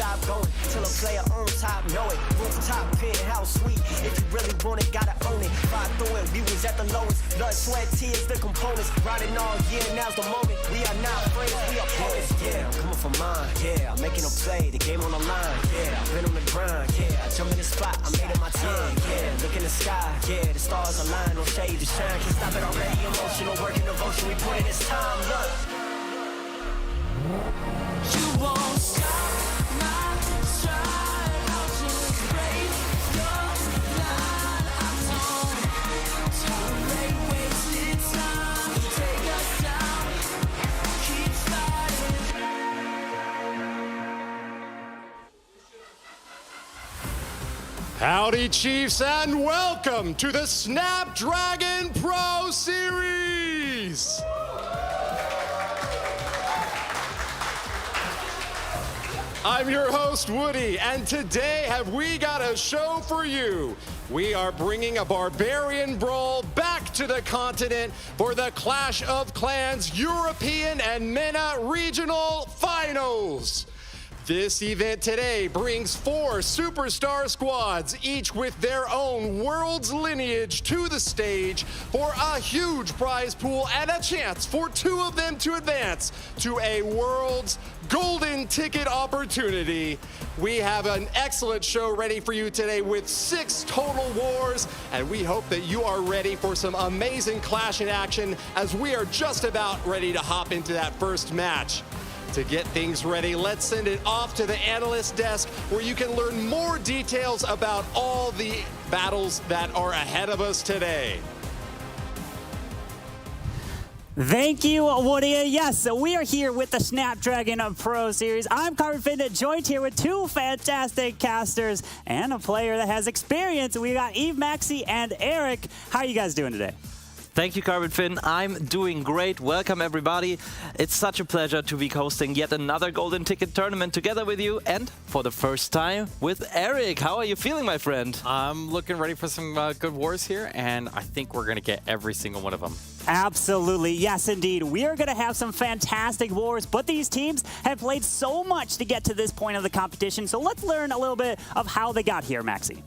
stop going till a player on top know it. Rooftop, penthouse suite. If you really want it, gotta own it. Fight through it, we was at the lowest. Blood, sweat, tears, the components. Riding all year, now's the moment. We are not friends, we are opponents. Yeah, I'm coming for mine. Yeah, I'm making a play, the game on the line. Yeah, I've been on the grind. Yeah, I jump in the spot, I made it my time. Yeah, look in the sky. Yeah, the stars align, no shade to shine. Can't stop it already. Emotional work and devotion, we put in this time. Look. You won't stop my stride. I'll just break your line. I don't tolerate wasted time. Take us down, keep fighting. Howdy, Chiefs, and welcome to the Snapdragon Pro Series! I'm your host, Woody, and today have we got a show for you. We are bringing a barbarian brawl back to the continent for the Clash of Clans European and MENA Regional Finals. This event today brings 4 superstar squads, each with their own world's lineage, to the stage for a huge prize pool and a chance for 2 of them to advance to a world's golden ticket opportunity. We have an excellent show ready for you today with 6 total wars, and we hope that you are ready for some amazing clash in action as we are just about ready to hop into that first match. To get things ready, let's send it off to the analyst desk where you can learn more details about all the battles that are ahead of us today. Thank you, Woody. Yes, we are here with the Snapdragon Pro Series. I'm Carbon Finn, joined here with 2 fantastic casters and a player that has experience. We got Eve, Maxi, and Eric. How are you guys doing today? Thank you, Carbon Finn. I'm doing great. Welcome, everybody. It's such a pleasure to be hosting yet another Golden Ticket tournament together with you, and for the first time with Eric. How are you feeling, my friend? I'm looking ready for some good wars here, and I think we're going to get every single one of them. Absolutely. Yes, indeed. We are going to have some fantastic wars, but these teams have played so much to get to this point of the competition, so let's learn a little bit of how they got here, Maxi.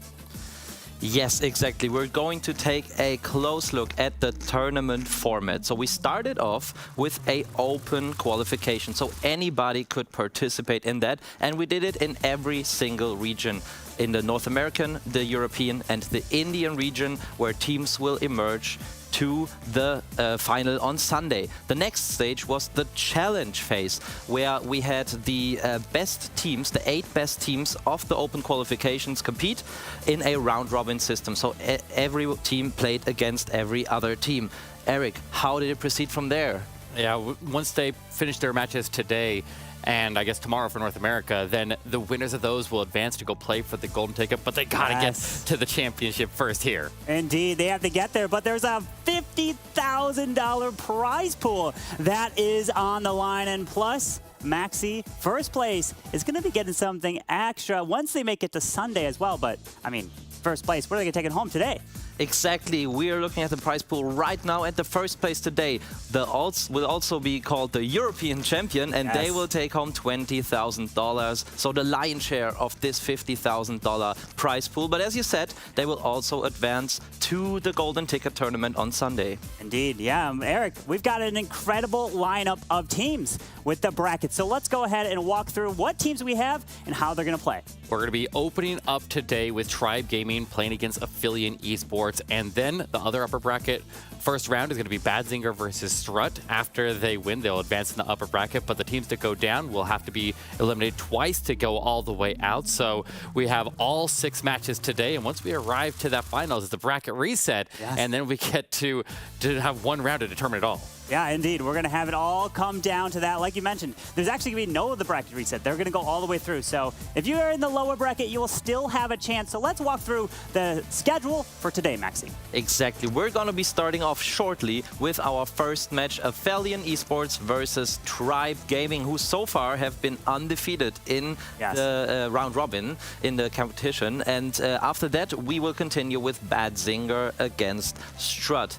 Yes, exactly. We're going to take a close look at the tournament format. So we started off with an open qualification, so anybody could participate in that, and we did it in every single region. In the North American, the European, and the Indian region, where teams will emerge to the final on Sunday. The next stage was the challenge phase, where we had the best teams, the 8 best teams of the open qualifications compete in a round-robin system. So every team played against every other team. Eric, how did it proceed from there? Yeah, once they finished their matches today, and I guess tomorrow for North America, then the winners of those will advance to go play for the golden ticket, but they gotta get to the championship first here. Indeed, they have to get there, but there's a $50,000 prize pool that is on the line, and plus, Maxi, first place, is going to be getting something extra once they make it to Sunday as well, but, I mean, first place, what are they going to take it home today? Exactly. We are looking at the prize pool right now at the first place today. The odds will also be called the European Champion, and they will take home $20,000. So the lion's share of this $50,000 prize pool. But as you said, they will also advance to the Golden Ticket tournament on Sunday. Indeed. Yeah, Eric, we've got an incredible lineup of teams with the bracket. So let's go ahead and walk through what teams we have and how they're going to play. We're going to be opening up today with Tribe Gaming playing against Aphelion Esports, and then the other upper bracket first round is going to be BADZINGER versus STRUT. After they win, they'll advance in the upper bracket, but the teams that go down will have to be eliminated twice to go all the way out. So we have all 6 matches today, and once we arrive to that finals, it's the bracket reset, and then we get to have 1 round to determine it all. Yeah, indeed. We're going to have it all come down to that. Like you mentioned, there's actually going to be no the bracket reset. They're going to go all the way through. So if you are in the lower bracket, you will still have a chance. So let's walk through the schedule for today, Maxi. Exactly. We're going to be starting off shortly with our first match, Aphelion Esports versus Tribe Gaming, who so far have been undefeated in the round robin in the competition. And after that, we will continue with BADZINGER against STRUT.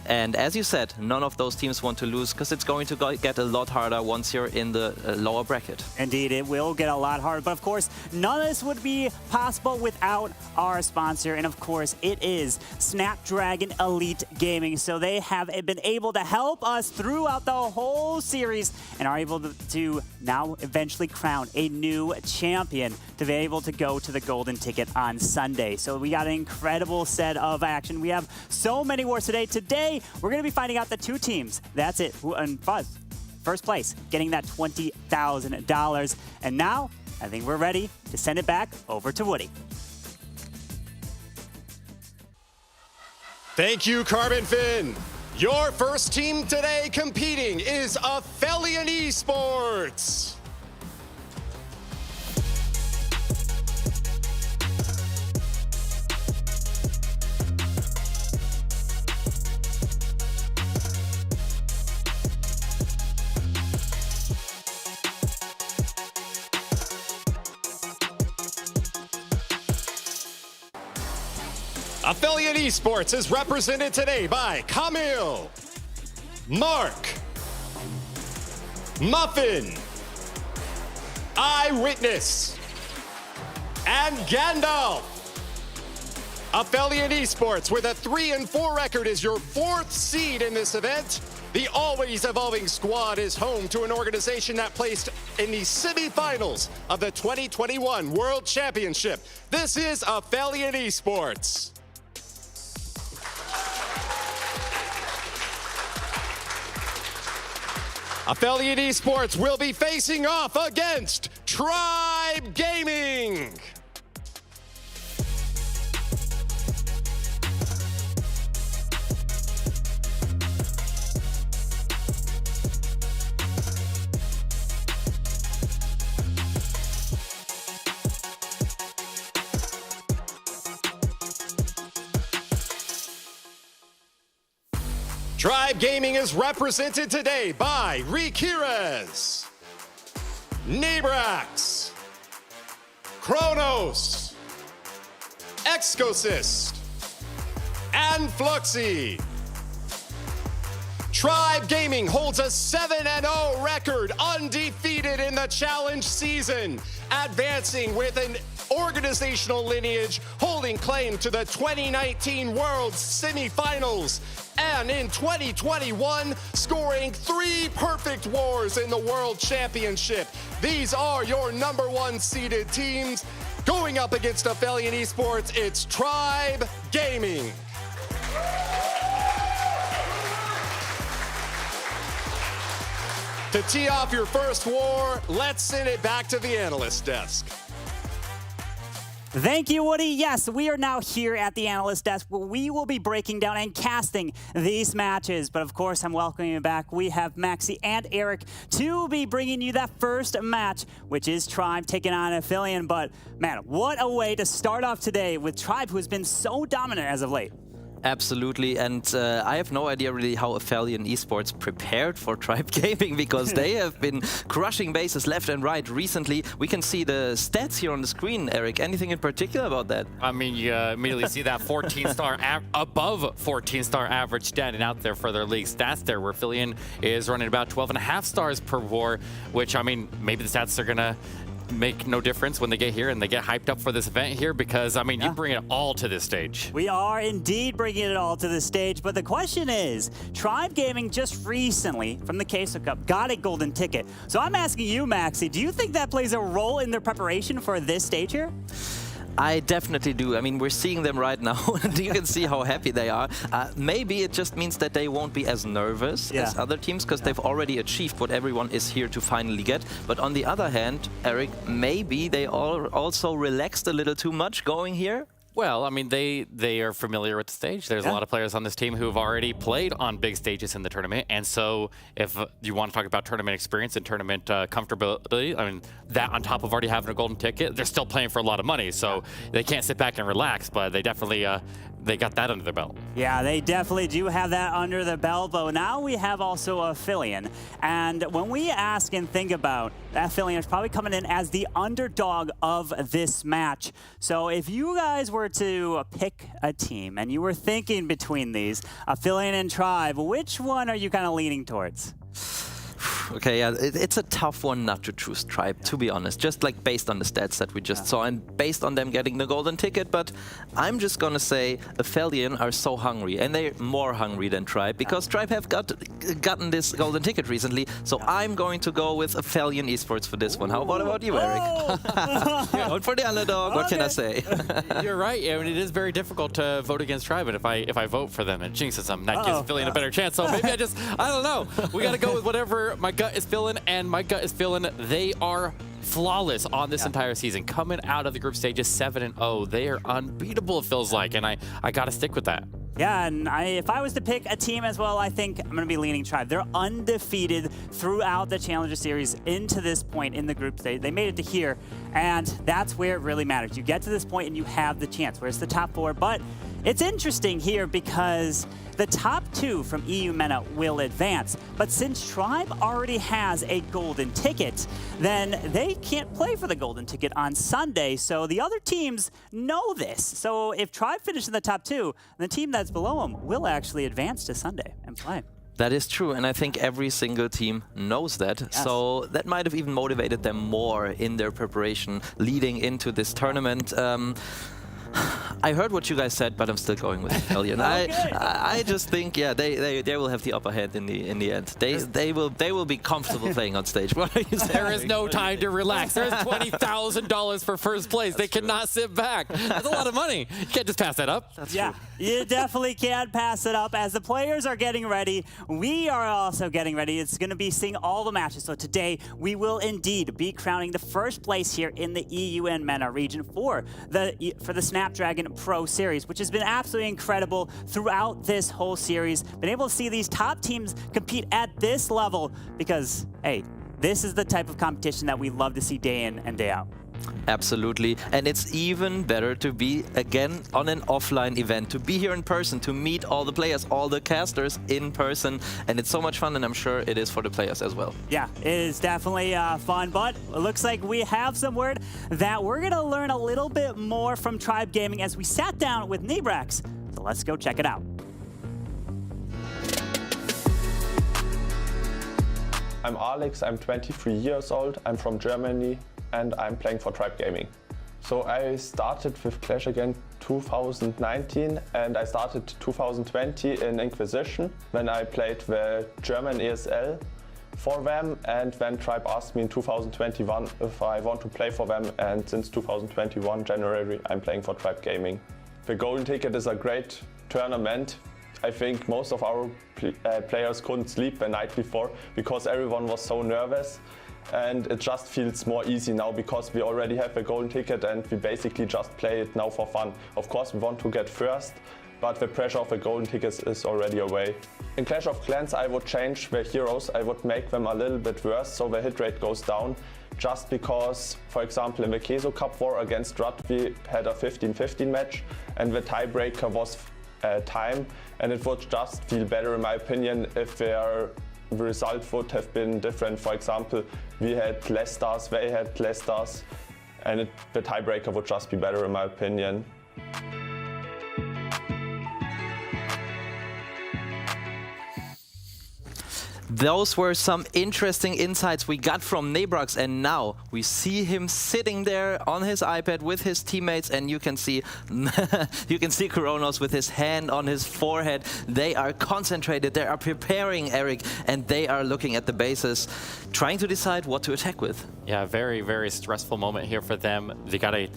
And as you said, none of those teams want to lose because it's going to get a lot harder once you're in the lower bracket. Indeed, it will get a lot harder. But of course, none of this would be possible without our sponsor. And of course, it is Snapdragon Elite Gaming. So they have been able to help us throughout the whole series and are able to now eventually crown a new champion to be able to go to the Golden Ticket on Sunday. So we got an incredible set of action. We have so many wars today. Today, we're going to be finding out the two teams. That's it. And first place, getting that $20,000. And now, I think we're ready to send it back over to Woody. Thank you, Carbon Fin. Your first team today competing is Aphelion Esports. Aphelion Esports is represented today by Camille, Mark, Muffin, Eyewitness, and Gandalf. Aphelion Esports with a 3-4 record is your 4th seed in this event. The always evolving squad is home to an organization that placed in the semifinals of the 2021 World Championship. This is Aphelion Esports. Aphelion Esports will be facing off against Tribe Gaming. Tribe Gaming is represented today by Rikirez, Nebrax, Kronos, Excosist, and Fluxy. Tribe Gaming holds a 7-0 record, undefeated in the challenge season, advancing with an organizational lineage, holding claim to the 2019 World Semifinals, and in 2021, scoring 3 perfect wars in the World Championship. These are your #1 seeded teams. Going up against Aphelion Esports, it's Tribe Gaming. To tee off your first war, let's send it back to the analyst desk. Thank you, Woody. Yes, we are now here at the analyst desk where we will be breaking down and casting these matches. But of course, I'm welcoming you back. We have Maxi and Eric to be bringing you that first match, which is Tribe taking on Aphelion. But man, what a way to start off today with Tribe, who has been so dominant as of late. Absolutely, and I have no idea really how Aphelion Esports prepared for Tribe Gaming, because they have been crushing bases left and right recently. We can see the stats here on the screen, Eric. Anything in particular about that? I mean, you immediately see that 14-star, above 14-star average standing out there for their league stats there, where Aphelion is running about 12.5 stars per war, which, I mean, maybe the stats are going to make no difference when they get here and they get hyped up for this event here, because, I mean, you bring it all to this stage. We are indeed bringing it all to this stage, but the question is, Tribe Gaming just recently, from the Queso Cup, got a golden ticket. So I'm asking you, Maxi, do you think that plays a role in their preparation for this stage here? I definitely do. I mean, we're seeing them right now, and you can see how happy they are. Maybe it just means that they won't be as nervous as other teams, because they've already achieved what everyone is here to finally get. But on the other hand, Eric, maybe they all also relaxed a little too much going here. Well, I mean, they are familiar with the stage. There's a lot of players on this team who have already played on big stages in the tournament. And so if you want to talk about tournament experience and tournament comfortability, I mean, that on top of already having a golden ticket, they're still playing for a lot of money. So they can't sit back and relax, but they definitely they got that under their belt. Yeah, they definitely do have that under the belt, but now we have also Aphelion. And when we ask and think about Aphelion is probably coming in as the underdog of this match. So if you guys were to pick a team and you were thinking between these, Aphelion and Tribe, which one are you kind of leaning towards? Okay, yeah, it's a tough one not to choose Tribe, to be honest, just like based on the stats that we just saw and based on them getting the golden ticket. But I'm just gonna say Aphelion are so hungry, and they're more hungry than Tribe because Tribe have gotten this golden ticket recently. So I'm going to go with Aphelion Esports for this one. How about you, Eric? Vote for the underdog. What can I say? You're right. I mean, it is very difficult to vote against Tribe, and if I vote for them, it jinxes them. That gives Aphelion a better chance. So maybe I don't know. We got to go with whatever my gut is feeling, and my gut is feeling they are flawless on this entire season. Coming out of the group stages 7-0, they are unbeatable, it feels like, and I got to stick with that. Yeah, and if I was to pick a team as well, I think I'm going to be leaning Tribe. They're undefeated throughout the Challenger Series into this point in the group stage. They made it to here, and that's where it really matters. You get to this point and you have the chance, whereas the top four. But it's interesting here because the top two from EU MENA will advance, but since Tribe already has a golden ticket, then they can't play for the golden ticket on Sunday, so the other teams know this. So if Tribe finishes in the top two, the team that's below them will actually advance to Sunday and play. That is true, and I think every single team knows that. Yes. So that might have even motivated them more in their preparation leading into this tournament. I heard what you guys said, but I'm still going with Aphelion. I just think, yeah, they will have the upper hand in the end. They will be comfortable playing on stage. What are you saying? There is no time to relax. There's $20,000 for first place. They cannot sit back. That's a lot of money. You can't just pass that up. That's yeah, true. You definitely can't pass it up. As the players are getting ready, we are also getting ready. It's going to be seeing all the matches. So today, we will indeed be crowning the first place here in the EU and MENA region for the Snapdragon Pro Series, which has been absolutely incredible throughout this whole series. Been able to see these top teams compete at this level because, hey, this is the type of competition that we love to see day in and day out. Absolutely, and it's even better to be again on an offline event, to be here in person, to meet all the players, all the casters in person, and it's so much fun, and I'm sure it is for the players as well. Yeah, it is definitely fun, but it looks like we have some word that we're going to learn a little bit more from Tribe Gaming as we sat down with Nebrax. So let's go check it out. I'm Alex, I'm 23 years old, I'm from Germany, and I'm playing for Tribe Gaming. So I started with Clash again 2019, and I started 2020 in Inquisition when I played the German ESL for them, and when Tribe asked me in 2021 if I want to play for them, and since 2021 January I'm playing for Tribe Gaming. The Golden Ticket is a great tournament. I think most of our players couldn't sleep the night before because everyone was so nervous, and it just feels more easy now because we already have a golden ticket and we basically just play it now for fun. Of course we want to get first, but the pressure of the golden tickets is already away. In Clash of Clans I would change the heroes, I would make them a little bit worse so the hit rate goes down, just because, for example, in the Queso Cup war against STRUT we had a 15-15 match and the tiebreaker was time, and it would just feel better in my opinion if the result would have been different. For example, we had less stars, they had less stars, and the tiebreaker would just be better in my opinion. Those were some interesting insights we got from Nebrax, and now we see him sitting there on his iPad with his teammates, and you can see Coronos with his hand on his forehead. They are concentrated, they are preparing Eric, and they are looking at the bases, trying to decide what to attack with. Yeah, very, very stressful moment here for them. They gotta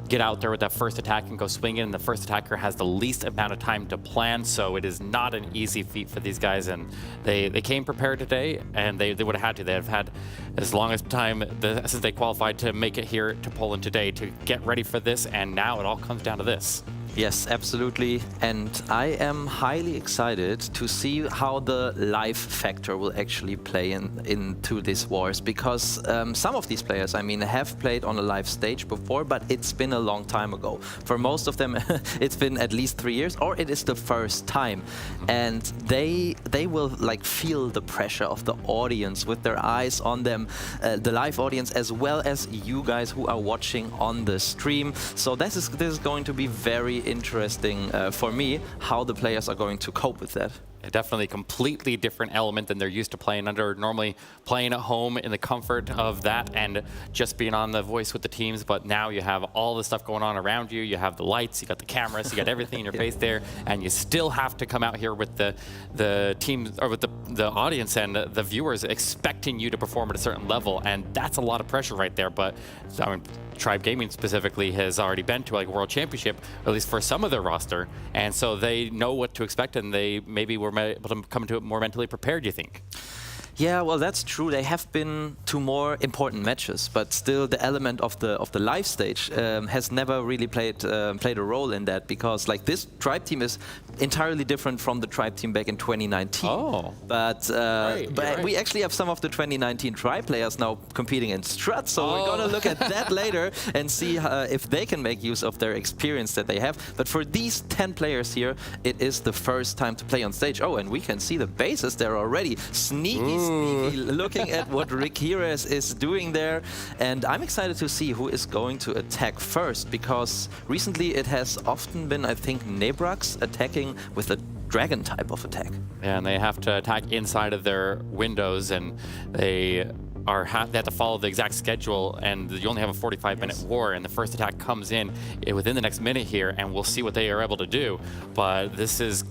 get out there with that first attack and go swinging, and the first attacker has the least amount of time to plan, so it is not an easy feat for these guys, and they came prepared today, and they would have had to. They have had as long as time since they qualified to make it here to Poland today to get ready for this, and now it all comes down to this. Yes, absolutely. And I am highly excited to see how the live factor will actually play into these wars, because some of these players, I mean, have played on a live stage before, but it's been a long time ago. For most of them, it's been at least 3 years, or it is the first time. And they will like feel the pressure of the audience with their eyes on them, the live audience, as well as you guys who are watching on the stream. So this is going to be very interesting for me, how the players are going to cope with that. Definitely a completely different element than they're used to playing under. Normally playing at home in the comfort of that and just being on the voice with the teams, but now you have all the stuff going on around you. You have the lights, you got the cameras, you got everything in your face there, and you still have to come out here with the teams, or with the audience and the viewers expecting you to perform at a certain level, and that's a lot of pressure right there. But I mean, Tribe Gaming specifically has already been to like a World Championship, at least for some of their roster, and so they know what to expect, and they maybe were able to come to it more mentally prepared, you think? Yeah, well, that's true. They have been to more important matches, but still the element of the live stage has never really played a role in that, because like this Tribe team is entirely different from the Tribe team back in 2019. Oh, but right. We actually have some of the 2019 Tribe players now competing in STRUT, so we're gonna look at that later and see if they can make use of their experience that they have. But for these 10 players here, it is the first time to play on stage. Oh, and we can see the bases there already. Sneaky looking at what Rick Heres is doing there, and I'm excited to see who is going to attack first, because recently it has often been, I think, Nebrax attacking with a dragon type of attack. Yeah, and they have to attack inside of their windows, and they have to follow the exact schedule, and you only have a 45-minute war, and the first attack comes in within the next minute here, and we'll see what they are able to do. But this is,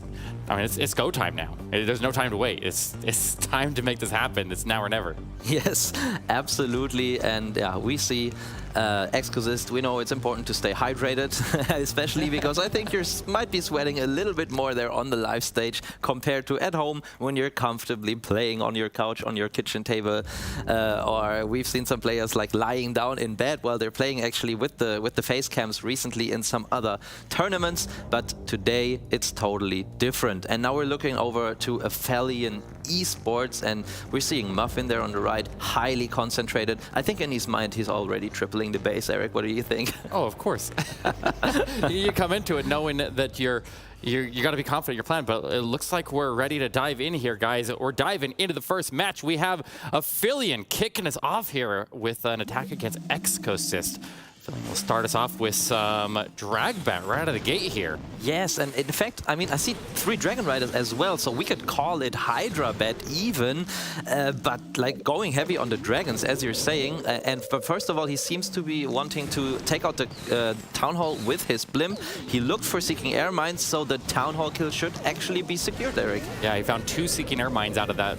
I mean, it's go time now. There's no time to wait. It's time to make this happen. It's now or never. Yes, absolutely. And yeah, we see Excusist, we know it's important to stay hydrated, especially because I think you might be sweating a little bit more there on the live stage compared to at home when you're comfortably playing on your couch, on your kitchen table, or we've seen some players like lying down in bed while they're playing actually with the face cams recently in some other tournaments. But today it's totally different. And now we're looking over to Aphelion Esports, and we're seeing Muffin there on the right, highly concentrated. I think in his mind he's already tripling the base. Eric, what do you think? Oh, of course. You come into it knowing that you got to be confident in your plan, but it looks like we're ready to dive in here, guys. We're diving into the first match. We have Aphelion kicking us off here with an attack against Excusist. We'll start us off with some drag bat right out of the gate here. Yes, and in fact, I mean, I see 3 Dragon Riders as well, so we could call it Hydra bat even, but like going heavy on the dragons, as you're saying. And first of all, he seems to be wanting to take out the Town Hall with his blimp. He looked for Seeking Air Mines, so the Town Hall kill should actually be secured, Eric. Yeah, he found 2 Seeking Air Mines out of that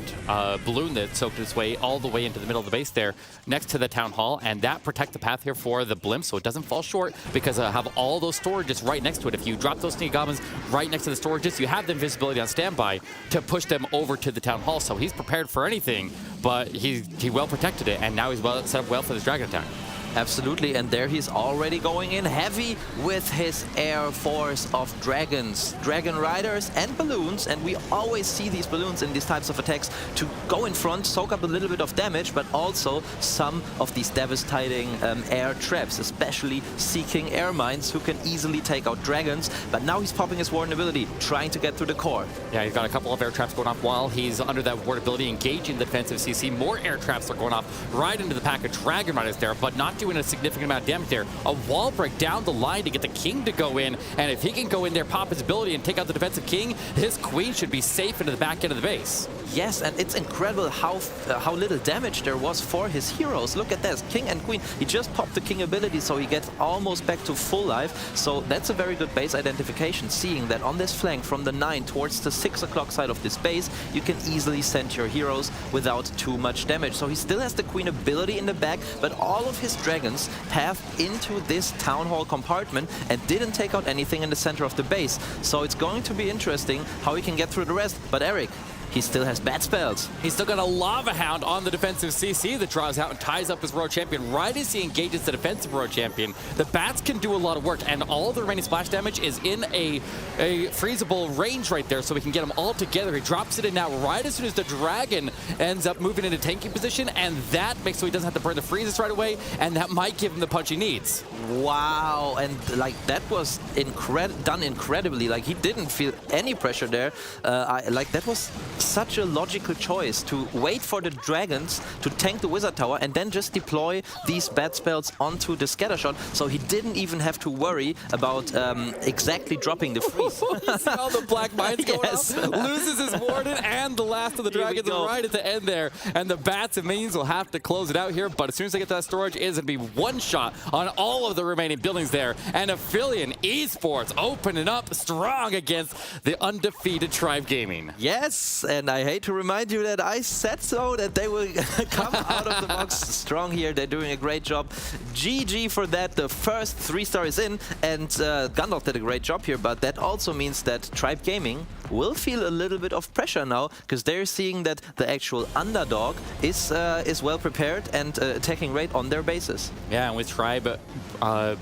balloon that soaked its way all the way into the middle of the base there, next to the Town Hall, and that protect the path here for the blimp, so it doesn't fall short, because I have all those storages right next to it. If you drop those Sneaky Goblins right next to the storages, you have the invisibility on standby to push them over to the Town Hall. So he's prepared for anything, but he well protected it, and now he's set up well for this dragon attack. Absolutely, and there he's already going in heavy with his air force of dragons, dragon riders and balloons, and we always see these balloons in these types of attacks to go in front, soak up a little bit of damage, but also some of these devastating air traps, especially Seeking Air Mines, who can easily take out dragons. But now he's popping his Warden ability, trying to get through the core. Yeah, he's got a couple of air traps going off while he's under that Warden ability, engaging the defensive CC. More air traps are going off right into the pack of dragon riders there, but not doing a significant amount of damage there. A wall break down the line to get the king to go in, and if he can go in there, pop his ability and take out the defensive king, his queen should be safe into the back end of the base. Yes, and it's incredible how little damage there was for his heroes. Look at this, king and queen. He just popped the king ability, so he gets almost back to full life. So that's a very good base identification, seeing that on this flank from the 9 towards the 6 o'clock side of this base, you can easily send your heroes without too much damage. So he still has the queen ability in the back, but all of his dragons pathed into this Town Hall compartment and didn't take out anything in the center of the base. So it's going to be interesting how he can get through the rest. But Eric, he still has bad spells. He's still got a Lava Hound on the defensive CC that draws out and ties up his World Champion right as he engages the defensive World Champion. The bats can do a lot of work, and all the remaining splash damage is in a freezable range right there, so we can get them all together. He drops it in now right as soon as the Dragon ends up moving into tanking position, and that makes so he doesn't have to burn the freezes right away, and that might give him the punch he needs. Wow, and like that was done incredibly. Like he didn't feel any pressure there. Like that was such a logical choice to wait for the dragons to tank the wizard tower and then just deploy these bad spells onto the scatter shot, so he didn't even have to worry about exactly dropping the freeze. You see all the black mines going Yes. up, loses his warden and the last of the dragons right at the end there, and the bats and minions will have to close it out here, but as soon as they get to that storage, it is going to be one shot on all of the remaining buildings there, and Aphelion Esports opening up strong against the undefeated Tribe Gaming. Yes, and I hate to remind you that I said so, that they will come out of the box strong here. They're doing a great job. GG for that. The first 3-star is in, and Gandalf did a great job here, but that also means that Tribe Gaming will feel a little bit of pressure now, because they're seeing that the actual underdog is well prepared and attacking rate on their bases. Yeah, and with Tribe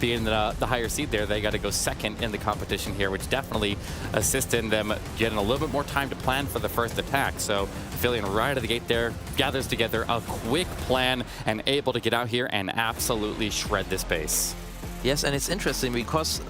being the higher seed there, they got to go second in the competition here, which definitely assists in them getting a little bit more time to plan for the first attack. So Aphelion right out of the gate there gathers together a quick plan and able to get out here and absolutely shred this base. Yes, and it's interesting because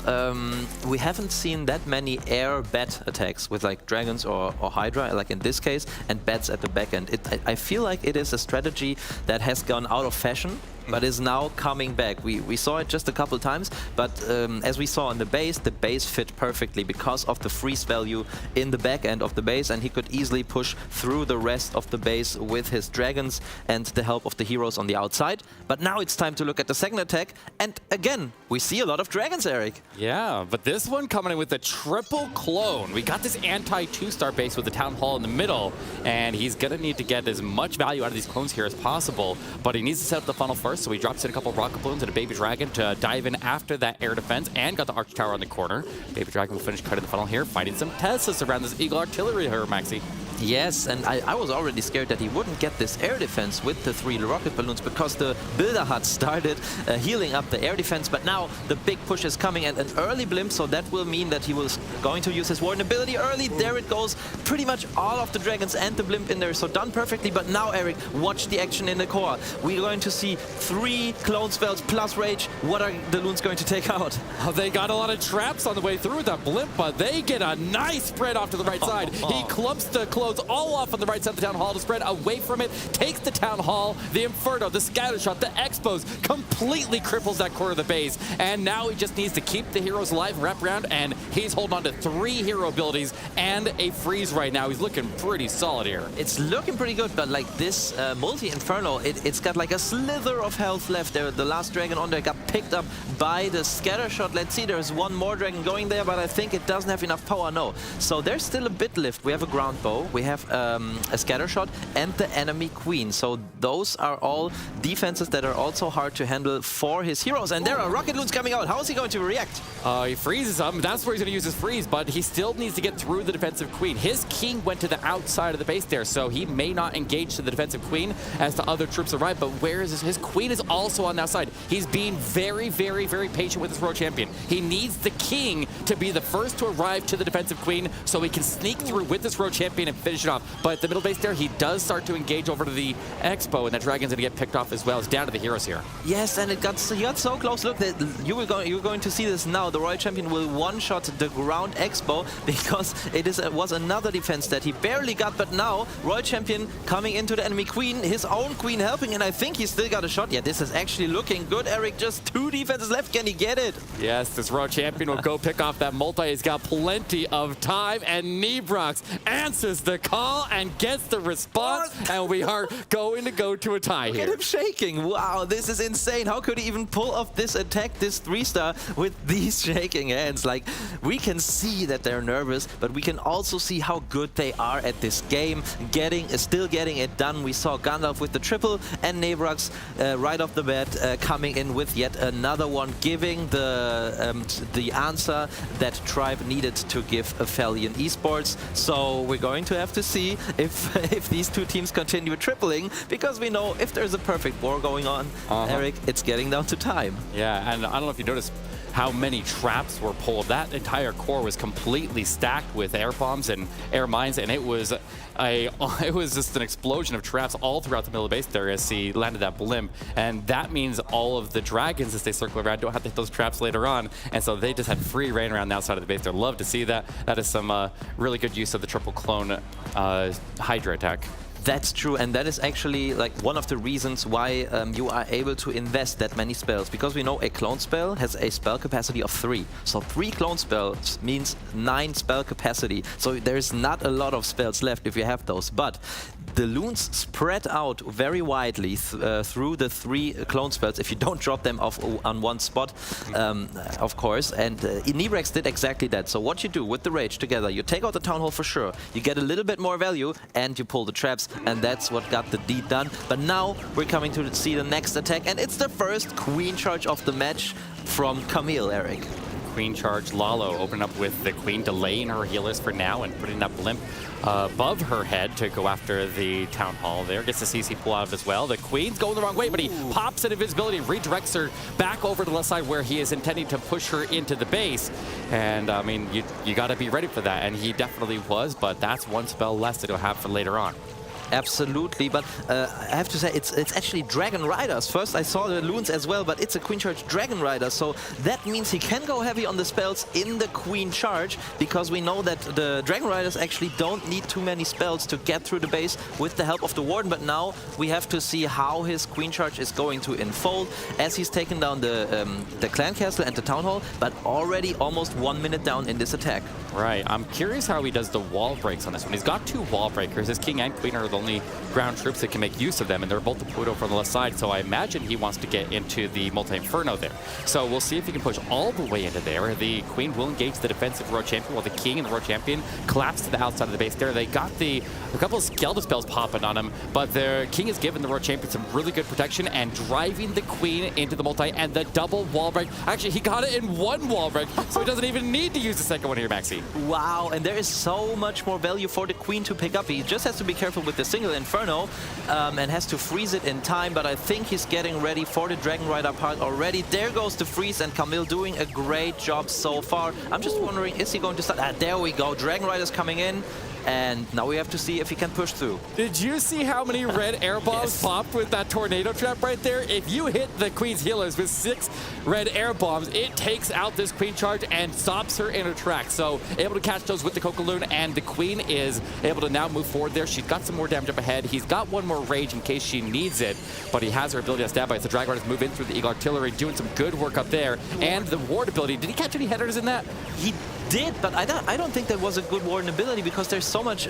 we haven't seen that many air bat attacks with like dragons or Hydra, like in this case, and bats at the back end. I feel like it is a strategy that has gone out of fashion, but is now coming back. We saw it just a couple times, but as we saw on the base fit perfectly because of the freeze value in the back end of the base, and he could easily push through the rest of the base with his dragons and the help of the heroes on the outside. But now it's time to look at the second attack, and again, we see a lot of dragons, Eric. Yeah, but this one coming in with a triple clone. We got this anti-2-star base with the Town Hall in the middle, and he's gonna need to get as much value out of these clones here as possible, but he needs to set up the funnel first. So he drops in a couple of rocket balloons and a baby dragon to dive in after that air defense, and got the arch tower on the corner. Baby dragon will finish cutting the funnel here, fighting some Teslas around this Eagle artillery here, Maxi. Yes, and I was already scared that he wouldn't get this air defense with the 3 rocket balloons, because the builder hut started healing up the air defense, but now the big push is coming and an early blimp, so that will mean that he was going to use his warden ability early. There it goes, pretty much all of the dragons and the blimp in there, so done perfectly. But now, Eric, watch the action in the core. We're going to see 3 clone spells plus rage. What are the loons going to take out? Oh, they got a lot of traps on the way through that blimp, but they get a nice spread off to the right side. He clumps the clones all off on the right side of the Town Hall to spread away from it, takes the Town Hall, the Inferno, the Scatter Shot, the Expos, completely cripples that core of the base, and now he just needs to keep the heroes alive and wrap around, and he's holding on to 3 hero abilities and a freeze right now. He's looking pretty solid here. It's looking pretty good, but like this multi-Inferno, it's got like a slither of health left there. The last dragon on there got picked up by the Scatter Shot. Let's see, there's one more dragon going there, but I think it doesn't have enough power, no. So there's still a bit left. We have a ground bow, we have a Scatter Shot, and the enemy queen. So those are all defenses that are also hard to handle for his heroes. And there are rocket loons coming out. How is he going to react? He freezes them. That's where he's going to use his freeze, but he still needs to get through the defensive queen. His king went to the outside of the base there, so he may not engage to the defensive queen as the other troops arrive, but where is his queen is also on the outside. He's being very, very, very patient with his World Champion. He needs the king to be the first to arrive to the defensive queen so he can sneak through with this World Champion and finish it off. But the middle base there, he does start to engage over to the Expo, and that dragon's going to get picked off as well. It's down to the heroes here. Yes, and he got so close. Look, you're going to see this now. The Royal Champion will one-shot the ground Expo because it was another defense that he barely got, but now Royal Champion coming into the enemy queen, his own queen helping, and I think he still got a shot. Yeah, this is actually looking good, Eric. Just 2 defenses left. Can he get it? Yes, this Royal Champion will go pick off that multi. He's got plenty of time, and Nebrox answers the call and gets the response, and we are going to go to a tie here. Look at him shaking. Wow, this is insane. How could he even pull off this attack, this 3-star, with these shaking hands? Like, we can see that they're nervous, but we can also see how good they are at this game, still getting it done. We saw Gandalf with the triple, and Nebrox right off the bat coming in with yet another one, giving the answer that Tribe needed to give Aphelion Esports. So we're going to have have to see if these two teams continue tripling, because we know if there's a perfect war going on, Eric, it's getting down to time. Yeah, and I don't know if you noticed how many traps were pulled. That entire core was completely stacked with air bombs and air mines, and it was just an explosion of traps all throughout the middle of the base there as he landed that blimp. And that means all of the dragons, as they circle around, don't have to hit those traps later on. And so they just had free reign around the outside of the base there. Love to see that. That is some really good use of the triple clone Hydra attack. That's true, and that is actually like one of the reasons why you are able to invest that many spells, because we know a clone spell has a spell capacity of 3. So 3 clone spells means 9 spell capacity. So there's not a lot of spells left if you have those. But the loons spread out very widely through the 3 clone spells if you don't drop them off on one spot, of course. And Nibrex did exactly that. So what you do with the Rage together, you take out the Town Hall for sure, you get a little bit more value, and you pull the traps. And that's what got the deed done. But now we're coming to see the next attack, and it's the first Queen charge of the match from Camille, Eric. Queen charge, Lalo opening up with the Queen, delaying her healers for now and putting that blimp above her head to go after the Town Hall there. Gets the CC pull out as well. The Queen's going the wrong way, but he pops an invisibility, redirects her back over to the left side where he is intending to push her into the base. And I mean, you got to be ready for that, and he definitely was, but that's one spell less that he'll have for later on. Absolutely, but I have to say it's actually Dragon Riders. First I saw the loons as well, but it's a Queen Charge Dragon Rider, so that means he can go heavy on the spells in the Queen Charge, because we know that the Dragon Riders actually don't need too many spells to get through the base with the help of the Warden. But now we have to see how his Queen Charge is going to unfold as he's taken down the Clan Castle and the Town Hall, but already almost 1 minute down in this attack. Right, I'm curious how he does the wall breaks on this one. He's got 2 wall breakers. His King and Queen are the only ground troops that can make use of them, and they're both deployed over on the left side, so I imagine he wants to get into the multi-inferno there. So we'll see if he can push all the way into there. The Queen will engage the defensive Royal Champion, while the King and the Royal Champion collapse to the outside of the base there. They got a couple of skeleton spells popping on him, but the King has given the Royal Champion some really good protection and driving the Queen into the multi, and the double wall break. Actually, he got it in 1 wall break, so he doesn't even need to use the second one here, Maxi. Wow, and there is so much more value for the Queen to pick up. He just has to be careful with the single Inferno and has to freeze it in time, but I think he's getting ready for the Dragon Rider part already. There goes the freeze, and Camille doing a great job so far. I'm just wondering, is he going to start? There we go, Dragon Rider's coming in. And now we have to see if he can push through. Did you see how many red air bombs popped with that tornado trap right there? If you hit the Queen's healers with 6 red air bombs, it takes out this Queen charge and stops her in her track. So able to catch those with the Cocaloon, and the Queen is able to now move forward there. She's got some more damage up ahead. He's got 1 more rage in case she needs it, but he has her ability to stab by. So Dragon Riders move in through the Eagle Artillery, doing some good work up there. And the ward ability, did he catch any headers in that? He did, but I don't think that was a good Warden ability, because there's so much,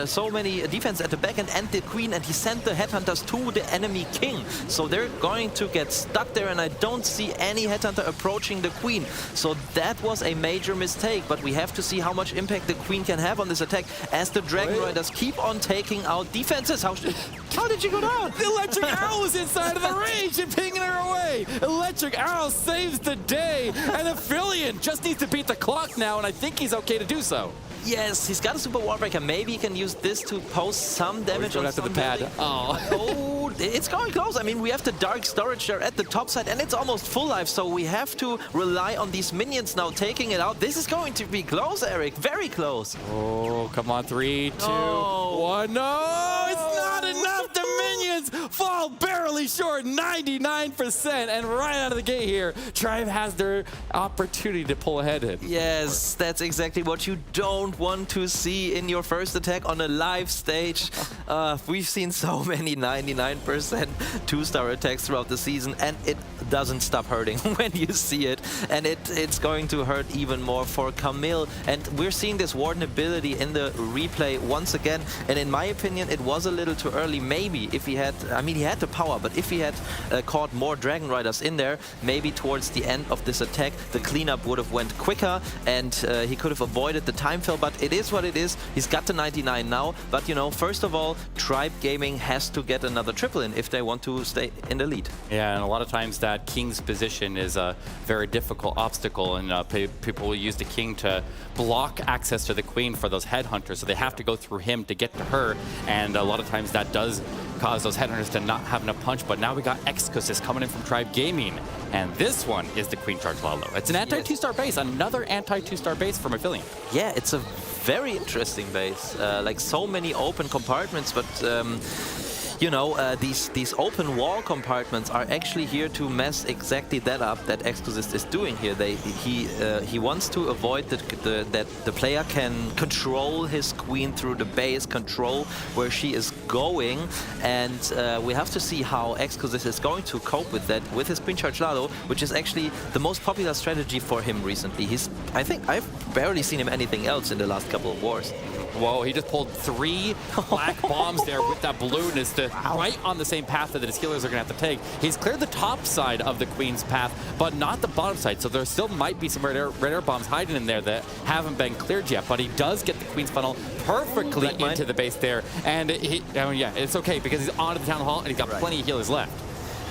so many defense at the back end and the Queen, and he sent the Headhunters to the enemy King. So they're going to get stuck there, and I don't see any Headhunter approaching the Queen. So that was a major mistake, but we have to see how much impact the Queen can have on this attack as the Dragon Riders keep on taking out defenses. How did you go down? The electric arrow was inside of the range and pinging her away. Electric arrow saves the day, and Aphelion just needs to beat the clock now, and I think he's okay to do so. Yes, he's got a super wall breaker. Maybe he can use this to post some damage on after the pad. Oh, it's going close. I mean, we have the dark storage there at the top side, and it's almost full life, so we have to rely on these minions now taking it out. This is going to be close, Eric. Very close. Oh, come on. 3, 2, 1. No, it's not enough. The minions fall barely short, 99%. And right out of the gate here, Tribe has their opportunity to pull ahead. Yes, that's exactly what you don't want to see in your first attack on a live stage. We've seen so many 99% 2-star attacks throughout the season, and it doesn't stop hurting when you see it. And it's going to hurt even more for Camille. And we're seeing this Warden ability in the replay once again. And in my opinion, it was a little too early. Maybe if he had, I mean, he had the power, but if he had caught more Dragon Riders in there, maybe towards the end of this attack, the cleanup would have went quicker, and he could have avoided the time fill. But it is what it is. He's got the 99 now. But, you know, first of all, Tribe Gaming has to get another triple in if they want to stay in the lead. Yeah, and a lot of times that that king's position is a very difficult obstacle, and people will use the king to block access to the queen for those headhunters, so they have to go through him to get to her, and a lot of times that does cause those headhunters to not have enough punch. But now we got Exquisite coming in from Tribe Gaming, and this one is the Queen Charge Lalo. It's an anti-2-star base, another anti-2-star base from Aphelion. Yeah, it's a very interesting base. Like so many open compartments, but you know, these open wall compartments are actually here to mess exactly that up that Exquisite is doing here. He wants to avoid that the player can control his queen through the base, control where she is going, and we have to see how Exquisite is going to cope with that with his Queen Charge Lalo, which is actually the most popular strategy for him recently. I think I've barely seen him anything else in the last couple of wars. Whoa, he just pulled 3 black bombs there with that balloon. Is right on the same path that his healers are going to have to take. He's cleared the top side of the Queen's path, but not the bottom side. So there still might be some red air bombs hiding in there that haven't been cleared yet. But he does get the Queen's funnel perfectly into the base there. And yeah, it's okay because he's onto the Town Hall and he's got plenty of healers left.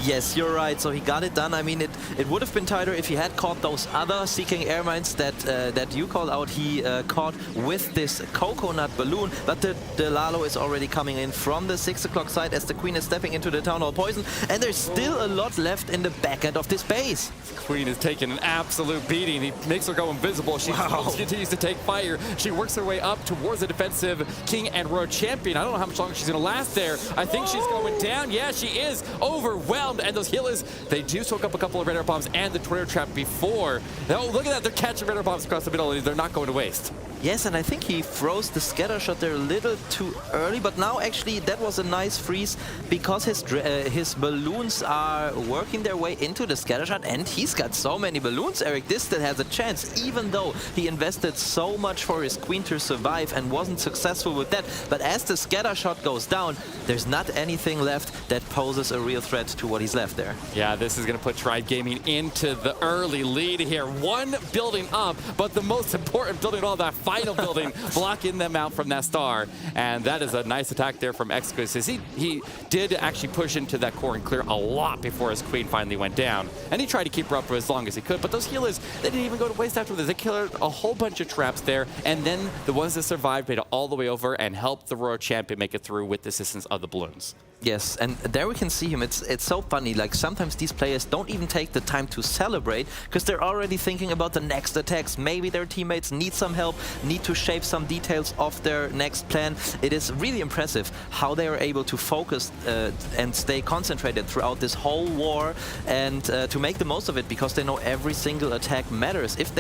Yes, you're right. So he got it done. I mean, it would have been tighter if he had caught those other Seeking Air Mines that you called out. He caught with this coconut balloon, but the Lalo is already coming in from the 6 o'clock side as the Queen is stepping into the Town Hall Poison, and there's still a lot left in the back end of this base. Queen is taking an absolute beating. He makes her go invisible. She continues to take fire. She works her way up towards the defensive King and Royal Champion. I don't know how much longer she's going to last there. I think she's going down. Yeah, she is overwhelmed. And those healers, they do soak up a couple of radar bombs and the tornado trap before. Oh, look at that. They're catching radar bombs across the middle, and they're not going to waste. Yes, and I think he froze the scatter shot there a little too early, but now actually that was a nice freeze because his balloons are working their way into the scatter shot, and he's got so many balloons, Eric. This still has a chance, even though he invested so much for his queen to survive and wasn't successful with that. But as the scatter shot goes down, there's not anything left that poses a real threat to what he's left there. Yeah, this is going to put Tribe Gaming into the early lead here. One building up, but the most important building of all, that final building, blocking them out from that star. And that is a nice attack there from Exquisite. He did actually push into that core and clear a lot before his queen finally went down. And he tried to keep her up for as long as he could. But those healers, they didn't even go to waste after this. They killed a whole bunch of traps there. And then the ones that survived made it all the way over and helped the Royal Champion make it through with the assistance of the balloons. Yes, and there we can see him. It's so funny. Like, sometimes these players don't even take the time to celebrate because they're already thinking about the next attacks. Maybe their teammates need some help, need to shape some details of their next plan. It is really impressive how they are able to focus and stay concentrated throughout this whole war and to make the most of it, because they know every single attack matters. If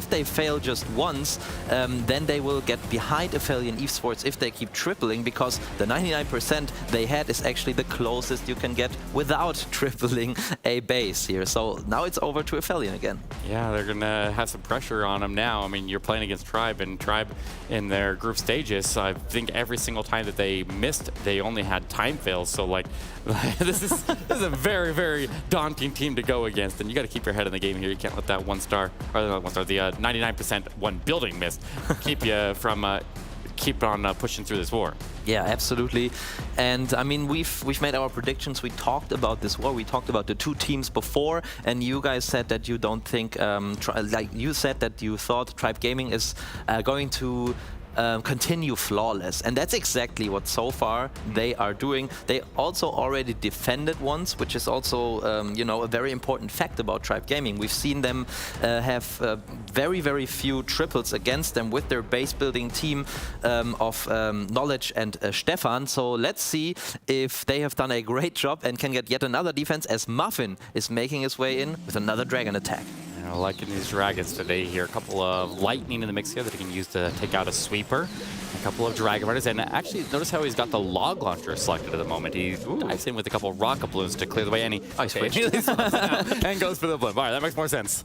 they fail just once, then they will get behind Aphelion Esports if they keep tripling, because the 99% they had is actually the closest you can get without tripling a base here. So now it's over to Aphelion again. Yeah, they're going to have some pressure on them now. I mean, you're playing against Tribe, and Tribe in their group stages, I think every single time that they missed, they only had time fails. So, like, this is a very, very daunting team to go against, and you got to keep your head in the game here. You can't let that one star, or not one star, the 99% one building miss keep you from keep on pushing through this war. Yeah, absolutely. And I mean, we've made our predictions. We talked about this war. We talked about the two teams before, and you guys said that you don't think, like you said that you thought Tribe Gaming is going to continue flawless, and that's exactly what so far they are doing. They also already defended once, which is also you know, a very important fact about Tribe Gaming. We've seen them have very, very few triples against them with their base building team of Knowledge and Stefan. So let's see if they have done a great job and can get yet another defense, as Muffin is making his way in with another dragon attack. Liking these dragons today here. A couple of lightning in the mix here that he can use to take out a sweeper. A couple of dragon riders, and actually notice how he's got the log launcher selected at the moment. He dives in with a couple of rocket balloons to clear the way, and he and goes for the blimp. All right, that makes more sense.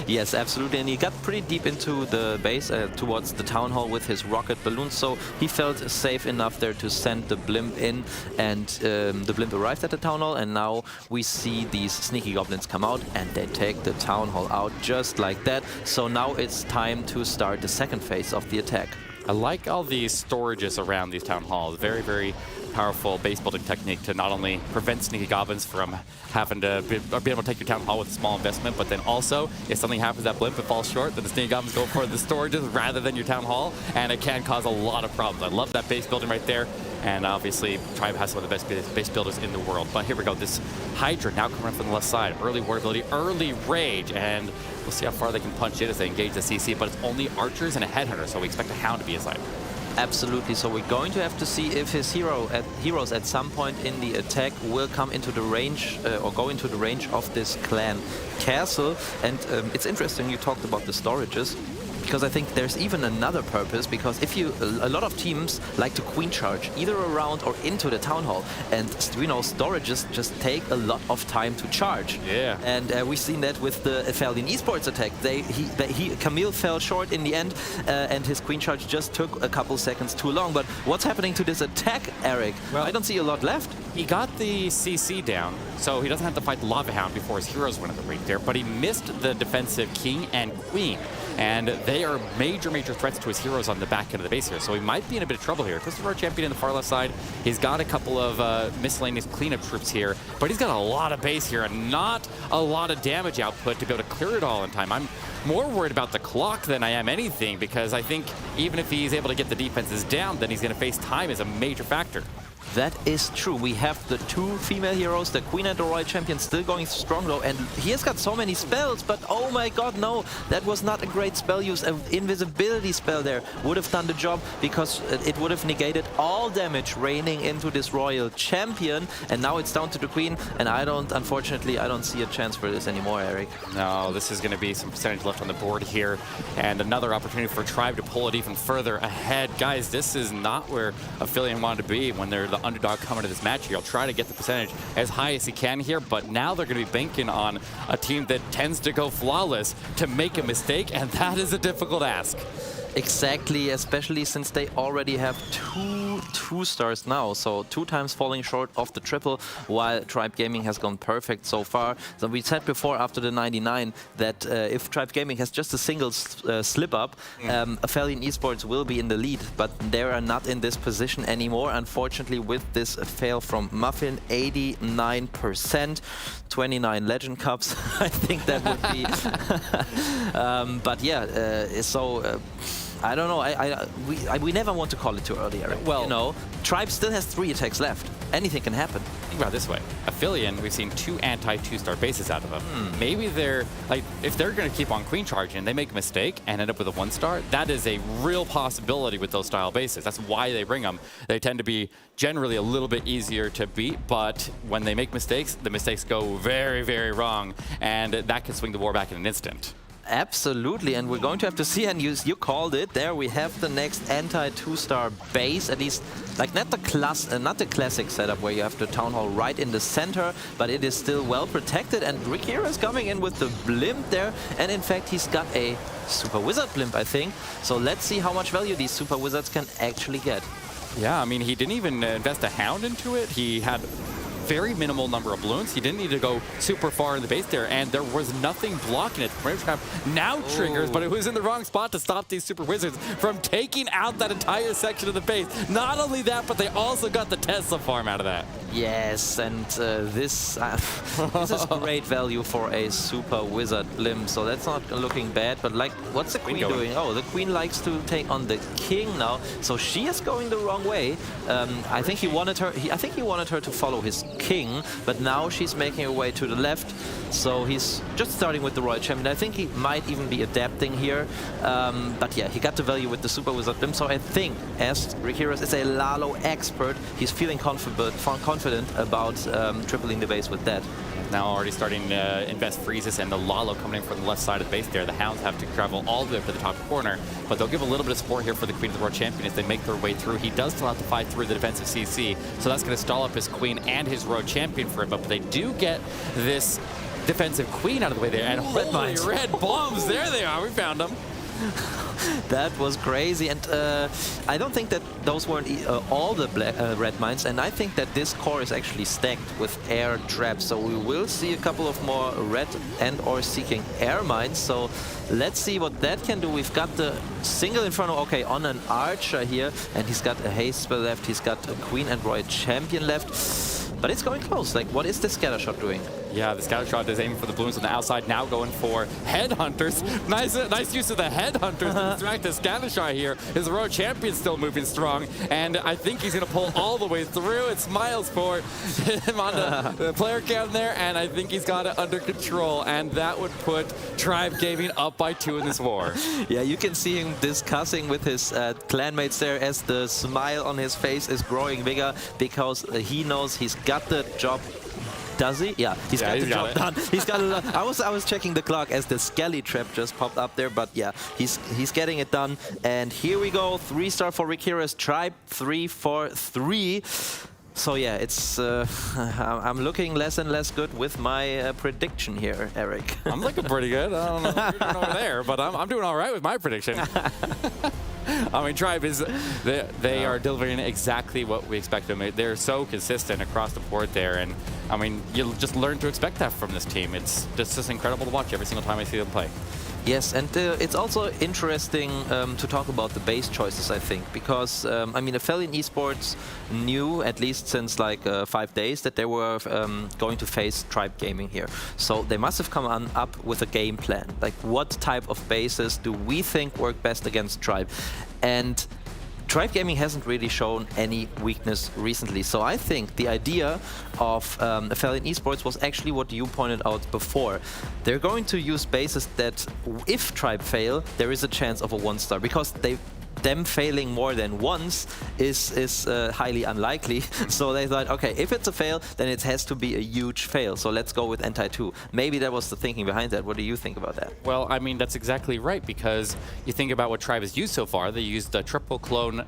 Yes, absolutely, and he got pretty deep into the base towards the town hall with his rocket balloons, so he felt safe enough there to send the blimp in, and the blimp arrived at the town hall, and now we see these sneaky goblins come out, and they take the town hall out just like that. So now it's time to start the second phase of the attack. I like all these storages around these town halls. Very, very powerful base building technique to not only prevent sneaky goblins from having to be able to take your town hall with a small investment, but then also if something happens that blimp, it falls short, then the sneaky goblins go for the storages rather than your town hall, and it can cause a lot of problems. I love that base building right there. And obviously, Tribe has some of the best base builders in the world. But here we go. This Hydra now coming up from the left side. Early ward ability, early rage. And we'll see how far they can punch in as they engage the CC. But it's only archers and a headhunter, so we expect a hound to be inside. Absolutely. So we're going to have to see if his heroes at some point in the attack will come into the range or go into the range of this clan castle. And it's interesting you talked about the storages, because I think there's even another purpose, because if you, a lot of teams like to queen charge either around or into the town hall, and we know storages just take a lot of time to charge. Yeah. And we've seen that with the Aphelion Esports attack. Camille fell short in the end, and his queen charge just took a couple seconds too long. But what's happening to this attack, Eric? Well, I don't see a lot left. He got the CC down, so he doesn't have to fight the Lava Hound before his heroes went at the rate there, but he missed the defensive king and queen. And they are major threats to his heroes on the back end of the base here. So he might be in a bit of trouble here. Christopher Champion in the far left side. He's got a couple of miscellaneous cleanup troops here, but he's got a lot of base here and not a lot of damage output to be able to clear it all in time. I'm more worried about the clock than I am anything, because I think even if he's able to get the defenses down, then he's going to face time as a major factor. That is true. We have the two female heroes, the Queen and the Royal Champion, still going strong though, and he has got so many spells, but oh my god, no, that was not a great spell use. An invisibility spell there would have done the job, because it would have negated all damage raining into this Royal Champion, and now it's down to the Queen, and unfortunately, I don't see a chance for this anymore, Eric. No, this is going to be some percentage left on the board here, and another opportunity for Tribe to pull it even further ahead. Guys, this is not where Aphelion wanted to be when they're the underdog coming to this match here. He'll try to get the percentage as high as he can here, but now they're going to be banking on a team that tends to go flawless to make a mistake, and that is a difficult ask. Exactly, especially since they already have two stars now, so 2 times falling short of the triple, while Tribe Gaming has gone perfect so far. So we said before, after the 99, that if Tribe Gaming has just a single slip up, Aphelion Esports will be in the lead, but they are not in this position anymore, unfortunately, with this fail from Muffin. 89%, 29 Legend Cups. I think that would be... but yeah, I don't know. We never want to call it too early, Eric. Well, you know, Tribe still has 3 attacks left. Anything can happen. Think about it this way. Aphelion, we've seen 2 anti-2-star bases out of them. Maybe they're, like, if they're going to keep on queen charging and they make a mistake and end up with a 1-star, that is a real possibility with those style bases. That's why they bring them. They tend to be generally a little bit easier to beat, but when they make mistakes, the mistakes go very, very wrong, and that can swing the war back in an instant. Absolutely, and we're going to have to see, and you called it. There we have the next anti-2-star base, at least, like not the classic setup where you have the town hall right in the center, but it is still well protected. And Rikira is coming in with the blimp there, and in fact he's got a super wizard blimp, I think. So let's see how much value these super wizards can actually get. Yeah, I mean, he didn't even invest a hound into it. He had very minimal number of balloons. He didn't need to go super far in the base there, and there was nothing blocking it. Brave Trap now triggers, but it was in the wrong spot to stop these super wizards from taking out that entire section of the base. Not only that, but they also got the Tesla farm out of that. Yes, and this is great value for a super wizard limb, so that's not looking bad. But like, what's the queen doing? Oh, the queen likes to take on the king now, so she is going the wrong way. I think he wanted her to follow his king, but now she's making her way to the left. So he's just starting with the Royal Champion. I think he might even be adapting here. But yeah, he got the value with the super wizard limb. So I think, as Rikiros is a Lalo expert, he's feeling confident about tripling the base with that. Now already starting to invest freezes, and the Lalo coming in from the left side of the base there. The Hounds have to travel all the way up to the top corner, but they'll give a little bit of support here for the Queen of the World Champion as they make their way through. He does still have to fight through the defensive CC, so that's going to stall up his Queen and his Road Champion for him, but they do get this defensive Queen out of the way there, and holy red bombs, there they are, we found them. That was crazy, and I don't think that those weren't all the red mines, and I think that this core is actually stacked with air traps, so we will see a couple of more red and or seeking air mines, so let's see what that can do. We've got the single Inferno, okay, on an Archer here, and he's got a haste spell left, he's got a Queen and Roy Champion left. But it's going close. Like, what is the scatter shot doing? Yeah, the scatter shot is aiming for the balloons on the outside, now going for headhunters. Nice use of the headhunters to distract the scatter shot here. His Royal Champion still moving strong, and I think he's going to pull all the way through. It smiles for him on the player cam there, and I think he's got it under control, and that would put Tribe Gaming up by 2 in this war. Yeah, you can see him discussing with his clanmates there as the smile on his face is growing bigger, because he knows he's got the job. Does he? Yeah, he's got the job done. He's got a lot. I was checking the clock as the Skelly trap just popped up there, but yeah, he's getting it done. And here we go, 3-star for Rikira's Tribe, 3 for 3. So yeah, it's I'm looking less and less good with my prediction here, Eric. I'm looking pretty good. I don't know what you're doing over there, but I'm doing all right with my prediction. I mean, Tribe is, they are delivering exactly what we expect them. They're so consistent across the board there, and I mean, you'll just learn to expect that from this team. It's just incredible to watch every single time I see them play. Yes, and it's also interesting to talk about the base choices, I think, because, I mean, Aphelion Esports knew, at least since like 5 days, that they were going to face Tribe Gaming here. So they must have come up with a game plan. Like, what type of bases do we think work best against Tribe? And Tribe Gaming hasn't really shown any weakness recently, so I think the idea of Aphelion Esports was actually what you pointed out before. They're going to use bases that, if Tribe fail, there is a chance of a 1-star, because them failing more than once is highly unlikely. So they thought, okay, if it's a fail, then it has to be a huge fail. So let's go with anti-2. Maybe that was the thinking behind that. What do you think about that? Well, I mean, that's exactly right, because you think about what Tribe has used so far. They used the triple clone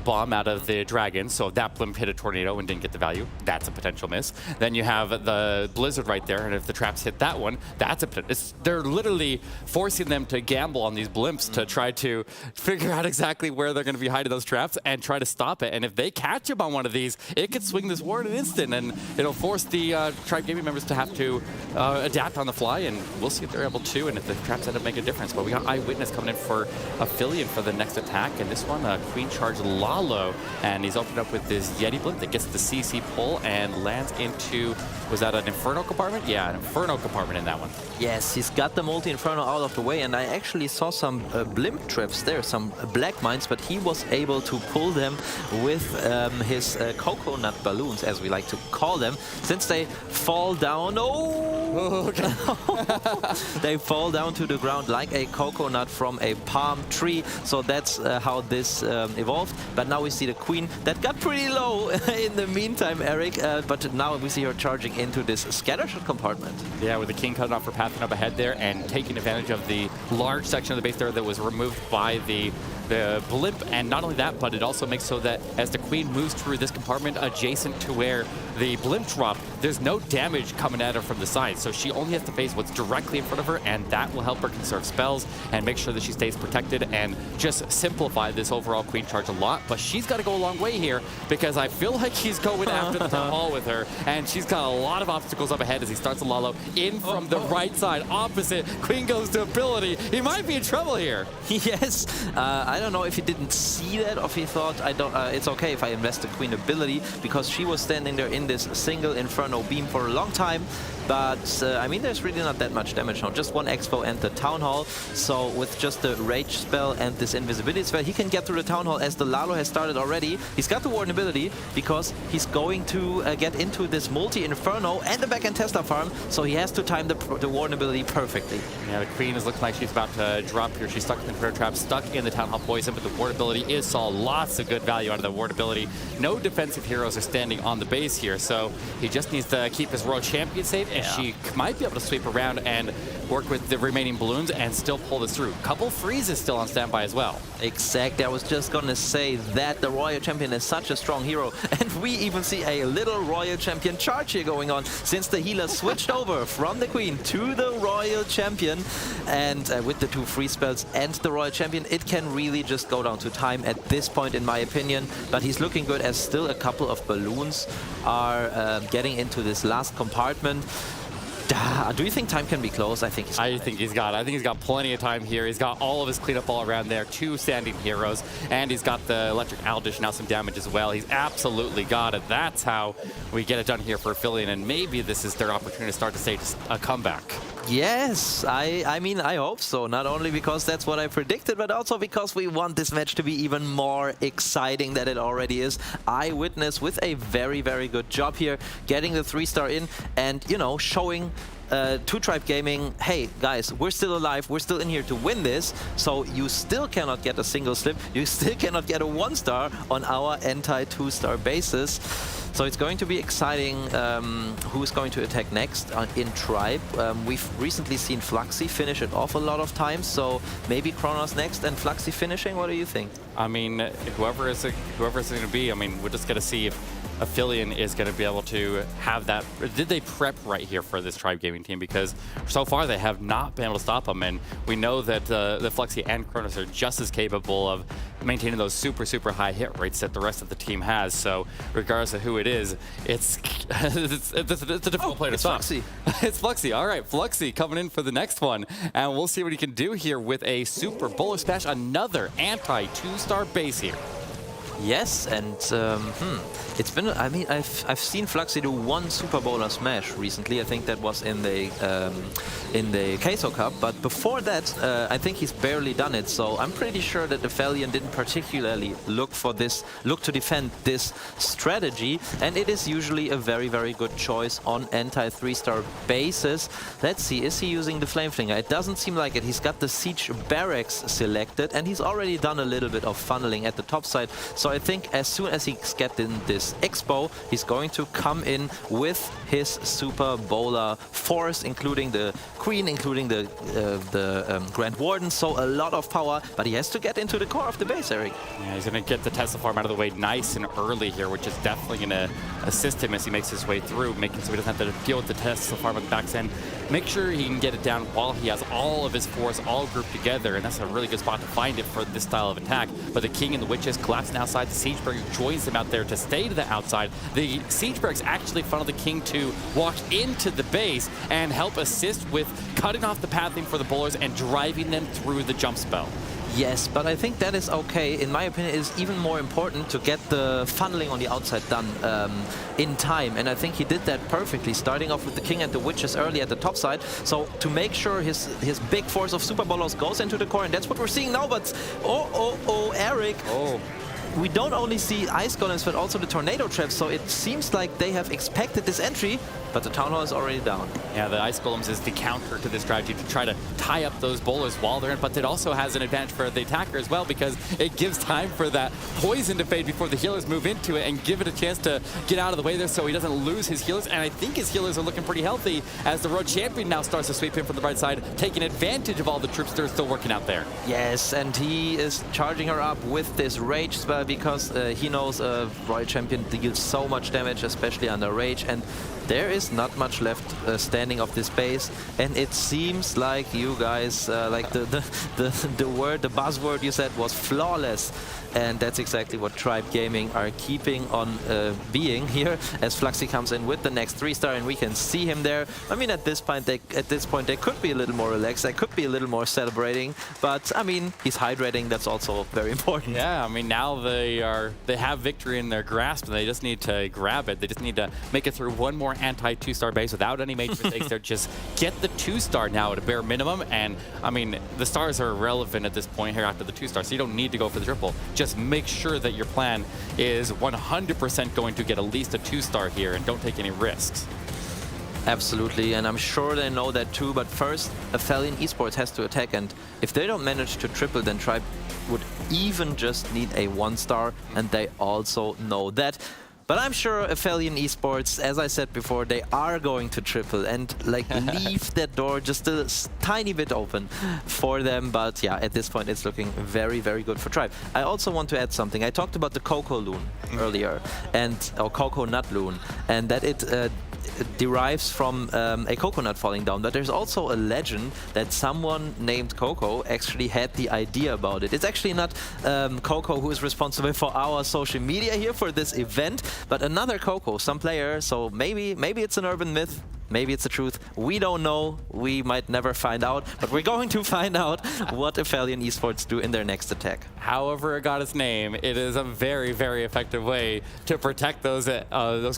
bomb out of the dragon, so if that blimp hit a tornado and didn't get the value, that's a potential miss. Then you have the blizzard right there, and if the traps hit that one, that's a potential. They're literally forcing them to gamble on these blimps to try to figure out exactly where they're going to be hiding those traps and try to stop it. And if they catch him on one of these, it could swing this war in an instant, and it'll force the Tribe Gaming members to have to adapt on the fly, and we'll see if they're able to, and if the traps end up making a difference. But we got Eyewitness coming in for Aphelion for the next attack, and this one, Queen Charge Lalo, and he's opened up with this Yeti blimp that gets the CC pull and lands into, was that an Inferno compartment? Yeah, an Inferno compartment in that one. Yes, he's got the multi-Inferno out of the way, and I actually saw some blimp traps there, some black mines, but he was able to pull them with his coconut balloons, as we like to call them, since they fall down. Oh! Okay. They fall down to the ground like a coconut from a palm tree, so that's how this evolved. But now we see the Queen that got pretty low in the meantime, Eric, but now we see her charging into this scattershot compartment. Yeah, with the King cutting off for pathing up ahead there and taking advantage of the large section of the base there that was removed by the blimp. And not only that, but it also makes so that as the Queen moves through this compartment adjacent to where the blimp dropped, there's no damage coming at her from the side. So she only has to face what's directly in front of her, and that will help her conserve spells and make sure that she stays protected and just simplify this overall Queen Charge a lot. But she's got to go a long way here, because I feel like he's going after the Town Hall with her, and she's got a lot of obstacles up ahead as he starts to Lalo in from the right side, opposite. Queen goes to ability. He might be in trouble here. Yes, I don't know if he didn't see that or if he thought, it's okay if I invest the Queen ability, because she was standing there in this single Inferno beam for a long time. But, I mean, there's really not that much damage now. Just one Expo and the Town Hall. So with just the Rage spell and this Invisibility spell, he can get through the Town Hall as the Lalo has started already. He's got the Warden ability because he's going to get into this multi-Inferno and the back-end Tesla farm. So he has to time the Warden ability perfectly. Yeah, the Queen is looking like she's about to drop here. She's stuck in the Inferno Trap, stuck in the Town Hall Poison, but the Ward ability is saw lots of good value out of the Ward ability. No defensive heroes are standing on the base here, so he just needs to keep his Royal Champion safe, and she might be able to sweep around and work with the remaining balloons and still pull this through. Couple freezes still on standby as well. Exactly, I was just gonna say that the Royal Champion is such a strong hero, and we even see a little Royal Champion charge here going on since the healer switched over from the Queen to the Royal Champion, and with the 2 freeze spells and the Royal Champion, it can really just go down to time at this point, in my opinion. But he's looking good as still a couple of balloons are getting into this last compartment. Do you think time can be close? I think he's got plenty of time here. He's got all of his cleanup all around there, 2 standing heroes, and he's got the electric owl dishing out some damage as well. He's absolutely got it. That's how we get it done here for Aphelion, and maybe this is their opportunity to start to stage a comeback. Yes, I mean, I hope so. Not only because that's what I predicted, but also because we want this match to be even more exciting than it already is. Eyewitness with a very, very good job here, getting the 3-star in and, you know, showing to Tribe Gaming, hey guys, we're still alive, we're still in here to win this, so you still cannot get a single slip, you still cannot get a 1-star on our anti-2-star basis. So it's going to be exciting who's going to attack next in Tribe. We've recently seen Fluxy finish it off a lot of times, so maybe Kronos next and Fluxy finishing. What do you think? I mean, whoever it's going to be, I mean, we're just going to see if Aphelion is going to be able to have that. Did they prep right here for this Tribe Gaming team? Because so far they have not been able to stop them, and we know that the Fluxy and Kronos are just as capable of maintaining those super, super high hit rates that the rest of the team has. So regardless of who it is, it's a difficult player to stop. Fluxy. It's Fluxy. All right, Fluxy coming in for the next one, and we'll see what he can do here with a super bowler smash, another anti-2-star base here. Yes, and it's been, I mean, I've seen Fluxy do 1 Super Bowler smash recently. I think that was in the Queso Cup, but before that, I think he's barely done it. So I'm pretty sure that Aphelion didn't particularly look to defend this strategy, and it is usually a very, very good choice on anti-3-star bases. Let's see, is he using the Flame Flinger? It doesn't seem like it. He's got the Siege Barracks selected, and he's already done a little bit of funneling at the top side. So I think as soon as he's getting this Expo, he's going to come in with his Super Bowler force, including the Queen, including the Grand Warden. So a lot of power, but he has to get into the core of the base, Eric. Yeah, he's going to get the Tesla farm out of the way nice and early here, which is definitely going to assist him as he makes his way through, making so he doesn't have to deal with the Tesla farm at the back end. Make sure he can get it down while he has all of his force all grouped together, and that's a really good spot to find it for this style of attack. But the King and the Witches collapsing outside. The Siegeberg joins them out there to stay to the outside. The Siegebergs actually funnel the King to walk into the base and help assist with cutting off the pathing for the bowlers and driving them through the jump spell. Yes, but I think that is okay. In my opinion, it is even more important to get the funneling on the outside done in time. And I think he did that perfectly, starting off with the King and the Witches early at the top side. So to make sure his big force of Super Bowlers goes into the core, and that's what we're seeing now. But Eric. Oh. We don't only see Ice Golems, but also the Tornado Traps, so it seems like they have expected this entry, but the Town Hall is already down. Yeah, the Ice Golems is the counter to this strategy to try to tie up those bowlers while they're in, but it also has an advantage for the attacker as well, because it gives time for that poison to fade before the healers move into it and give it a chance to get out of the way there so he doesn't lose his healers. And I think his healers are looking pretty healthy as the Road Champion now starts to sweep in from the right side, taking advantage of all the troops that are still working out there. Yes, and he is charging her up with this Rage spell because he knows Royal Champion deals so much damage, especially under Rage, and there is not much left standing of this base, and it seems like you guys, like the buzzword you said was flawless, and that's exactly what Tribe Gaming are keeping on being here as Fluxy comes in with the next 3-star, and we can see him there. I mean, at this point they could be a little more relaxed, they could be a little more celebrating, but I mean, he's hydrating. That's also very important. Yeah, I mean, now they have victory in their grasp, and they just need to grab it. They just need to make it through one more anti-2-star base without any major mistakes. They're just get the 2-star now at a bare minimum, and I mean, the stars are irrelevant at this point here after the 2-star, so you don't need to go for the triple. Just make sure that your plan is 100% going to get at least a 2-star here, and don't take any risks. Absolutely, and I'm sure they know that too, but first, Aphelion Esports has to attack, and if they don't manage to triple, then Tribe would even just need a 1-star, and they also know that. But I'm sure Aphelion Esports, as I said before, they are going to triple and like leave that door just a tiny bit open for them. But yeah, at this point, it's looking very, very good for Tribe. I also want to add something. I talked about the Cocoa Loon earlier, or Cocoa Nut Loon, and that it derives from a coconut falling down. But there's also a legend that someone named Coco actually had the idea about it. It's actually not Coco who is responsible for our social media here for this event, but another Coco, some player. So maybe it's an urban myth. Maybe it's the truth. We don't know. We might never find out. But we're going to find out what Aphelion Esports do in their next attack. However it got its name, it is a very, very effective way to protect those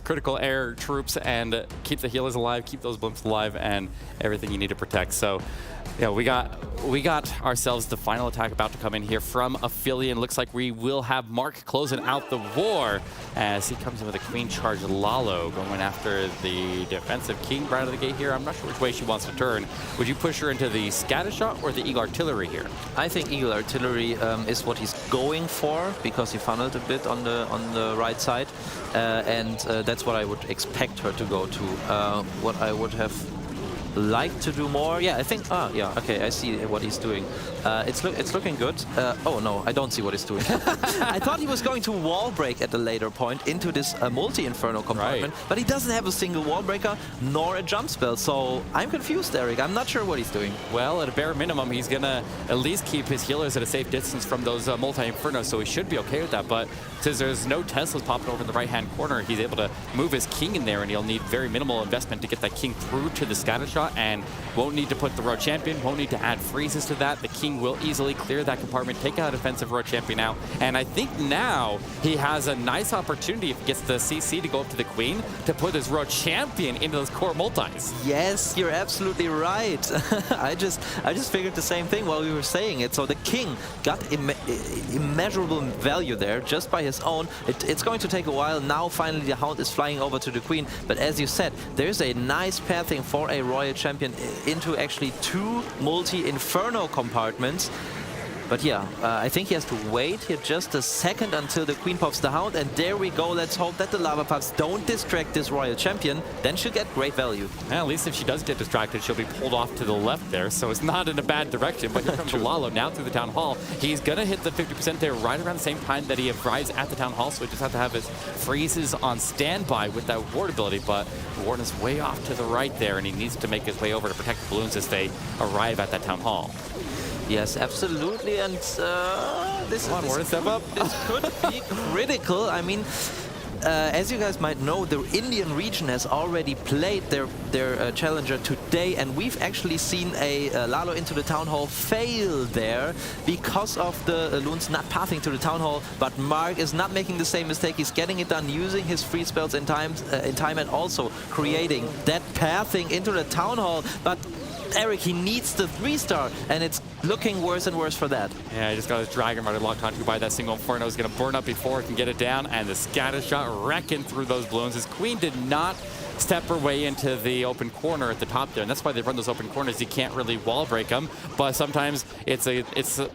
critical air troops and keep the healers alive, keep those blimps alive, and everything you need to protect. So, yeah, we got ourselves the final attack about to come in here from Aphelion. Looks like we will have Mark closing out the war as he comes in with a Queen Charge Lalo going after the defensive King right out of the gate here. I'm not sure which way she wants to turn. Would you push her into the scatter shot or the Eagle Artillery here? I think Eagle Artillery is what he's going for because he funneled a bit on the right side, and that's what I would expect her to go to. What I would have like to do more. Yeah, I think, yeah, okay, I see what he's doing. It's looking good. Oh no, I don't see what he's doing. I thought he was going to wall break at a later point into this multi-inferno compartment, but he doesn't have a single wall breaker nor a jump spell, so I'm confused, Eric. I'm not sure what he's doing. Well, at a bare minimum, he's gonna at least keep his healers at a safe distance from those multi-infernos, so he should be okay with that, but since there's no Teslas popping over in the right-hand corner, he's able to move his King in there, and he'll need very minimal investment to get that King through to the scatter shot, and won't need to put the Road Champion, won't need to add freezes to that. The King will easily clear that compartment, take out defensive Road Champion out, and I think now he has a nice opportunity if he gets the CC to go up to the Queen to put his Road Champion into those core multis. Yes, you're absolutely right. I just figured the same thing while we were saying it. So the King got immeasurable value there just by his own. It's going to take a while. Now finally the Hound is flying over to the Queen, but as you said, there's a nice pathing for a Royal Champion into actually 2 multi-inferno compartments. But yeah, I think he has to wait here just a second until the Queen pops the Hound, and there we go. Let's hope that the lava pucks don't distract this Royal Champion. Then she'll get great value. Yeah, at least if she does get distracted, she'll be pulled off to the left there, so it's not in a bad direction. But here comes Lalo now through the Town Hall. He's gonna hit the 50% there right around the same time that he arrives at the Town Hall, so he just has to have his freezes on standby with that ward ability, but the ward is way off to the right there, and he needs to make his way over to protect the balloons as they arrive at that Town Hall. Yes, absolutely, and this could be critical. I mean, as you guys might know, the Indian region has already played their challenger today, and we've actually seen a Lalo into the Town Hall fail there because of the loons not pathing to the Town Hall. But Mark is not making the same mistake. He's getting it done using his free spells in time, and also creating that pathing into the Town Hall. But Eric, he needs the 3-star, and it's looking worse and worse for that. Yeah, he just got his Dragon Rider locked onto by that single Inferno. He's going to burn up before he can get it down, and the scatter shot wrecking through those balloons. His Queen did not step her way into the open corner at the top there, and that's why they run those open corners. You can't really wall break them, but sometimes you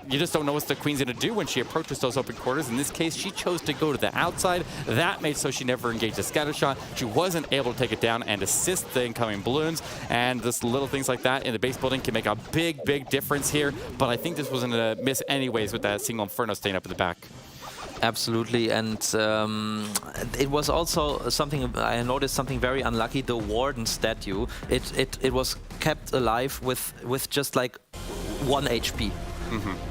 just don't know what the Queen's going to do when she approaches those open corners. In this case, she chose to go to the outside. That made so she never engaged the scatter shot. She wasn't able to take it down and assist the incoming balloons, and just little things like that in the base building can make a big, big difference here. But I think this wasn't a miss anyways with that single Inferno staying up in the back. Absolutely, and it was also something I noticed, something very unlucky. The Warden statue, it was kept alive with just like 1 HP.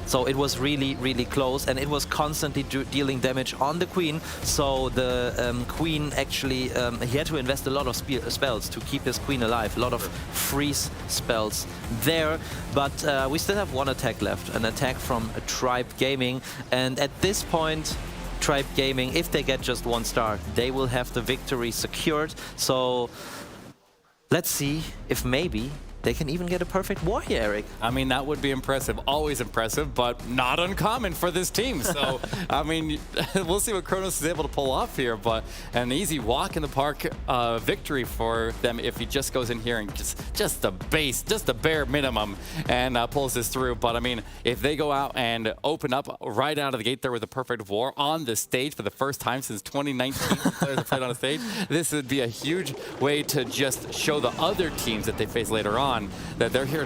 So it was really, really close, and it was constantly dealing damage on the Queen. So the Queen actually, he had to invest a lot of spells to keep his Queen alive, a lot of freeze spells there. But we still have 1 attack left, an attack from Tribe Gaming. And at this point, Tribe Gaming, if they get just 1 star, they will have the victory secured. So let's see if maybe they can even get a perfect war here, Eric. I mean, that would be impressive. Always impressive, but not uncommon for this team. So, I mean, we'll see what Kronos is able to pull off here, but an easy walk in the park victory for them if he just goes in here and just the bare minimum and pulls this through. But, I mean, if they go out and open up right out of the gate there with a perfect war on the stage for the first time since 2019, players have played on a stage, this would be a huge way to just show the other teams that they face later on that they're here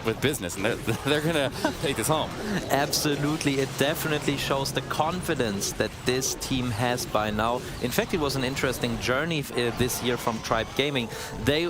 with business, and they're gonna take this home. Absolutely, it definitely shows the confidence that this team has by now. In fact, it was an interesting journey this year from Tribe Gaming. They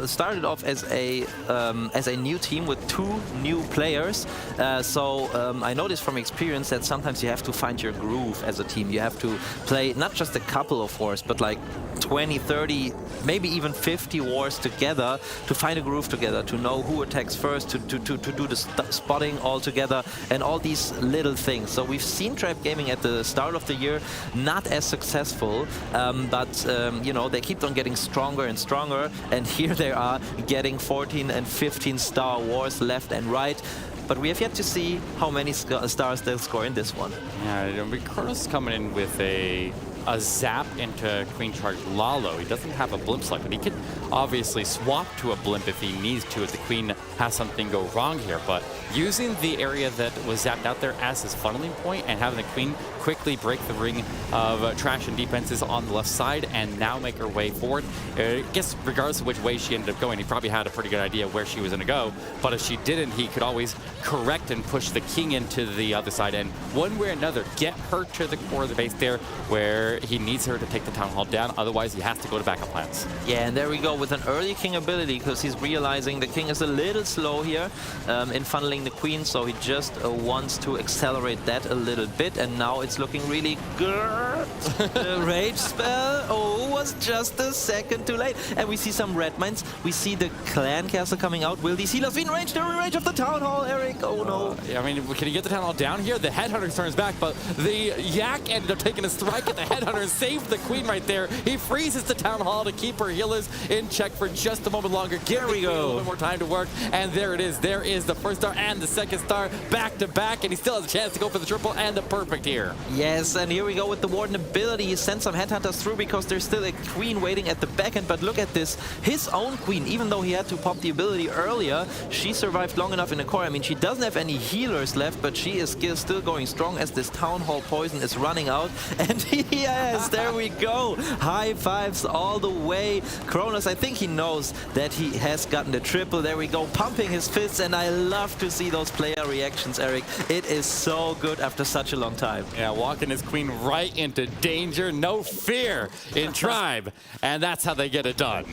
started off as a new team with 2 new players. I know this from experience that sometimes you have to find your groove as a team. You have to play not just a couple of wars, but like 20, 30, maybe even 50 wars together to find a groove together, to know who attacks first, to do the spotting all together, and all these little things. So we've seen Tribe Gaming at the start of the year not as successful, but you know, they keep on getting stronger and stronger, and here they are getting 14 and 15 star wars left and right. But we have yet to see how many stars they'll score in this one. Yeah, Kronos coming in with a zap into Queen Charge Lalo. He doesn't have a blimp select, but he can obviously swap to a blimp if he needs to, if the Queen has something go wrong here. But using the area that was zapped out there as his funneling point and having the Queen quickly break the ring of trash and defenses on the left side and now make her way forward. I guess regardless of which way she ended up going, he probably had a pretty good idea where she was going to go. But if she didn't, he could always correct and push the King into the other side and one way or another get her to the core of the base there where he needs her to take the Town Hall down. Otherwise, he has to go to backup plans. Yeah, and there we go with an early King ability, because he's realizing the King is a little slow here in funneling the Queen, so he just wants to accelerate that a little bit, and now it's looking really good. The rage spell, was just a second too late. And we see some red mines. We see the clan castle coming out. Will these healers be in range? They're in range of the Town Hall, Eric. Oh no. I mean, can he get the Town Hall down here? The Headhunter turns back, but the Yak ended up taking a strike at the Headhunter and saved the Queen right there. He freezes the Town Hall to keep her healers in check for just a moment longer. There we go. A little bit more time to work, and there it is. There is the first star and the second star back to back, and he still has a chance to go for the triple and the perfect here. Yes, and here we go with the Warden ability. He sends some Headhunters through because there's still a Queen waiting at the back end, but look at this. His own Queen, even though he had to pop the ability earlier, she survived long enough in the core. I mean, she doesn't have any healers left, but she is still going strong as this Town Hall poison is running out. And yes, there we go. High fives all the way. Kronos, I think he knows that he has gotten the triple. There we go, pumping his fists, and I love to see those player reactions, Eric. It is so good after such a long time. Yeah, walking his Queen right into danger, no fear in Tribe, and that's how they get it done.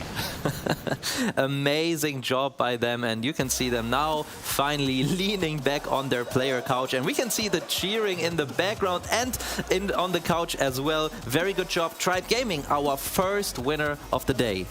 Amazing job by them, and you can see them now finally leaning back on their player couch, and we can see the cheering in the background and on the couch as well. Very good job, Tribe Gaming, our first winner of the day.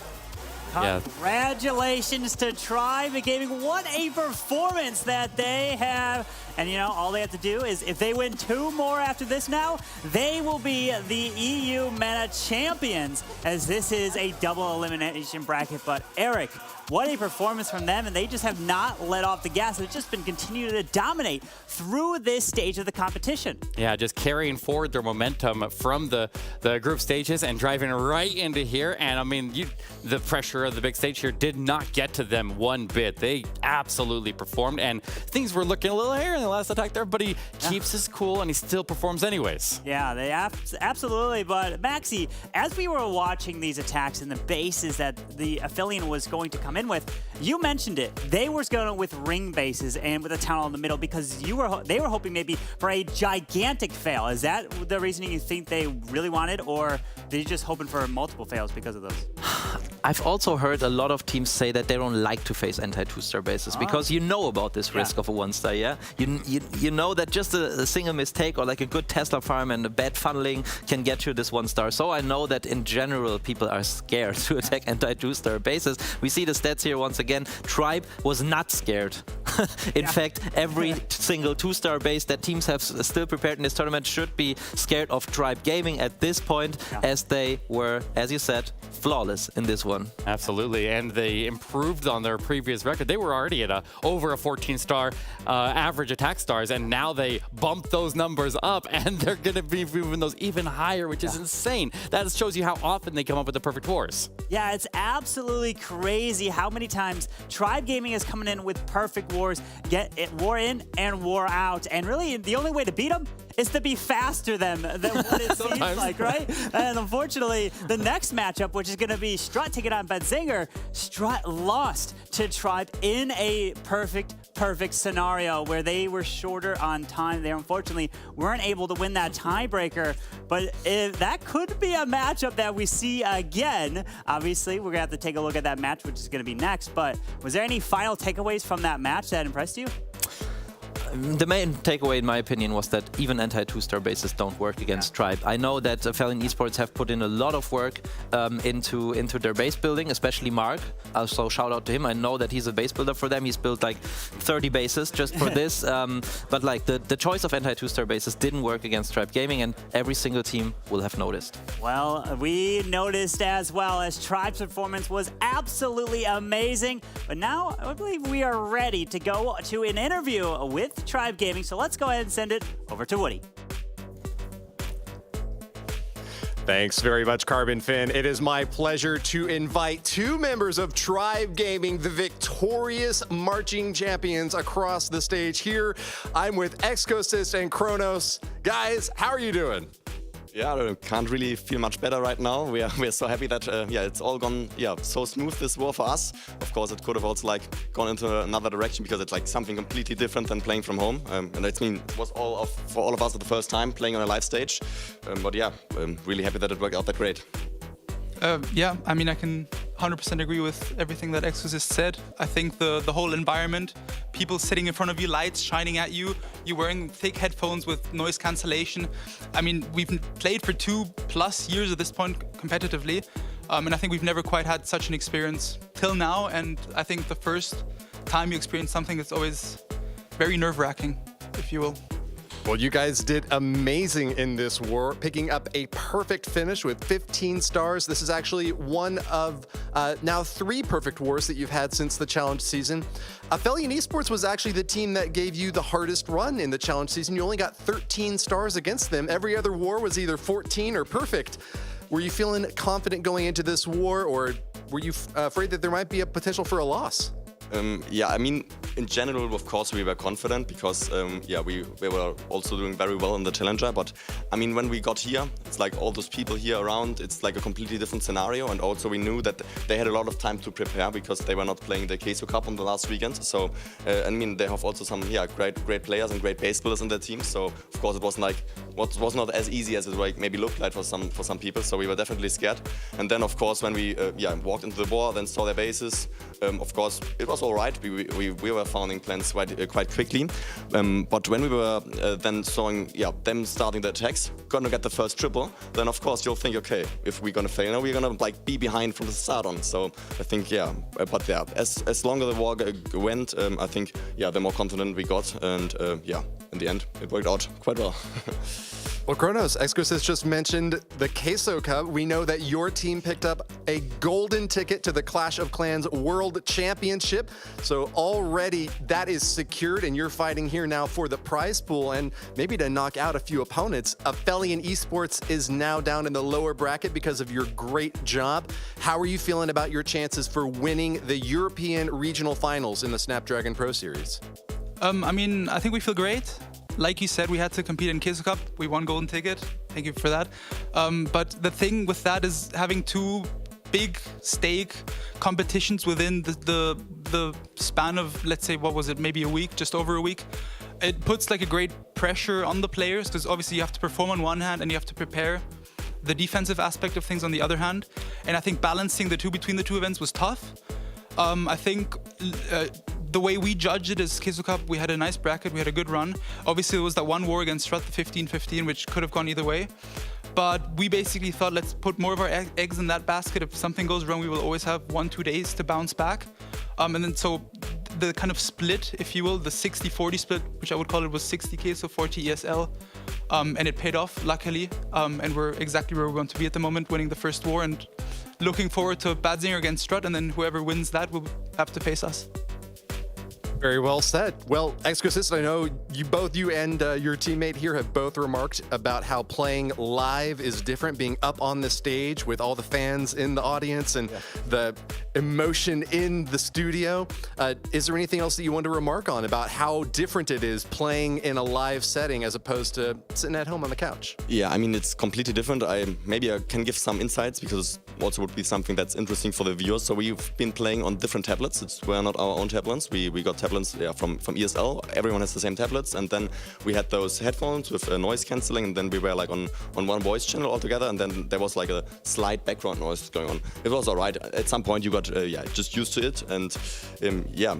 Congratulations to Tribe Gaming. What a performance that they have. And you know, all they have to do is, if they win 2 more after this now, they will be the EU MENA champions, as this is a double elimination bracket. But Eric, what a performance from them, and they just have not let off the gas. They've just been continuing to dominate through this stage of the competition. Yeah, just carrying forward their momentum from the group stages and driving right into here. And I mean, the pressure of the big stage here did not get to them one bit. They absolutely performed, and things were looking a little hairy in the last attack there, but he keeps his cool and he still performs anyways. Yeah, they absolutely. But Maxi, as we were watching these attacks and the bases that the Aphelion was going to come in with, you mentioned it. They were going with ring bases and with a Town Hall in the middle because they were hoping maybe for a gigantic fail. Is that the reasoning you think they really wanted, or they're just hoping for multiple fails because of those? I've also heard a lot of teams say that they don't like to face anti-2-star bases because you know about this risk of a 1-star, yeah? You know that just a single mistake or like a good Tesla farm and a bad funneling can get you this 1-star. So I know that in general people are scared to attack anti-2-star bases. We see the stats here once again. Tribe was not scared. In fact, every single 2-star base that teams have still prepared in this tournament should be scared of Tribe Gaming at this point, as they were, as you said, flawless in this one. one. Absolutely, and they improved on their previous record. They were already at over a 14-star average attack stars, and now they bumped those numbers up, and they're going to be moving those even higher, which is insane. That shows you how often they come up with the perfect wars. Yeah, it's absolutely crazy how many times Tribe Gaming is coming in with perfect wars, get it war in and war out, and really the only way to beat them is to be faster than what it seems like, right? And unfortunately, the next matchup, which is going to be STRUT taking on BADZINGER, STRUT lost to Tribe in a perfect scenario where they were shorter on time. They unfortunately weren't able to win that tiebreaker, but that could be a matchup that we see again. Obviously, we're going to have to take a look at that match, which is going to be next, but was there any final takeaways from that match that impressed you? The main takeaway, in my opinion, was that even anti-2-star bases don't work against Tribe. I know that Aphelion Esports have put in a lot of work into their base building, especially Mark. Also, shout out to him. I know that he's a base builder for them. He's built like 30 bases just for this. But like the choice of anti-2-star bases didn't work against Tribe Gaming, and every single team will have noticed. Well, we noticed as well, as Tribe's performance was absolutely amazing. But now I believe we are ready to go to an interview with Tribe Gaming, so let's go ahead and send it over to Woody. Thanks very much, Carbon Finn. It is my pleasure to invite two members of Tribe Gaming, the victorious marching champions, across the stage here. I'm with Exosys and Kronos. Guys, how are you doing? Yeah, I can't really feel much better right now. We're so happy that it's all gone so smooth, this war for us. Of course, it could have also like gone into another direction because it's like something completely different than playing from home. And it was for all of us the first time playing on a live stage. But yeah, I'm really happy that it worked out that great. Yeah, I mean, I can 100% agree with everything that Exosys said. I think the whole environment, people sitting in front of you, lights shining at you, you wearing thick headphones with noise cancellation. I mean, we've played for 2+ years at this point competitively, and I think we've never quite had such an experience till now. And I think the first time you experience something, it's always very nerve-wracking, if you will. Well, you guys did amazing in this war, picking up a perfect finish with 15 stars. This is actually one of now 3 perfect wars that you've had since the challenge season. Aphelion Esports was actually the team that gave you the hardest run in the challenge season. You only got 13 stars against them. Every other war was either 14 or perfect. Were you feeling confident going into this war, or were you afraid that there might be a potential for a loss? Yeah, I mean, in general, of course, we were confident because, we were also doing very well in the Challenger. But, I mean, when we got here, it's like all those people here around, it's like a completely different scenario. And also we knew that they had a lot of time to prepare because they were not playing the Queso Cup on the last weekend. So, I mean, they have also some, great players and great base builders in their team. So, of course, it was not as easy as it maybe looked like for some people. So we were definitely scared. And then, of course, when we walked into the war, then saw their bases, of course, it was all right. We were founding plans quite quickly. But when we were then seeing them starting the attacks, gonna get the first triple, then of course you'll think, okay, if we're gonna fail now, we're gonna like be behind from the start on. So I think as longer the war went, I think the more confident we got, and in the end it worked out quite well. Well, Kronos, Exosys just mentioned the Queso Cup. We know that your team picked up a golden ticket to the Clash of Clans World Championship. So already that is secured, and you're fighting here now for the prize pool and maybe to knock out a few opponents. Aphelion Esports is now down in the lower bracket because of your great job. How are you feeling about your chances for winning the European Regional Finals in the Snapdragon Pro Series? I mean, I think we feel great. Like you said, we had to compete in Queso Cup. We won Golden Ticket. Thank you for that. But the thing with that is having 2 big stake competitions within the span of, let's say, what was it, maybe a week, just over a week. It puts like a great pressure on the players because obviously you have to perform on one hand and you have to prepare the defensive aspect of things on the other hand. And I think balancing the two between the 2 events was tough. I think the way we judged it as Queso Cup, we had a nice bracket, we had a good run. Obviously, there was that one war against STRUT, the 15-15, which could have gone either way. But we basically thought, let's put more of our eggs in that basket. If something goes wrong, we will always have 1-2 days to bounce back. And then so the kind of split, if you will, the 60-40 split, which I would call it, was 60K, so 40 ESL. And it paid off, luckily. And we're exactly where we want to be at the moment, winning the first war. And looking forward to BADZINGER against STRUT, and then whoever wins that will have to face us. Very well said. Well, Excosist, I know you and your teammate here have both remarked about how playing live is different, being up on the stage with all the fans in the audience and the emotion in the studio. Is there anything else that you want to remark on about how different it is playing in a live setting as opposed to sitting at home on the couch? Yeah, I mean, it's completely different. Maybe I can give some insights because it also would be something that's interesting for the viewers. So we've been playing on different tablets. We're not our own tablets. We got tablets from ESL. Everyone has the same tablets, and then we had those headphones with noise cancelling, and then we were like on one voice channel altogether, and then there was like a slight background noise going on. It was alright. At some point you got just used to it, and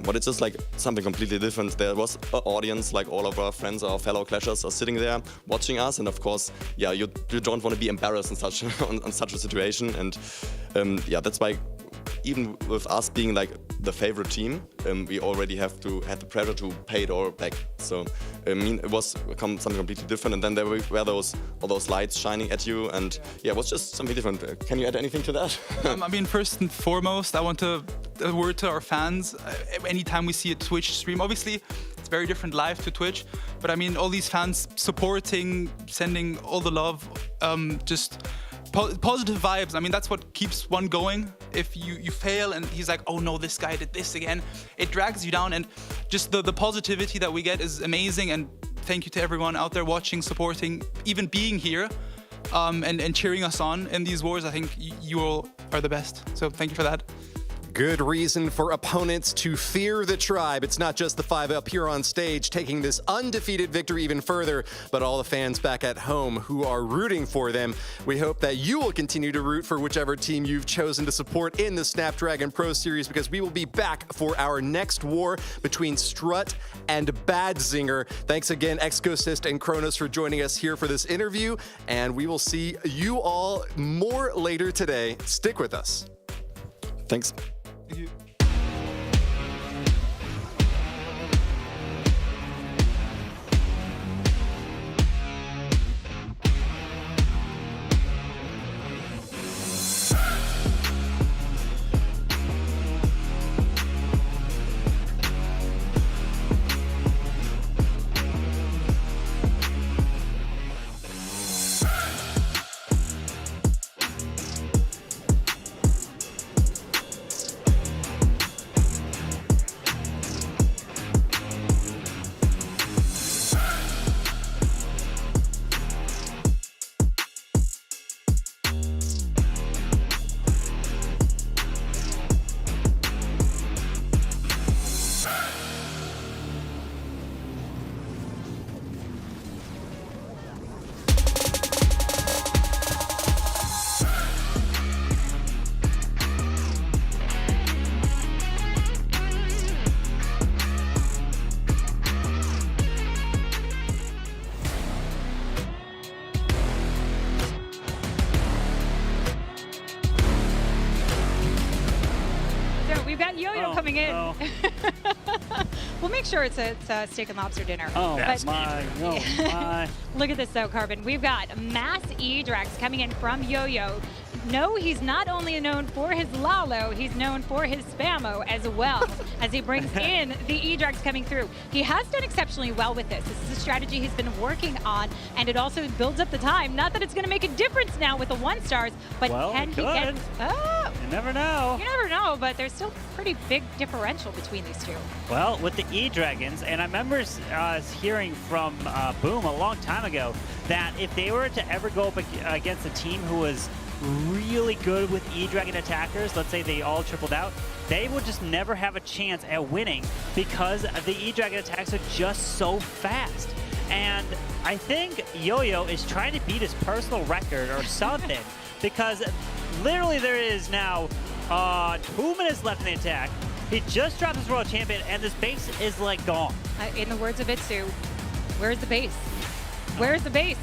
but it's just like something completely different. There was an audience, like all of our friends, our fellow Clashers are sitting there watching us, and of course, you don't want to be embarrassed in such on such a situation, and that's why. Even with us being like the favorite team, we already had the pressure to pay it all back. So I mean, it was something completely different. And then there were all those lights shining at you, and it was just something different. Can you add anything to that? I mean, first and foremost, I want a word to our fans. Anytime we see a Twitch stream, obviously it's very different live to Twitch, but I mean, all these fans supporting, sending all the love, just positive vibes. I mean, that's what keeps one going. If you fail and he's like, oh no, this guy did this again, it drags you down, and just the positivity that we get is amazing. And thank you to everyone out there watching, supporting, even being here, and cheering us on in these wars. I think you all are the best, so thank you for that. Good reason for opponents to fear the tribe. It's not just the 5 up here on stage taking this undefeated victory even further, but all the fans back at home who are rooting for them. We hope that you will continue to root for whichever team you've chosen to support in the Snapdragon Pro Series, because we will be back for our next war between STRUT and BADZINGER. Thanks again, Excosist and Kronos, for joining us here for this interview, and we will see you all more later today. Stick with us. Thanks. Coming in. Oh. We'll make sure it's a steak and lobster dinner. Oh, that's my. Oh, my. Look at this, though, Carbon. We've got Mass E-Drax coming in from Yo-Yo. No, he's not only known for his Lalo, he's known for his Spammo as well, as he brings in the E-Drax coming through. He has done exceptionally well with this. This is a strategy he's been working on, and it also builds up the time. Not that it's going to make a difference now with the 1-stars, but can he get... Oh, you never know. You never know, but there's still a pretty big differential between these two. Well, with the E-Dragons, and I remember hearing from Boom a long time ago that if they were to ever go up against a team who was really good with E-Dragon attackers, let's say they all tripled out, they would just never have a chance at winning because the E-Dragon attacks are just so fast. And I think Yo-Yo is trying to beat his personal record or something because literally there is now 2 minutes left in the attack. He just dropped his World Champion and this base is like gone. In the words of Itsu, where's the base? Where's the base?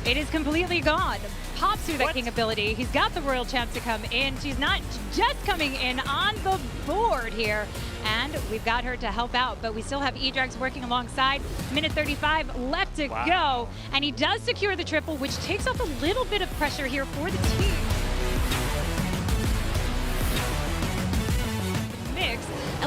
It is completely gone. Pops through that King ability. He's got the Royal Champ to come in. She's not just coming in on the board here. And we've got her to help out, but we still have E-Drax working alongside. Minute 35 left to go. And he does secure the triple, which takes off a little bit of pressure here for the team.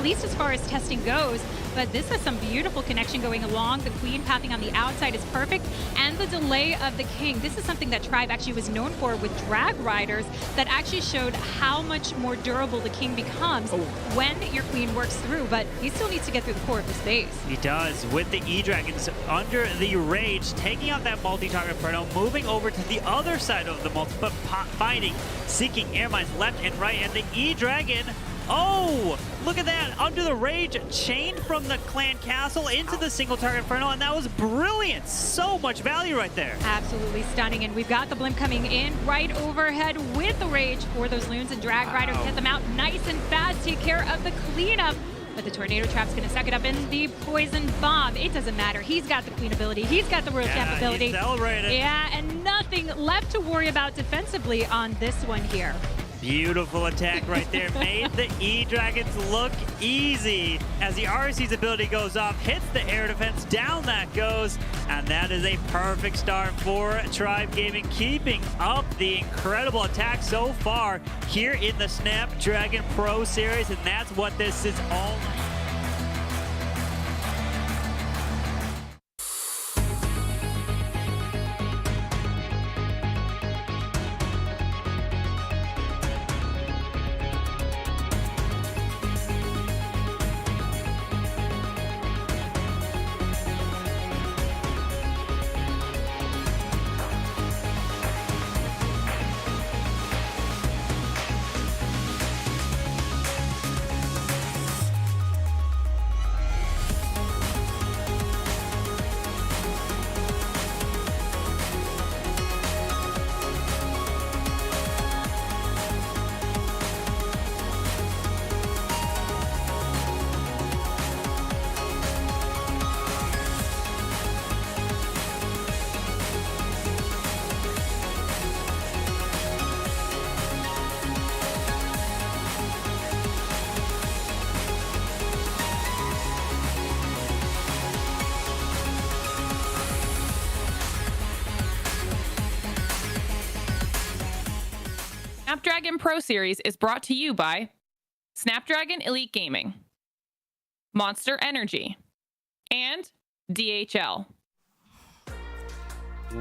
least as far as testing goes. But this is some beautiful connection going along. The queen pathing on the outside is perfect. And the delay of the king. This is something that Tribe actually was known for with drag riders that actually showed how much more durable the king becomes when your queen works through. But he still needs to get through the core of his base. He does, with the E-Dragons under the rage, taking out that multi-target Inferno, moving over to the other side of the multi, but fighting, seeking air mines left and right, and the E-Dragon, oh, look at that, under the rage, chained from the clan castle into the single target Inferno, and that was brilliant. So much value right there. Absolutely stunning, and we've got the blimp coming in right overhead with the rage for those loons and drag riders. Get them out nice and fast, take care of the cleanup. But the Tornado Trap's going to suck it up in the Poison Bomb. It doesn't matter. He's got the Queen ability. He's got the Royal Champ ability. He's celebrated. Yeah, and nothing left to worry about defensively on this one here. Beautiful attack right there. Made the E-Dragons look easy as the RC's ability goes off, hits the air defense, down that goes, and that is a perfect start for Tribe Gaming, keeping up the incredible attack so far here in the Snapdragon Pro Series, and that's what this is all about. Snapdragon Pro Series is brought to you by Snapdragon Elite Gaming, Monster Energy, and DHL.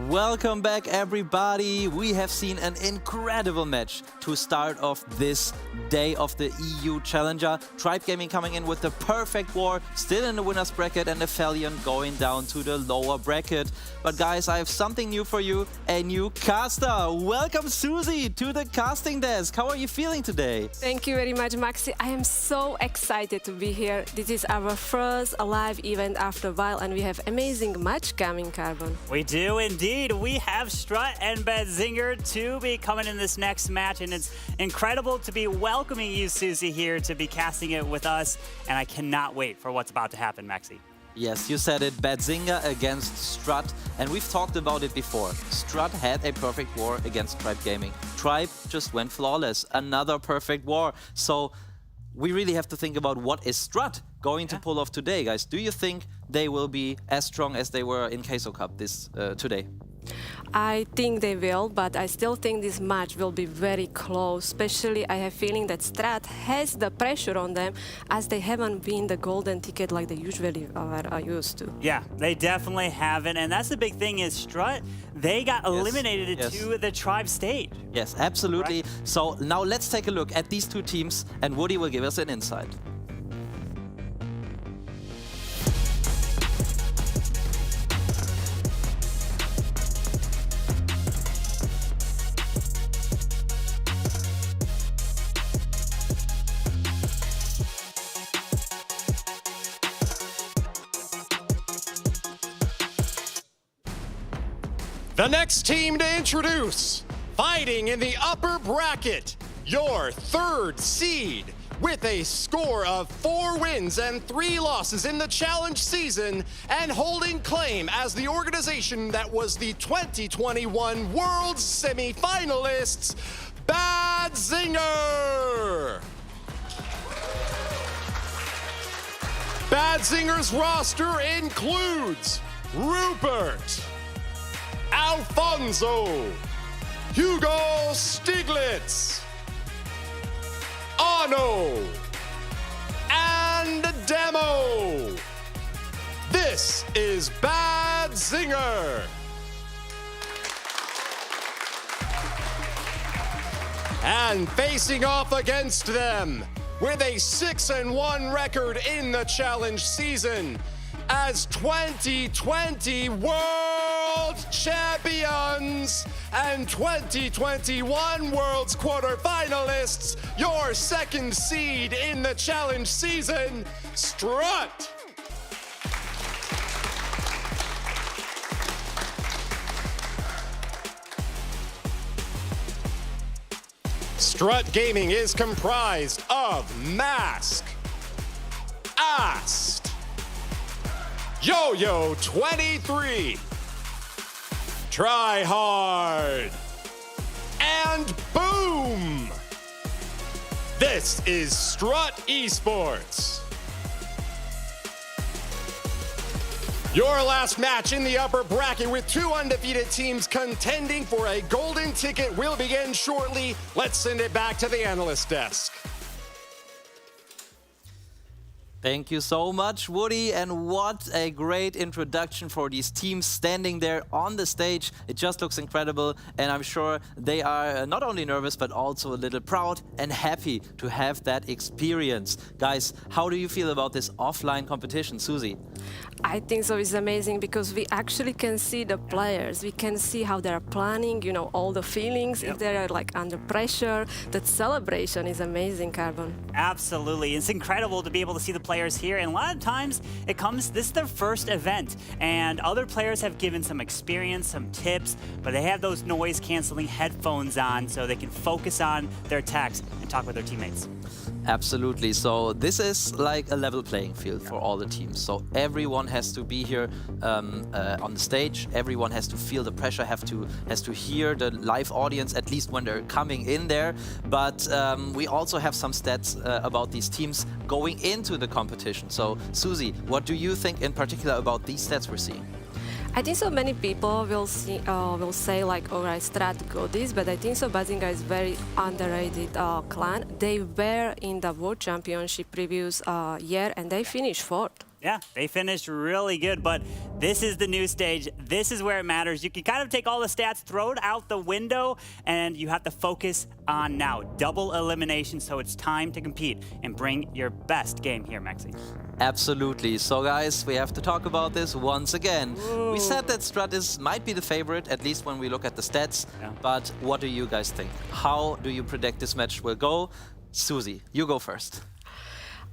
Welcome back, everybody. We have seen an incredible match to start off this day of the EU Challenger. Tribe Gaming coming in with the perfect war, still in the winner's bracket, and Aphelion going down to the lower bracket. But guys, I have something new for you, a new caster. Welcome, Susie, to the casting desk. How are you feeling today? Thank you very much, Maxi. I am so excited to be here. This is our first live event after a while, and we have amazing match coming, Carbon. We do indeed. We have Strut and BADZINGER to be coming in this next match, and it's incredible to be welcoming you, Susie, here to be casting it with us, and I cannot wait for what's about to happen, Maxi. Yes, you said it, BADZINGER against STRUT, and we've talked about it before. STRUT had a perfect war against Tribe Gaming. Tribe just went flawless, another perfect war. So we really have to think about what is STRUT going to pull off today, guys. Do you think they will be as strong as they were in Queso Cup today? I think they will, but I still think this match will be very close. Especially, I have a feeling that STRUT has the pressure on them as they haven't been the golden ticket like they usually are used to. Yeah, they definitely haven't, and that's the big thing is STRUT, they got eliminated to the Tribe stage. Yes, absolutely. Right. So now let's take a look at these two teams, and Woody will give us an insight. The next team to introduce, fighting in the upper bracket, your third seed, with a score of 4 wins and 3 losses in the challenge season, and holding claim as the organization that was the 2021 World Semi-Finalists, BADZINGER! BADZINGER's roster includes Rupert, Alfonso, Hugo Stiglitz, Arno, and and demo. This is BADZINGER. And facing off against them with a 6-1 record in the challenge season as 2020 World Champions and 2021 World's quarterfinalists, your second seed in the challenge season, STRUT. STRUT Gaming is comprised of Mask, Ast, Yo-Yo 23, Try Hard, and Boom. This is STRUT Esports. Your last match in the upper bracket with two undefeated teams contending for a golden ticket will begin shortly. Let's send it back to the analyst desk. Thank you so much, Woody, and what a great introduction for these teams standing there on the stage. It just looks incredible, and I'm sure they are not only nervous, but also a little proud and happy to have that experience. Guys, how do you feel about this offline competition, Susie? I think so. It's amazing because we actually can see the players. We can see how they're planning, you know, all the feelings, if they're like under pressure. That celebration is amazing, Carbon. Absolutely. It's incredible to be able to see the players here. And a lot of times this is their first event. And other players have given some experience, some tips, but they have those noise canceling headphones on so they can focus on their attacks and talk with their teammates. Absolutely. So this is like a level playing field for all the teams. So everyone has to be here on the stage. Everyone has to feel the pressure, has to hear the live audience, at least when they're coming in there. But we also have some stats about these teams going into the competition. So Susie, what do you think in particular about these stats we're seeing? I think so many people will say like, all right, STRUT got this, but I think so BADZINGER is very underrated clan. They were in the World Championship previous year and they finished fourth. Yeah, they finished really good, but this is the new stage. This is where it matters. You can kind of take all the stats, throw it out the window, and you have to focus on now. Double elimination, so it's time to compete and bring your best game here, Maxi. Absolutely. So guys, we have to talk about this once again. Ooh. We said that STRUT might be the favorite, at least when we look at the stats. Yeah. But what do you guys think? How do you predict this match will go? Susie, you go first.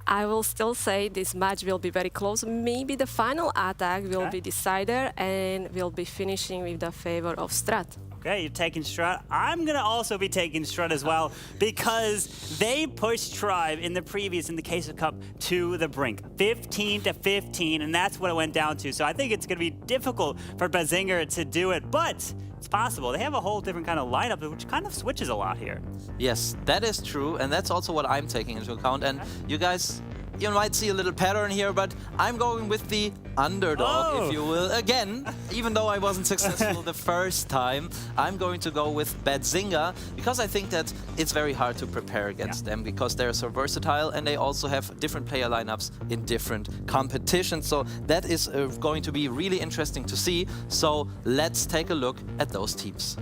I will still say this match will be very close. Maybe the final attack will be decider and will be finishing with the favor of STRUT. Okay, you're taking STRUT. I'm going to also be taking STRUT as well because they pushed Tribe in the Queso Cup to the brink. 15-15, and that's what it went down to. So I think it's going to be difficult for BADZINGER to do it, but it's possible. They have a whole different kind of lineup, which kind of switches a lot here. Yes, that is true, and that's also what I'm taking into account. And you guys, you might see a little pattern here, but I'm going with the underdog, if you will. Again, even though I wasn't successful the first time, I'm going to go with BADZINGER because I think that it's very hard to prepare against them because they're so versatile and they also have different player lineups in different competitions. So that is going to be really interesting to see. So let's take a look at those teams.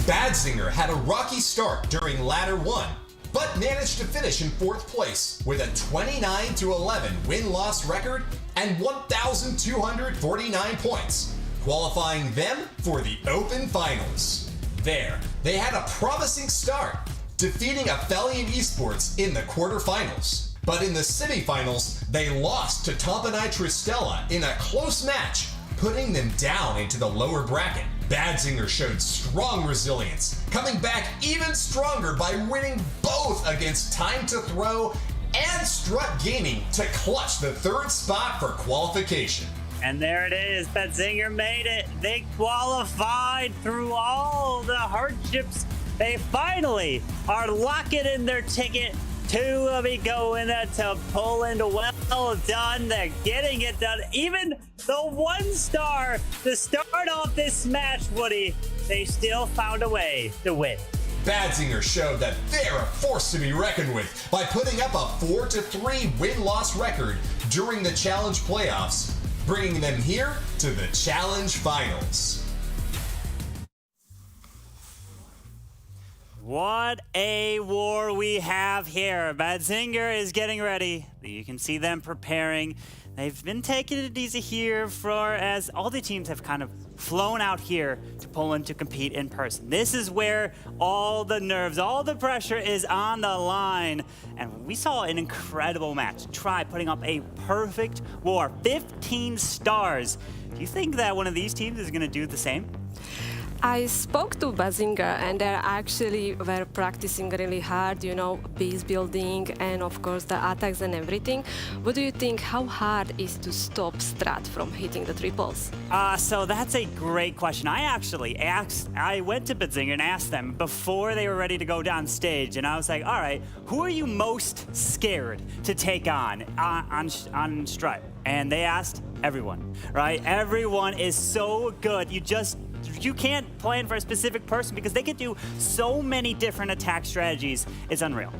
BADZINGER had a rocky start during Ladder 1, but managed to finish in 4th place with a 29-11 win-loss record and 1,249 points, qualifying them for the Open Finals. There, they had a promising start, defeating Aphelion Esports in the quarterfinals. But in the semifinals, they lost to Tompanai Tristella in a close match, putting them down into the lower bracket. BADZINGER showed strong resilience, coming back even stronger by winning both against Time to Throw and STRUT Gaming to clutch the 3rd spot for qualification. And there it is, BADZINGER made it. They qualified through all the hardships. They finally are locking in their ticket to be going to Poland. Well done. They're getting it done. Even the 1 star to start off this match, Woody, they still found a way to win. BADZINGER showed that they're a force to be reckoned with by putting up a 4-3 win-loss record during the Challenge playoffs, bringing them here to the Challenge Finals. What a war we have here. BADZINGER is getting ready. You can see them preparing. They've been taking it easy here as all the teams have kind of flown out here to Poland to compete in person. This is where all the nerves, all the pressure is on the line. And we saw an incredible match. Tribe putting up a perfect war, 15 stars. Do you think that one of these teams is going to do the same? I spoke to BADZINGER and they actually were practicing really hard, you know, base building and of course the attacks and everything. What do you think, how hard is to stop STRUT from hitting the triples? So that's a great question. I went to BADZINGER and asked them before they were ready to go down stage, and I was like, all right, who are you most scared to take on STRUT? And they asked everyone, right? Everyone is so good. You can't plan for a specific person because they could do so many different attack strategies. It's unreal.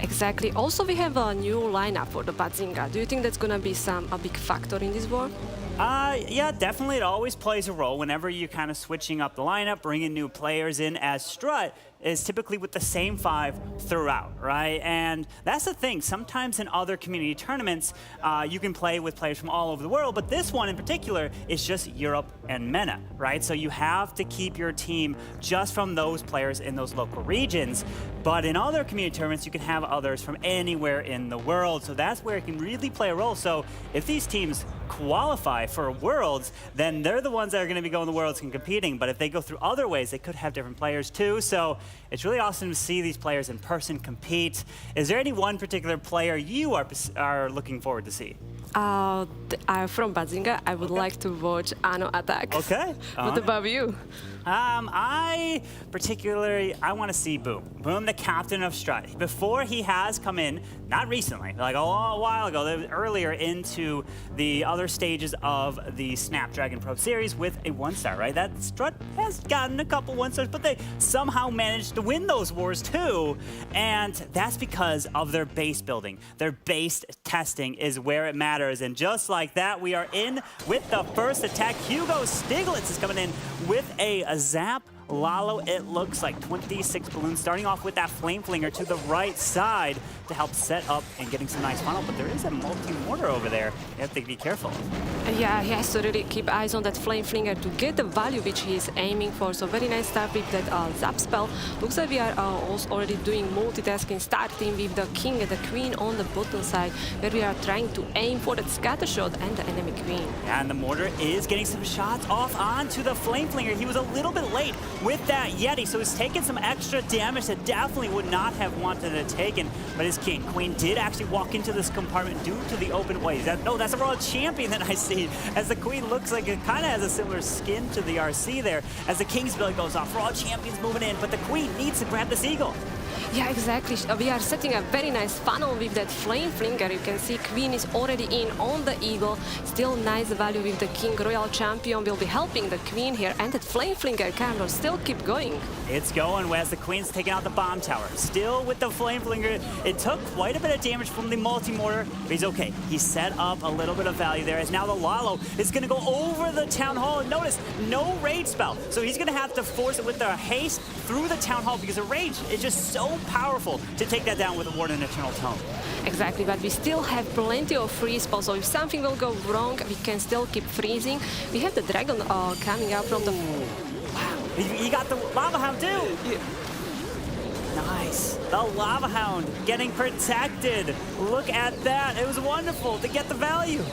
Exactly. Also, we have a new lineup for the BADZINGER. Do you think that's going to be a big factor in this war? Yeah, definitely. It always plays a role whenever you're kind of switching up the lineup, bringing new players in, as STRUT is typically with the same 5 throughout, right? And that's the thing. Sometimes in other community tournaments, you can play with players from all over the world, but this one in particular is just Europe and MENA, right? So you have to keep your team just from those players in those local regions. But in other community tournaments, you can have others from anywhere in the world. So that's where it can really play a role. So if these teams qualify for Worlds, then they're the ones that are going to be going to Worlds and competing. But if they go through other ways, they could have different players too. So it's really awesome to see these players in person compete. Is there any one particular player you are looking forward to see? I'm from BADZINGER. I would like to watch Ano attacks. Okay. What about you? I want to see Boom. Boom, the captain of STRUT. Before he has come in, not recently, like a while ago, earlier into the other stages of the Snapdragon Pro Series with a 1-star, right? That STRUT has gotten a couple 1-stars, but they somehow managed to win those wars too. And that's because of their base building. Their base testing is where it matters. And just like that, we are in with the first attack. Hugo Stiglitz is coming in with a zap. Lalo, it looks like 26 balloons, starting off with that flame flinger to the right side to help set up and getting some nice funnel, but there is a multi-mortar over there. You have to be careful. Yeah, he has to really keep eyes on that flame flinger to get the value which he is aiming for. So very nice start with that zap spell. Looks like we are also already doing multitasking, starting with the king and the queen on the bottom side, where we are trying to aim for that scatter shot and the enemy queen. Yeah, and the mortar is getting some shots off onto the flame flinger. He was a little bit late with that Yeti, so he's taken some extra damage that definitely would not have wanted to take in, but his queen did actually walk into this compartment due to the open way. No, that's a Royal Champion that I see, as the queen looks like it kind of has a similar skin to the RC there, as the king's ability goes off. Royal Champion's moving in, but the queen needs to grab this eagle. Yeah, exactly. We are setting a very nice funnel with that flame flinger. You can see queen is already in on the eagle. Still nice value with the king. Royal Champion will be helping the queen here, and that flame flinger can will still keep going. It's going as the queen's taking out the bomb tower. Still with the flame flinger. It took quite a bit of damage from the multi-mortar, but he's okay. He set up a little bit of value there, as now the Lalo is going to go over the town hall. And notice, no rage spell. So he's going to have to force it with the haste through the town hall, because the rage is just so powerful to take that down with a Warden Eternal Tome. Exactly, but we still have plenty of freeze spells, so if something will go wrong, we can still keep freezing. We have the dragon coming out from the... Wow, he got the Lava Hound too! Yeah. Nice. The Lava Hound getting protected. Look at that. It was wonderful to get the value.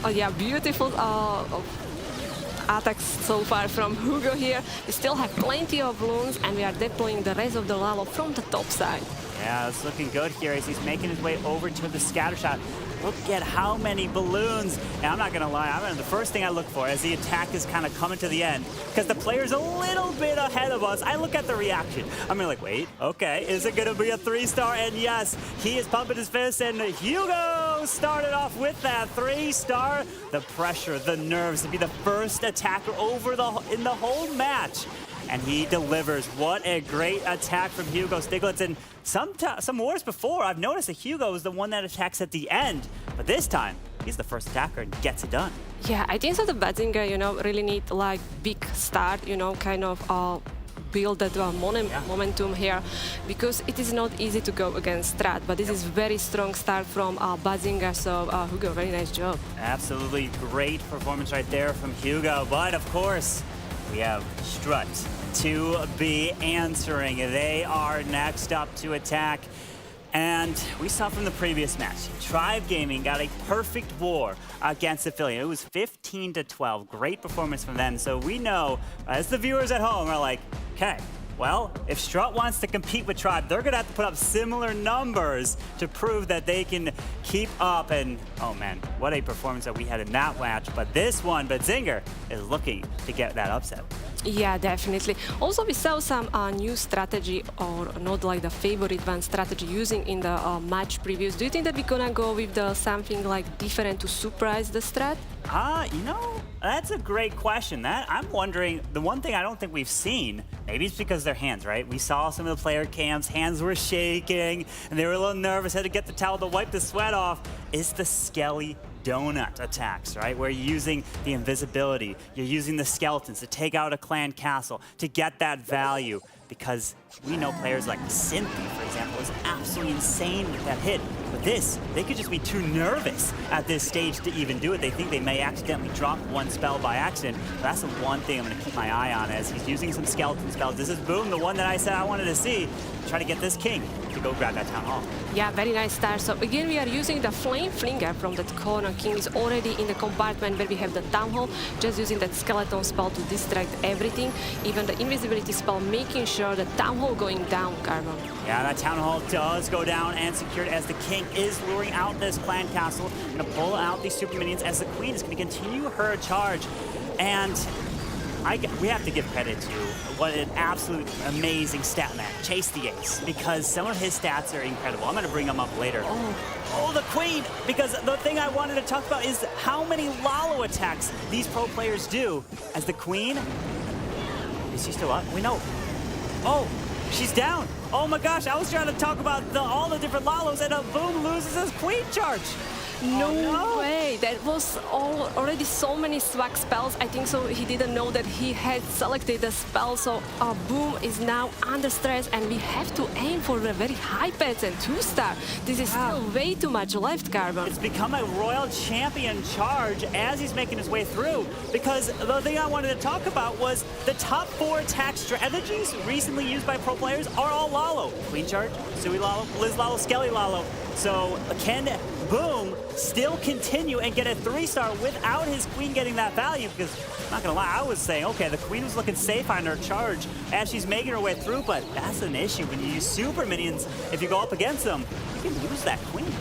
Oh yeah, beautiful attacks so far from Hugo here. We still have plenty of balloons, and we are deploying the rest of the Lalo from the top side. Yeah, it's looking good here as he's making his way over to the scatter shot. Look at how many balloons. And I'm not going to lie, the first thing I look for as the attack is kind of coming to the end, because the player's a little bit ahead of us, I look at the reaction. I'm like, wait, okay, is it going to be a 3-star? And yes, he is pumping his fist, and Hugo started off with that 3-star. The pressure, the nerves to be the first attacker over in the whole match. and he delivers. What a great attack from Hugo Stiglitz. And some wars before, I've noticed that Hugo is the one that attacks at the end, but this time, he's the first attacker and gets it done. Yeah, I think so the BADZINGER, really need like big start, kind of build that momentum here, because it is not easy to go against STRUT, but this is very strong start from BADZINGER, so Hugo, very nice job. Absolutely great performance right there from Hugo, but of course, we have STRUT to be answering. They are next up to attack. And we saw from the previous match, Tribe Gaming got a perfect war against Aphelion. It was 15-12. Great performance from them. So we know, as the viewers at home are like, okay, well, if STRUT wants to compete with Tribe, they're going to have to put up similar numbers to prove that they can keep up. And, oh man, what a performance that we had in that match. But this one, BADZINGER is looking to get that upset. Yeah, definitely. Also, we saw some new strategy, or not like the favorite one strategy using in the match previews. Do you think that we're gonna go with something like different to surprise the STRUT? That's a great question. I'm wondering, the one thing I don't think we've seen, maybe it's because their hands, right? We saw some of the player cams, hands were shaking, and they were a little nervous, had to get the towel to wipe the sweat off, is the Skelly donut attacks, right? Where you're using the invisibility, you're using the skeletons to take out a clan castle, to get that value, because we know players like Cynthia, for example, is absolutely insane with that hit. But this, they could just be too nervous at this stage to even do it. They think they may accidentally drop one spell by accident. But that's the one thing I'm going to keep my eye on, as he's using some skeleton spells. This is Boom, the one that I said I wanted to see. Try to get this king to go grab that Town Hall. Yeah, very nice start. So again, we are using the Flame Flinger from that corner. King is already in the compartment where we have the Town Hall, just using that skeleton spell to distract everything. Even the invisibility spell, making sure the Town Hall going down, Carbon. Yeah, that Town Hall does go down and secured, as the king is luring out this clan castle. Going to pull out these super minions, as the queen is going to continue her charge. And we have to give credit to what an absolute amazing stat man, Chase the Ace, because some of his stats are incredible. I'm going to bring them up later. Oh, the queen, because the thing I wanted to talk about is how many Lalo attacks these pro players do. As the queen, is she still up? We know. Oh, she's down. Oh my gosh, I was trying to talk about all the different Lalos, and Boom loses his queen charge. No way, that was already so many swag spells. I think so he didn't know that he had selected the spell, so Boom is now under stress, and we have to aim for a very high percent 2-star. This is still way too much left, Carbon. It's become a Royal Champion charge as he's making his way through, because the thing I wanted to talk about was the top 4 attack strategies recently used by pro players are all Lalo. Queen charge, Sui Lalo, Liz Lalo, Skelly Lalo. So can Boom still continue and get a 3-star without his queen getting that value? Because, I'm not gonna lie, I was saying, okay, the queen was looking safe on her charge as she's making her way through, but that's an issue when you use super minions. If you go up against them, you can lose that queen.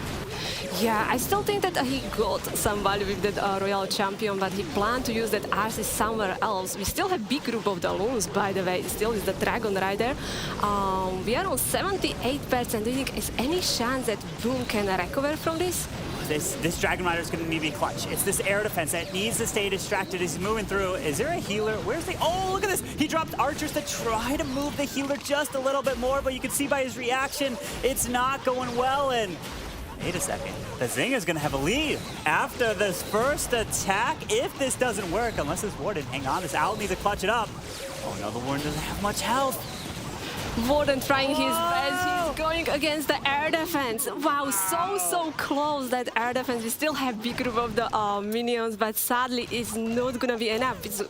Yeah, I still think that he got some value with that Royal Champion, but he planned to use that RC somewhere else. We still have big group of the loons, by the way. Still is the Dragon Rider. We are on 78%. Do you think is any chance that Boom can recover from this? This Dragon Rider is going to need to be clutch. It's this air defense that needs to stay distracted as he's moving through. Is there a healer? Where's the... Oh, look at this. He dropped archers to try to move the healer just a little bit more, but you can see by his reaction, it's not going well. And wait a second. BADZINGER's going to have a lead after this first attack. If this doesn't work, unless this Warden, hang on, this Owl needs to clutch it up. Oh no, the Warden doesn't have much health. Warden trying his best. He's going against the air defense. Wow, so close, that air defense. We still have big group of the minions, but sadly it's not gonna be enough. It's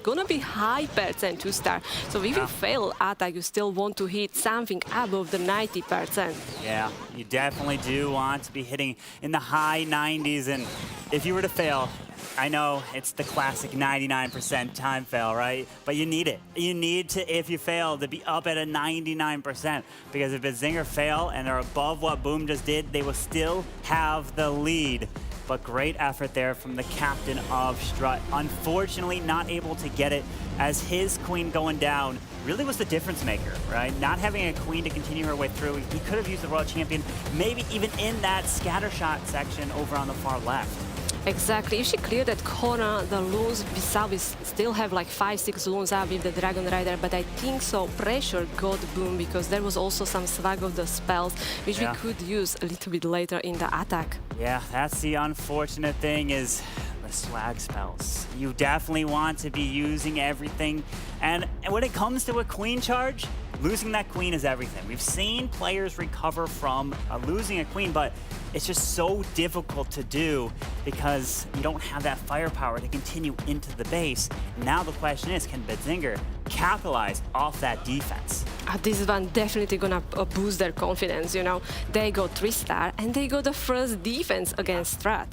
gonna be high percent 2-star. So if you fail attack, you still want to hit something above the 90%. Yeah, you definitely do want to be hitting in the high 90s, and if you were to fail, I know it's the classic 99% time fail, right? But you need it. You need to, if you fail, to be up at a 99%. Because if BADZINGER fail and are above what Boom just did, they will still have the lead. But great effort there from the captain of STRUT. Unfortunately, not able to get it, as his queen going down really was the difference maker, right? Not having a queen to continue her way through. He could have used the Royal Champion, maybe even in that scatter shot section over on the far left. Exactly. If she cleared that corner, the loons beside still have like 5-6 loons up with the Dragon Rider, but I think so pressure got boom because there was also some swag of the spells which we could use a little bit later in the attack. Yeah, that's the unfortunate thing is the swag spells. You definitely want to be using everything. And when it comes to a queen charge, losing that queen is everything. We've seen players recover from losing a queen, but it's just so difficult to do because you don't have that firepower to continue into the base. Now the question is, can BADZINGER capitalize off that defense? This one definitely gonna boost their confidence, you know. They got 3-star and they got the first defense against STRUT.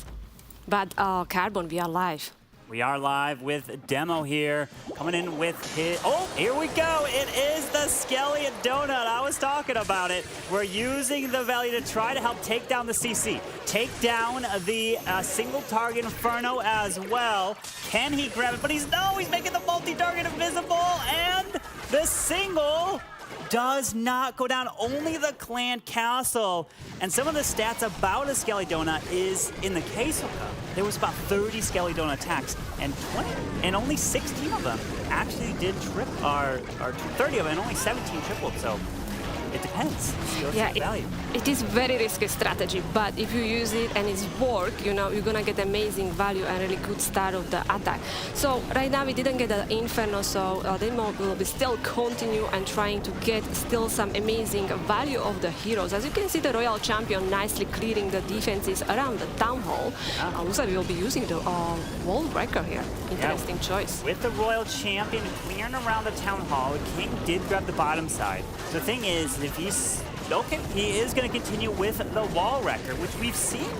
But Carbon, we are live. We are live with Demo here, coming in with his... Oh, here we go. It is the Skelly Donut. I was talking about it. We're using the value to try to help take down the CC. Take down the single target Inferno as well. Can he grab it? But he's making the multi-target invisible. And the single does not go down, only the clan castle. And some of the stats about a Skelly Donut is in the case of there was about 30 Skelly Donut attacks, and only 16 of them actually did trip, or 30 of them, and only 17 tripled. So it depends. Yeah, it is very risky strategy, but if you use it and it's work, you know, you're gonna get amazing value and really good start of the attack. So right now we didn't get the Inferno, so they will be still continue and trying to get still some amazing value of the heroes. As you can see, the Royal Champion nicely clearing the defenses around the Town Hall. Also, we will be using the Wall Breaker here. Interesting choice. With the Royal Champion clearing around the Town Hall, King did grab the bottom side. The thing is, if he's okay, he is going to continue with the Wall Wrecker, which we've seen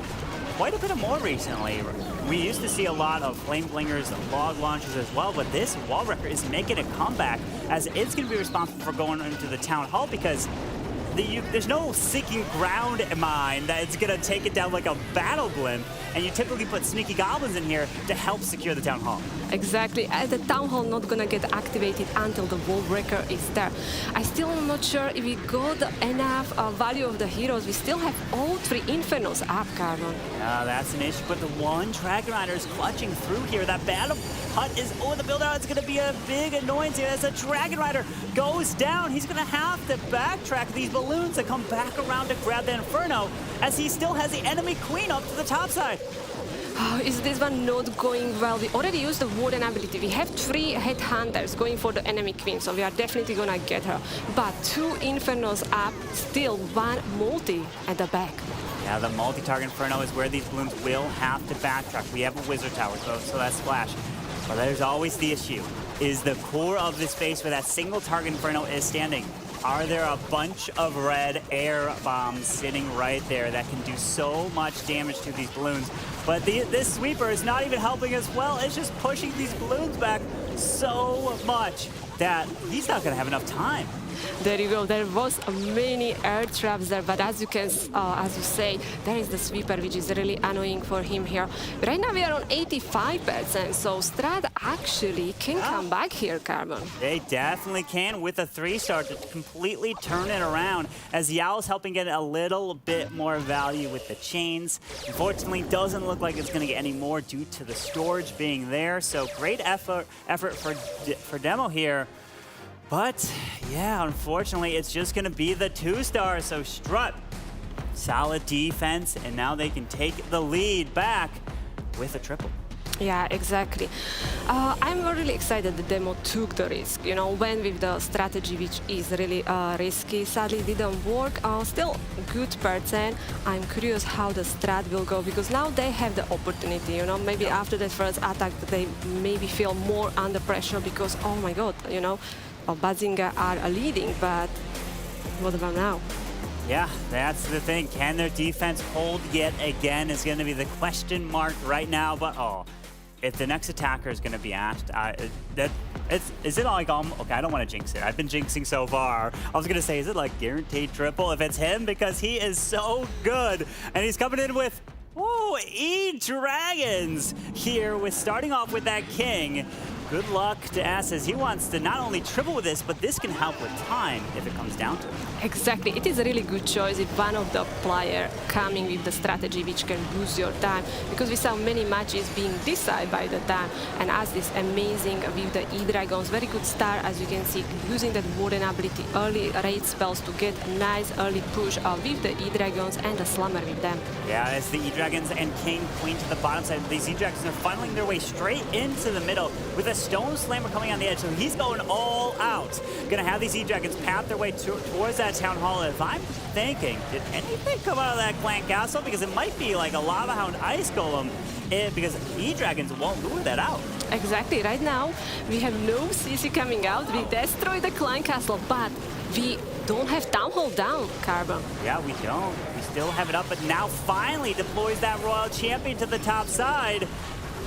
quite a bit of more recently. We used to see a lot of Flame Blingers and Log Launchers as well, but this Wall Wrecker is making a comeback as it's going to be responsible for going into the Town Hall because there's no seeking ground mine that it's going to take it down like a battle blimp, and you typically put sneaky goblins in here to help secure the Town Hall. Exactly, the Town Hall not gonna get activated until the Wall Breaker is there. I still am not sure if we got enough value of the heroes. We still have all 3 Infernos up, Carbon. Yeah, that's an issue, but the one Dragon Rider is clutching through here. That Battle Hut is over the build out. It's gonna be a big annoyance here as the Dragon Rider goes down. He's gonna have to backtrack these balloons to come back around to grab the Inferno as he still has the enemy queen up to the top side. Oh, is this one not going well? We already used the Warden ability. We have 3 Headhunters going for the enemy queen, so we are definitely gonna get her. But 2 Infernos up, still 1 multi at the back. Yeah, the multi-target Inferno is where these balloons will have to backtrack. We have a Wizard Tower, so that's Splash. But there's always the issue, is the core of this space where that single target Inferno is standing. Are there a bunch of red air bombs sitting right there that can do so much damage to these balloons? But this sweeper is not even helping as well. It's just pushing these balloons back so much that he's not going to have enough time. There you go. There was many air traps there, but as you can, as you say, there is the sweeper, which is really annoying for him here. Right now we are on 85%, so STRUT actually can come back here, Carbon. They definitely can with a 3-star to completely turn it around, as Yao's helping get a little bit more value with the chains. Unfortunately, doesn't look like it's going to get any more due to the storage being there. So great effort for Demo here. But yeah, unfortunately, it's just going to be the 2-star. So STRUT, solid defense, and now they can take the lead back with a triple. Yeah, exactly. I'm really excited that Demo took the risk, you know, went with the strategy, which is really risky. Sadly, didn't work. Still good percent. I'm curious how the STRUT will go, because now they have the opportunity, you know, maybe after that first attack, they maybe feel more under pressure because, oh my God, you know, BADZINGER are leading, but what about now? Yeah, that's the thing. Can their defense hold yet again is going to be the question mark right now. But if the next attacker is going to be asked, is it like, okay, I don't want to jinx it. I've been jinxing so far. I was going to say, is it like guaranteed triple if it's him? Because he is so good. And he's coming in with, E-Dragons here with starting off with that king. good luck to S as he wants to not only triple with this, but this can help with time if it comes down to it. Exactly. It is a really good choice if one of the player coming with the strategy which can boost your time, because we saw many matches being decided by the time, and as this amazing with the E-Dragons, very good start as you can see, using that warden ability, early raid spells to get a nice early push with the E-Dragons and the Slammer with them. Yeah, it's the E-Dragons and King Queen to the bottom side. These E-Dragons are funneling their way straight into the middle with a Stone Slammer coming on the edge, so he's going all out. Gonna have these E-Dragons path their way towards that Town Hall. If I'm thinking, did anything come out of that Clan Castle? Because it might be like a Lava Hound Ice Golem, because E-Dragons won't lure that out. Exactly. Right now, we have no CC coming out. We destroy the Clan Castle, but we don't have Town Hall down, Carbon. Yeah, we don't. We still have it up, but now finally deploys that Royal Champion to the top side.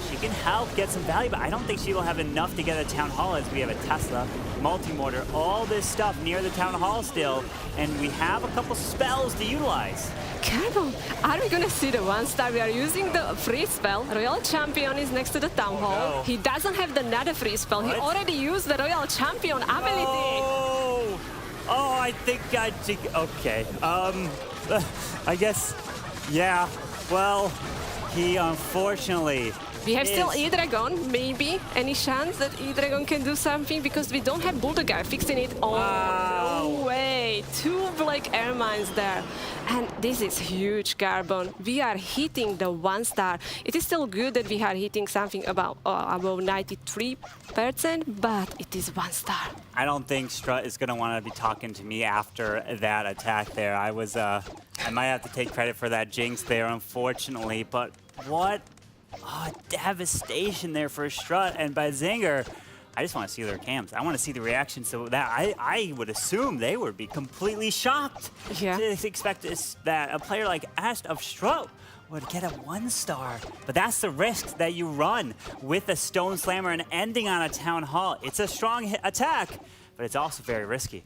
She can help get some value, but I don't think she will have enough to get a Town Hall as we have a Tesla, multi-mortar, all this stuff near the Town Hall still, and we have a couple spells to utilize. Carbon, are we gonna see the one star? We are using the free spell. Royal Champion is next to the Town Hall. No. He doesn't have another free spell. What? He already used the Royal Champion ability. Oh, I think okay. I guess, yeah, well, he unfortunately... We have still E-Dragon, maybe. Any chance that E-Dragon can do something? Because we don't have Bulldogar fixing it. Oh, no way. 2 Black Air Mines there. And this is huge, Carbon. We are hitting the 1 star. It is still good that we are hitting something about 93%, but it is 1 star. I don't think Strut is going to want to be talking to me after that attack there. I might have to take credit for that jinx there, unfortunately, but what... devastation there for Strut and BADZINGER. I just want to see their cams. I want to see the reaction, so that I would assume they would be completely shocked to expect that a player like Ast of Strut would get a 1 star. But that's the risk that you run with a Stone Slammer and ending on a Town Hall. It's a strong attack, but it's also very risky.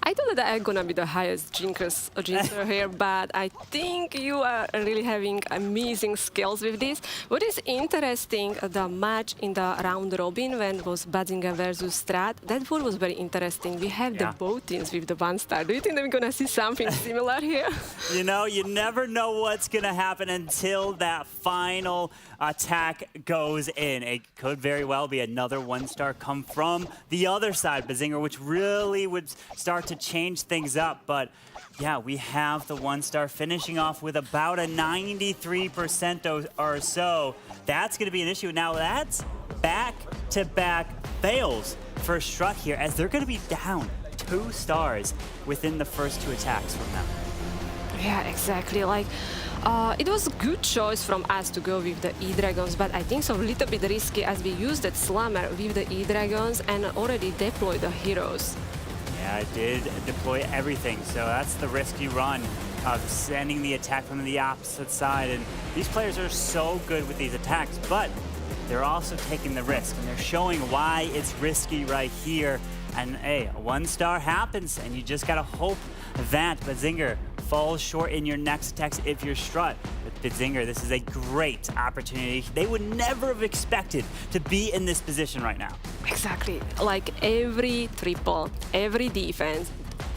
I thought that I'm gonna be the highest jinxer here, but I think you are really having amazing skills with this. What is interesting, the match in the round robin when it was BADZINGER versus STRUT, that one was very interesting. We have the both teams with the 1 star. Do you think that we're gonna see something similar here? You know, you never know what's gonna happen until that final attack goes in. It could very well be another 1 star come from the other side, BADZINGER, which really would start to change things up. But yeah, we have the 1 star finishing off with about a 93% or so. That's going to be an issue. Now that's back-to-back fails for Strut here, as they're going to be down 2 stars within the first 2 attacks from them. Yeah, exactly. Like, it was a good choice from us to go with the E-Dragons, but I think so a little bit risky as we used that Slammer with the E-Dragons and already deployed the heroes. Yeah, it did deploy everything, so that's the risk you run of sending the attack from the opposite side. And these players are so good with these attacks, but they're also taking the risk, and they're showing why it's risky right here. And hey, a 1 star happens, and you just gotta hope that BADZINGER falls short in your next attacks if you're Strut. With BADZINGER, this is a great opportunity. They would never have expected to be in this position right now. Exactly. Like every triple, every defense,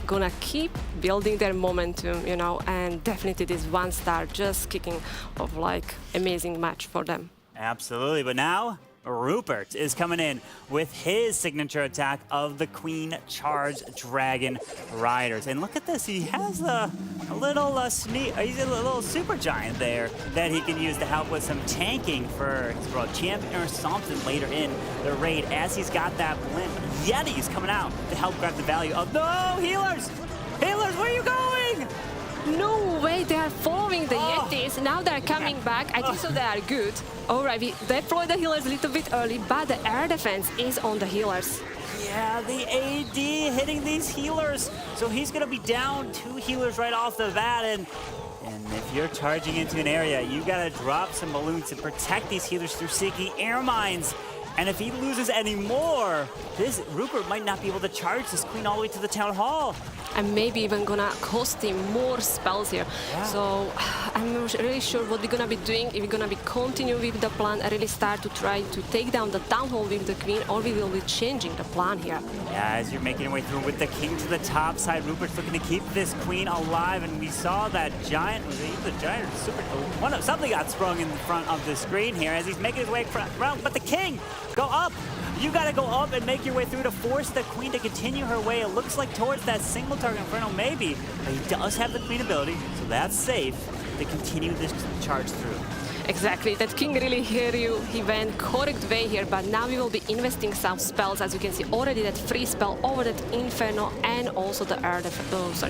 gonna keep building their momentum, you know, and definitely this 1 star just kicking off like amazing match for them. Absolutely, but now Rupert is coming in with his signature attack of the Queen Charge Dragon Riders. And look at this, he has a little he's a little super giant there that he can use to help with some tanking for his World Champion or something later in the raid, as he's got that blimp. Yeti's coming out to help grab the value of healers! Healers, where are you going? No way, they are following the Yetis. Now they're coming back. I think so they are good. All right, we deploy the healers a little bit early, but the air defense is on the healers. Yeah, the AD hitting these healers. So he's going to be down 2 healers right off the bat. And if you're charging into an area, you got to drop some balloons to protect these healers through seeking air mines. And if he loses any more, this Rupert might not be able to charge this Queen all the way to the Town Hall. and maybe even gonna cost him more spells here. Yeah. So I'm not really sure what we're gonna be doing. If we're gonna be continue with the plan and really start to try to take down the town hall with the queen, or we will be changing the plan here. Yeah, as you're making your way through with the king to the top side, Rupert's looking to keep this queen alive, and we saw that giant, was it the giant or super, something got sprung in front of the screen here as he's making his way around, but the king, go up! You gotta go up and make your way through to force the queen to continue her way. It looks like towards that single target inferno, maybe, but he does have the queen ability, so that's safe to continue this charge through. Exactly, that king really hear you. He went correct way here, but now we will be investing some spells. As you can see already, that free spell over that Inferno and also the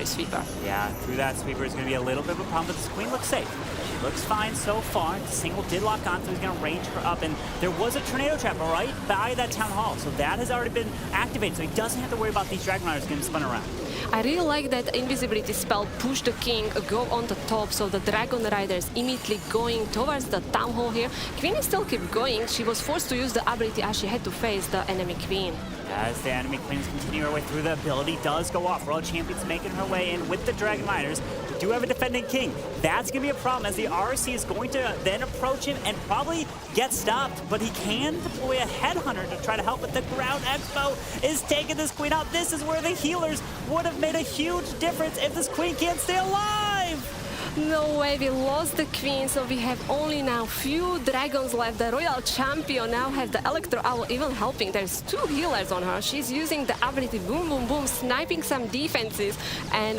sweeper. Yeah, through that sweeper is going to be a little bit of a problem, but this queen looks safe. She looks fine so far. The single did lock on, so he's going to range her up, and there was a tornado trap right by that town hall, so that has already been activated, so he doesn't have to worry about these Dragon Riders getting spun around. I really like that invisibility spell push the king, go on the top, so the Dragon Riders immediately going towards the town hall here. Queen is still keep going. She was forced to use the ability as she had to face the enemy queen. As the enemy queen is continuing her way through, the ability does go off. World Champion's making her way in with the Dragon Riders. We do have a defending king. That's going to be a problem as the RC is going to then approach him and probably get stopped, but he can deploy a headhunter to try to help, but the Ground Expo is taking this queen out. This is where the healers would have made a huge difference if this queen can't stay alive. No way, we lost the queen, so we have only now few dragons left. The Royal Champion now has the Electro Owl even helping. There's 2 healers on her. She's using the ability boom, boom, boom, sniping some defenses and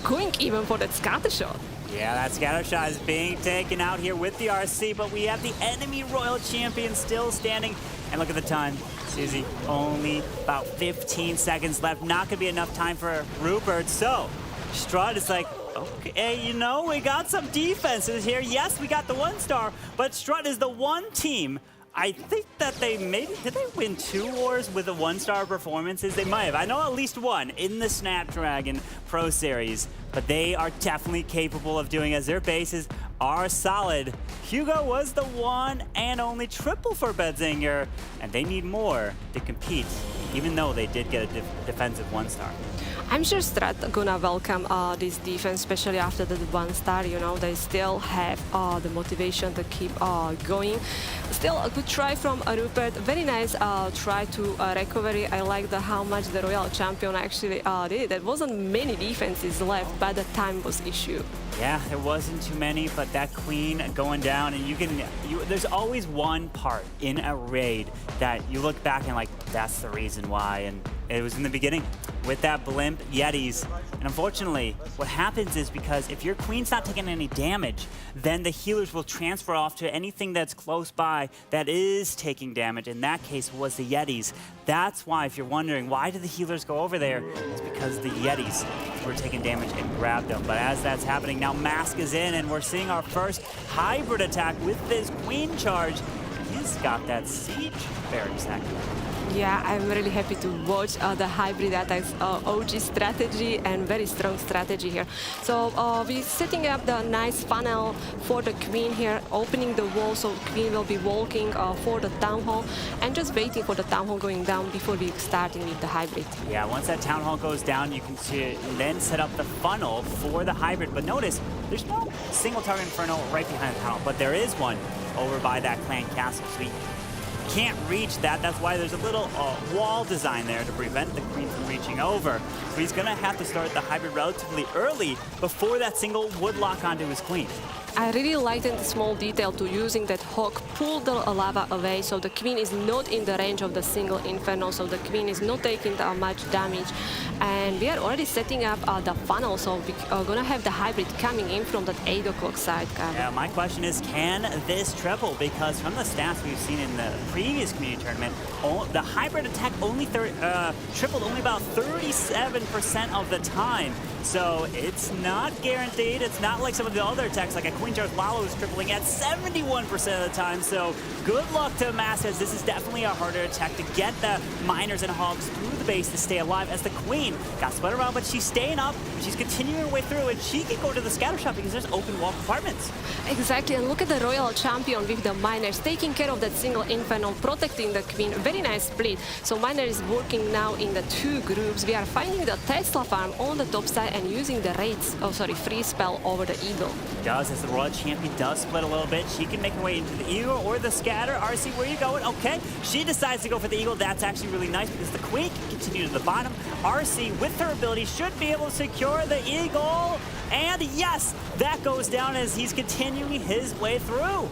going even for that scatter shot. Yeah, that scatter shot is being taken out here with the RC, but we have the enemy Royal Champion still standing. And look at the time, Susie, only about 15 seconds left. Not gonna be enough time for Rupert, so STRUT is like, okay, you know, we got some defenses here. Yes, we got the 1-star, but STRUT is the one team. I think that they maybe, did they win 2 wars with the 1-star performances? They might have. I know at least one in the Snapdragon Pro Series, but they are definitely capable of doing as their bases are solid. Hugo was the one and only triple for BADZINGER, and they need more to compete, even though they did get a defensive 1-star. I'm sure STRUT gonna welcome this defense, especially after the 1-star. You know, they still have the motivation to keep going. Still a good try from Rupert. Very nice try to recovery. I like how much the Royal Champion actually did. There wasn't many defenses left, but the time was issue. Yeah, there wasn't too many, but that queen going down, and there's always one part in a raid that you look back and like, that's the reason why, and it was in the beginning with that blimp Yetis. And unfortunately, what happens is because if your queen's not taking any damage, then the healers will transfer off to anything that's close by that is taking damage. In that case, was the Yetis. That's why, if you're wondering, why did the healers go over there? It's because the Yetis were taking damage and grabbed them. But as that's happening, now Mask is in, and we're seeing our first hybrid attack with this queen charge. He's got that siege barracks active. Yeah, I'm really happy to watch the hybrid attacks, OG strategy and very strong strategy here. So we're setting up the nice funnel for the queen here, opening the wall so queen will be walking for the town hall and just waiting for the town hall going down before we starting with the hybrid. Yeah, once that town hall goes down, you can then set up the funnel for the hybrid. But notice, there's no single target inferno right behind the town hall, but there is one over by that clan castle. So we can't reach that. That's why there's a little wall design there to prevent the queen from reaching over. So he's gonna have to start the hybrid relatively early before that single would lock onto his queen. I really liked the small detail to using that hawk pull the lava away, so the queen is not in the range of the single inferno, so the queen is not taking that much damage. And we are already setting up the funnel, so we are gonna have the hybrid coming in from that 8 o'clock side. Yeah, my question is, can this triple? Because from the stats we've seen in the previous community tournament, the hybrid attack only tripled only about 37% of the time. So it's not guaranteed. It's not like some of the other attacks, like a Queen Charge Lalo is tripling at 71% of the time. So good luck to Masses. This is definitely a harder attack to get the miners and hogs through the base to stay alive, as the Queen got spun around, but she's staying up. She's continuing her way through, and she can go to the scatter shot because there's open wall compartments. Exactly, and look at the Royal Champion with the miners taking care of that single Inferno, protecting the Queen. Very nice split. So Miner is working now in the two groups. We are finding the Tesla farm on the top side and using the freeze spell over the Eagle. Does, as the Royal Champion does split a little bit. She can make her way into the Eagle or the scatter. RC, where are you going? Okay, she decides to go for the Eagle. That's actually really nice because the Queen can continue to the bottom. RC, with her ability, should be able to secure the Eagle. And yes, that goes down as he's continuing his way through.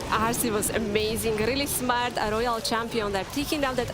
RC was amazing, really smart, a Royal Champion there, taking down that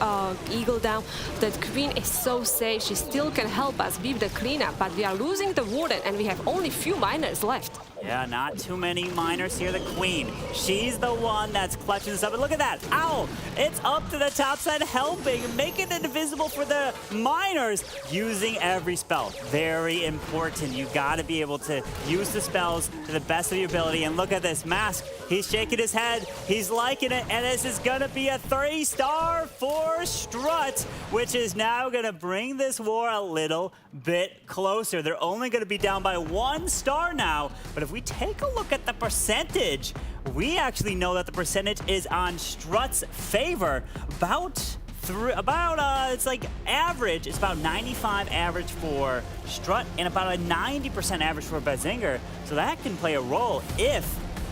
Eagle down. That Queen is so safe, she still can help us with the cleanup, but we are losing the Warden and we have only few miners left. Yeah, not too many miners here. The Queen, she's the one that's clutching this up. And look at that. Ow! It's up to the top side, helping, making it invisible for the miners, using every spell. Very important. You got to be able to use the spells to the best of your ability. And look at this. Mask, he's shaking his head. He's liking it. And this is going to be a 3-star for Strut, which is now going to bring this war a little bit closer. They're only going to be down by 1 star now. But if we take a look at the percentage, we actually know that the percentage is on Strut's favor. It's like average. It's about 95 average for Strut and about a 90% average for BADZINGER. So that can play a role if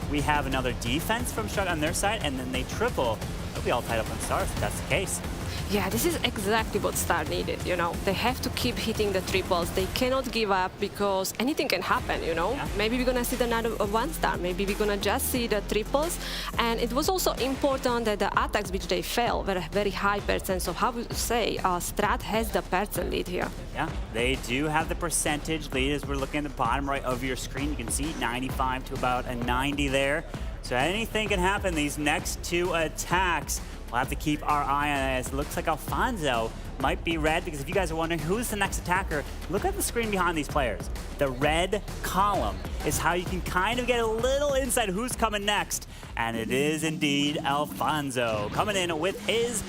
we have another defense from Strut on their side and then they triple. They'll be all tied up on stars if that's the case. Yeah, this is exactly what Star needed, you know. They have to keep hitting the triples. They cannot give up because anything can happen, you know. Yeah. Maybe we're gonna see another 1-star. Maybe we're gonna just see the triples. And it was also important that the attacks which they fail were a very high percent. So how would you say Strat has the percent lead here? Yeah, they do have the percentage lead. As we're looking at the bottom right of your screen, you can see 95 to about a 90 there. So anything can happen. These next two attacks, we'll have to keep our eye on it. It looks like Alfonso might be red, because if you guys are wondering who's the next attacker, look at the screen behind these players. The red column is how you can kind of get a little insight who's coming next. And it is indeed Alfonso coming in with his...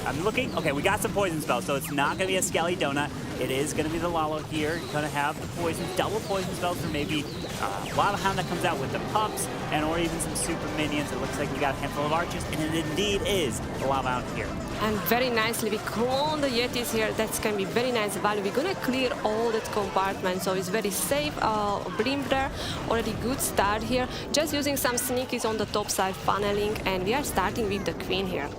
I'm looking. Okay, we got some poison spells, so it's not going to be a Skelly Donut. It is going to be the Lalo here. You're going to have the poison, double poison spells, or maybe Lava Hound that comes out with the pups, and or even some super minions. It looks like we got a handful of archers, and it indeed is the Lava Hound here. And very nicely, we clone the Yetis here. That's going to be very nice value. We're going to clear all that compartment, so it's very safe. Blimp there, already good start here. Just using some sneakies on the top side, funneling, and we are starting with the Queen here.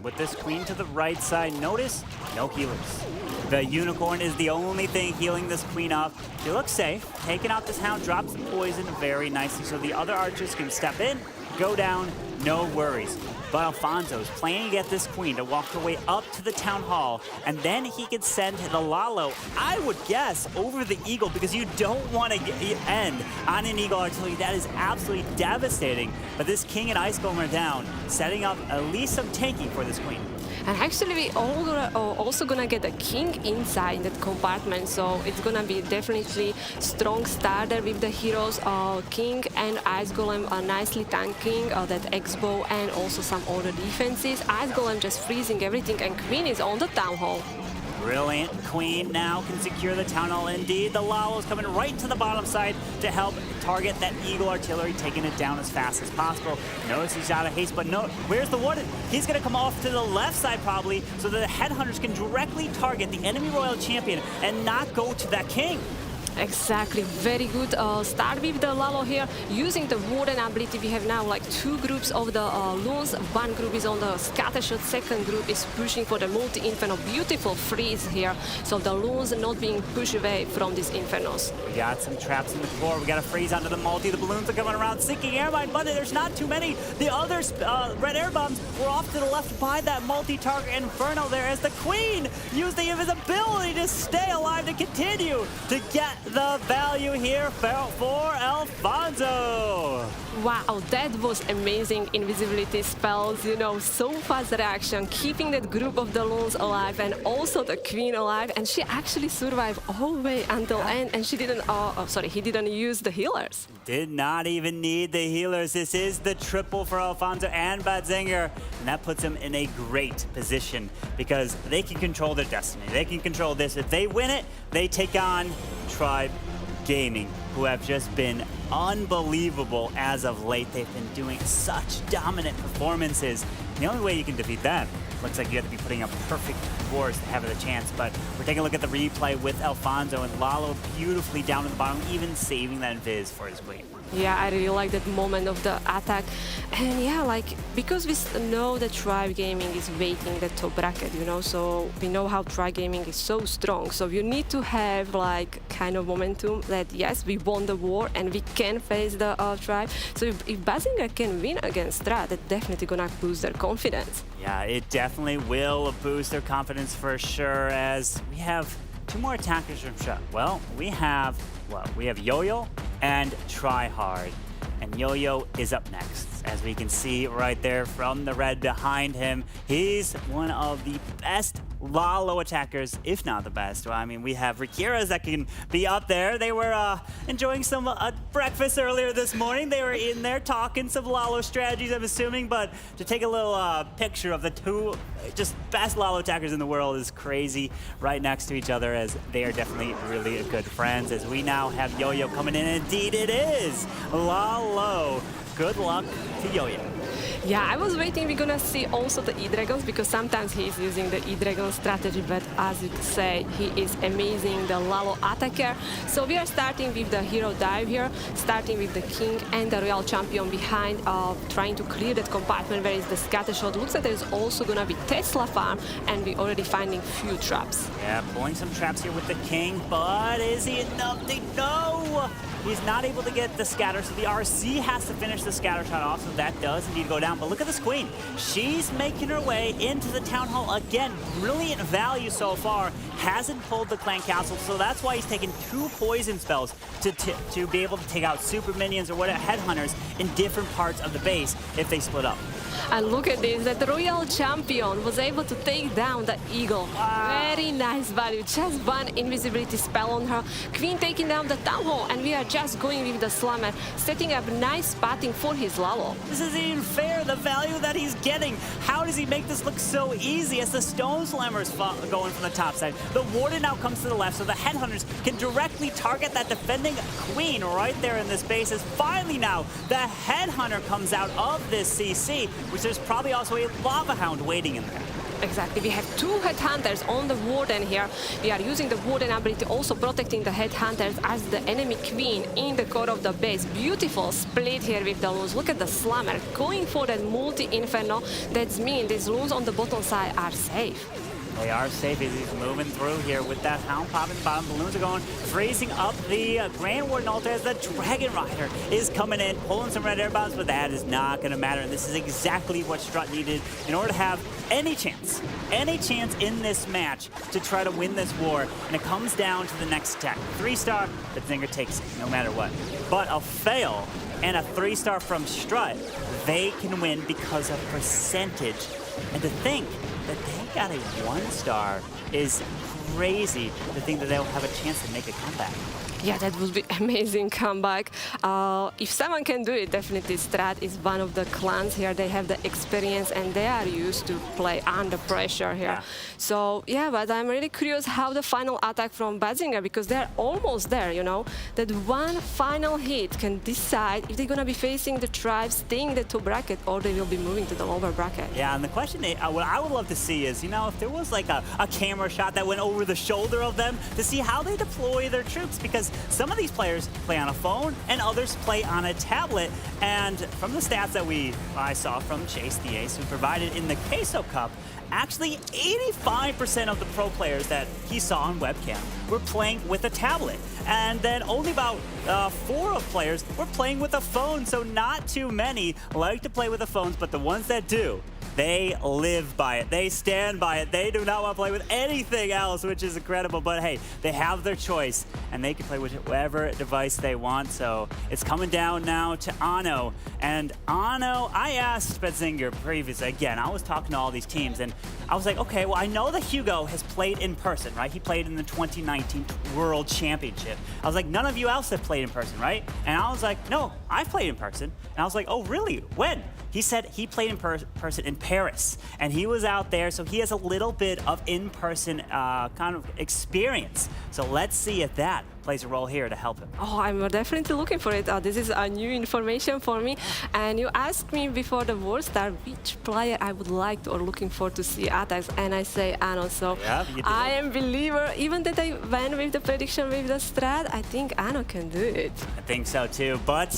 With this Queen to the right side, notice no healers. The Unicorn is the only thing healing this Queen up. She looks safe. Taking out this Hound, drops the poison very nicely, so the other archers can step in, go down, no worries. But Alfonso is planning to get this Queen to walk her way up to the Town Hall, and then he can send the Lalo, I would guess, over the Eagle, because you don't want to end on an Eagle artillery. That is absolutely devastating. But this King and Ice Golem are down, setting up at least some tanking for this Queen. And actually, we also gonna get a King inside that compartment, so it's gonna be definitely strong starter with the heroes. King and Ice Golem are nicely tanking that X-Bow and also some other defenses. Ice Golem just freezing everything, and Queen is on the Town Hall. Brilliant. Queen now can secure the Town Hall. Indeed, the Lalo's coming right to the bottom side to help target that Eagle artillery, taking it down as fast as possible. Notice he's out of haste, but no, where's the Warden? He's going to come off to the left side probably, so that the Headhunters can directly target the enemy Royal Champion and not go to that King. Exactly, very good start with the Lalo here. Using the Warden ability, we have now like two groups of the Loons. One group is on the scatter shot, second group is pushing for the multi-inferno. Beautiful freeze here, so the Loons not being pushed away from these infernos. We got some traps in the core. We got a freeze onto the multi. The balloons are coming around, sinking airmine, but there's not too many. The other red air bombs were off to the left by that multi-target inferno there, as the Queen used the invisibility to stay alive to continue to get the value here for Alfonso. Wow, that was amazing invisibility spells, you know, so fast reaction, keeping that group of the loons alive and also the queen alive, and she actually survived all the way until end, and she didn't, he didn't use the healers. Did not even need the healers. This is the triple for Alfonso and BADZINGER, and that puts them in a great position because they can control their destiny. They can control this. If they win it, they take on Tribe Gaming, who have just been unbelievable as of late. They've been doing such dominant performances. The only way you can defeat them looks like you have to be putting up perfect scores to have a chance, but we're taking a look at the replay with Alfonso and Lalo beautifully down at the bottom, even saving that Viz for his queen. Yeah, I really like that moment of the attack. And yeah, like, because we know that Tribe Gaming is waiting the top bracket, you know, so we know how Tribe Gaming is so strong. So you need to have like kind of momentum that, yes, we won the war and we can face the Tribe. So if BADZINGER can win against STRUT, that's definitely gonna boost their confidence. Yeah, it definitely will boost their confidence for sure, as we have two more attackers from STRUT. Well, we have Yo-Yo and Tryhard. And Yo-Yo is up next. As we can see right there from the red behind him, he's one of the best Lalo attackers, if not the best. Well, I mean, we have Rikiras that can be up there. They were enjoying some breakfast earlier this morning. They were in there talking some Lalo strategies, I'm assuming, but to take a little picture of the two just best Lalo attackers in the world is crazy right next to each other, as they are definitely really good friends. As we now have Yo-Yo coming in, indeed it is Lalo. Good luck to Yo-Yo. Yeah, I was waiting we're gonna see also the E-Dragons, because sometimes he's using the E-Dragon strategy, but as you say, he is amazing, the Lalo attacker. So we are starting with the hero dive here, starting with the king and the royal champion behind, trying to clear that compartment where is the scatter shot. Looks like there's also gonna be Tesla farm, and we're already finding few traps. Yeah, pulling some traps here with the king, but is he enough? No! He's not able to get the scatter, so the RC has to finish the scatter shot off, so that does indeed go down. But look at this queen. She's making her way into the town hall again. Brilliant value so far. Hasn't pulled the clan castle, so that's why he's taken 2 poison spells to be able to take out super minions or whatever headhunters in different parts of the base if they split up. And look at this, that royal champion was able to take down the eagle. Wow. Very nice value, just one invisibility spell on her. Queen taking down the town hall, and we are just going with the slammer, setting up nice spotting for his Lalo. This isn't even fair, the value that he's getting. How does he make this look so easy as the stone slammer's going from the top side? The warden now comes to the left, so the headhunters can directly target that defending queen right there in this base. As finally now, the headhunter comes out of this CC, which there's probably also a lava hound waiting in there. Exactly, we have 2 headhunters on the warden here. We are using the warden ability, also protecting the headhunters as the enemy queen in the core of the base. Beautiful split here with the loons. Look at the slammer going for that multi-inferno. That means these loons on the bottom side are safe. They are safe as he's moving through here with that hound popping bottom. Balloons are going, freezing up the Grand Warden altar as the Dragon Rider is coming in, pulling some red air bombs, but that is not going to matter. And this is exactly what STRUT needed in order to have any chance in this match to try to win this war. And it comes down to the next attack. 3-star, BADZINGER takes it no matter what. But a fail and a 3-star from STRUT, they can win because of percentage. And to think that they got a 1-star is crazy, to think that they'll have a chance to make a comeback. Yeah, that would be amazing comeback. If someone can do it, definitely STRUT is one of the clans here. They have the experience and they are used to play under pressure here. Yeah. So yeah, but I'm really curious how the final attack from BADZINGER, because they're almost there, you know. That one final hit can decide if they're gonna be facing the tribes, staying in the top bracket, or they will be moving to the lower bracket. Yeah, and the question, what I would love to see is, you know, if there was like a camera shot that went over the shoulder of them to see how they deploy their troops, because some of these players play on a phone and others play on a tablet. And from the stats that I saw from Chase the Ace, who provided in the Queso Cup, actually 85% of the pro players that he saw on webcam were playing with a tablet. And then only about 4 of players were playing with a phone. So not too many like to play with the phones, but the ones that do, They live by it. They stand by it. They do not want to play with anything else, which is incredible. But hey, they have their choice, and they can play with whatever device they want. So it's coming down now to Ano. And Ano, I asked BADZINGER previously, again, I was talking to all these teams, and I was like, okay, well, I know that Hugo has played in person, right? He played in the 2019 World Championship. I was like, none of you else have played in person, right? And I was like, no, I've played in person. And I was like, oh, really? When? He said he played in person in Paris, and he was out there, so he has a little bit of in-person kind of experience. So let's see if that plays a role here to help him. Oh, I'm definitely looking for it. This is a new information for me. And you asked me before the World Star which player I would like to or looking for to see attacks, and I say Ano. So yeah, you did. I am believer. Even that I went with the prediction with the strat, I think Ano can do it. I think so too, but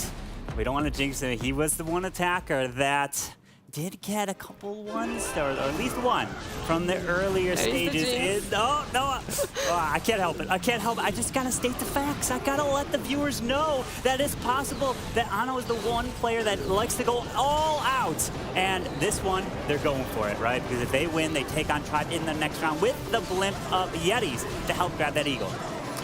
we don't want to jinx him. He was the one attacker that did get a couple ones, or at least one, from the earlier stages. No, I can't help it. I can't help it. I just gotta state the facts. I gotta let the viewers know that it's possible that Ano is the one player that likes to go all out. And this one, they're going for it, right? Because if they win, they take on Tribe in the next round with the blimp of Yetis to help grab that eagle.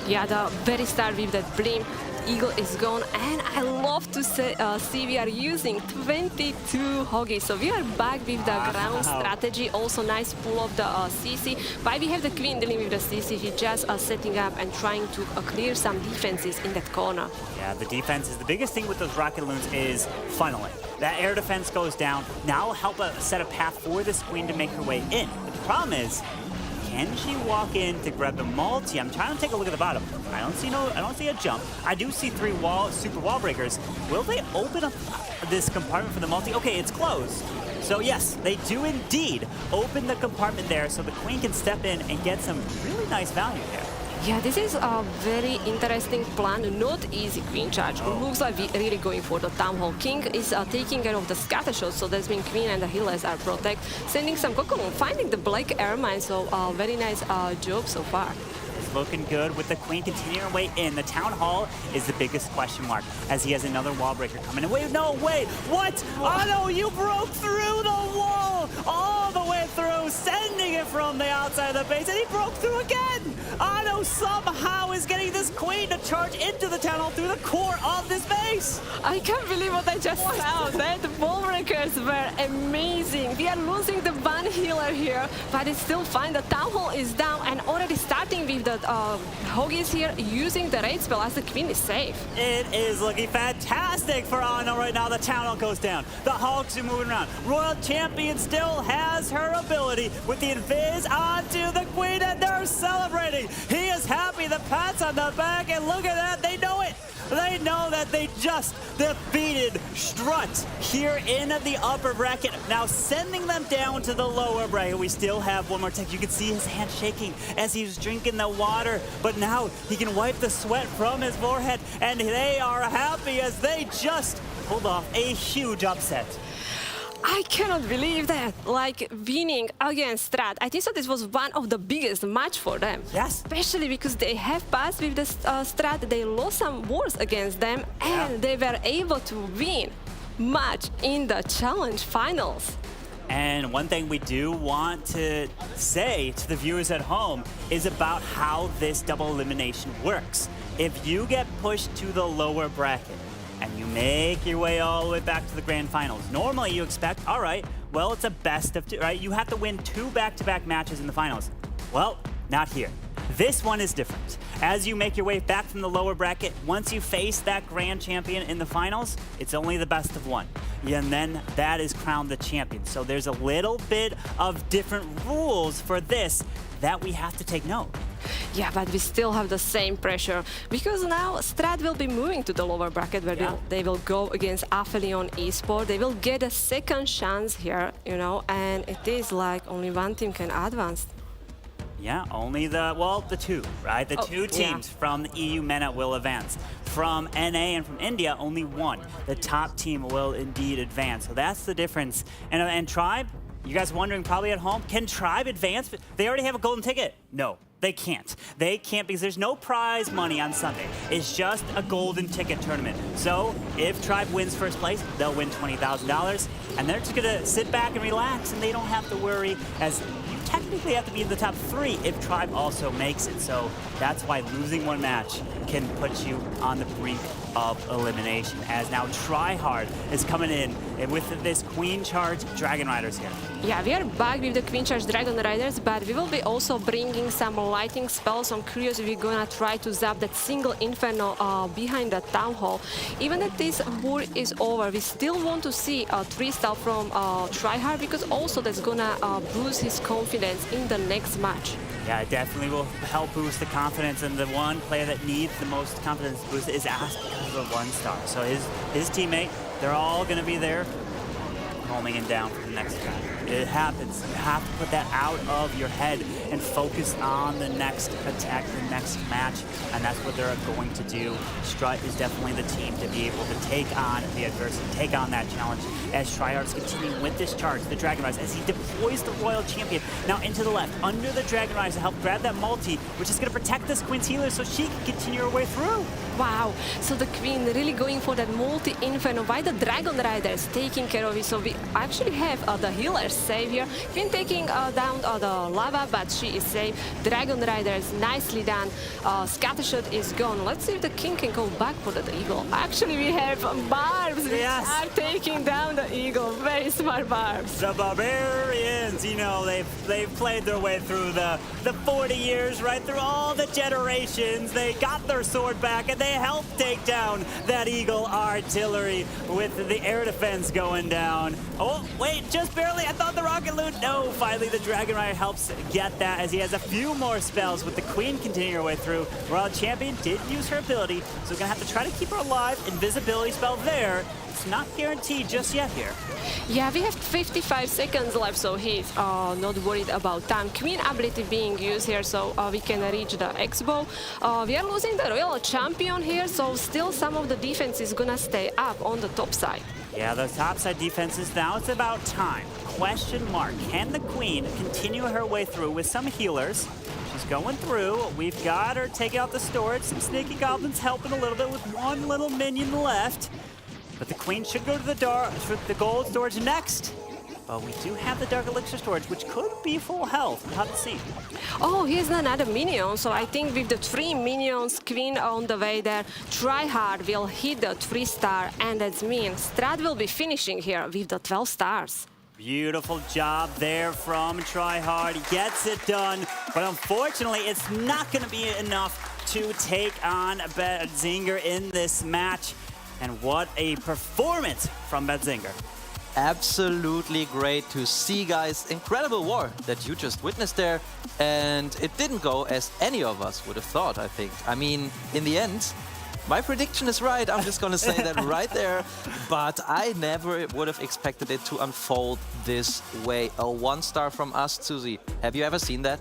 Yeah, the very start with that blimp. Eagle is gone, and I love to see we are using 22 Hoggies. So we are back with the ground strategy. Also nice pull of the CC. But we have the Queen dealing with the CC. He just setting up and trying to clear some defenses in that corner. Yeah, the defense is the biggest thing with those rocket loons is funneling. That air defense goes down. Now will help set a path for this Queen to make her way in. But the problem is, can she walk in to grab the multi? I'm trying to take a look at the bottom. I don't see a jump. I do see 3 super wall breakers. Will they open up this compartment for the multi? Okay, it's closed. So yes, they do indeed open the compartment there so the Queen can step in and get some really nice value there. Yeah, this is a very interesting plan. Not easy Queen charge. Looks like we're really going for the Town Hall. King is taking care of the scatter shots, so that's mean Queen and the healers are protect. Sending some Kokomon, finding the Black Air Mine, so very nice job so far. It's looking good with the Queen continuing her way in. The Town Hall is the biggest question mark as he has another wall breaker coming in. Wait, no, wait, what? Oh no, you broke through the wall all the way through, sending it from the outside of the base, and he broke through again. Ano somehow is getting this Queen to charge into the Town Hall through the core of this base. I can't believe what I just saw. That wall breakers were amazing. We are losing the one healer here, but it's still fine. The Town Hall is down and already starting with the Hoggies here using the raid spell as the Queen is safe. It is looking fantastic for Ano right now. The Town Hall goes down. The Hawks are moving around. Royal Champion still has her ability with the invis onto the Queen, and they're celebrating. He is happy. The pats on the back, and look at that. They know it. They know that they just defeated STRUT here in the upper bracket. Now sending them down to the lower bracket. We still have one more tech. You can see his hand shaking as he's drinking the water, but now he can wipe the sweat from his forehead, and they are happy as they just pulled off a huge upset. I cannot believe that, like winning against Strat. I think so this was one of the biggest match for them. Yes. Especially because they have passed with the Strat, they lost some wars against them, and they were able to win match in the challenge finals. And one thing we do want to say to the viewers at home is about how this double elimination works. If you get pushed to the lower bracket, and you make your way all the way back to the grand finals. Normally you expect, all right, well, it's a best of two, right? You have to win 2 back-to-back matches in the finals. Well, not here. This one is different. As you make your way back from the lower bracket, once you face that grand champion in the finals, it's only the best of 1. And then that is crowned the champion. So there's a little bit of different rules for this that we have to take note. Yeah, but we still have the same pressure because now Strat will be moving to the lower bracket where they will go against Aphelion Esports. They will get a second chance here, you know, and it is like only one team can advance. Yeah, only the 2, right? The 2 teams from the EU MENA will advance. From NA and from India, only 1. The top team will indeed advance. So that's the difference. And Tribe, you guys wondering probably at home, can Tribe advance? They already have a golden ticket. No. They can't. They can't because there's no prize money on Sunday. It's just a golden ticket tournament. So if Tribe wins first place, they'll win $20,000. And they're just going to sit back and relax, and they don't have to worry, as you technically have to be in the top 3 if Tribe also makes it. So that's why losing one match can put you on the brink of elimination, as now Tryhard is coming in with this Queen Charge Dragon Riders here. Yeah, we are back with the Queen Charge Dragon Riders, but we will be also bringing some lightning spells. I'm curious if we're gonna try to zap that single Inferno behind the Town Hall. Even if this war is over, we still want to see a 3-star from Tryhard, because also that's gonna boost his confidence in the next match. Yeah, it definitely will help boost the confidence, and the one player that needs the most confidence boost is Ask because of the 1-star. So his teammate, they're all going to be there, calming him down for the next guy. It happens. You have to put that out of your head and focus on the next attack, the next match, and that's what they're going to do. STRUT is definitely the team to be able to take on the adversity, take on that challenge, as Tryhard's continuing with this charge, the Dragon Rise, as he deploys the Royal Champion now into the left, under the Dragon Rise to help grab that multi, which is going to protect this Queen's healer so she can continue her way through. Wow, so the Queen really going for that multi-Inferno by the Dragon Riders, taking care of it. So we actually have the healers save here. Queen taking down the lava, but she is safe. Dragon Riders nicely done. Scattershot is gone. Let's see if the King can go back for the Eagle. Actually, we have Barbs. Yes. We are taking down the Eagle. Very smart Barbs. The Barbarians, you know, they've played their way through the 40 years, right through all the generations. They got their sword back, and they helped take down that Eagle artillery with the air defense going down. Oh, wait, just barely. I thought the rocket loot. No, finally the Dragon Rider helps get that, as he has a few more spells with the Queen continuing her way through. Royal Champion did use her ability, so we're going to have to try to keep her alive. Invisibility spell there. It's not guaranteed just yet here. Yeah, we have 55 seconds left, so he's not worried about time. Queen ability being used here, so we can reach the X-Bow. We are losing the Royal Champion here, so still some of the defense is gonna stay up on the top side. Yeah, the top side defenses, now it's about time. Question mark, can the Queen continue her way through with some healers? She's going through. We've got her taking out the storage. Some sneaky goblins helping a little bit with one little minion left. But the Queen should go to the gold storage next. But we do have the Dark Elixir storage, which could be full health. We'll have to see. Oh, here's another minion. So I think with the 3 minions, Queen on the way there, Tryhard will hit the 3-star, and that means STRUT will be finishing here with the 12 stars. Beautiful job there from Tryhard. He gets it done, but unfortunately, it's not going to be enough to take on BADZINGER in this match. And what a performance from BADZINGER. Absolutely great to see, guys. Incredible war that you just witnessed there. And it didn't go as any of us would have thought, I think. I mean, in the end, my prediction is right. I'm just going to say that right there. But I never would have expected it to unfold this way. A 1-star from us, Susie. Have you ever seen that?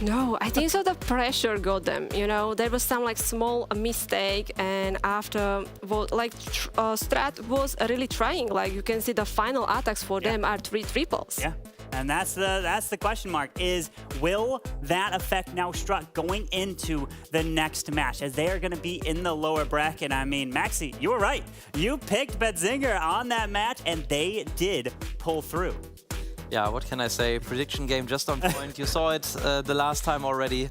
No, I think so the pressure got them, you know, there was some like small mistake, and after, well, like STRUT was really trying, like you can see the final attacks for them are 3 triples. Yeah, and that's the question mark, is will that affect now STRUT going into the next match, as they are going to be in the lower bracket. I mean, Maxi, you were right. You picked BADZINGER on that match, and they did pull through. Yeah, what can I say? Prediction game just on point. You saw it the last time already.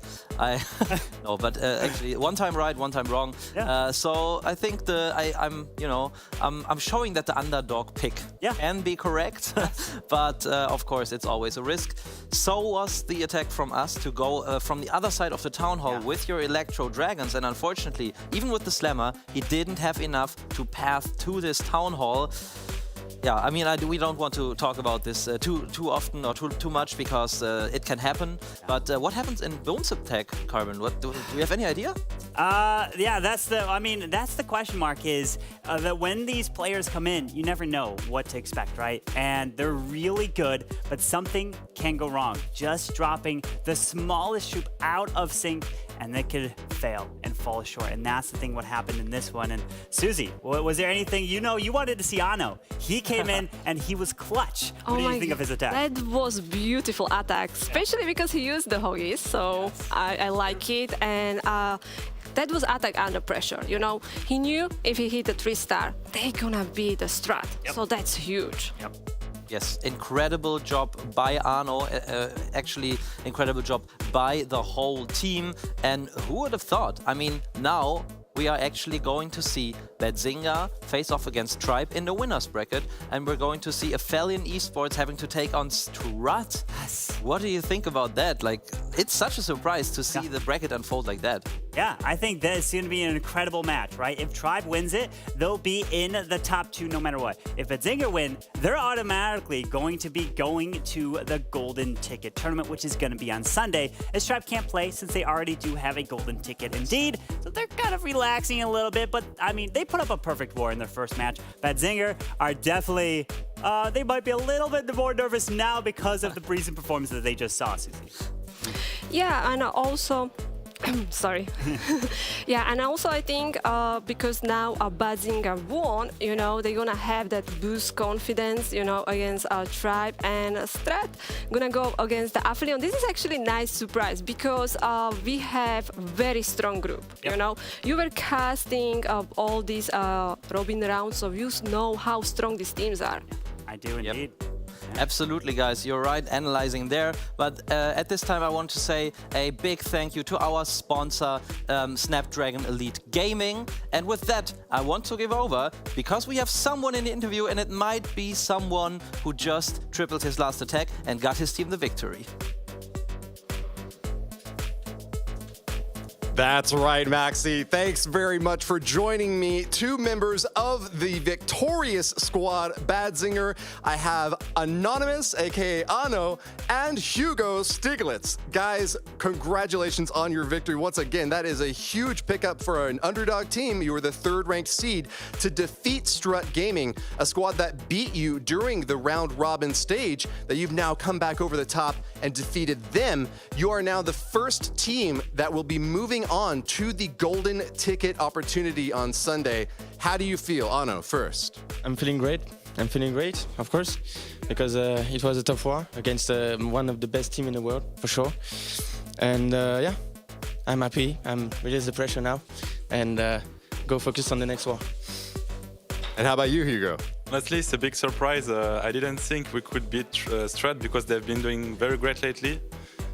No, but actually, one time right, one time wrong. Yeah. So I think I'm showing that the underdog pick can be correct, but of course it's always a risk. So was the attack from us to go from the other side of the town hall with your Electro Dragons, and unfortunately, even with the Slammer, he didn't have enough to pass to this town hall. Yeah, I mean, we don't want to talk about this too often or too much, because it can happen. But what happens in bonus attack, Carbon? Do we have any idea? Yeah, that's the question mark, is that when these players come in, you never know what to expect, right? And they're really good, but something can go wrong. Just dropping the smallest troop out of sync and they could fail and fall short. And that's the thing what happened in this one. And Susie, was there anything, you wanted to see Ano? He came in and he was clutch. What do you think of his attack? That was beautiful attack, especially because he used the hoggies, so I like it. And that was attack under pressure, He knew if he hit a 3-star, they're gonna beat the STRUT. So that's huge. Yes, incredible job by Arno, actually incredible job by the whole team. And who would have thought? I mean, now we are actually going to see BADZINGER face off against Tribe in the winner's bracket, and we're going to see Aphelion Esports having to take on STRUT. Yes. What do you think about that? Like, it's such a surprise to see the bracket unfold like that. Yeah, I think that is going to be an incredible match, right? If Tribe wins it, they'll be in the top 2 no matter what. If BADZINGER win, they're automatically going to be going to the Golden Ticket tournament, which is going to be on Sunday, as Tribe can't play since they already do have a Golden Ticket indeed. So they're kind of relaxing a little bit, but I mean, they put up a perfect war in their first match. BADZINGER are definitely, they might be a little bit more nervous now because of the recent performance that they just saw, Susie. Yeah, and also, sorry. Yeah, and also I think because now BADZINGER won, they're gonna have that boost confidence, against Tribe, and STRUT gonna go against the Aphelion. This is actually a nice surprise because we have very strong group. You were casting all these Robin rounds, so you know how strong these teams are. I do indeed. Absolutely, guys, you're right analyzing there. But at this time, I want to say a big thank you to our sponsor, Snapdragon Elite Gaming. And with that, I want to give over, because we have someone in the interview, and it might be someone who just tripled his last attack and got his team the victory. That's right, Maxi. Thanks very much for joining me. 2 members of the victorious squad, BADZINGER. I have Anonymous, aka Ano, and Hugo Stiglitz. Guys, congratulations on your victory. Once again, that is a huge pickup for an underdog team. You were the 3rd-ranked seed to defeat STRUT Gaming, a squad that beat you during the round-robin stage, that you've now come back over the top and defeated them. You are now the first team that will be moving on to the Golden Ticket opportunity on Sunday. How do you feel, Ano, first? I'm feeling great. Of course, because it was a tough war against one of the best teams in the world, for sure. And yeah, I'm happy. I'm released the pressure now and go focus on the next war. And how about you, Hugo? Honestly, it's a big surprise. I didn't think we could beat STRUT because they've been doing very great lately.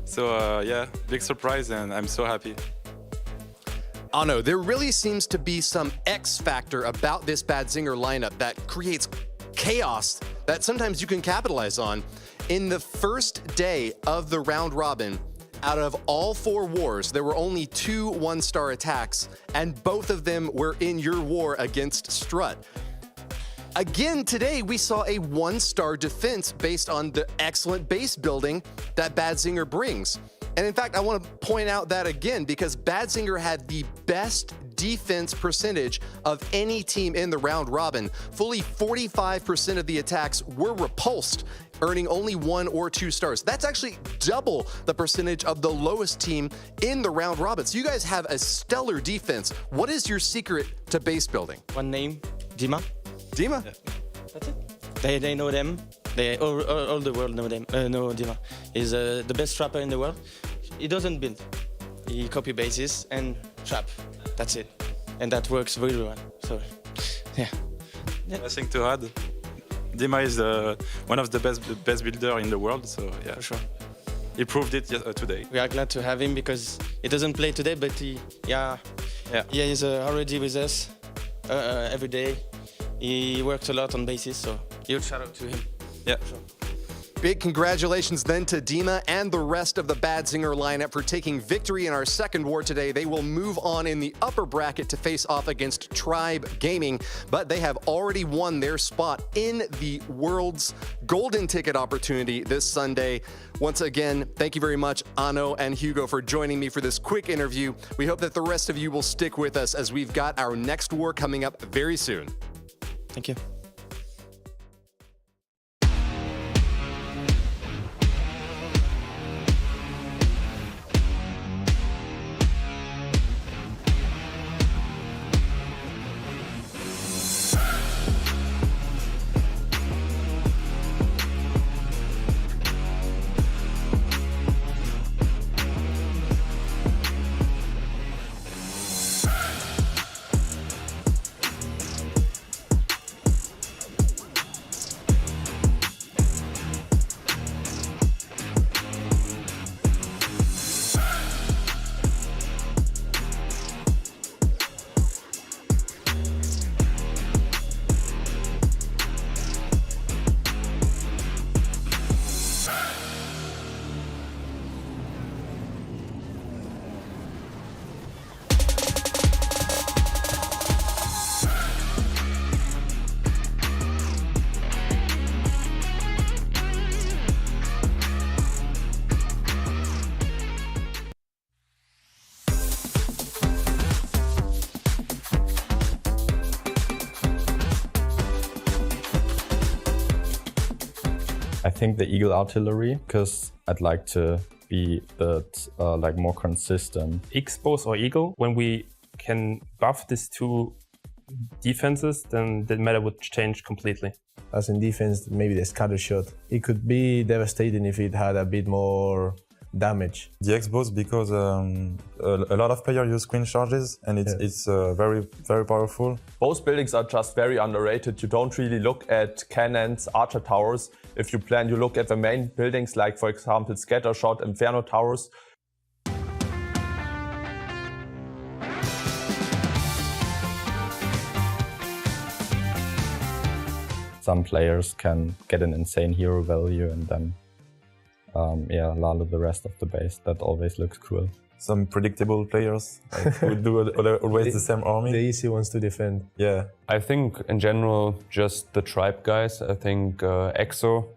So yeah, big surprise, and I'm so happy. Ano, there really seems to be some X factor about this BADZINGER lineup that creates chaos that sometimes you can capitalize on. In the first day of the round robin, out of all 4 wars, there were only 2 1-star attacks, and both of them were in your war against STRUT. Again, today we saw a 1-star defense based on the excellent base building that BADZINGER brings. And in fact, I want to point out that again, because BADZINGER had the best defense percentage of any team in the round robin. Fully 45% of the attacks were repulsed, earning only 1 or 2 stars. That's actually double the percentage of the lowest team in the round robin. So you guys have a stellar defense. What is your secret to base building? One name, Dima. Dima? Yeah. That's it. They know them. All the world know them. Know Dima. He's the best trapper in the world. He doesn't build. He copy bases and trap. That's it. And that works very well. So, yeah. Nothing to add. Dima is one of the best builder in the world. So yeah, for sure. He proved it today. We are glad to have him because he doesn't play today, but he is already with us every day. He worked a lot on bases, so huge shout out to him. Yeah. Sure. Big congratulations then to Dima and the rest of the BADZINGER lineup for taking victory in our second war today. They will move on in the upper bracket to face off against Tribe Gaming, but they have already won their spot in the world's Golden Ticket opportunity this Sunday. Once again, thank you very much, Ano and Hugo, for joining me for this quick interview. We hope that the rest of you will stick with us as we've got our next war coming up very soon. Thank you. think the Eagle Artillery, because I'd like to be like more consistent. Expose or Eagle, when we can buff these two defenses, then the meta would change completely. As in defense, maybe the scatter shot. It could be devastating if it had a bit more damage. The Expose, because a lot of players use queen charges and it's very, very powerful. Both buildings are just very underrated. You don't really look at cannons, archer towers. If you plan, you look at the main buildings like, for example, scatter shot, inferno towers. Some players can get an insane hero value and then lalo the rest of the base. That always looks cool. Some predictable players who do always the same army. The easy ones to defend. Yeah. I think in general, just the tribe guys. I think EXO,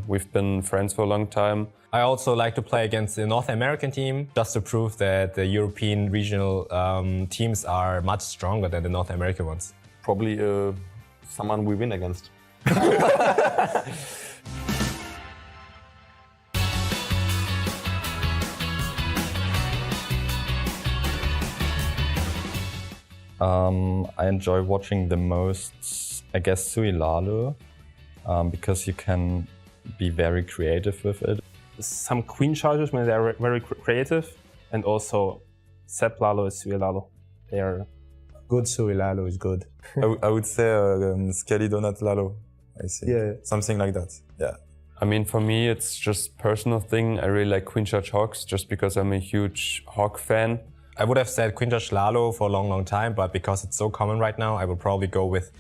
we've been friends for a long time. I also like to play against the North American team, just to prove that the European regional teams are much stronger than the North American ones. Probably someone we win against. I enjoy watching the most, I guess, Sui Lalo, because you can be very creative with it. Some queen charges when they're very creative, and also Sepp Lalo is Sui Lalo. They are good. Sui Lalo is good. I would say Skelly Donut Lalo, I think. Yeah. Something like that. Yeah. I mean, for me, it's just personal thing. I really like Queen Charge Hawks just because I'm a huge Hawk fan. I would have said Queen Charge Lalo for a long time, but because it's so common right now, I would probably go with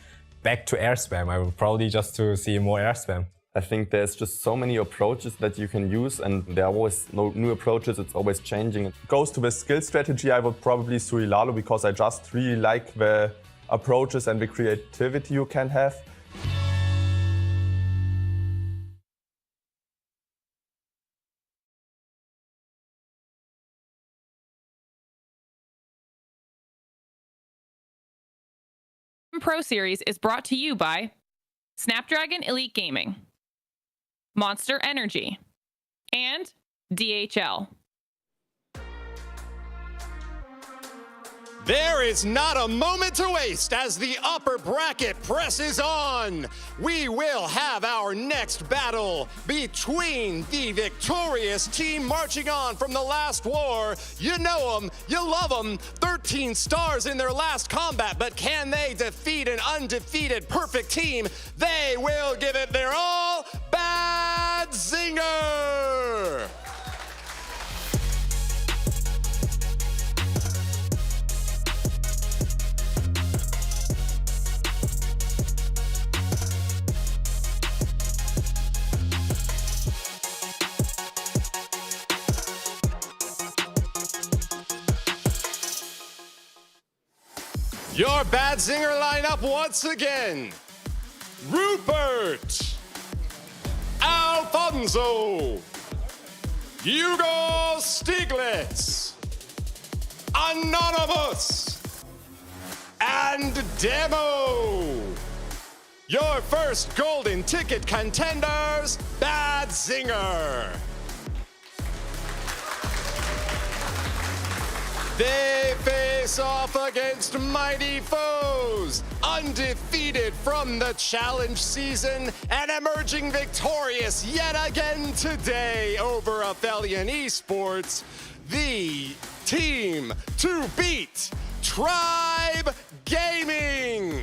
back to air spam. I would probably just to see more air spam. I think there's just so many approaches that you can use, and there are always new approaches. It's always changing. It goes to the skill strategy. I would probably Sui Lalo because I just really like the approaches and the creativity you can have. Pro Series is brought to you by Snapdragon Elite Gaming, Monster Energy, and DHL. There is not a moment to waste as the upper bracket presses on. We will have our next battle between the victorious team marching on from the last war. You know them, you love them, 13 stars in their last combat, but can they defeat an undefeated perfect team? They will give it their all. BADZINGER! Your BADZINGER lineup once again. Rupert, Alfonso, Hugo Stiglitz, Anonymous, and Demo. Your first golden ticket contenders, BADZINGER. They face off against mighty foes, undefeated from the challenge season and emerging victorious yet again today over Aphelion Esports, the team to beat, Tribe Gaming.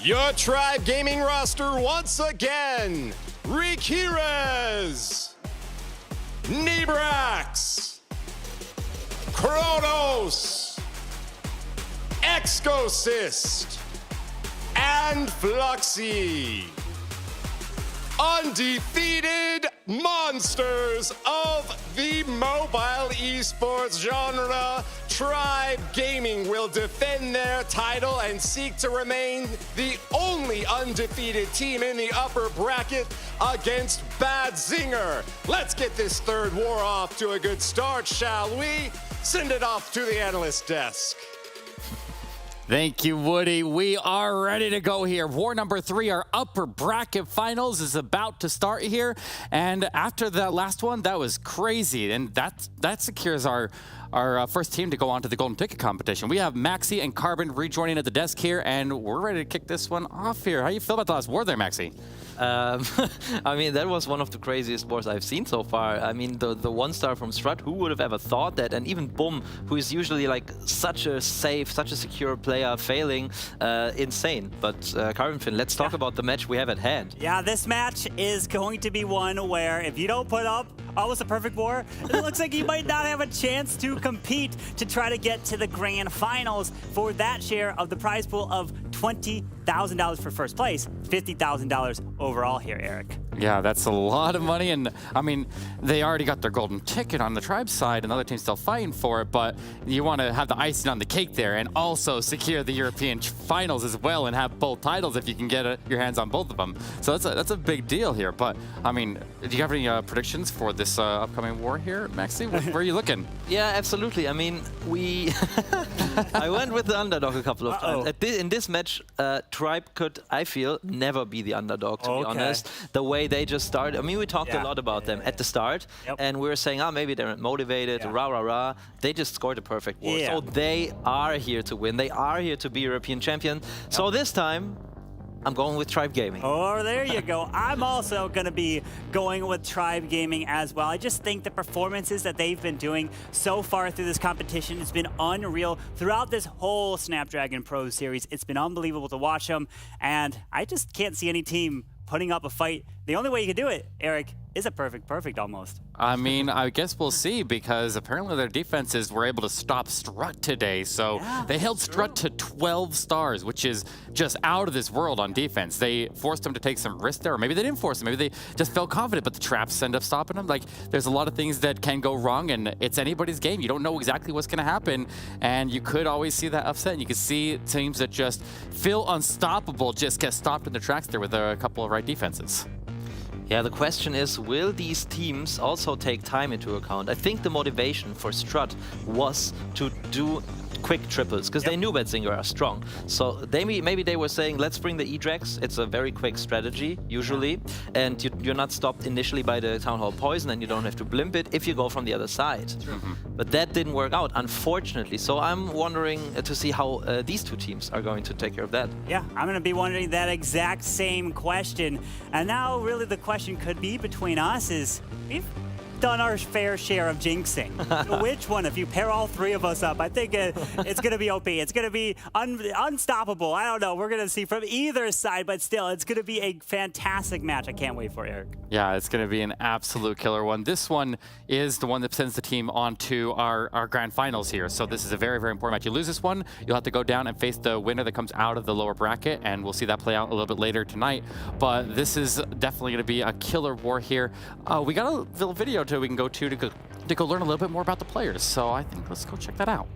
Your Tribe Gaming roster once again, Rikirez, Nibrax, Kronos, Excocyst, and Fluxy. Undefeated monsters of the mobile esports genre, Tribe Gaming will defend their title and seek to remain the only undefeated team in the upper bracket against BADZINGER. Let's get this third war off to a good start, shall we? Send it off to the analyst desk. Thank you, Woody. We are ready to go here. War number 3, our upper bracket finals is about to start here. And after that last one, that was crazy. And that secures our first team to go on to the Golden Ticket competition. We have Maxi and Carbon rejoining at the desk here, and we're ready to kick this one off here. How do you feel about the last war there, Maxi? I mean, that was one of the craziest wars I've seen so far. I mean, the 1-star from STRUT, who would have ever thought that? And even Boom, who is usually like such a safe, such a secure player, failing, insane. But Carbon Finn, let's talk about the match we have at hand. Yeah, this match is going to be one where if you don't put up almost a perfect war, it looks like you might not have a chance to compete to try to get to the grand finals for that share of the prize pool of $20,000 for first place, $50,000 overall here, Eric. Yeah, that's a lot of money, and I mean, they already got their golden ticket on the tribe side, and the other team's still fighting for it, but you want to have the icing on the cake there and also secure the European finals as well and have both titles if you can get your hands on both of them. So that's a big deal here, but I mean, do you have any predictions for this upcoming war here, Maxi? Where are you looking? Yeah, absolutely. I mean, I went with the underdog a couple of times. In this match, Tribe could, I feel, never be the underdog, to be honest. The way they just started. I mean, we talked a lot about them at the start, and we were saying, oh, maybe they're motivated, rah, rah, rah. They just scored a perfect war. So they are here to win. They are here to be European champion. So this time, I'm going with Tribe Gaming. Oh, there you go. I'm also going to be going with Tribe Gaming as well. I just think the performances that they've been doing so far through this competition has been unreal. Throughout this whole Snapdragon Pro series, it's been unbelievable to watch them, and I just can't see any team putting up a fight. The only way you can do it, Eric, is a perfect almost. I mean, I guess we'll see, because apparently their defenses were able to stop STRUT today. So they held STRUT to 12 stars, which is just out of this world on defense. They forced them to take some risk there, or maybe they didn't force them. Maybe they just felt confident, but the traps end up stopping them. Like, there's a lot of things that can go wrong, and it's anybody's game. You don't know exactly what's going to happen, and you could always see that upset. And you can see teams that just feel unstoppable just get stopped in their tracks there with a couple of right defenses. Yeah, the question is, will these teams also take time into account? I think the motivation for STRUT was to do quick triples, because they knew BADZINGER are strong. So maybe they were saying, let's bring the E-Drax. It's a very quick strategy, usually. And you're not stopped initially by the Town Hall Poison, and you don't have to blimp it if you go from the other side. But that didn't work out, unfortunately. So I'm wondering to see how these two teams are going to take care of that. Yeah, I'm going to be wondering that exact same question. And now really the question could be between us is, we've done our fair share of jinxing. So which one? If you pair all three of us up, I think it's going to be OP. It's going to be unstoppable. I don't know. We're going to see from either side, but still, it's going to be a fantastic match. I can't wait for it, Eric. Yeah, it's going to be an absolute killer one. This one is the one that sends the team on to our grand finals here. So this is a very important match. You lose this one, you'll have to go down and face the winner that comes out of the lower bracket, and we'll see that play out a little bit later tonight. But this is definitely going to be a killer war here. We got a little video we can go to go learn a little bit more about the players. So I think let's go check that out.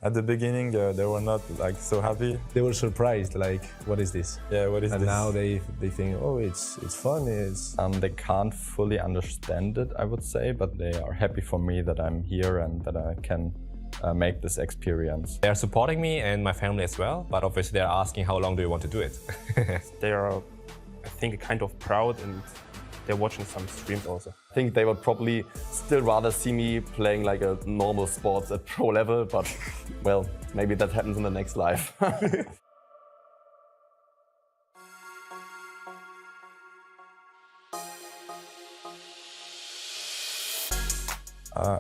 At the beginning, they were not like so happy. They were surprised, like, what is this? Yeah, what is this? And now they think, oh, it's fun. They can't fully understand it, I would say, but they are happy for me that I'm here and that I can make this experience. They are supporting me and my family as well, but obviously they're asking how long do you want to do it. They are, I think, kind of proud, and they're watching some streams also. I think they would probably still rather see me playing like a normal sports at pro level, but well, maybe that happens in the next life.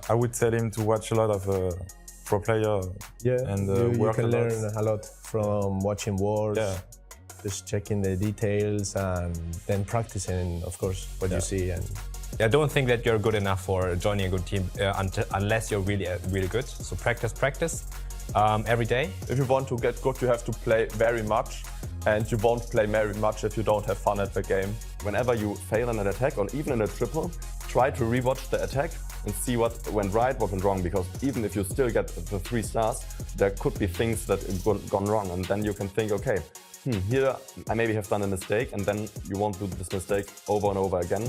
I would tell him to watch a lot of pro player and you work can a lot. learn a lot from watching wars, just checking the details and then practicing, of course, what you see. And I don't think that you're good enough for joining a good team unless you're really good. So practice, every day. If you want to get good, you have to play very much. And you won't play very much if you don't have fun at the game. Whenever you fail in an attack, or even in a triple, try to rewatch the attack and see what went right, what went wrong. Because even if you still get the 3 stars, there could be things that have gone wrong. And then you can think, okay, here I maybe have done a mistake, and then you won't do this mistake over and over again.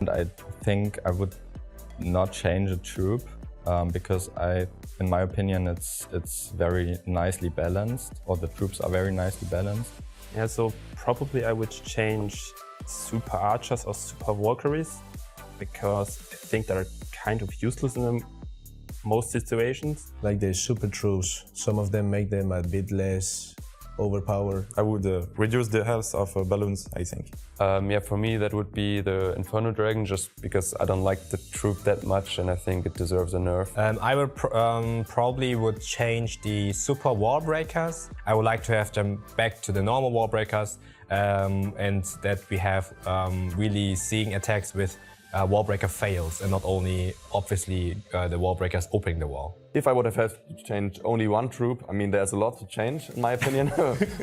And I think I would not change a troop because in my opinion, it's very nicely balanced, or the troops are very nicely balanced. Yeah, so probably I would change super archers or super Valkyries because I think they're kind of useless in most situations. Like the super troops, some of them make them a bit less overpowered. I would reduce the health of balloons, I think. Yeah, for me that would be the Inferno Dragon, just because I don't like the troop that much and I think it deserves a nerf. I would probably would change the super wall breakers. I would like to have them back to the normal wall breakers, and that we have really seeing attacks with wall breaker fails and not only obviously the wall breakers opening the wall. If I would have had to change only one troop, I mean there's a lot to change in my opinion,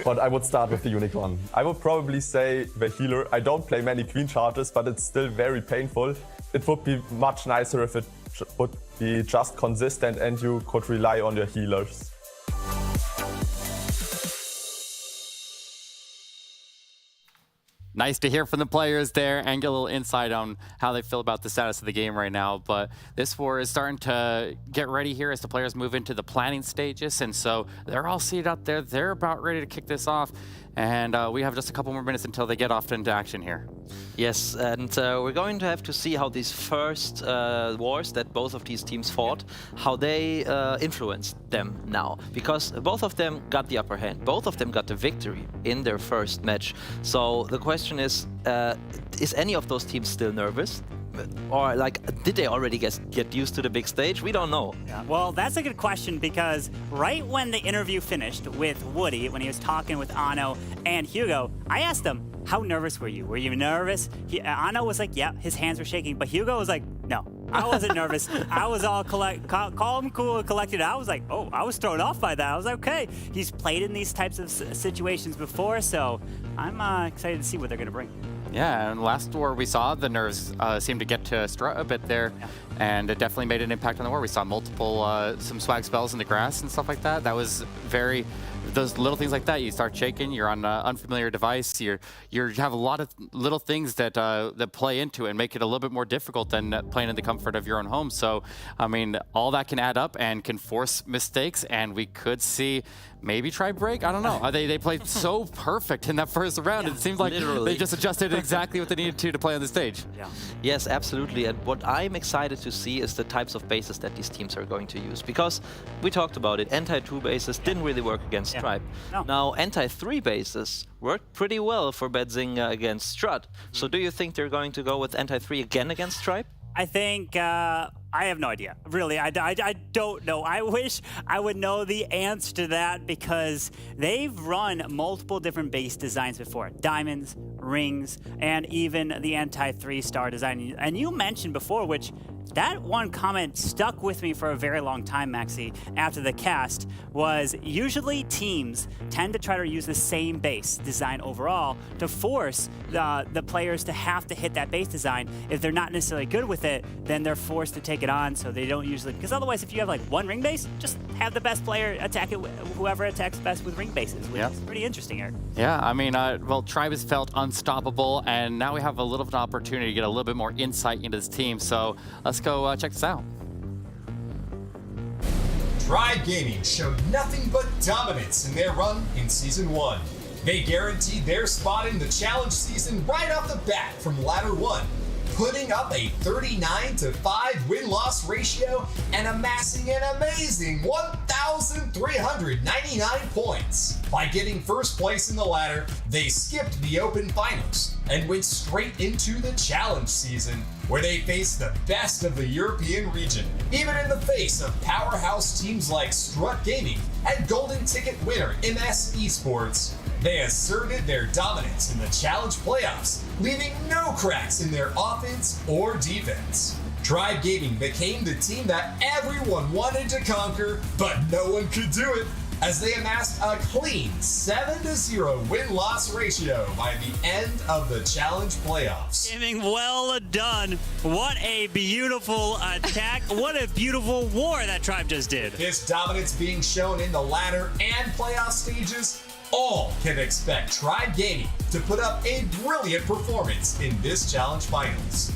but I would start with the Unicorn. I would probably say the healer. I don't play many queen charges, but it's still very painful. It would be much nicer if it would be just consistent and you could rely on your healers. Nice to hear from the players there and get a little insight on how they feel about the status of the game right now. But this war is starting to get ready here as the players move into the planning stages. And so they're all seated out there. They're about ready to kick this off. And we have just a couple more minutes until they get off into action here. Yes, and we're going to have to see how these first wars that both of these teams fought, how they influenced them now. Because both of them got the upper hand. Both of them got the victory in their first match. So the question is any of those teams still nervous? Or like, did they already get used to the big stage? We don't know. Yeah. Well, that's a good question because right when the interview finished with Woody, when he was talking with Ano and Hugo, I asked him, how nervous were you? Were you nervous? Ano was like, yeah, his hands were shaking, but Hugo was like, no, I wasn't nervous. I was all calm, cool, and collected. I was like, oh, I was thrown off by that. I was like, okay. He's played in these types of situations before, so I'm excited to see what they're going to bring. Yeah, and last war we saw the nerves seemed to get to Strut a bit there, and it definitely made an impact on the war. We saw multiple, some swag spells in the grass and stuff like that. That was very, those little things like that. You start shaking, you're on an unfamiliar device, you have a lot of little things that that play into it and make it a little bit more difficult than playing in the comfort of your own home. So, I mean, all that can add up and can force mistakes, and we could see maybe try break. I don't know. They played so perfect in that first round. It seems like they just adjusted exactly what they needed to play on the stage. Yeah. Yes, absolutely. And what I'm excited to see is the types of bases that these teams are going to use. Because we talked about it, anti-2 bases didn't really work against Stripe. No. Now, anti-3 bases worked pretty well for BADZINGER against STRUT. So do you think they're going to go with anti-3 again against Stripe? I think, I have no idea. Really, I don't know. I wish I would know the answer to that because they've run multiple different base designs before. Diamonds, rings, and even the anti-3-star design. And you mentioned before, which that one comment stuck with me for a very long time, Maxi, after the cast, was usually teams tend to try to use the same base design overall to force the players to have to hit that base design. If they're not necessarily good with it, then they're forced to take it on, so they don't usually, because otherwise if you have like one ring base, just have the best player attack it, whoever attacks best with ring bases, which is pretty interesting here. Yeah, I mean, well, Tribe has felt unstoppable, and now we have a little bit of an opportunity to get a little bit more insight into this team, so let's go check this out. Tribe Gaming showed nothing but dominance in their run in Season 1. They guaranteed their spot in the challenge season right off the bat from Ladder 1, putting up a 39-5 win-loss ratio and amassing an amazing 1,399 points. By getting first place in the ladder, they skipped the Open Finals and went straight into the challenge season, where they faced the best of the European region, even in the face of powerhouse teams like STRUT Gaming and Golden Ticket winner MS Esports. They asserted their dominance in the challenge playoffs, leaving no cracks in their offense or defense. Tribe Gaming became the team that everyone wanted to conquer, but no one could do it, as they amassed a clean 7-0 win-loss ratio by the end of the challenge playoffs. Gaming, well done. What a beautiful attack. What a beautiful war that Tribe just did. This dominance being shown in the ladder and playoff stages, all can expect Tribe Gaming to put up a brilliant performance in this challenge finals.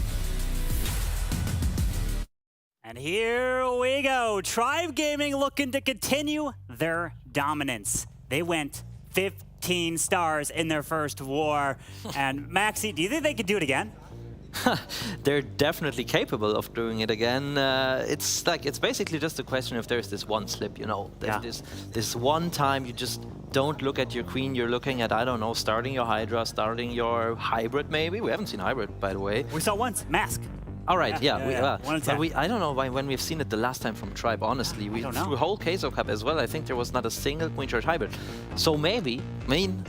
And here we go. Tribe Gaming looking to continue their dominance. They went 15 stars in their first war. And Maxi, do you think they could do it again? They're definitely capable of doing it again. It's basically just a question if there's this one slip, you know. There's this one time you just don't look at your queen, you're looking at, I don't know, starting your Hydra, starting your hybrid maybe. We haven't seen hybrid, by the way. We saw once, Mask. All right, yeah. I don't know when we've seen it the last time from Tribe, honestly. We through whole Queso Cup as well, I think there was not a single Queen Charge hybrid. So maybe, I mean,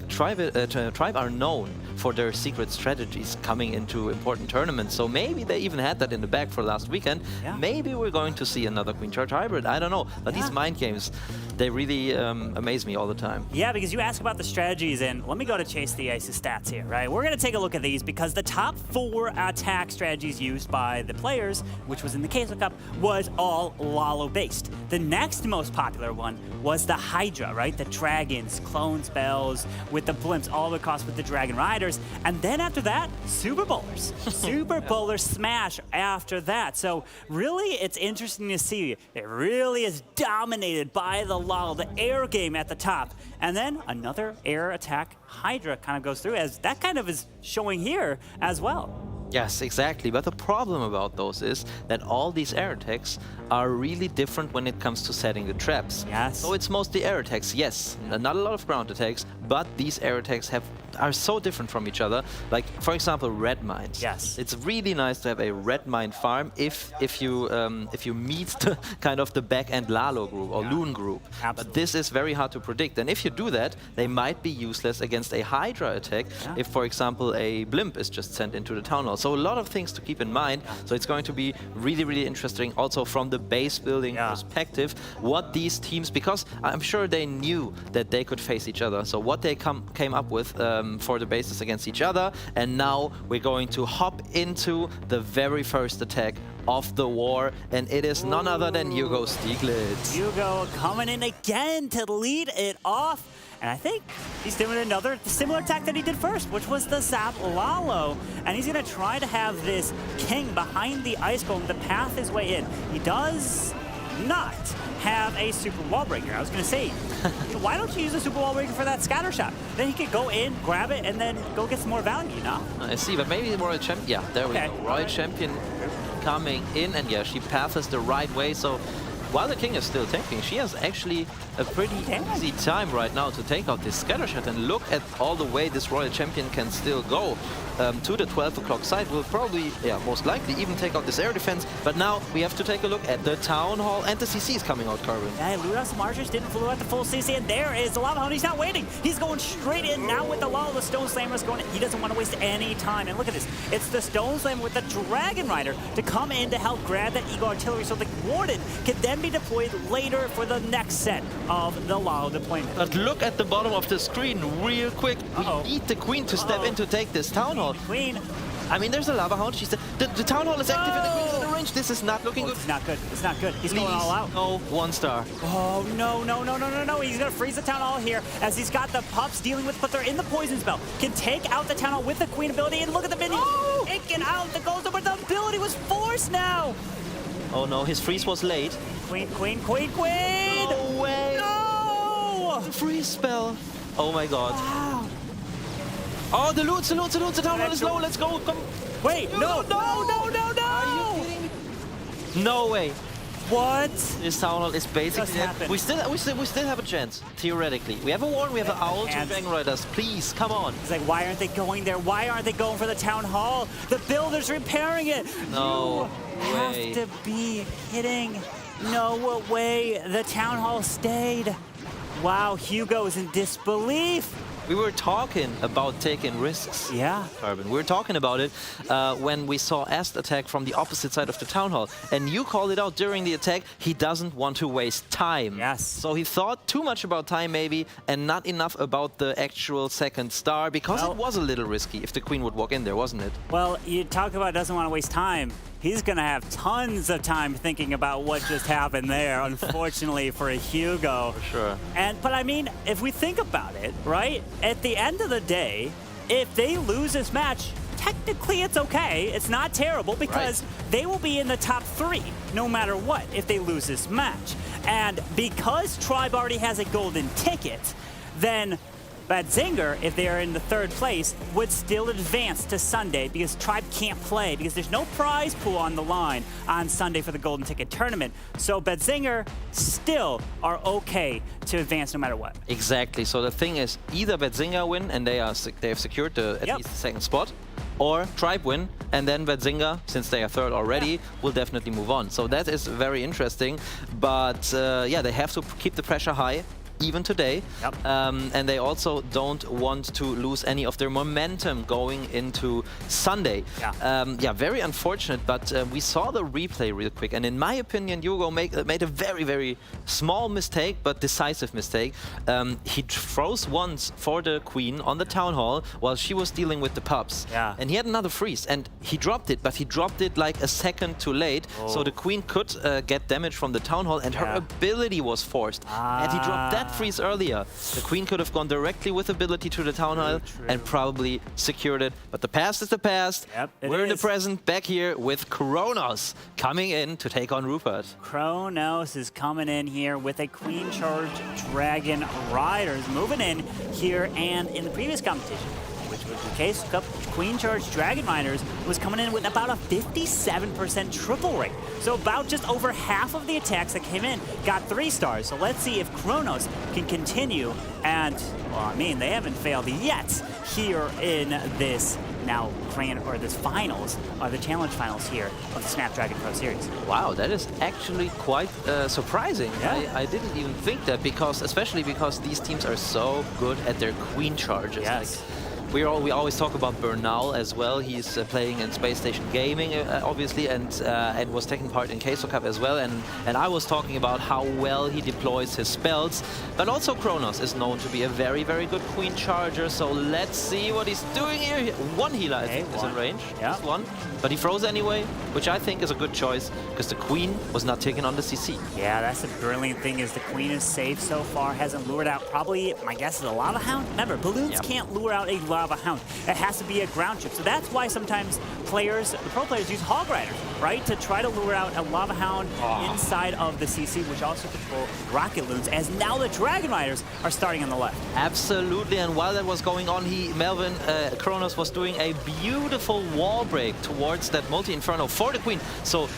Tribe are known for their secret strategies coming into important tournaments. So maybe they even had that in the bag for last weekend. Yeah. Maybe we're going to see another Queen Charge hybrid. I don't know. But these mind games, they really amaze me all the time. Yeah, because you ask about the strategies, and let me go to Chase the Ace's stats here, right? We're going to take a look at these because the top 4 attack strategies used by the players, which was in the Queso Cup, was all Lalo-based. The next most popular one was the Hydra, right? The dragons, clone spells with the blimps, all across with the Dragon Riders. And then after that, Super Bowlers. Super Bowler Smash after that. So really, it's interesting to see. It really is dominated by the Lalo, the air game at the top. And then another air attack Hydra kind of goes through, as that kind of is showing here as well. Yes, exactly. But the problem about those is that all these air attacks are really different when it comes to setting the traps. Yes. So it's mostly air attacks, yes. Not a lot of ground attacks, but these air attacks are so different from each other. Like, for example, red mines. Yes. It's really nice to have a red mine farm if you meet the kind of the back end Lalo group or Loon group. Absolutely. But this is very hard to predict. And if you do that, they might be useless against a Hydra attack if, for example, a blimp is just sent into the town hall. So a lot of things to keep in mind. So it's going to be really, really interesting also from the base building perspective, what these teams, because I'm sure they knew that they could face each other. So what they came up with for the bases against each other. And now we're going to hop into the very first attack of the war, and it is none other than Hugo Stieglitz. Hugo coming in again to lead it off. And I think he's doing another similar attack that he did first, which was the Zap Lalo. And he's going to try to have this king behind the ice golem to path his way in. He does not have a super wall breaker. I was going to say, why don't you use a super wall breaker for that scatter shot? Then he could go in, grab it, and then go get some more value, you know? I see, but maybe the Royal Champion, yeah, there we go. Royal Champion coming in, and yeah, she passes the right way, so while the king is still tanking, she has actually a pretty easy time right now to take out this scatter shot, and look at all the way this Royal Champion can still go. To the 12 o'clock side will probably, most likely even take out this air defense. But now we have to take a look at the Town Hall, and the CC is coming out, Carvin. Yeah, Ludas Marchers didn't flew out the full CC, and there is the Lava Hound. He's not waiting. He's going straight in now with the Lalo. The Stone Slammer is going in. He doesn't want to waste any time. And look at this. It's the Stone Slammer with the Dragon Rider to come in to help grab that Eagle Artillery, so the Warden can then be deployed later for the next set of the Lalo deployment. But look at the bottom of the screen real quick. We need the Queen to step in to take this Town Hall. Queen. I mean, there's a Lava Hound. She's the Town Hall is active and the Queen's in the range. This is not looking good. It's not good. It's not good. He's going all out. No, 1 star. Oh, no, no, no, no, no, no. He's going to freeze the Town Hall here as he's got the pups dealing with, but they're in the poison spell. Can take out the Town Hall with the Queen ability, and look at the minion. Taking out the Ghost, but the ability was forced now. Oh, no, his freeze was late. Queen, Queen, Queen, Queen. No way. No. The freeze spell. Oh, my God. Wow. Oh, the loot, the Town Hall is low. Let's go. Come. Wait, no, no, no, no, no. Are you kidding me? No way. What? This Town Hall is basically dead. We still have a chance, theoretically. We have a Warden, we have an Owl, 2 Dragon Riders. Please, come on. It's like, why aren't they going there? Why aren't they going for the Town Hall? The builder's repairing it. No you way. have to be kidding. No way. The Town Hall stayed. Wow, Hugo's in disbelief. We were talking about taking risks. Yeah. Carbon. We were talking about it when we saw Ast attack from the opposite side of the Town Hall. And you called it out during the attack. He doesn't want to waste time. Yes. So he thought too much about time maybe and not enough about the actual second star because it was a little risky if the queen would walk in there, wasn't it? Well, you talk about doesn't want to waste time. He's going to have tons of time thinking about what just happened there, unfortunately, for a Hugo. For sure. But I mean, if we think about it, right, at the end of the day, if they lose this match, technically it's okay. It's not terrible because they will be in the top 3 no matter what if they lose this match. And because Tribe already has a golden ticket, then BADZINGER, if they are in the 3rd place, would still advance to Sunday because Tribe can't play because there's no prize pool on the line on Sunday for the Golden Ticket tournament. So BADZINGER still are okay to advance no matter what. Exactly. So the thing is, either BADZINGER win and they have secured at least the 2nd spot, or Tribe win, and then BADZINGER, since they are 3rd already, will definitely move on. So that is very interesting. But yeah, they have to keep the pressure high. Even today, and they also don't want to lose any of their momentum going into Sunday. Yeah, very unfortunate, but we saw the replay real quick, and in my opinion, Hugo made a very, very small mistake, but decisive mistake. He froze once for the queen on the Town Hall while she was dealing with the pups, and he had another freeze, and he dropped it, but he dropped it like a second too late, so the queen could get damage from the Town Hall, and her ability was forced, and he dropped that freeze earlier. The queen could have gone directly with ability to the Town Hall and probably secured it. But the past is the past. We're in the present, back here with Kronos coming in to take on Rupert. Kronos is coming in here with a Queen Charge Dragon Riders moving in here, and in the previous competition, which was the case, Queen Charge Dragon Riders was coming in with about a 57% triple rate. So about just over half of the attacks that came in got 3 stars. So let's see if Kronos can continue. And, well, I mean, they haven't failed yet here in this this finals, or the challenge finals here of the Snapdragon Pro Series. Wow, that is actually quite surprising. I didn't even think that, especially because these teams are so good at their queen charges. Yes. We always talk about Bernal as well. He's playing in Space Station Gaming, obviously, and was taking part in Queso Cup as well. And I was talking about how well he deploys his spells. But also Kronos is known to be a very, very good queen charger. So let's see what he's doing here. One healer, I think, is in range. Just one. But he froze anyway, which I think is a good choice because the queen was not taken on the CC. Yeah, that's the brilliant thing is the queen is safe so far, hasn't lured out probably, my guess is a Lava Hound. Remember, balloons can't lure out a Lava Hound. It has to be a ground chip. So that's why sometimes the pro players use Hog Riders, right? To try to lure out a Lava Hound inside of the CC, which also control Rocket Loons, as now the Dragon Riders are starting on the left. Absolutely, and while that was going on, Kronos was doing a beautiful wall break towards that multi-inferno for the queen. So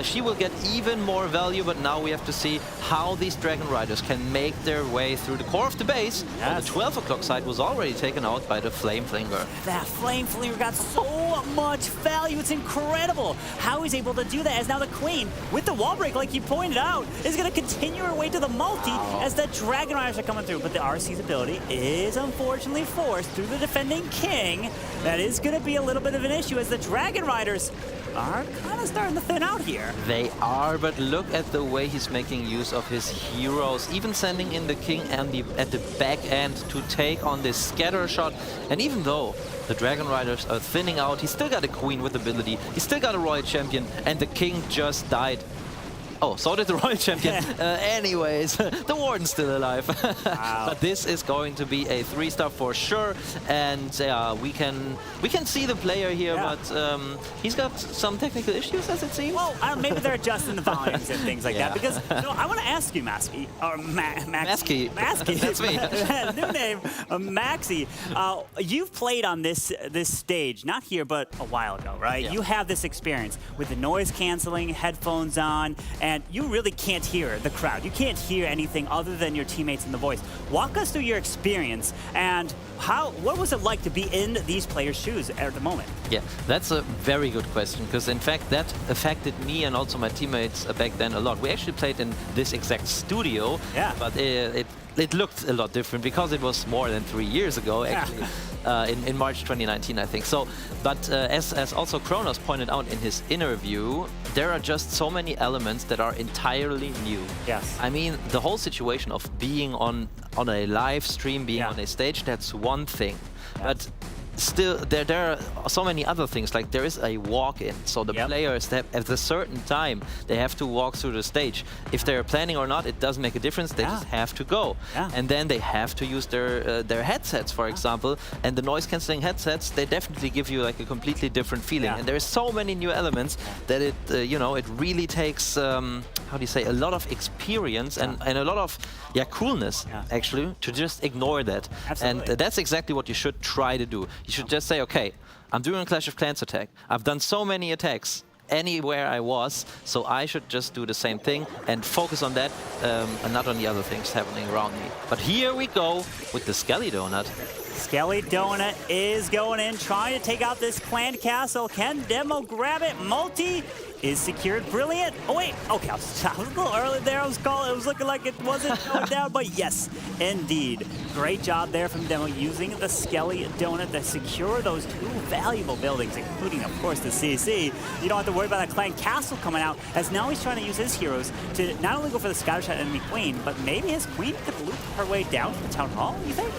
she will get even more value, but now we have to see how these Dragon Riders can make their way through the core of the base. The 12 o'clock side was already taken out by the Flame Flinger. That Flame Flinger got so much value. It's incredible how he's able to do that, as now the queen, with the wall break, like you pointed out, is going to continue her way to the multi as the Dragon Riders are coming through. But the RC's ability is unfortunately forced through the defending king. That is going to be a little bit of an issue as the Dragon Riders are kind of starting to thin out here. They are, but look at the way he's making use of his heroes, even sending in the king at the back end to take on this scatter shot. And even though the Dragon Riders are thinning out, he's still got a queen with ability, he's still got a royal champion, and the king just died. Oh, so did the Royal Champion. Anyways, the Warden's still alive. But this is going to be a 3-star for sure. And we can see the player here, but he's got some technical issues, as it seems. Well, maybe they're adjusting the volumes and things like that. Because I want to ask you, Masky, or Maxi. That's me. New name, Maxi. You've played on this stage, not here, but a while ago, right? You have this experience with the noise canceling, headphones on, and you really can't hear the crowd. You can't hear anything other than your teammates and the voice. Walk us through your experience and what was it like to be in these players' shoes at the moment? Yeah, that's a very good question, because in fact that affected me and also my teammates back then a lot. We actually played in this exact studio, but it looked a lot different because it was more than 3 years ago, actually, in March 2019, I think. So, but as also Kronos pointed out in his interview, there are just so many elements that are entirely new. Yes. I mean, the whole situation of being on a live stream, being on a stage, that's one thing. But still, there are so many other things. Like there is a walk-in, so the players at a certain time they have to walk through the stage. If they're planning or not, it doesn't make a difference. They just have to go, and then they have to use their headsets, for example. And the noise-canceling headsets, they definitely give you like a completely different feeling. And there's so many new elements that it it really takes how do you say, a lot of experience and a lot of coolness actually to just ignore that. Absolutely. And that's exactly what you should try to do. You should just say, okay, I'm doing a Clash of Clans attack. I've done so many attacks anywhere I was, so I should just do the same thing and focus on that and not on the other things happening around me. But here we go with the Skelly Donut. Skelly Donut is going in, trying to take out this clan castle. Can Demo grab it? Multi is secured. Brilliant. Oh, wait. Okay, I was a little early there. It was looking like it wasn't going down, but yes, indeed. Great job there from Demo using the Skelly Donut to secure those two valuable buildings, including, of course, the CC. You don't have to worry about that clan castle coming out, as now he's trying to use his heroes to not only go for the scatter shot enemy queen, but maybe his queen could loop her way down to the town hall, you think?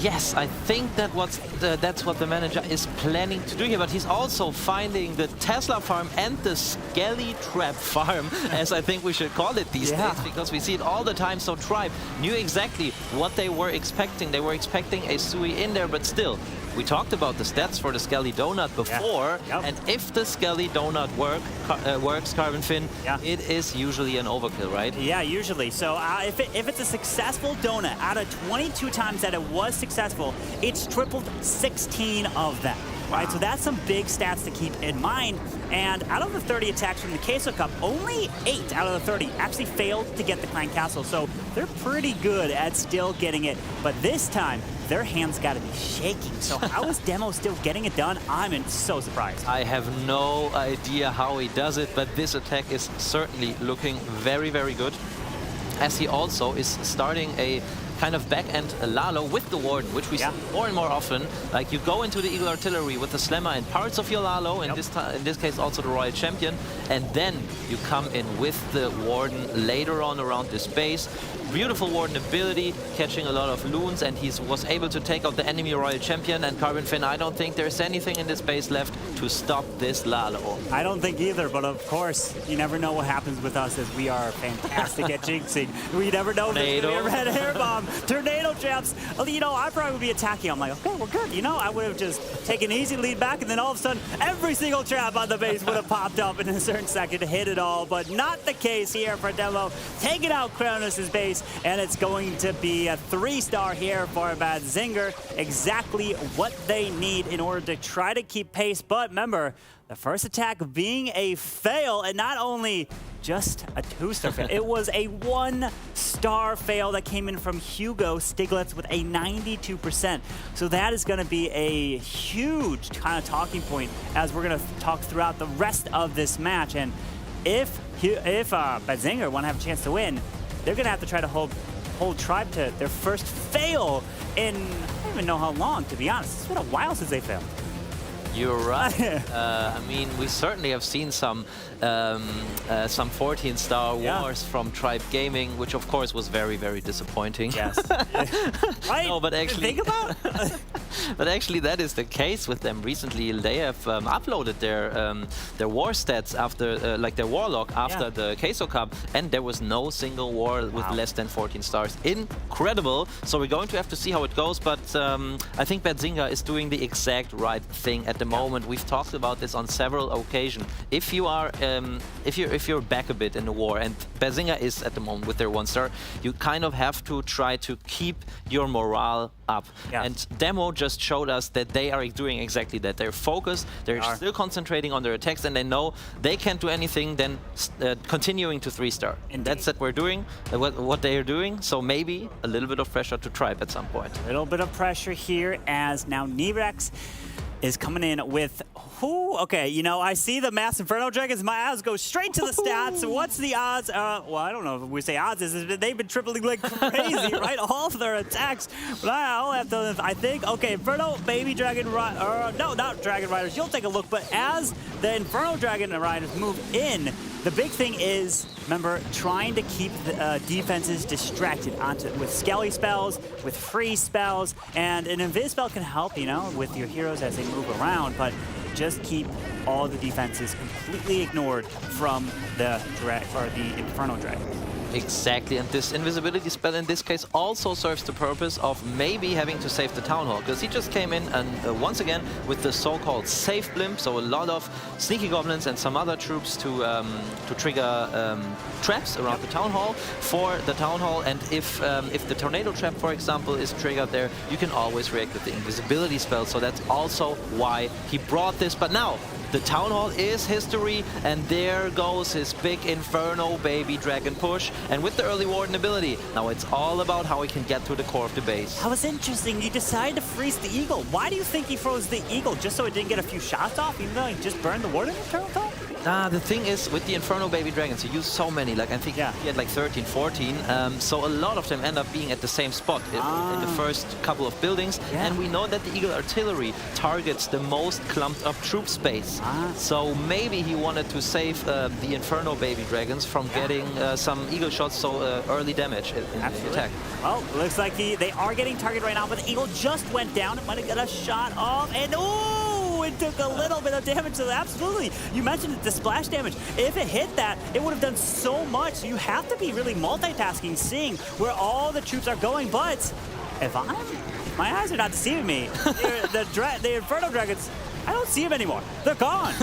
Yes, I think that's what the manager is planning to do here, but he's also finding the Tesla farm and the Skelly Trap farm, as I think we should call it these days, because we see it all the time. So Tribe knew exactly what they were expecting. They were expecting a Sui in there, but still, we talked about the stats for the Skelly Donut before, and if the Skelly Donut works, Carbon Fin, it is usually an overkill, right? Yeah, usually. So if it's a successful donut, out of 22 times that it was successful, it's tripled 16 of them. Right, so that's some big stats to keep in mind. And out of the 30 attacks from the Queso Cup, only 8 out of the 30 actually failed to get the Clan Castle. So they're pretty good at still getting it. But this time, their hands got to be shaking. So how is Demo still getting it done? I'm so surprised. I have no idea how he does it, but this attack is certainly looking very, very good. As he also is starting a kind of back-end Lalo with the Warden, which we see more and more often. Like you go into the Eagle Artillery with the Slammer and parts of your Lalo, in this case also the Royal Champion, and then you come in with the Warden later on around this base. Beautiful Warden ability, catching a lot of loons, and he was able to take out the enemy Royal Champion. And Carbon Fin, I don't think there's anything in this base left to stop this Lalo. I don't think either, but of course, you never know what happens with us, as we are fantastic at jinxing. We never know if there's going to be a red hair bomb. Tornado traps. You know, I probably would be attacking. I'm like, okay, we're good. You know, I would have just taken an easy lead back, and then all of a sudden, every single trap on the base would have popped up in a certain second to hit it all. But not the case here for Demo. Taking out Kronos' base, and it's going to be a 3-star here for BADZINGER. Exactly what they need in order to try to keep pace. But remember, the first attack being a fail, and not only just a 2-star fail, it was a 1-star fail that came in from Hugo Stiglitz with a 92%. So that is going to be a huge kind of talking point as we're going to talk throughout the rest of this match. And if BADZINGER want to have a chance to win, they're going to have to try to hold Tribe to their first fail in, I don't even know how long, to be honest. It's been a while since they failed. You're right. I mean, we certainly have seen some 14-star wars from Tribe Gaming, which of course was very, very disappointing. Yes. Right? No, but actually, think about but actually, that is the case with them. Recently, they have uploaded their war stats after, like their Warlock after the Queso Cup, and there was no single war with less than 14 stars. Incredible. So we're going to have to see how it goes, but I think BADZINGER is doing the exact right thing at at the moment. We've talked about this on several occasions. If you are, if you're back a bit in the war, and BADZINGER is at the moment with their 1-star, you kind of have to try to keep your morale up. Yeah. And Demo just showed us that they are doing exactly that. They're focused, they're still concentrating on their attacks, and they know they can't do anything than continuing to 3-star. And that's what we're doing, what they are doing. So maybe a little bit of pressure to Tribe at some point. A little bit of pressure here as now Nebrex is coming in with okay, you know, I see the Mass Inferno Dragons. My eyes go straight to the stats. What's the odds? Well, I don't know if we say odds. They've been tripling like crazy, right? All of their attacks. But I'll have to, I think, okay, Inferno, Baby Dragon, no, not Dragon Riders. You'll take a look. But as the Inferno Dragon Riders move in, the big thing is, remember, trying to keep the defenses distracted with Skelly spells, with freeze spells, and an Invis spell can help, you know, with your heroes as they move around, but just keep all the defenses completely ignored from the Inferno Dragon. Exactly, and this invisibility spell in this case also serves the purpose of maybe having to save the Town Hall, because he just came in and once again with the so-called safe blimp, so a lot of sneaky goblins and some other troops to trigger traps around the Town Hall for the Town Hall, and if the Tornado Trap, for example, is triggered there, you can always react with the invisibility spell, so that's also why he brought this. But now, the Town Hall is history, and there goes his big Inferno Baby Dragon push. And with the early Warden ability, now it's all about how he can get to the core of the base. That was interesting. You decided to freeze the Eagle. Why do you think he froze the Eagle? Just so it didn't get a few shots off, even though he just burned the Warden turtle top? The thing is, with the Inferno Baby Dragons, you use so many, like I think he had like 13, 14, so a lot of them end up being at the same spot in the first couple of buildings, and we know that the Eagle Artillery targets the most clumped up troop space, so maybe he wanted to save the Inferno Baby Dragons from getting some Eagle shots, so early damage in the attack. Well, looks like they are getting targeted right now, but the Eagle just went down. It might have got a shot off, and it took a little bit of damage, so absolutely. You mentioned the splash damage. If it hit that, it would have done so much. You have to be really multitasking, seeing where all the troops are going, but if my eyes are not deceiving me, the Inferno Dragons, I don't see them anymore. They're gone.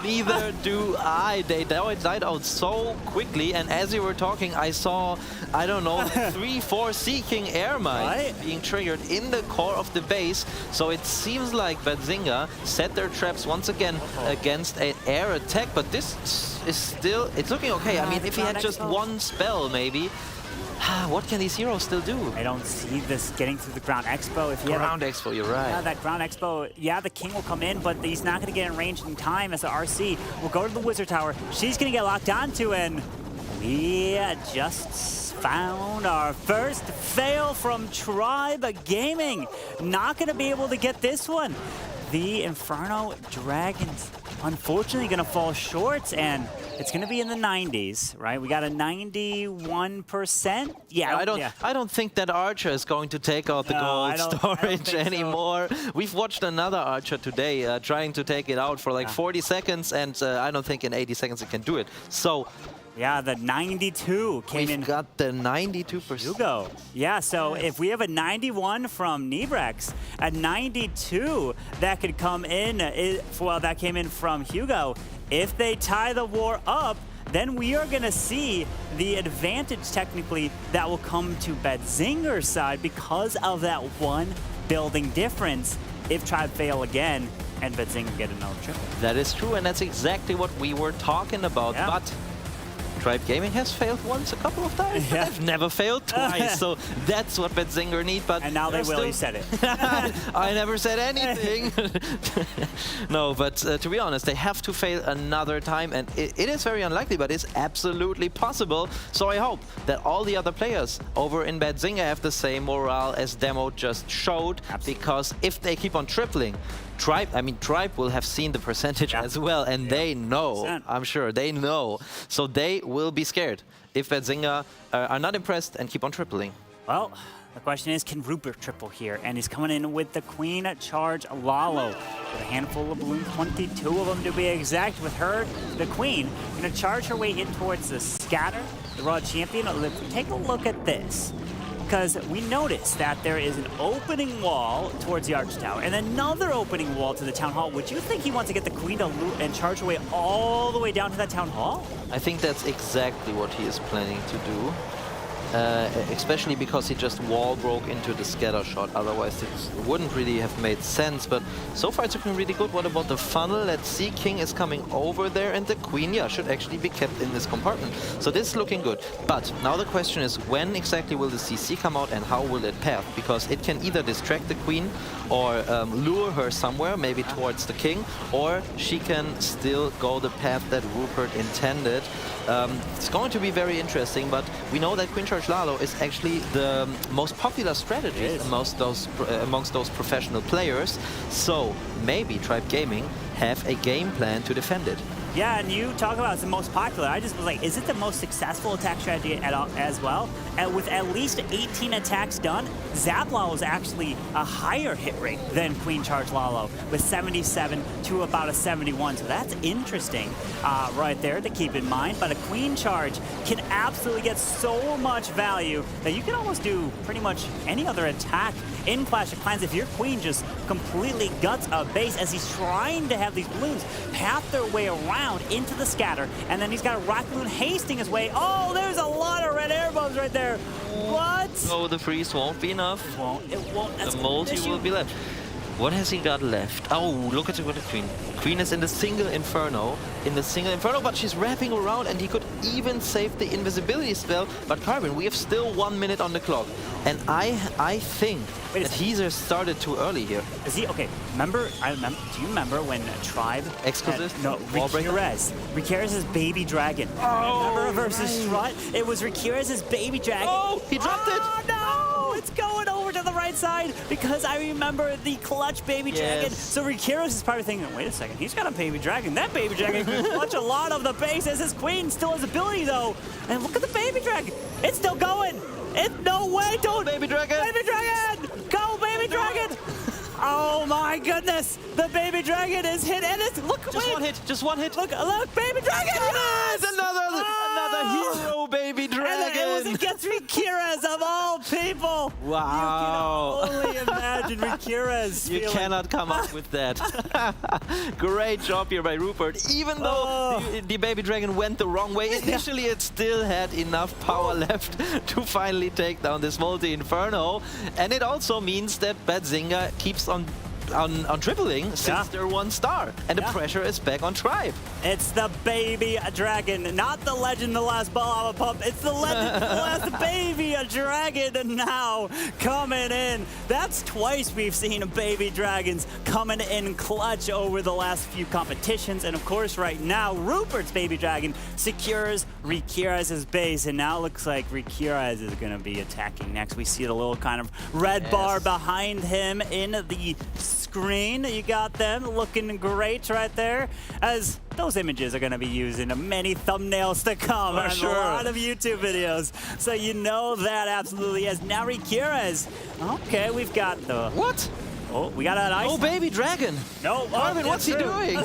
Neither do I. They died out so quickly, and as you were talking, I saw, I don't know, 3-4 Seeking Air Mine being triggered in the core of the base. So it seems like BADZINGER set their traps once again against an air attack, but this is still, it's looking okay. I mean, if he had just one spell, maybe. What can these heroes still do? I don't see this getting through the Ground Expo. If Ground Expo, you're right. Yeah, that Ground Expo, the King will come in, but he's not going to get in range in time as the RC will go to the Wizard Tower. She's going to get locked onto, and we just found our first fail from Tribe Gaming. Not going to be able to get this one. The Inferno Dragons, unfortunately, going to fall short, and it's going to be in the 90s, right? We got a 91%. Yeah, I don't think that Archer is going to take out the gold storage anymore. We've watched another Archer today trying to take it out for like 40 seconds, and I don't think in 80 seconds it can do it. So. Yeah, the 92 came in. We've got the 92%. Hugo. Yeah, so if we have a 91 from Nebrex, a 92 that could come in, that came in from Hugo. If they tie the war up, then we are going to see the advantage technically that will come to BADZINGER's side because of that one building difference if Tribe fail again and BADZINGER get another triple. That is true, and that's exactly what we were talking about. Yeah. But Tribe Gaming has failed once a couple of times. Yeah. They've never failed twice, so that's what BADZINGER need. But and now they will. You said it. I never said anything. No, but to be honest, they have to fail another time, and it is very unlikely, but it's absolutely possible. So I hope that all the other players over in BADZINGER have the same morale as Demo just showed, because if they keep on tripling, Tribe will have seen the percentage as well, and they know, I'm sure, they know. So they will be scared if BADZINGER are not impressed and keep on tripling. Well, the question is, can Rupert triple here? And he's coming in with the Queen Charge Lalo with a handful of balloons, 22 of them to be exact. With her, the Queen, going to charge her way in towards the Scatter, the Raw Champion. Take a look at this. because we noticed that there is an opening wall towards the Arch Tower and another opening wall to the Town Hall. Would you think he wants to get the Queen to loot and charge away all the way down to that Town Hall? I think that's exactly what he is planning to do. Especially because he just wall broke into the scatter shot. Otherwise, it wouldn't really have made sense. But so far, it's looking really good. What about the funnel? Let's see. King is coming over there, and the Queen, yeah, should actually be kept in this compartment. So this is looking good. But now the question is, when exactly will the CC come out, and how will it path? Because it can either distract the Queen or lure her somewhere, maybe towards the King, or she can still go the path that Rupert intended. It's going to be very interesting, but we know that Queen Charge Lalo is actually the most popular strategy amongst those professional players. So maybe Tribe Gaming have a game plan to defend it. Yeah, and you talk about it's the most popular. I just was like, is it the most successful attack strategy as well? And with at least 18 attacks done, Zap Lalo is actually a higher hit rate than Queen Charge Lalo with 77 to about a 71. So that's interesting right there to keep in mind. But a Queen Charge can absolutely get so much value that you can almost do pretty much any other attack in Clash of Clans if your Queen just completely guts a base as he's trying to have these balloons path their way around into the scatter, and then he's got a rocket balloon hasting his way. Oh, there's a lot of red air bombs right there. What? No, the freeze won't be enough. It won't. The multi will be left. What has he got left? Oh, look at the Queen. Queen is in the single Inferno. But she's wrapping around, and he could even save the invisibility spell. But Carbon, we have still 1 minute on the clock. And I think that he's started too early here. Is he? Okay, do you remember when Tribe... Exclusive? No, Rikirez's baby dragon. Oh, remember versus Strut? It was Rikirez's baby dragon. Oh, he dropped it! No! It's going over to the right side because I remember the clutch baby dragon. So Rikirez is probably thinking, wait a second, he's got a baby dragon. That baby dragon can clutch a lot of the base as his Queen still has ability though. And look at the baby dragon. It's still going. No way, don't. Baby dragon. Baby dragon. Go, baby dragon. Oh my goodness. The baby dragon is hit and it's, look, Just one hit. Look, baby dragon. Yes! Another hero baby dragon. And it was against Rikirez of all people. Wow. You can only imagine Rikirez. You cannot come up with that. Great job here by Rupert. Even though the baby dragon went the wrong way, initially it still had enough power left to finally take down this multi-inferno. And it also means that BADZINGER keeps on tripling since they're 1 star. And the pressure is back on Tribe. It's the baby dragon, not the legend, the last lava pump. It's the legend, the last baby dragon now coming in. That's twice we've seen baby dragons coming in clutch over the last few competitions. And of course, right now, Rupert's baby dragon secures Rikirez's base. And now it looks like Rikirez is going to be attacking next. We see the little kind of red bar behind him in the screen. You got them looking great right there, as those images are going to be used in many thumbnails to come and a lot of YouTube videos. So you know that absolutely is. Now Rikirez. Okay, we've got the... What? Oh, we got an ice. No baby dragon. No. Marvin, what's he doing?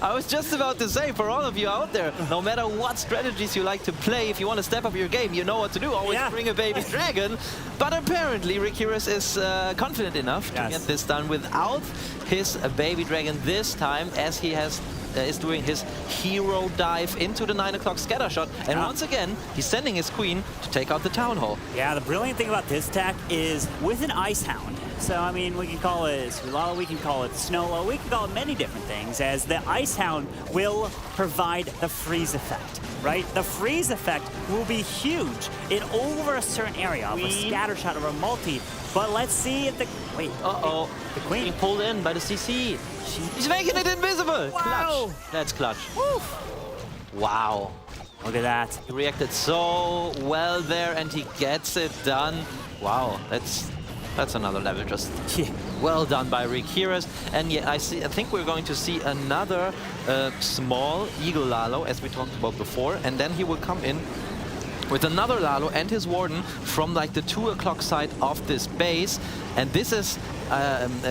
I was just about to say, for all of you out there, no matter what strategies you like to play, if you want to step up your game, you know what to do. Always bring a baby dragon. But apparently, Rikirez is confident enough to get this done without his baby dragon this time, as he is doing his hero dive into the 9 o'clock scatter shot. And once again, he's sending his Queen to take out the Town Hall. Yeah, the brilliant thing about this attack is with an Ice Hound. So, I mean, we can call it Sulala, we can call it Snowlow, we can call it many different things, as the Ice Hound will provide the freeze effect, right? The freeze effect will be huge in over a certain area of a scatter shot or a multi. But let's see if the... Wait. Uh-oh. The Queen. Being pulled in by the CC. He's making it invisible. Wow. Clutch. That's clutch. Woo. Wow. Look at that. He reacted so well there, and he gets it done. Wow. That's another level. Just well done by Rikirez. And yeah, I think we're going to see another small Eagle Lalo, as we talked about before, and then he will come in with another Lalo and his Warden from like the 2 o'clock side of this base. And this is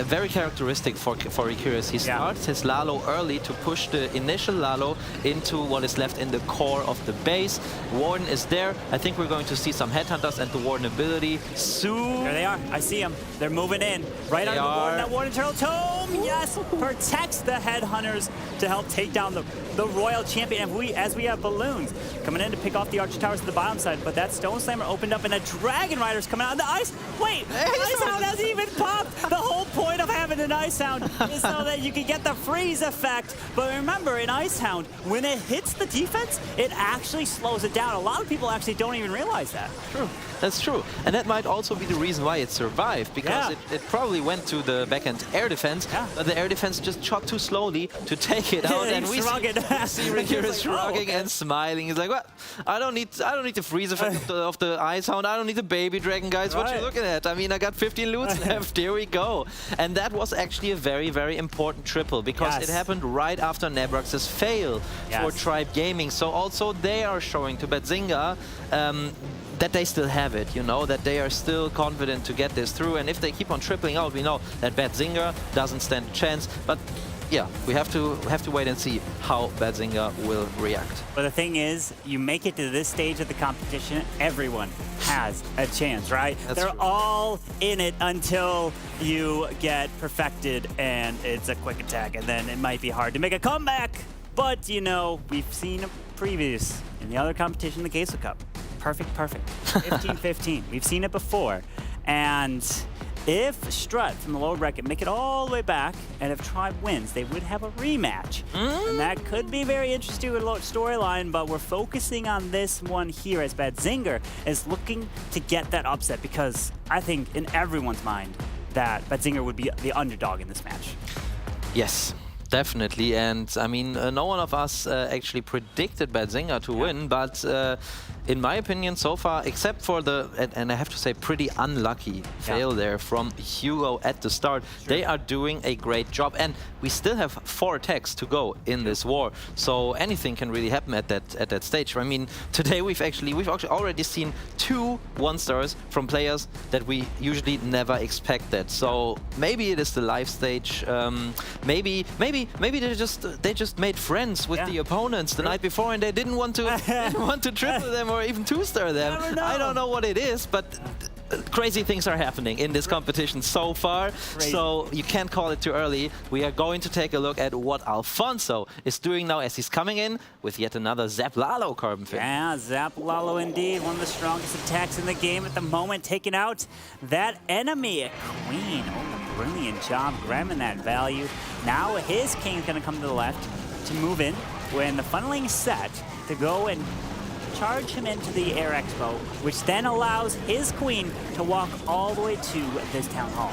very characteristic for Ikirus. He starts his Lalo early to push the initial Lalo into what is left in the core of the base. Warden is there. I think we're going to see some Headhunters and the Warden ability soon. There they are. I see them. They're moving in. Right on the Warden. That Warden Turtle Tome, yes, protects the Headhunters to help take down the Royal Champion. And as we have balloons coming in to pick off the Archer Towers to the bottom side, but that Stone Slammer opened up and a Dragon Rider's coming out of the ice. Wait, Ice Hound hasn't even popped. The whole point of having an Ice Hound is so that you can get the freeze effect. But remember, in Ice Hound, when it hits the defense, it actually slows it down. A lot of people actually don't even realize that. True. That's true. And that might also be the reason why it survived, because it probably went to the backhand air defense, but the air defense just shot too slowly to take it out. And we see Ikirus shrugging and smiling. He's like, well, I don't need the freeze effect of the Ice Hound. I don't need the baby dragon, guys. What you looking at? I mean, I got 15 loots left. Here we go. And that was actually a very, very important triple, because it happened right after Nebrux's fail for Tribe Gaming. So also they are showing to BADZINGER that they still have it, you know, that they are still confident to get this through. And if they keep on tripling out, we know that BADZINGER doesn't stand a chance. But yeah, we have to wait and see how BADZINGER will react. But the thing is, you make it to this stage of the competition, everyone has a chance, right? They're all in it until you get perfected and it's a quick attack, and then it might be hard to make a comeback. But, you know, we've seen a previous in the other competition, the Queso Cup. Perfect. 15-15. We've seen it before. And if STRUT from the lower bracket make it all the way back, and if Tribe wins, they would have a rematch. And that could be very interesting with a storyline, but we're focusing on this one here as BADZINGER is looking to get that upset, because I think in everyone's mind that BADZINGER would be the underdog in this match. Yes. Definitely, and I mean, no one of us actually predicted BADZINGER to win, but in my opinion so far, except for the, and I have to say, pretty unlucky fail there from Hugo at the start, they are doing a great job, and we still have 4 attacks to go in this war, so anything can really happen at that stage. I mean, today we've actually already seen 2 1-stars from players that we usually never expected. So maybe it is the live stage, maybe they just made friends with the opponents the night before, and they didn't want to triple them or even 2-star them. I don't know what it is, but crazy things are happening in this competition so far, so you can't call it too early. We are going to take a look at what Alfonso is doing now as he's coming in with yet another Zap Lalo, Carbon Fin. Yeah, Zap Lalo indeed. One of the strongest attacks in the game at the moment, taking out that enemy. Queen, oh, brilliant job grabbing that value. Now his king is going to come to the left to move in when the funneling set to go and charge him into the Air Expo, which then allows his queen to walk all the way to this town hall.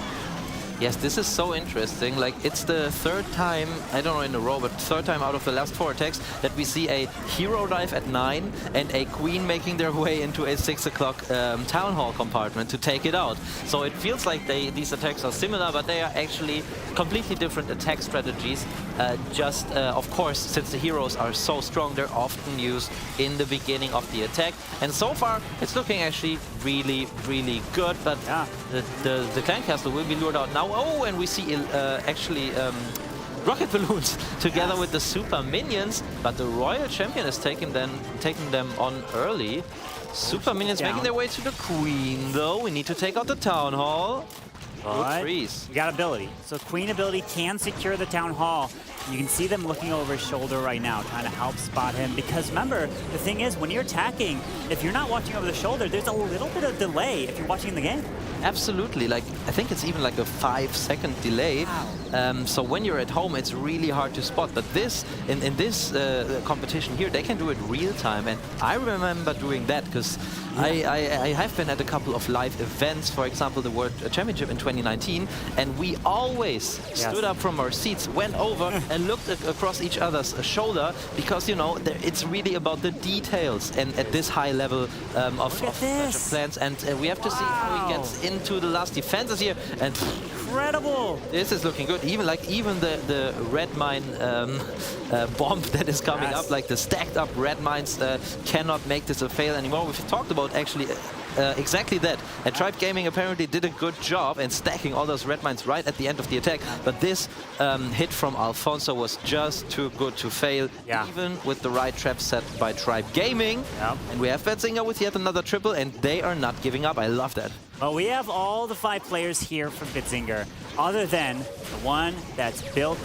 Yes, this is so interesting. Like, it's the 3rd time, I don't know in a row, but 3rd time out of the last 4 attacks that we see a hero dive at 9 and a queen making their way into a 6 o'clock town hall compartment to take it out. So it feels like these attacks are similar, but they are actually completely different attack strategies. Of course, since the heroes are so strong, they're often used in the beginning of the attack. And so far, it's looking actually really, really good. But the Clan Castle will be lured out now. Oh, and we see rocket balloons together with the super minions, but the Royal Champion is taking them on early. Super minions making their way to the Queen, though. We need to take out the Town Hall. But you got ability. So Queen ability can secure the Town Hall. You can see them looking over his shoulder right now, trying to help spot him. Because remember, the thing is, when you're attacking, if you're not watching over the shoulder, there's a little bit of delay if you're watching the game. Absolutely. Like, I think it's even like a 5-second delay. Wow. So when you're at home, it's really hard to spot. But this, in this competition here, they can do it real time. And I remember doing that because I have been at a couple of live events, for example, the World Championship in 2019, and we always stood up from our seats, went over and looked across each other's shoulder, because, you know, it's really about the details and at this high level of plans. And we have to see how he gets into the last defenses here. And incredible. This is looking good. Even the red mine bomb that is coming up, like the stacked up red mines, cannot make this a fail anymore. We've talked about actually exactly that. And Tribe Gaming apparently did a good job in stacking all those red mines right at the end of the attack. But this hit from Alfonso was just too good to fail, even with the right trap set by Tribe Gaming. And we have BADZINGER with yet another triple, and they are not giving up. I love that. Well, we have all the 5 players here from BADZINGER, other than the one that's built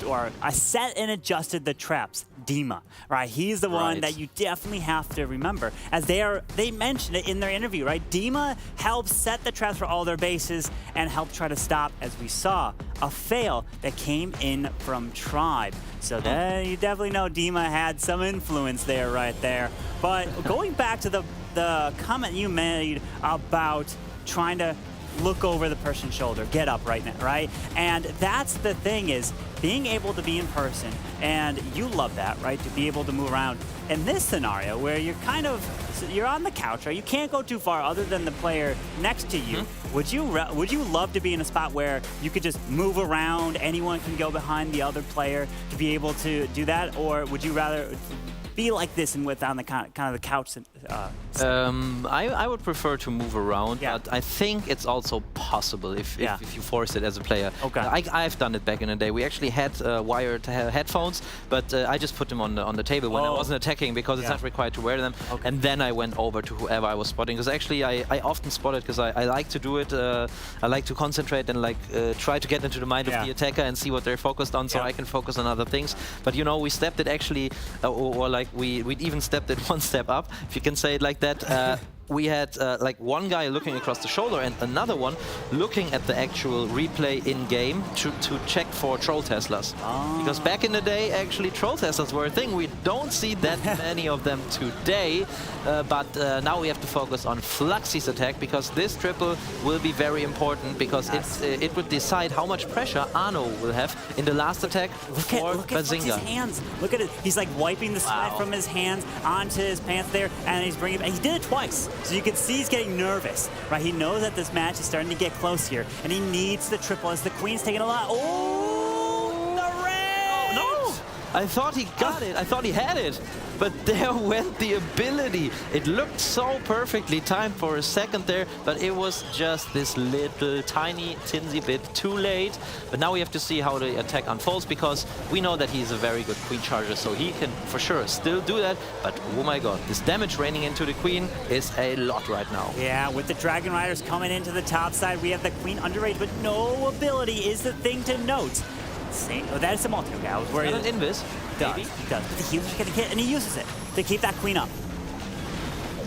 or set and adjusted the traps, Dima, right? He's the one that you definitely have to remember, as they mentioned it in their interview, right? Dima helps set the traps for all their bases and help try to stop, as we saw, a fail that came in from Tribe. So you definitely know Dima had some influence there, right there. But going back to the comment you made about trying to look over the person's shoulder, get up right now, right? And that's the thing, is being able to be in person, and you love that, right? To be able to move around. In this scenario where you're on the couch, right? You can't go too far other than the player next to you. Would you love to be in a spot where you could just move around, anyone can go behind the other player to be able to do that? Or would you rather be like this and on the kind of the couch? I would prefer to move around, but I think it's also possible if you force it as a player. I've done it back in the day. We actually had wired headphones, but I just put them on the table when I wasn't attacking, because it's not required to wear them. And then I went over to whoever I was spotting, because actually I often spot it because I like to do it. I like to concentrate and try to get into the mind of the attacker and see what they're focused on, so I can focus on other things. But you know, we stepped it actually, we even stepped it one step up, if you can say it like that. We had one guy looking across the shoulder and another one looking at the actual replay in-game to check for troll Teslas. Because back in the day, actually, troll Teslas were a thing. We don't see that many of them today, but now we have to focus on Fluxy's attack, because this triple will be very important, because it would decide how much pressure Arno will have in the last attack for BADZINGER. Look at his hands. Look at it. He's like wiping the sweat from his hands onto his pants there, and he's bringing it. And he did it twice. So you can see he's getting nervous, right? He knows that this match is starting to get close here, and he needs the triple as the queen's taking a lot. Oh, the red! Oh, no! I thought he got it. I thought he had it. But there went the ability. It looked so perfectly timed for a second there, but it was just this little tiny tinsy bit too late. But now we have to see how the attack unfolds, because we know that he's a very good queen charger, so he can for sure still do that. But oh my god, this damage raining into the queen is a lot right now. Yeah, with the Dragon Riders coming into the top side, we have the queen underage, but no ability is the thing to note. Oh, that is the multi. Okay, I was worried. Is that an invis? He does. But the healer's getting hit, and he uses it to keep that queen up.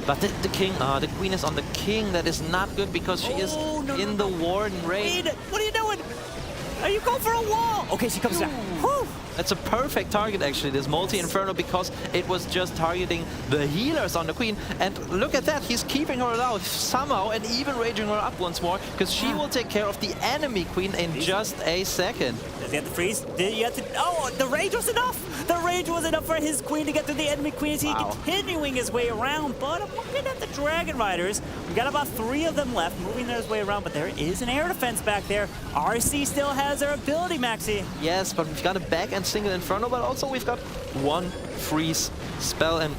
But the queen is on the king. That is not good, because she is in the warden raid. What are you doing? Are you going for a wall? Okay, she comes down. Whew. That's a perfect target, actually, this multi-inferno, because it was just targeting the healers on the queen. And look at that, he's keeping her alive somehow, and even raging her up once more, because she will take care of the enemy queen in just a second. Does he have to freeze? Oh, the rage was enough! The rage was enough for his queen to get through the enemy queen as he's continuing his way around. But I'm looking at the Dragon Riders. We've got about 3 of them left, moving their way around, but there is an air defense back there. RC still has their ability, Maxi. Yes, but we've got a back and single inferno, but also we've got 1 freeze spell, and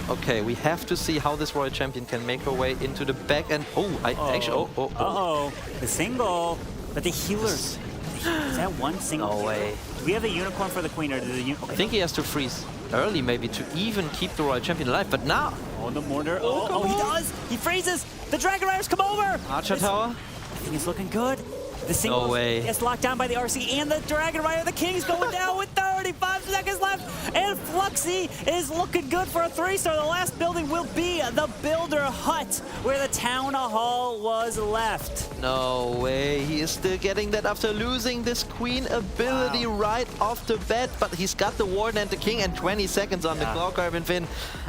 okay, we have to see how this Royal Champion can make her way into the back, and the single, but the healers. Is that 1 single? No way. Do we have a unicorn for the queen, or I think he has to freeze early, maybe, to even keep the Royal Champion alive, but now... Oh, the mortar. Oh, he does! He freezes! The Dragon Riders come over! Archer Tower? I think it's looking good. The single gets locked down by the RC, and the Dragon Rider, the King's going down with 35 seconds left, and Fluxy is looking good for a 3-star. The last building will be the Builder Hut, where the Town Hall was left. No way, he is still getting that after losing this queen ability right off the bat, but he's got the Warden and the King and 20 seconds on the clock, Arvin Finn.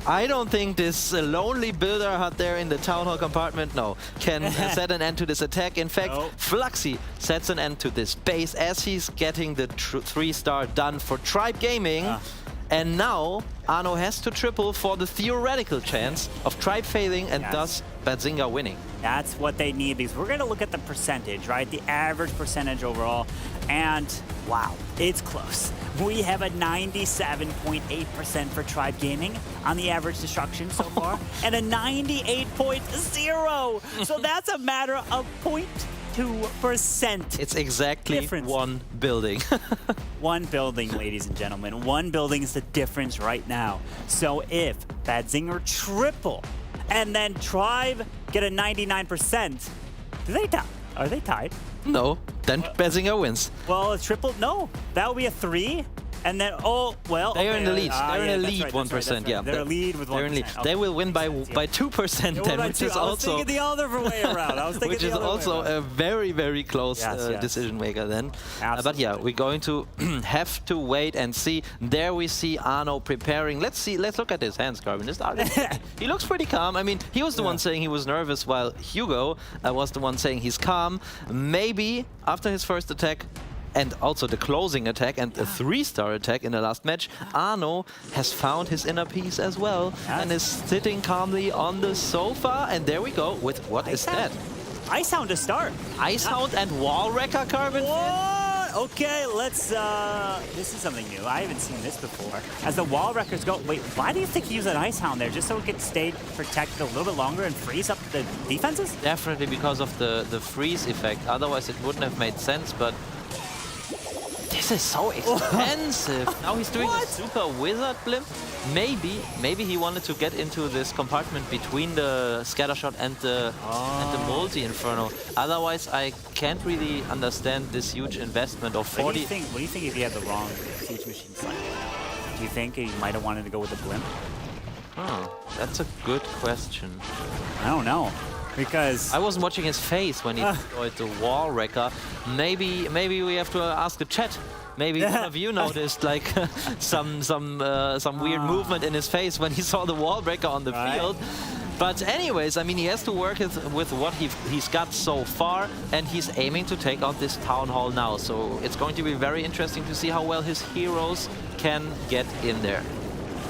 I don't think this lonely Builder Hut there in the Town Hall compartment, can set an end to this attack. In fact, Fluxy sets an end to this base as he's getting the 3-star done for Tribe Gaming. And now Arno has to triple for the theoretical chance of Tribe failing and thus BADZINGER winning. That's what they need, because we're going to look at the percentage, right? The average percentage overall. And wow, it's close. We have a 97.8% for Tribe Gaming on the average destruction so far, and a 98.0. So that's a matter of 0.2%. It's exactly difference. one building. One building, ladies and gentlemen. One building is the difference right now. So if BADZINGER triple and then Tribe get a 99%, do they tie? Are they tied? No, then BADZINGER wins. Well, a triple, no. That would be a 3. And then, oh, well, they are in the lead. They're in the lead, right, 1%. Yeah, they're a lead with 1%. They're in lead. They will win by 2% then, which is I was also thinking the other way around. I was thinking which is also a very, very close decision maker then. But yeah, we're going to have to wait and see. There we see Arno preparing. Let's look at his hands, Carbon. He looks pretty calm. I mean, he was the one saying he was nervous, while Hugo was the one saying he's calm. Maybe after his first attack, and also the closing attack and a 3-star attack in the last match, Arno has found his inner peace as well and is sitting calmly on the sofa. And there we go with what is that? Ice Hound to start. Ice Hound and Wall Wrecker, Carbon. What? Okay, let's, this is something new. I haven't seen this before. As the Wall Wreckers go, wait, why do you think he used an Ice Hound there? Just so it could stay protected a little bit longer and freeze up the defenses? Definitely because of the freeze effect. Otherwise it wouldn't have made sense, but this is so expensive. Now he's doing a super wizard blimp. Maybe he wanted to get into this compartment between the Scattershot and the multi-inferno. Otherwise, I can't really understand this huge investment of 40. What do you think if he had the wrong siege machine select? Do you think he might have wanted to go with the blimp? Oh, that's a good question. I don't know. Because I wasn't watching his face when he deployed the Wall Wrecker. Maybe we have to ask the chat. Maybe one of you noticed like some weird movement in his face when he saw the Wall Breaker on the field. But anyways, I mean, he has to work with what he's got so far, and he's aiming to take out this Town Hall now. So it's going to be very interesting to see how well his heroes can get in there.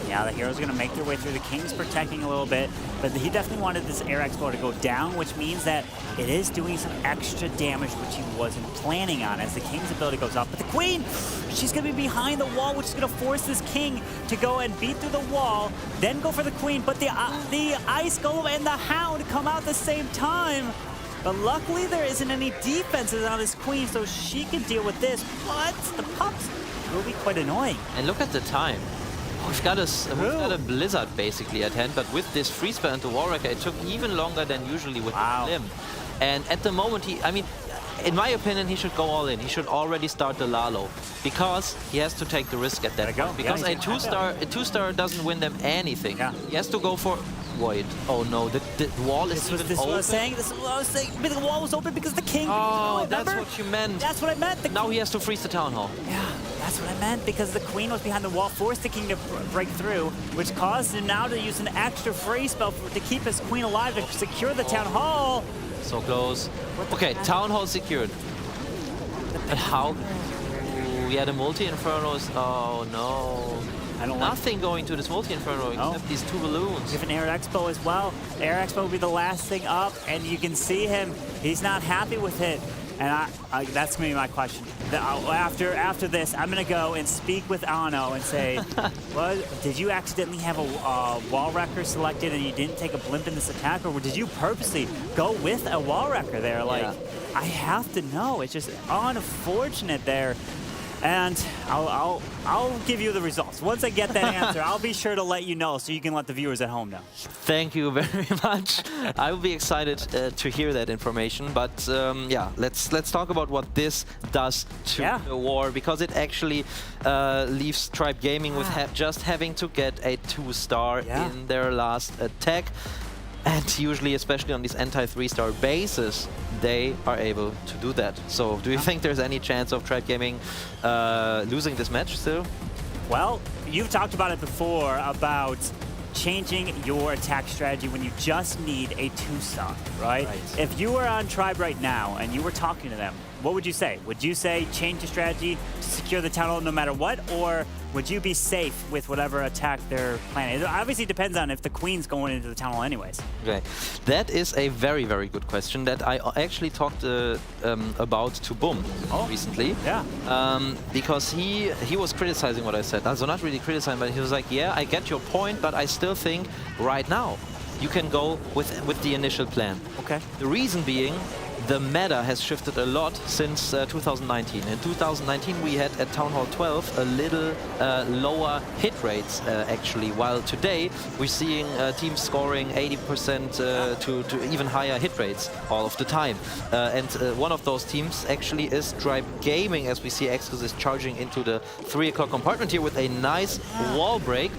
Yeah, the heroes are going to make their way through. The King's protecting a little bit, but he definitely wanted this Air Expo to go down, which means that it is doing some extra damage, which he wasn't planning on as the King's ability goes up. But the Queen, she's going to be behind the wall, which is going to force this King to go and beat through the wall, then go for the Queen. But the Ice Golem and the Hound come out at the same time. But luckily, there isn't any defenses on this Queen, so she can deal with this. But the pups will be quite annoying. And look at the time. We've got a blizzard basically at hand, but with this freeze spell and the Wall Wrecker, it took even longer than usually with the Limb. And at the moment, I mean, in my opinion, he should go all in. He should already start the Lalo, because he has to take the risk at that point. Because a two-star doesn't win them anything. He has to go for Void. Oh no, the wall is even open. This is what I was saying. This is what I was saying. The wall was open because the King. Oh, that's what you meant. That's what I meant. Now he has to freeze the Town Hall. Yeah, that's what I meant, because the Queen was behind the wall, forced the King to break through, which caused him now to use an extra freeze spell to keep his Queen alive to secure the Town Hall. So close. Okay, Town Hall secured. But how? Yeah, the multi-inferno is... Oh no. Nothing going to this multi-inferno except these 2 balloons. We have an Air Expo as well. Air Expo will be the last thing up, and you can see him. He's not happy with it. And that's going to be my question. After this, I'm going to go and speak with Arno and say, well, did you accidentally have a Wall Wrecker selected and you didn't take a blimp in this attack? Or did you purposely go with a Wall Wrecker there? Like, I have to know. It's just unfortunate there. And I'll give you the results. Once I get that answer, I'll be sure to let you know so you can let the viewers at home know. Thank you very much. I will be excited to hear that information. But yeah, let's talk about what this does to the war, because it actually leaves Tribe Gaming with just having to get a 2-star in their last attack. And usually, especially on these anti-3-star bases, they are able to do that. So do you think there's any chance of Tribe Gaming losing this match still? Well, you've talked about it before, about changing your attack strategy when you just need a 2-star, right? If you were on Tribe right now and you were talking to them, what would you say? Would you say change your strategy to secure the Town Hall no matter what? Or would you be safe with whatever attack they're planning? It obviously depends on if the queen's going into the town hall anyways. Okay, that is a very, very good question that I actually talked about to Boom recently. Yeah. Because he was criticizing what I said. Also not really criticizing, but he was like, yeah, I get your point, but I still think right now you can go with the initial plan. Okay. The reason being, the meta has shifted a lot since 2019. In 2019, we had at Town Hall 12 a little lower hit rates, actually, while today we're seeing teams scoring 80% to even higher hit rates all of the time. And one of those teams actually is Tribe Gaming, as we see Exquisite charging into the 3 o'clock compartment here with a nice wall break.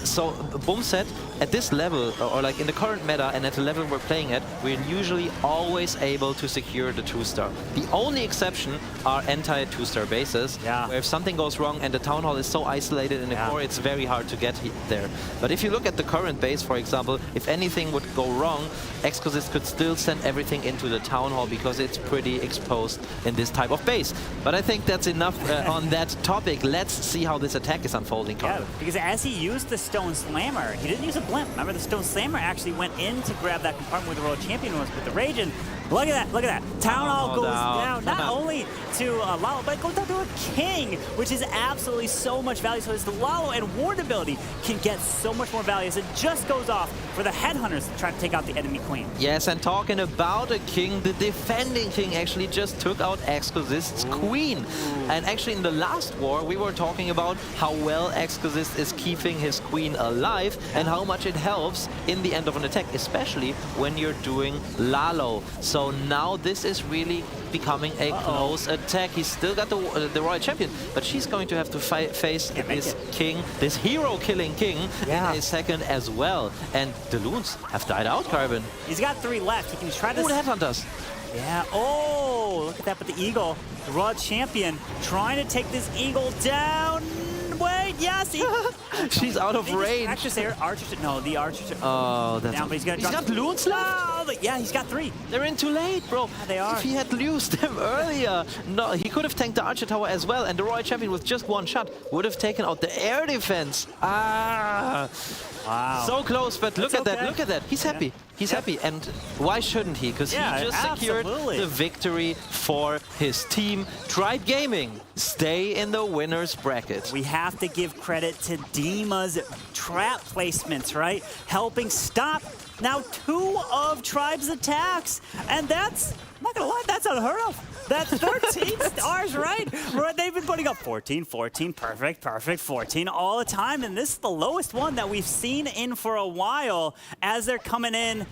So Boom said, at this level, or like in the current meta and at the level we're playing at, we're usually always able to secure the 2-star. The only exception are anti-2-star bases, where if something goes wrong and the Town Hall is so isolated in the core, it's very hard to get there. But if you look at the current base, for example, if anything would go wrong, Exquisite could still send everything into the Town Hall because it's pretty exposed in this type of base. But I think that's enough on that topic. Let's see how this attack is unfolding, Carl. Yeah, because as he used the Stone Slammer, he didn't use a blimp. Remember, the Stone Slammer actually went in to grab that compartment where the World Champion was with the Rage. And look at that, look at that. Town Hall goes down, not only to Lalo, but it goes down to a King, which is absolutely so much value. So this Lalo and Ward ability can get so much more value as it just goes off for the Headhunters to try to take out the enemy Queen. Yes, and talking about a King, the defending King actually just took out Exquisite's Queen. And actually in the last war, we were talking about how well Exquisite is keeping his Queen alive and how much it helps in the end of an attack, especially when you're doing Lalo. So now this is really becoming a close attack. He's still got the Royal Champion, but she's going to have to face this King, this hero-killing King in a second as well. And the Loons have died out, Carbon. He's got 3 left. He can try to... Ooh, the Headhunters. Yeah, oh, look at that, but the Eagle, the Royal Champion, trying to take this Eagle down. Wait, yes, she's out of range. No, the Archers. Oh, that's down, but he's got Loons left? Yeah, he's got 3. They're in too late, bro. Yeah, they are. If he had used them earlier, no, he could have tanked the Archer Tower as well, and the Royal Champion with just 1 shot would have taken out the air defense. Wow. So close, but look at that, look at that. He's happy. He's happy, and why shouldn't he? Because he just secured the victory for his team. Tribe Gaming stay in the winner's bracket. We have to give credit to Dima's trap placements, right? Helping stop now 2 of Tribe's attacks. And that's, I'm not gonna lie, that's unheard of. That's 13 stars, right? They've been putting up 14, 14, perfect, 14 all the time. And this is the lowest one that we've seen in for a while as they're coming in.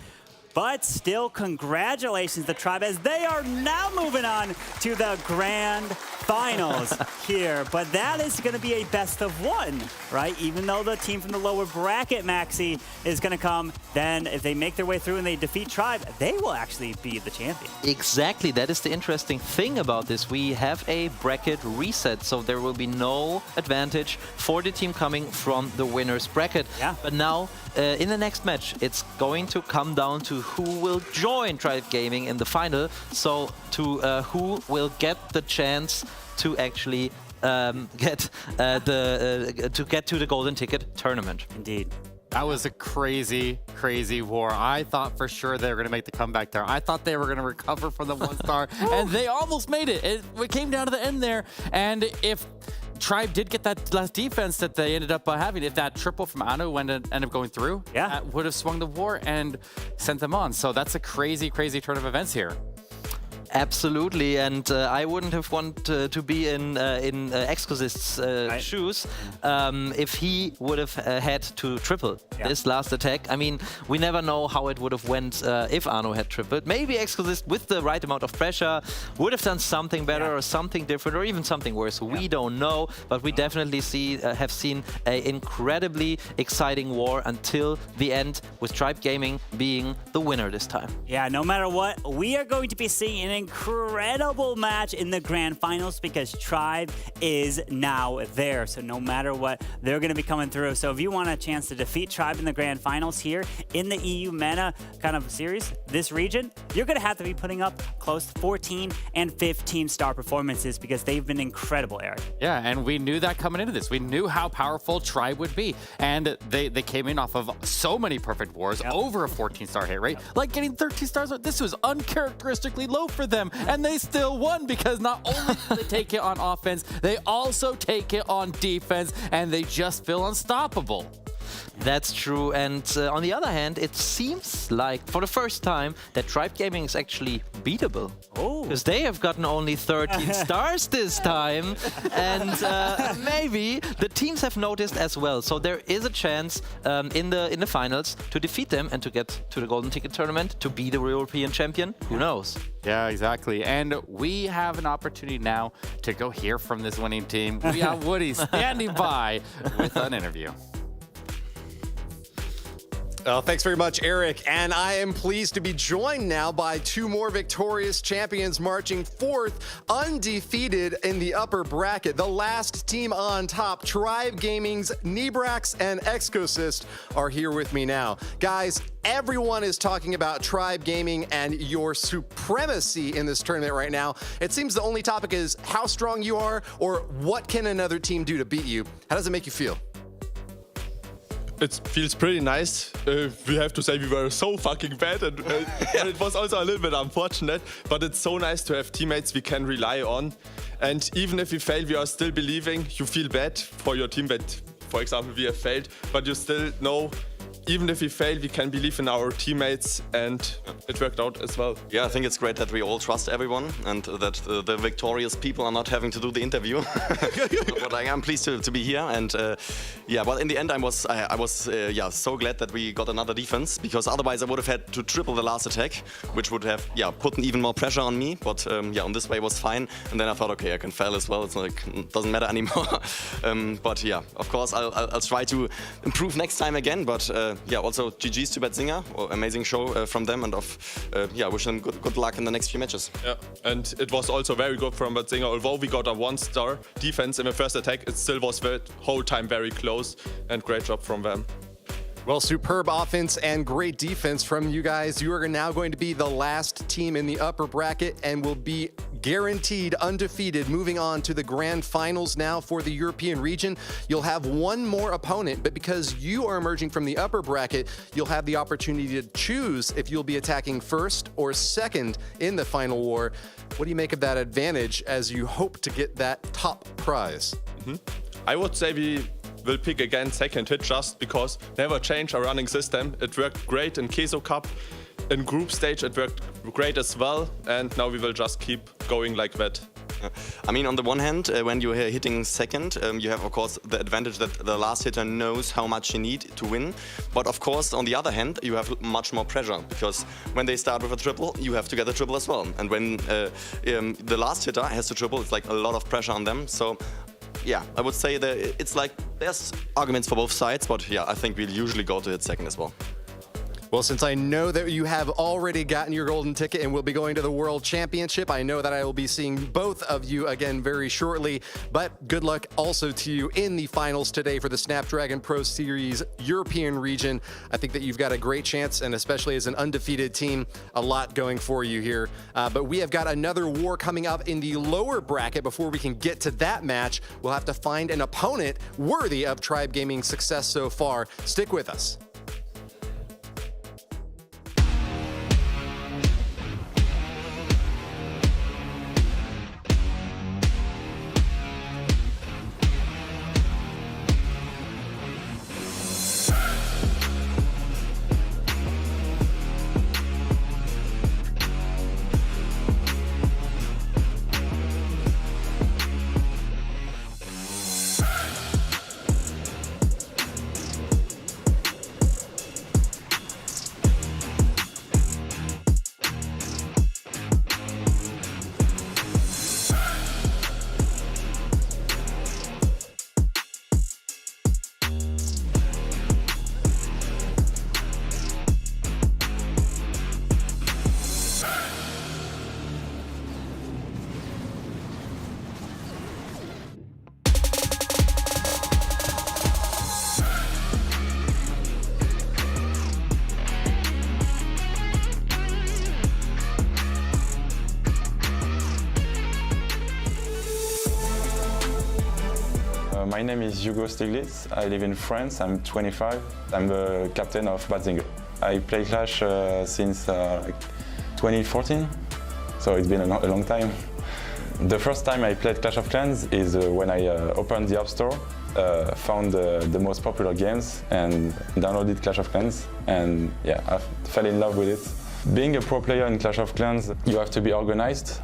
But still, congratulations to Tribe as they are now moving on to the grand finals here. But that is going to be a best of 1, right? Even though the team from the lower bracket, Maxi, is going to come, then if they make their way through and they defeat Tribe, they will actually be the champion. Exactly. That is the interesting thing about this. We have a bracket reset, so there will be no advantage for the team coming from the winner's bracket. Yeah. But now, in the next match, it's going to come down to who will join Tribe Gaming in the final. So to who will get the chance to actually get to the Golden Ticket tournament. Indeed. That was a crazy, crazy war. I thought for sure they were going to make the comeback there. I thought they were going to recover from the 1-star, and they almost made it. It came down to the end there, and if Tribe did get that last defense that they ended up having, if that triple from Anu ended up going through, that would have swung the war and sent them on. So that's a crazy, crazy turn of events here. Absolutely, and I wouldn't have wanted to be in Exquisite's shoes if he would have had to triple this last attack. I mean, we never know how it would have went if Arno had tripled. Maybe Exquisite, with the right amount of pressure, would have done something better or something different or even something worse. We don't know, but we definitely have seen an incredibly exciting war until the end, with Tribe Gaming being the winner this time. Yeah, no matter what, we are going to be seeing an incredible match in the grand finals because Tribe is now there. So no matter what, they're going to be coming through. So if you want a chance to defeat Tribe in the grand finals here in the EU MENA kind of series, this region, you're going to have to be putting up close to 14 and 15 star performances because they've been incredible, Eric. Yeah, and we knew that coming into this. We knew how powerful Tribe would be. And they came in off of so many perfect wars, over a 14-star hit rate. Like getting 13 stars, this was uncharacteristically low for them. And they still won because not only did they take it on offense, they also take it on defense, and they just feel unstoppable. That's true, and on the other hand, it seems like for the first time that Tribe Gaming is actually beatable. Oh. Because they have gotten only 13 stars this time, and maybe the teams have noticed as well. So there is a chance in the finals to defeat them and to get to the Golden Ticket tournament to be the European champion. Who knows? Yeah, exactly. And we have an opportunity now to go hear from this winning team. We have Woody standing by with an interview. Thanks very much, Eric. And I am pleased to be joined now by two more victorious champions marching fourth, undefeated in the upper bracket. The last team on top, Tribe Gaming's Nebrax and Exosist, are here with me now. Guys, everyone is talking about Tribe Gaming and your supremacy in this tournament right now. It seems the only topic is how strong you are or what can another team do to beat you. How does it make you feel? It feels pretty nice. We have to say we were so fucking bad, and it was also a little bit unfortunate, but it's so nice to have teammates we can rely on. And even if we fail, we are still believing. You feel bad for your team that, for example, we have failed, but you still know even if we fail, we can believe in our teammates, and it worked out as well. Yeah, I think it's great that we all trust everyone and that the victorious people are not having to do the interview. But I'm pleased to be here, and yeah, well, in the end, I was so glad that we got another defense, because otherwise I would have had to triple the last attack, which would have put even more pressure on me. But yeah, on this way it was fine, and then I thought, okay, I can fail as well. It's like it doesn't matter anymore. But yeah, of course I'll try to improve next time again. But yeah, also GG's to BADZINGER, amazing show from them, and yeah, wish them good luck in the next few matches. Yeah, and it was also very good from BADZINGER. Although we got a 1-star defense in the first attack, it still was the whole time very close, and great job from them. Well, superb offense and great defense from you guys. You are now going to be the last team in the upper bracket and will be guaranteed undefeated moving on to the grand finals now for the European region. You'll have one more opponent, but because you are emerging from the upper bracket, you'll have the opportunity to choose if you'll be attacking first or second in the final war. What do you make of that advantage as you hope to get that top prize? I would say we will pick again second hit, just because never change our running system. It worked great in Queso Cup. In group stage it worked great as well, and now we will just keep going like that. I mean, on the one hand, when you're hitting second, you have, of course, the advantage that the last hitter knows how much you need to win. But, of course, on the other hand, you have much more pressure, because when they start with a triple, you have to get a triple as well. And when the last hitter has to triple, it's like a lot of pressure on them. So, yeah, I would say that it's like there's arguments for both sides, but yeah, I think we'll usually go to hit second as well. Well, since I know that you have already gotten your golden ticket and will be going to the World Championship, I know that I will be seeing both of you again very shortly. But good luck also to you in the finals today for the Snapdragon Pro Series European region. I think that you've got a great chance, and especially as an undefeated team, a lot going for you here. But we have got another war coming up in the lower bracket. Before we can get to that match, we'll have to find an opponent worthy of Tribe Gaming's success so far. Stick with us. My name is Hugo Stiglitz. I live in France. I'm 25. I'm the captain of BADZINGER. I play Clash since 2014, so it's been a long time. The first time I played Clash of Clans is when I opened the App Store, found the most popular games and downloaded Clash of Clans, and yeah, I fell in love with it. Being a pro player in Clash of Clans, you have to be organized.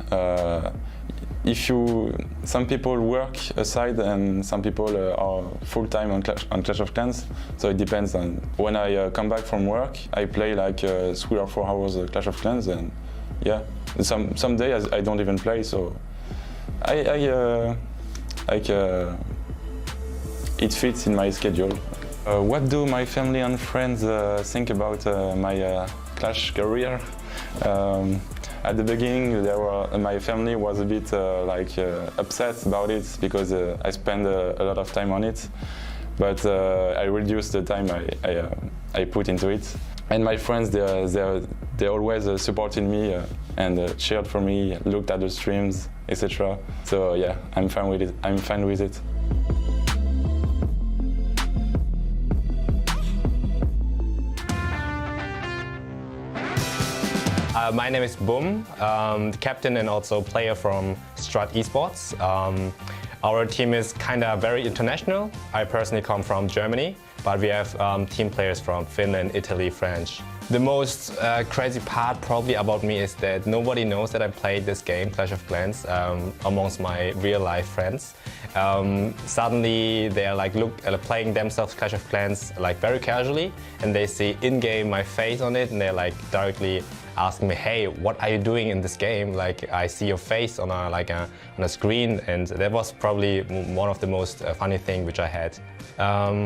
Some people work aside and some people are full-time on Clash of Clans, so it depends on. When I come back from work, I play like 3 or 4 hours of Clash of Clans, and yeah, some days I don't even play, so it fits in my schedule. What do my family and friends think about my Clash career? At the beginning, my family was a bit upset about it because I spend a lot of time on it, but I reduced the time I put into it. And my friends, they always supported me and cheered for me, looked at the streams, etc. So yeah, I'm fine with it. I'm fine with it. My name is Boom, the captain and also player from STRUT Esports. Our team is kind of very international. I personally come from Germany, but we have team players from Finland, Italy, French. The most crazy part probably about me is that nobody knows that I played this game, Clash of Clans, amongst my real-life friends. Suddenly they're like playing themselves Clash of Clans like very casually, and they see in-game my face on it, and they're like directly asking me, "Hey, what are you doing in this game? Like, I see your face on a screen," and that was probably one of the most funny things which I had.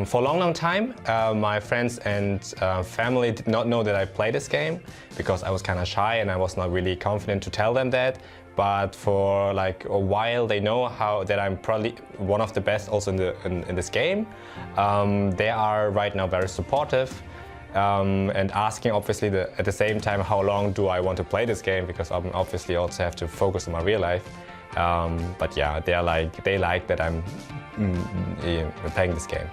For a long time, my friends and family did not know that I play this game because I was kind of shy and I was not really confident to tell them that. But for like a while, they know that I'm probably one of the best also in this game. They are right now very supportive. And asking obviously at the same time how long do I want to play this game, because I obviously also have to focus on my real life. But yeah, they like that I'm playing this game.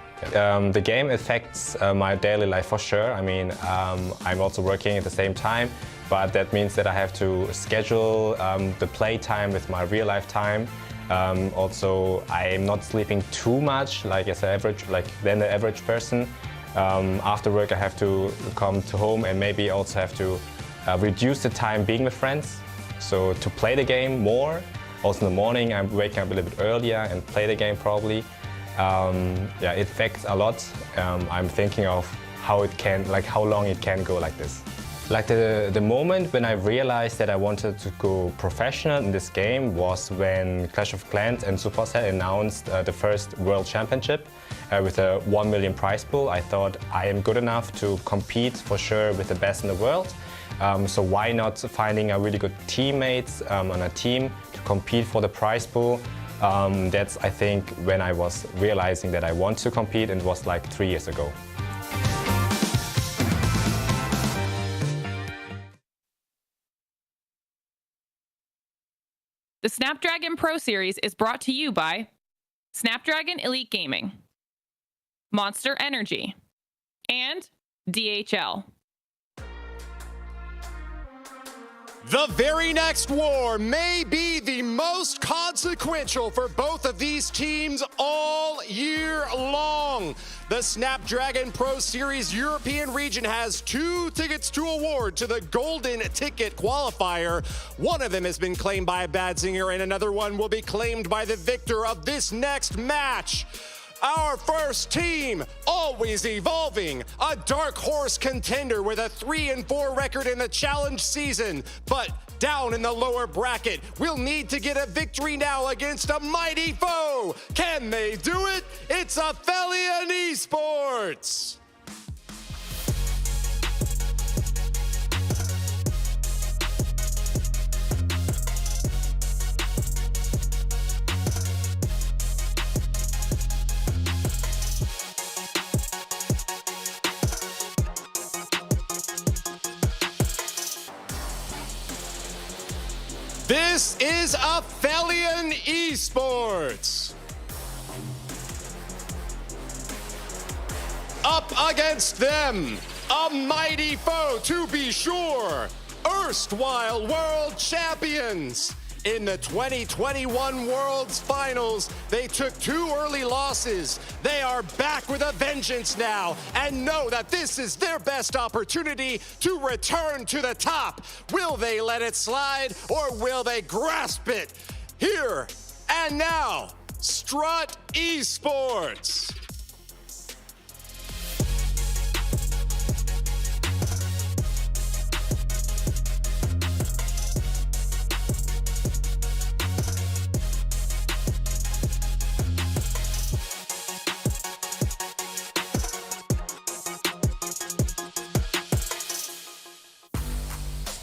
The game affects my daily life for sure. I mean, I'm also working at the same time, but that means that I have to schedule the play time with my real life time. Also, I'm not sleeping too much, like than the average person. After work, I have to come to home and maybe also have to reduce the time being with friends. So to play the game more. Also in the morning, I'm waking up a little bit earlier and play the game probably. Yeah, it affects a lot. I'm thinking of how long it can go like this. Like the moment when I realized that I wanted to go professional in this game was when Clash of Clans and Supercell announced the first World Championship with a 1 million prize pool. I thought I am good enough to compete for sure with the best in the world. So why not finding a really good teammates on a team to compete for the prize pool? That's, I think, when I was realizing that I want to compete, and it was like 3 years ago. The Snapdragon Pro Series is brought to you by Snapdragon Elite Gaming, Monster Energy, and DHL. The very next war may be the most consequential for both of these teams all year long. The Snapdragon Pro Series European region has 2 tickets to award to the Golden Ticket qualifier. One of them has been claimed by BADZINGER, and another one will be claimed by the victor of this next match. Our first team, always evolving, a dark horse contender with a 3-4 record in the challenge season, but down in the lower bracket, will need to get a victory now against a mighty foe. Can they do it? It's Aphelion Esports. This is Aphelion Esports. Up against them, a mighty foe to be sure, erstwhile world champions. In the 2021 Worlds Finals, they took 2 early losses. They are back with a vengeance now and know that this is their best opportunity to return to the top. Will they let it slide or will they grasp it? Here and now, STRUT Esports.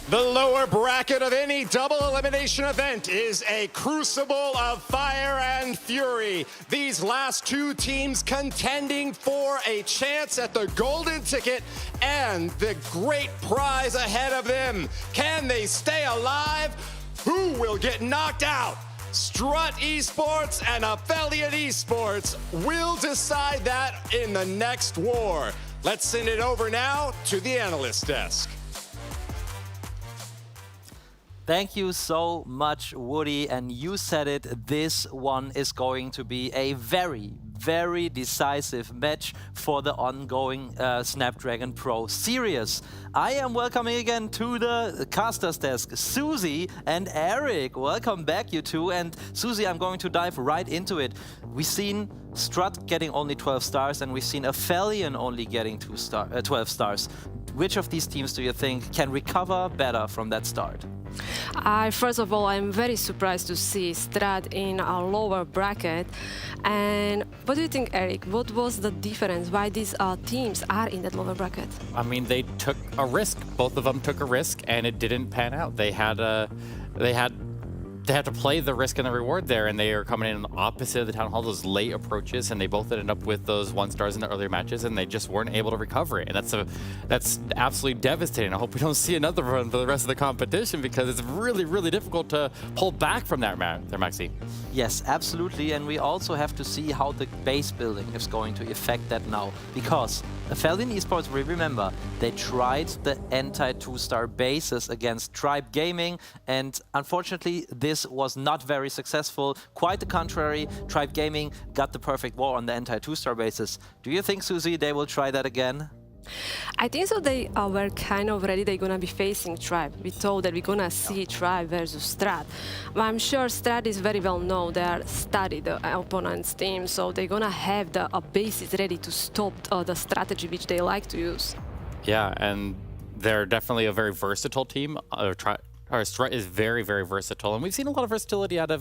The lower bracket of any double elimination event is a crucible of fire and fury. These last 2 teams contending for a chance at the golden ticket and the great prize ahead of them. Can they stay alive? Who will get knocked out? STRUT Esports and Aphelion Esports will decide that in the next war. Let's send it over now to the analyst desk. Thank you so much, Woody. And you said it, this one is going to be a very, very decisive match for the ongoing Snapdragon Pro Series. I am welcoming again to the caster's desk Susie and Eric. Welcome back, you two. And Susie, I'm going to dive right into it. We've seen STRUT getting only 12 stars, and we've seen Aphelion only getting 12 stars. Which of these teams do you think can recover better from that start? First of all, I'm very surprised to see STRUT in a lower bracket. And what do you think, Eric? What was the difference? Why these teams are in that lower bracket? I mean, they took a risk. Both of them took a risk, and it didn't pan out. They had to play the risk and the reward there, and they are coming in opposite of the Town Hall, those late approaches, and they both ended up with those 1 stars in the earlier matches, and they just weren't able to recover it. And that's absolutely devastating. I hope we don't see another run for the rest of the competition, because it's really, really difficult to pull back from that, Maxi. Yes, absolutely. And we also have to see how the base building is going to affect that now, because Aphelion Esports, we remember, they tried the anti-2-star bases against Tribe Gaming, and unfortunately, this was not very successful. Quite the contrary, Tribe Gaming got the perfect war on the anti-2-star bases. Do you think, Susie, they will try that again? I think so. They were kind of ready. They're going to be facing Tribe. We thought that we're going to see Tribe versus STRUT. But I'm sure STRUT is very well known. They are studied the opponent's team, so they're going to have the bases ready to stop the strategy which they like to use. Yeah, and they're definitely a very versatile team. STRUT is very, very versatile, and we've seen a lot of versatility out of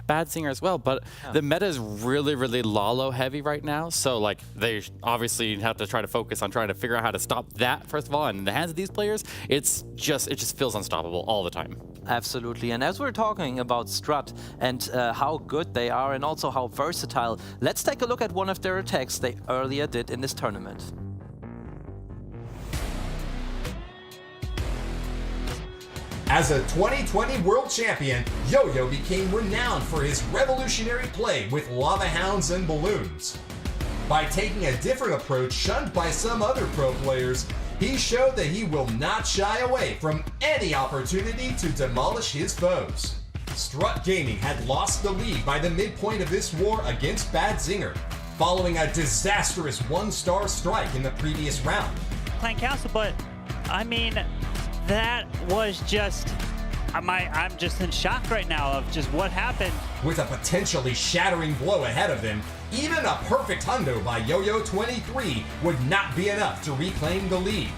BADZINGER as well, but the meta is really, really Lalo heavy right now, so like they obviously have to try to focus on trying to figure out how to stop that, first of all, and in the hands of these players, it just feels unstoppable all the time. Absolutely, and as we're talking about STRUT and how good they are and also how versatile, let's take a look at one of their attacks they earlier did in this tournament. As a 2020 World Champion, Yo-Yo became renowned for his revolutionary play with lava hounds and balloons. By taking a different approach shunned by some other pro players, he showed that he will not shy away from any opportunity to demolish his foes. STRUT Gaming had lost the lead by the midpoint of this war against BADZINGER, following a disastrous 1-star strike in the previous round. Clan Castle, but I mean, that was just, I'm just in shock right now of just what happened. With a potentially shattering blow ahead of them, even a perfect hundo by Yo-Yo 23 would not be enough to reclaim the lead,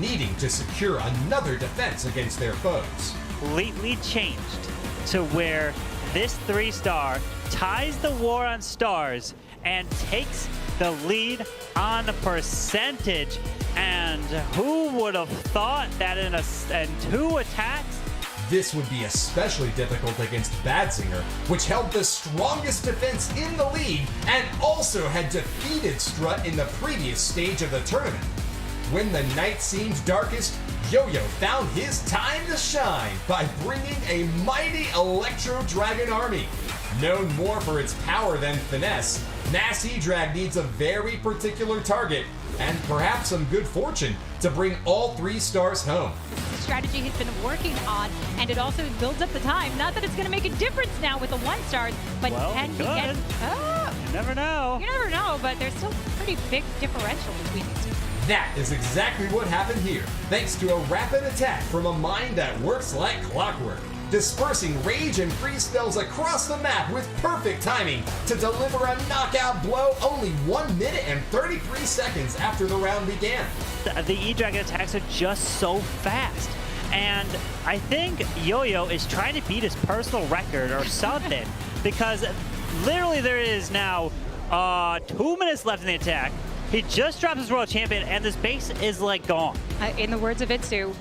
needing to secure another defense against their foes. Completely changed to where this 3-star ties the war on stars and takes the lead on percentage. And who would have thought that in 2 attacks? This would be especially difficult against BADZINGER, which held the strongest defense in the league and also had defeated STRUT in the previous stage of the tournament. When the night seemed darkest, Yo-Yo found his time to shine by bringing a mighty Electro Dragon army. Known more for its power than finesse, Mass E-Drag needs a very particular target, and perhaps some good fortune to bring all 3 stars home. The strategy he's been working on, and it also builds up the time. Not that it's going to make a difference now with the 1 stars, but Well, can he it get... could. Oh, You never know. you never know, but there's still a pretty big differential between these two. That is exactly what happened here, thanks to a rapid attack from a mind that works like clockwork, dispersing rage and freeze spells across the map with perfect timing to deliver a knockout blow only 1 minute and 33 seconds after the round began. The E-Dragon attacks are just so fast. And I think Yo-Yo is trying to beat his personal record or something, because literally there is now 2 minutes left in the attack. He just dropped his World Champion, and this base is like gone. In the words of Itsu,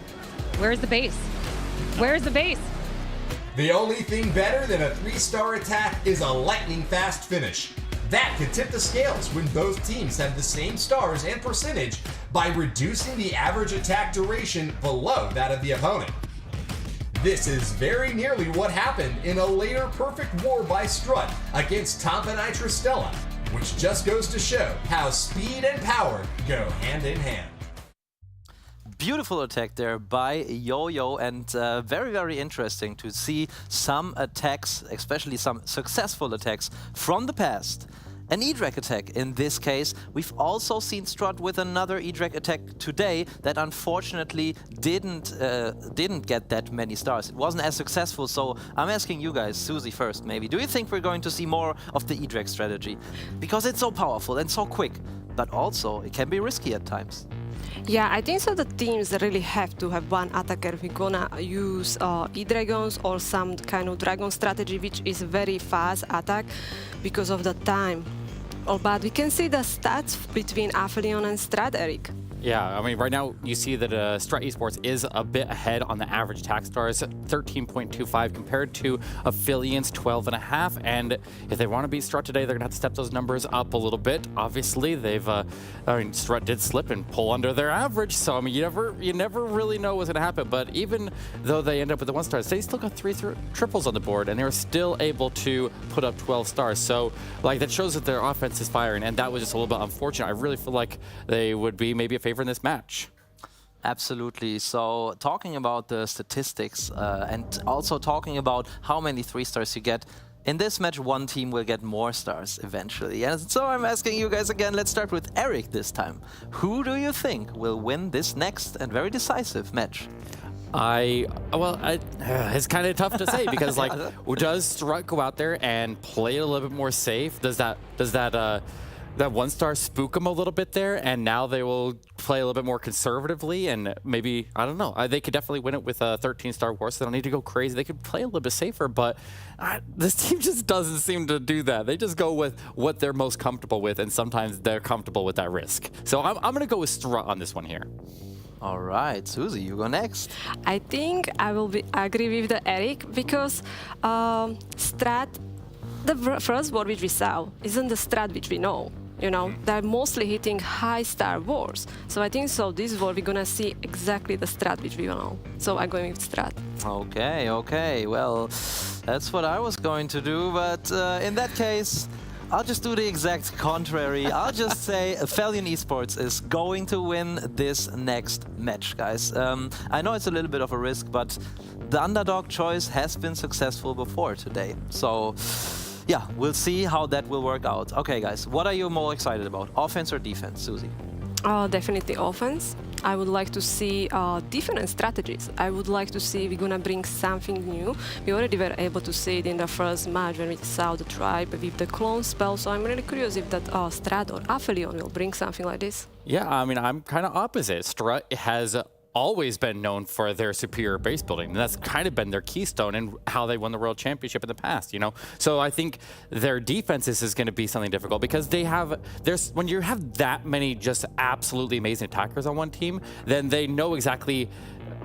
where's the base? Where's the base? The only thing better than a 3-star attack is a lightning-fast finish. That could tip the scales when both teams have the same stars and percentage by reducing the average attack duration below that of the opponent. This is very nearly what happened in a later perfect war by STRUT against Tampa Nitra Stella, which just goes to show how speed and power go hand in hand. Beautiful attack there by Yo-Yo, and very, very interesting to see some attacks, especially some successful attacks from the past. An E-Drag attack in this case. We've also seen STRUT with another E-Drag attack today that unfortunately didn't get that many stars. It wasn't as successful, so I'm asking you guys, Susie first maybe, do you think we're going to see more of the E-Drag strategy? Because it's so powerful and so quick, but also it can be risky at times. Yeah, I think so. The teams really have to have one attacker who's gonna use E-Dragons or some kind of dragon strategy, which is very fast attack because of the time. Oh, but we can see the stats between Aphelion and STRUT, Eric. Yeah, I mean, right now you see that STRUT Esports is a bit ahead on the average attack stars, 13.25 compared to Aphilion's 12.5. And if they want to beat STRUT today, they're going to have to step those numbers up a little bit. Obviously, they've, I mean, STRUT did slip and pull under their average. So, I mean, you never really know what's going to happen. But even though they end up with the 1 stars, they still got 3 triples on the board, and they were still able to put up 12 stars. So, like, that shows that their offense is firing, and that was just a little bit unfortunate. I really feel like they would be maybe a favorite in this match. Absolutely. So talking about the statistics and also talking about how many 3 stars you get, in this match one team will get more stars eventually. And so I'm asking you guys again, let's start with Eric this time. Who do you think will win this next and very decisive match? It's kind of tough to say because, like, does STRUT go out there and play a little bit more safe? Does that 1 star spook them a little bit there, and now they will play a little bit more conservatively, and maybe, I don't know, they could definitely win it with a 13-star war, so they don't need to go crazy. They could play a little bit safer, but this team just doesn't seem to do that. They just go with what they're most comfortable with, and sometimes they're comfortable with that risk. So I'm going to go with STRUT on this one here. All right, Susie, you go next. I think I will agree with the Eric because STRUT, the first war which we saw, isn't the STRUT which we know. You know, they're mostly hitting high star wars. So I think so this war we're gonna see exactly the STRUT which we know. So I'm going with STRUT. Okay. Well, that's what I was going to do, but in that case, I'll just do the exact contrary. I'll just say Aphelion Esports is going to win this next match, guys. I know it's a little bit of a risk, but the underdog choice has been successful before today. So yeah, we'll see how that will work out. Okay, guys, what are you more excited about? Offense or defense, Susie? Definitely offense. I would like to see different strategies. I would like to see we're gonna bring something new. We already were able to see it in the first match when we saw the tribe with the clone spell. So I'm really curious if that STRUT or Aphelion will bring something like this. Yeah, I mean, I'm kind of opposite. STRUT has always been known for their superior base building, and that's kind of been their keystone in how they won the World Championship in the past, you know? So I think their defenses is going to be something difficult because when you have that many just absolutely amazing attackers on one team, then they know exactly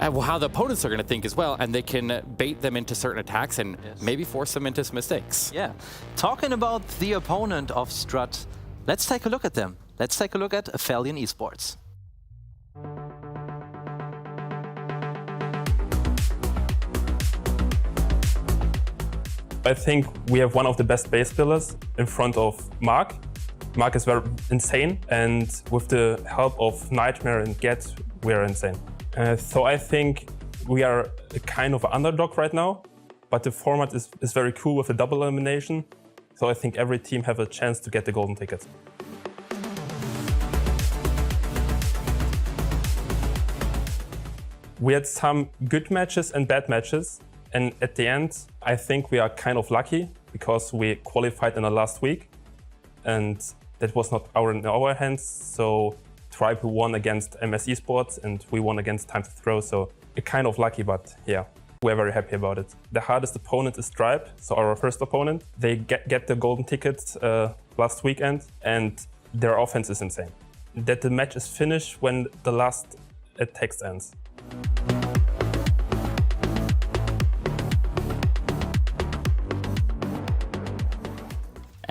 how the opponents are going to think as well, and they can bait them into certain attacks and maybe force them into some mistakes. Yeah. Talking about the opponent of STRUT, let's take a look at them. Let's take a look at Aphelion Esports. I think we have one of the best base builders in front of Mark. Mark is very insane, and with the help of Nightmare and Get, we're insane. So I think we are a kind of an underdog right now, but the format is very cool with a double elimination. So I think every team have a chance to get the golden ticket. We had some good matches and bad matches, and at the end, I think we are kind of lucky because we qualified in the last week, and that was not in our hands. So Tribe won against MS Esports, and we won against Time to Throw. So kind of lucky, but yeah, we're very happy about it. The hardest opponent is Tribe, so our first opponent. They get the golden ticket last weekend, and their offense is insane. That the match is finished when the last attack ends.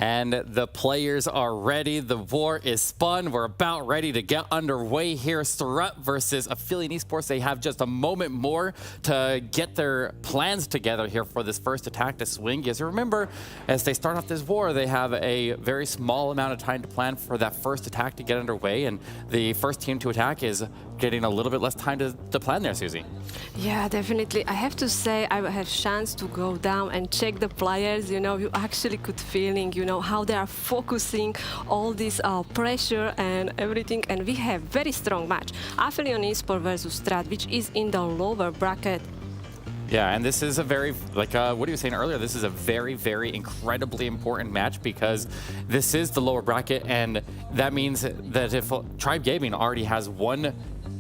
And the players are ready. The war is spun. We're about ready to get underway here. STRUT versus Aphelion Esports. They have just a moment more to get their plans together here for this first attack to swing. As you remember, as they start off this war, they have a very small amount of time to plan for that first attack to get underway. And the first team to attack is getting a little bit less time to plan there, Susie. Yeah, definitely. I have to say, I have chance to go down and check the players. You know, you actually could feeling, you know, how they are focusing all this pressure and everything. And we have very strong match. Aphelion Esports versus STRUT, which is in the lower bracket. Yeah, and this is a very, like what you were saying earlier, this is a very, very incredibly important match because this is the lower bracket, and that means that if Tribe Gaming already has one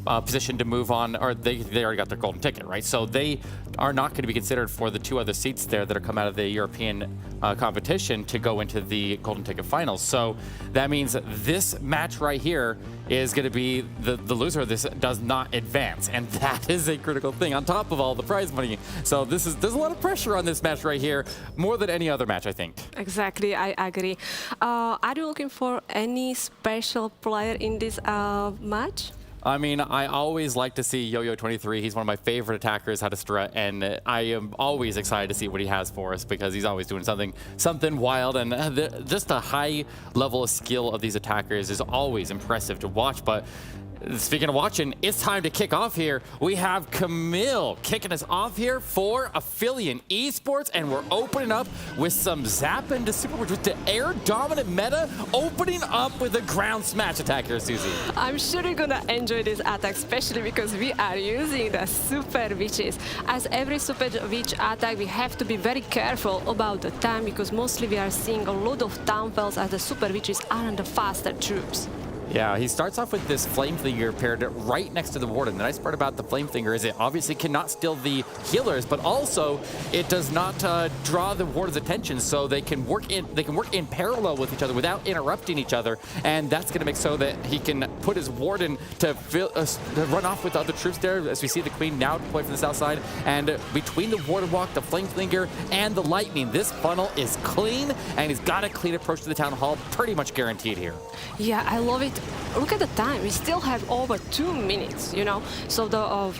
position to move on, or they already got their golden ticket, right? So they are not going to be considered for the two other seats there that are come out of the European competition to go into the golden ticket finals. So that means this match right here is going to be the loser of this does not advance, and that is a critical thing on top of all the prize money. So there's a lot of pressure on this match right here, more than any other match, I think. Exactly, I agree. Are you looking for any special player in this match? I mean, I always like to see Yo-Yo23. He's one of my favorite attackers out of STRUT, and I am always excited to see what he has for us because he's always doing something wild, and just the high level of skill of these attackers is always impressive to watch. But speaking of watching, it's time to kick off here. We have Camille kicking us off here for Aphelion Esports, and we're opening up with some Zap into Super, with the air dominant meta, opening up with a ground smash attack here, Susie. I'm sure you're gonna enjoy this attack, especially because we are using the Super Witches. As every Super Witch attack, we have to be very careful about the time because mostly we are seeing a lot of downfalls as the Super Witches are the faster troops. Yeah, he starts off with this Flame Flinger paired right next to the Warden. The nice part about the Flame Flinger is it obviously cannot steal the healers, but also it does not draw the Warden's attention, so they can work in parallel with each other without interrupting each other, and that's going to make so that he can put his Warden to run off with the other troops there. As we see the Queen now deployed from the south side, and between the Warden Walk, the Flame Flinger, and the Lightning, this funnel is clean, and he's got a clean approach to the Town Hall, pretty much guaranteed here. Yeah, I love it. Look at the time. We still have over 2 minutes, you know. So the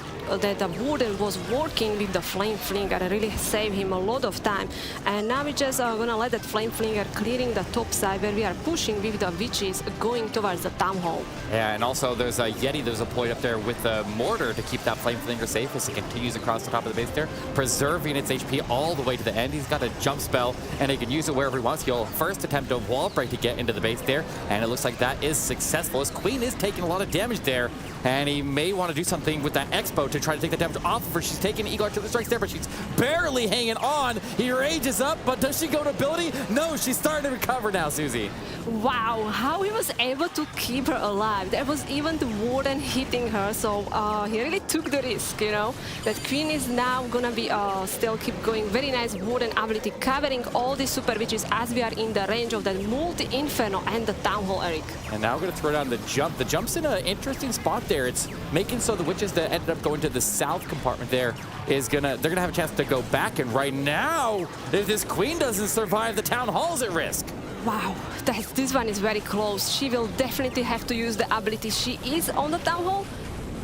Warden was working with the Flame Flinger and really saved him a lot of time. And now we just gonna let that Flame Flinger clearing the top side where we are pushing with the Witches going towards the Town Hall. Yeah, and also there's a Yeti that's deployed up there with the Mortar to keep that Flame Flinger safe as it continues across the top of the base there, preserving its HP all the way to the end. He's got a jump spell, and he can use it wherever he wants. He'll first attempt a wall break to get into the base there, and it looks like that is successful. His Queen is taking a lot of damage there, and he may want to do something with that Expo to try to take the damage off of her. She's taking Eagle Artillery strikes there, but she's barely hanging on. He rages up, but does she go to ability? No, she's starting to recover now, Susie. Wow, how he was able to keep her alive. There was even the Warden hitting her, so he really took the risk, you know. That Queen is now gonna be still keep going. Very nice Warden ability, covering all the Super Witches as we are in the range of the Multi-Inferno and the Town Hall, Eric. And now we're gonna throw down the jump. The jump's in an interesting spot there. It's making so the Witches that ended up going to the south compartment there they're gonna have a chance to go back, and right now, if this Queen doesn't survive, the Town Hall's at risk. Wow, this one is very close. She will definitely have to use the ability. She is on the Town Hall.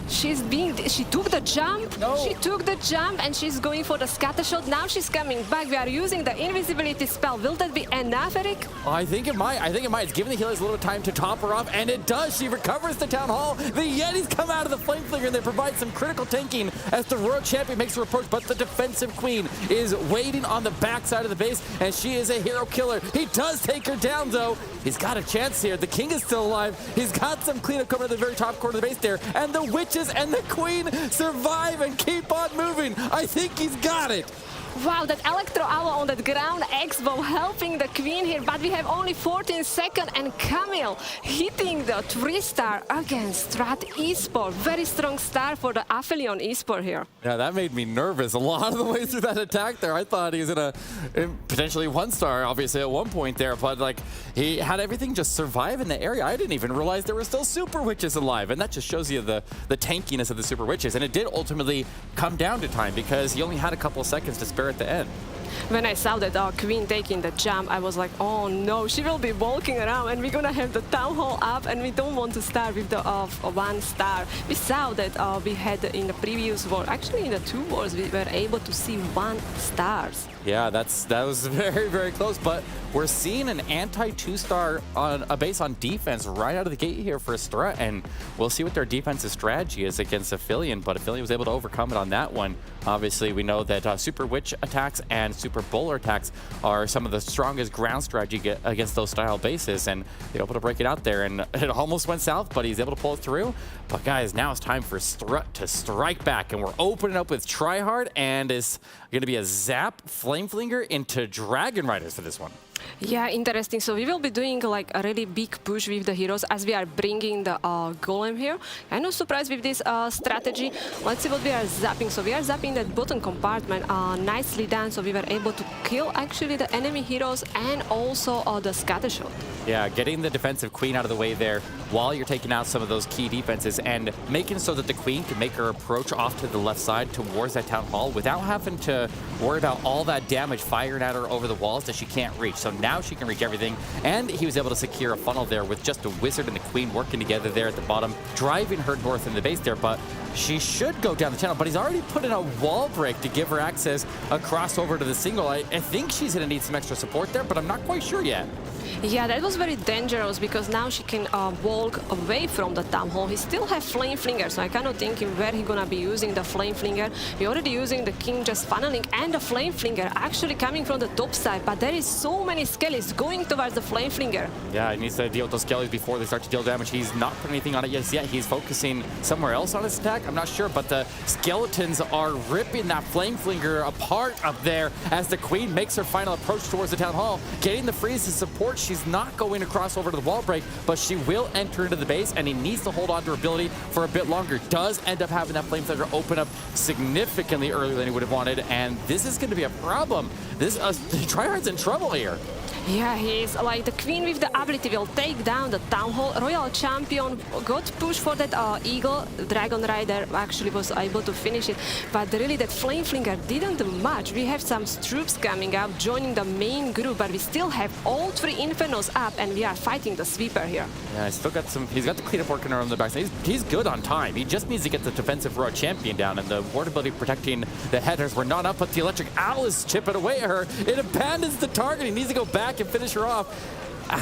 She took the jump. No. She took the jump and she's going for the scatter shot. Now she's coming back. We are using the invisibility spell. Will that be enough, Eric? I think it might. It's giving the healers a little time to top her off, and it does. She recovers the Town Hall. The Yetis come out of the Flame Flinger, and they provide some critical tanking as the Royal Champion makes her approach, but the defensive Queen is waiting on the backside of the base, and she is a hero killer. He does take her down, though. He's got a chance here. The King is still alive. He's got some cleanup coming to the very top corner of the base there, and the Witches and the Queen survive and keep on moving. I think he's got it. Wow, that Electro Owl on that ground X-Bow helping the Queen here, but we have only 14 seconds, and Camille hitting the 3-star against STRUT Esports. Very strong start for the Aphelion Esports here. Yeah, that made me nervous a lot of the way through that attack there. I thought he was in potentially 1-star, obviously, at one point there, but like he had everything just survive in the area. I didn't even realize there were still Super Witches alive, and that just shows you the tankiness of the Super Witches. And it did ultimately come down to time because he only had a couple of seconds to spare at the end. When I saw that Queen taking the jump, I was like, oh no, she will be walking around and we're gonna have the Town Hall up, and we don't want to start with the 1-star. We saw that we had in the previous war, actually in the 2 wars, we were able to see 1-stars. Yeah, that was very, very close, but we're seeing an anti-2-star on a base on defense right out of the gate here for STRUT, and we'll see what their defensive strategy is against Aphelion, but Aphelion was able to overcome it on that one. Obviously, we know that Super Witch attacks and Super Bowler attacks are some of the strongest ground strategy against those style bases, and they were able to break it out there, and it almost went south, but he's able to pull it through. But guys, now it's time for STRUT to strike back, and we're opening up with Tryhard, and it's going to be a Zap Flameflinger into Dragon Riders for this one. Yeah, interesting. So we will be doing like a really big push with the heroes as we are bringing the Golem here. I'm not surprised with this strategy. Let's see what we are zapping. So we are zapping that bottom compartment nicely done. So we were able to kill actually the enemy heroes and also the scatter shot. Yeah, getting the defensive Queen out of the way there while you're taking out some of those key defenses and making so that the Queen can make her approach off to the left side towards that Town Hall without having to worry about all that damage firing at her over the walls that she can't reach. So now she can reach everything, and he was able to secure a funnel there with just a Wizard and the Queen working together there at the bottom, driving her north in the base there, but she should go down the channel, but he's already put in a wall break to give her access across over to the single. I think she's going to need some extra support there, but I'm not quite sure yet. Yeah, that was very dangerous because now she can walk away from the Town Hall. He still have Flame Flinger, so I cannot think where he's gonna be using the Flame Flinger. We're already using the King just funneling and the Flame Flinger actually coming from the top side, but there is so many skellies going towards the Flame Flinger. Yeah, he needs to deal with those skellies before they start to deal damage. He's not putting anything on it yet. He's focusing somewhere else on his attack. I'm not sure, but the skeletons are ripping that Flame Flinger apart up there as the Queen makes her final approach towards the Town Hall, getting the freeze to support. She's not going across over to the wall break, but she will enter into the base, and he needs to hold on to her ability for a bit longer. Does end up having that Flame Flinger open up significantly earlier than he would have wanted, and this is going to be a problem. This Tryhard's in trouble here. Yeah, he's like the Queen with the ability will take down the Town Hall. Royal Champion got pushed for that Eagle. Dragon Rider actually was able to finish it, but really that Flame Flinger didn't do much. We have some troops coming up, joining the main group, but we still have all 3 Infernos up, and we are fighting the Sweeper here. Yeah, he's got the cleanup working around the back. He's good on time. He just needs to get the defensive Royal Champion down, and the ward ability protecting the headers were not up, but the Electric Owl is chipping away at her. It abandons the target. He needs to go back and finish her off.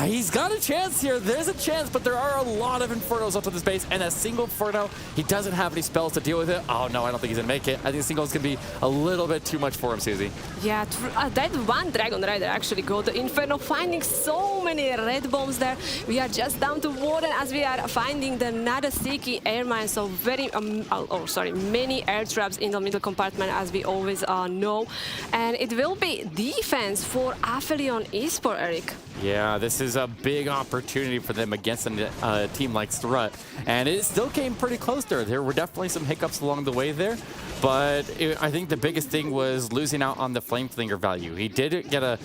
He's got a chance here. There's a chance, but there are a lot of Infernos up to this base, and a single Inferno, he doesn't have any spells to deal with it. Oh no, I don't think he's gonna make it. I think single is gonna be a little bit too much for him, Susie. Yeah, that one Dragon Rider actually got the Inferno, finding so many red bombs there. We are just down to Warden as we are finding the Nagasaki air mine, so many air traps in the middle compartment, as we always know. And it will be defense for Aphelion Esports, Eric. Yeah, this is a big opportunity for them against a team like STRUT, and it still came pretty close there. There were definitely some hiccups along the way there, but I think the biggest thing was losing out on the Flame Flinger value. He did do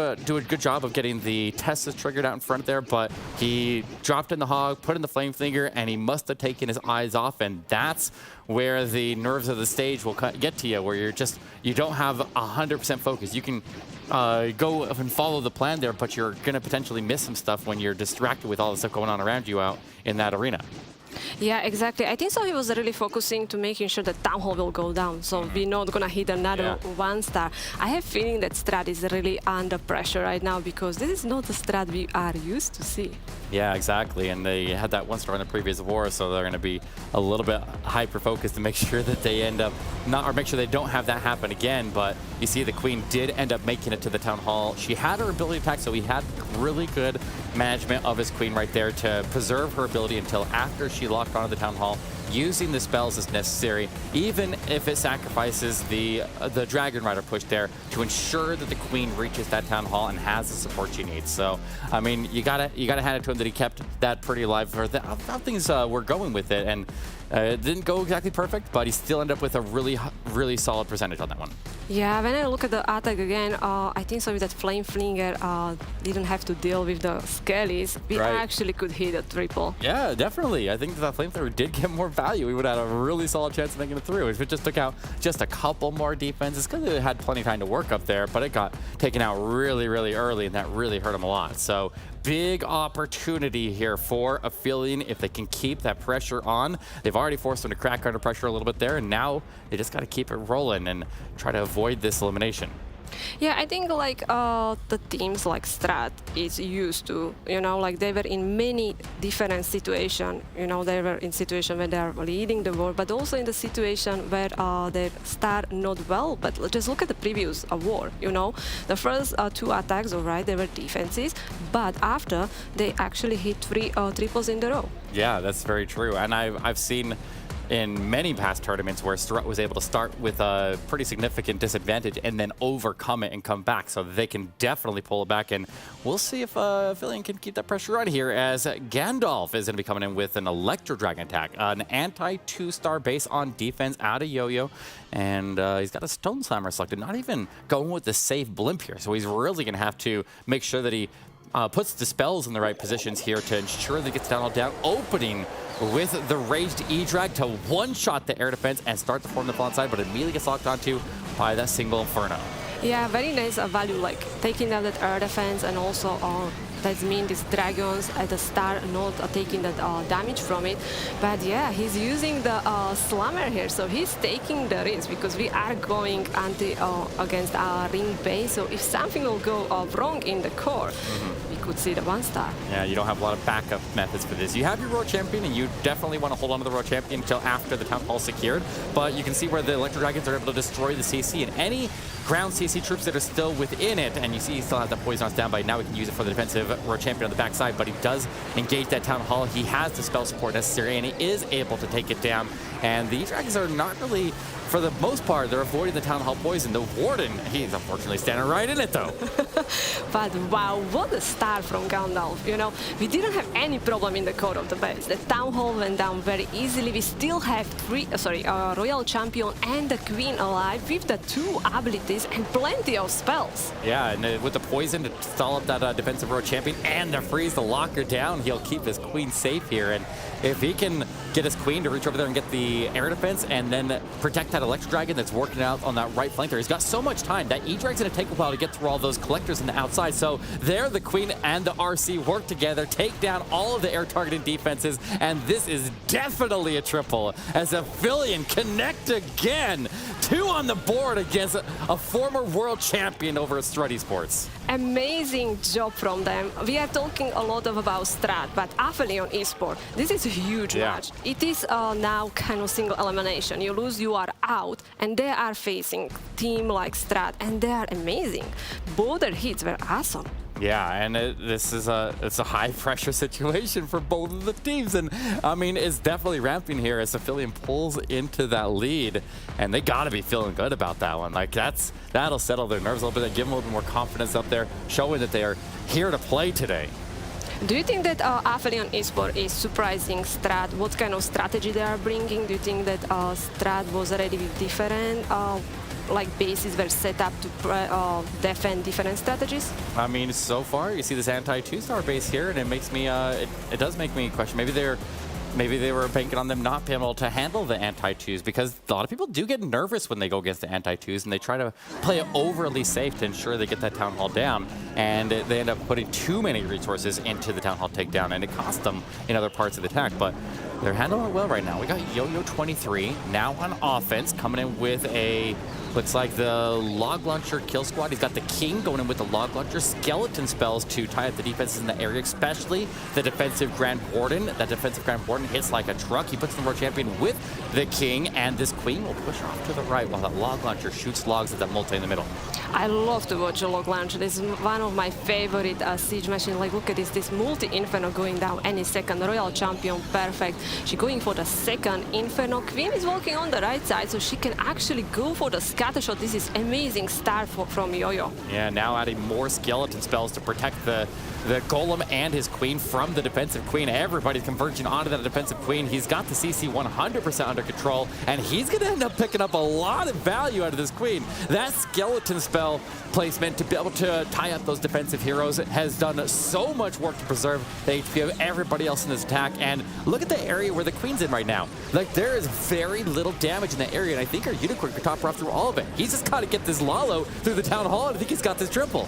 a good job of getting the Teslas triggered out in front there, but he dropped in the hog, put in the Flame Flinger, and he must have taken his eyes off, and that's where the nerves of the stage will get to you, where you don't have 100% focus. You can go and follow the plan there, but you're going to potentially miss some stuff when you're distracted with all the stuff going on around you out in that arena. Yeah, exactly. I think so. He was really focusing to making sure that Town Hall will go down, so we're not gonna hit another 1-star. I have feeling that Strat is really under pressure right now because this is not the Strat we are used to see. Yeah, exactly. And they had that 1-star in the previous war, so they're going to be a little bit hyper-focused to make sure that they end up not, or make sure they don't have that happen again. But you see the Queen did end up making it to the Town Hall. She had her ability attack, so he had really good management of his Queen right there to preserve her ability until after she locked onto the Town Hall, using the spells as necessary, even if it sacrifices the Dragon Rider push there to ensure that the Queen reaches that Town Hall and has the support she needs. So, I mean, you gotta hand it to him that he kept that pretty alive for how things were going with it, and it didn't go exactly perfect, but he still ended up with a really solid percentage on that one. Yeah, when I look at the attack again, I think so with that Flame Flinger didn't have to deal with the Skellies. We actually could hit a triple. Yeah, definitely. I think that Flamethrower did get more value. We would have had a really solid chance of making it through. If it just took out just a couple more defenses, because it had plenty of time to work up there, but it got taken out really early, and that really hurt him a lot. So big opportunity here for Aphelion if they can keep that pressure on. They've already forced them to crack under pressure a little bit there, and now they just got to keep it rolling and try to avoid this elimination. Yeah, I think like the teams like Strat is used to, you know, like they were in many different situations. You know, they were in situation where they are leading the war, but also in the situation where they start not well. But just look at the previous war. You know, the first 2 attacks, all right, they were defenses, but after they actually hit 3 triples in a row. Yeah, that's very true, and I've seen in many past tournaments where Strut was able to start with a pretty significant disadvantage and then overcome it and come back. So they can definitely pull it back, and we'll see if Aphelion can keep that pressure on here as Gandalf is going to be coming in with an Electro Dragon attack, an anti-2-star base on defense out of Yo-Yo, and he's got a Stone Slammer selected, not even going with the safe Blimp here. So he's really going to have to make sure that he puts the spells in the right positions here to ensure that he gets down, opening with the Raged E-Drag to one-shot the air defense and start to form the fall inside, but immediately gets locked onto by that single Inferno. Yeah, very nice value, like taking down that air defense, and also that means these dragons at the start not taking that damage from it. But yeah, he's using the slammer here, so he's taking the risk because we are going against our ring base. So if something will go wrong in the core, we could see the 1-star. Yeah, you don't have a lot of backup methods for this. You have your Royal Champion, and you definitely want to hold on to the Royal Champion until after the Town Hall is secured. But you can see where the Electro Dragons are able to destroy the CC, and any ground CC troops that are still within it, and you see he still has that poison on standby. Now we can use it for the defensive Royal Champion on the backside, but he does engage that Town Hall. He has the spell support necessary, and he is able to take it down. And the E-Dragons are not really, for the most part, they're avoiding the Town Hall poison. The Warden, he's unfortunately standing right in it, though. But wow, what a start from Gandalf. You know, we didn't have any problem in the core of the base. The Town Hall went down very easily. We still have Royal Champion and the Queen alive with the 2 abilities and plenty of spells. Yeah, and with the poison to stall up that defensive Royal Champion and the freeze to lock her down, he'll keep his Queen safe here. And if he can get his Queen to reach over there and get the air defense and then protect that Electro Dragon that's working out on that right flank there, he's got so much time. That E-Drag's going to take a while to get through all those collectors on the outside. So there, the Queen and the RC work together, take down all of the air targeting defenses, and this is definitely a triple as Aphelion connect again. 2 on the board against a former world champion over at STRUT Esports. Amazing job from them. We are talking a lot about Strat, but Aphelion Esports, this is a huge match. It is now kind of single elimination. You lose, you are out, and they are facing team like Strat, and they are amazing. Both their hits were awesome. Yeah, and it's a high-pressure situation for both of the teams, and I mean, it's definitely ramping here as Aphelion pulls into that lead, and they got to be feeling good about that one. Like that'll settle their nerves a little bit and give them a little bit more confidence up there, showing that they are here to play today. Do you think that Aphelion Esports is surprising Strat? What kind of strategy they are bringing? Do you think that Strat was already with different like bases were set up to defend different strategies? I mean, so far you see this anti-2-star base here, and it makes me it does make me question. Maybe they were banking on them not being able to handle the anti-2s, because a lot of people do get nervous when they go against the anti-2s, and they try to play it overly safe to ensure they get that Town Hall down, and they end up putting too many resources into the Town Hall takedown, and it costs them in other parts of the attack. But they're handling it well right now. We got Yo-Yo 23 now on offense, coming in with a, looks like the Log Launcher kill squad. He's got the King going in with the Log Launcher, skeleton spells to tie up the defenses in the area, especially the defensive Grand Warden. That defensive Grand Warden hits like a truck. He puts the World Champion with the King, and this Queen will push off to the right while that Log Launcher shoots logs at that multi in the middle. I love to watch a Log Launcher. This is one of my favorite siege machines. Like, look at this multi-Inferno going down any second. Royal Champion, perfect. She going for the second Inferno. Queen is walking on the right side, so she can actually go for the scatter shot. This is amazing start from Yo-Yo. Yeah, now adding more skeleton spells to protect the Golem and his Queen from the defensive Queen. Everybody's converging onto that defensive Queen. He's got the CC 100% under control, and he's going to end up picking up a lot of value out of this Queen. That skeleton spell placement to be able to tie up those defensive heroes has done so much work to preserve the HP of everybody else in this attack. And look at the area where the Queen's in right now. Like, there is very little damage in that area, and I think our Unicorn could top her off through all of it. He's just got to get this Lalo through the Town Hall, and I think he's got this triple.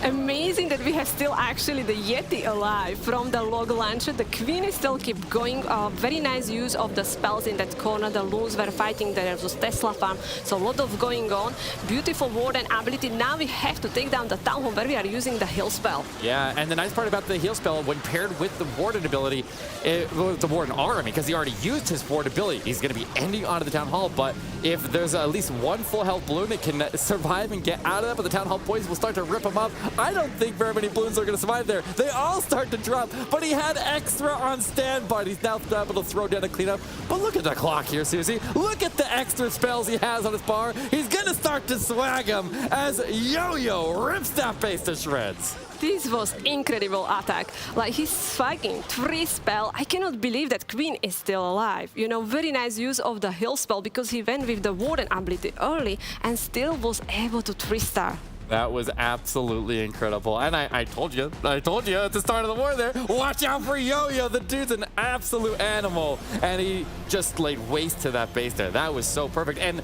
Amazing that we have still actually the Yeti alive from the Log Launcher. The Queen is still keep going. Very nice use of the spells in that corner. The loons were fighting. There was Tesla farm, so a lot of going on. Beautiful Warden ability. Now we have to take down the Town Hall where we are using the heal spell. Yeah, and the nice part about the heal spell, when paired with the Warden ability, the Warden army, because he already used his Warden ability, he's going to be ending onto the Town Hall. But if there's at least one full health balloon that can survive and get out of that, but the Town Hall boys will start to rip him up. I don't think very many balloons are going to survive there. They all start to drop, but he had extra on standby. He's now able to throw down a cleanup. But look at the clock here, Susie. Look at the extra spells he has on his bar. He's going to start to swag him as Yo-Yo rips that base to shreds. This was incredible attack. Like, he's swagging 3 spell. I cannot believe that Queen is still alive. You know, very nice use of the heal spell because he went with the Warden ability early and still was able to 3-star. That was absolutely incredible. And I told you at the start of the war there, watch out for Yo-Yo. The dude's an absolute animal. And he just laid waste to that base there. That was so perfect. And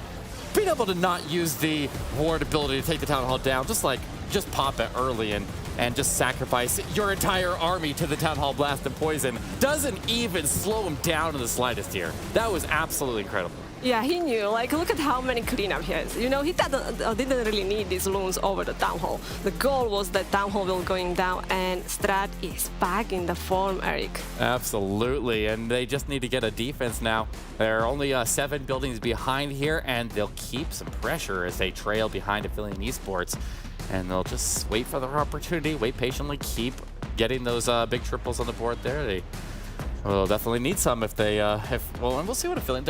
being able to not use the ward ability to take the Town Hall down, just pop it early and just sacrifice your entire army to the Town Hall blast and poison doesn't even slow him down in the slightest here. That was absolutely incredible. Yeah, he knew. Like, look at how many cleanup he has. You know, he didn't really need these loons over the Town Hall. The goal was that Town Hall will going down, and Strat is back in the form, Eric. Absolutely, and they just need to get a defense now. They're only 7 buildings behind here, and they'll keep some pressure as they trail behind Aphelion Esports. And they'll just wait for their opportunity, wait patiently, keep getting those big triples on the board there. They will definitely need some if they, well, and we'll see what Aphelion,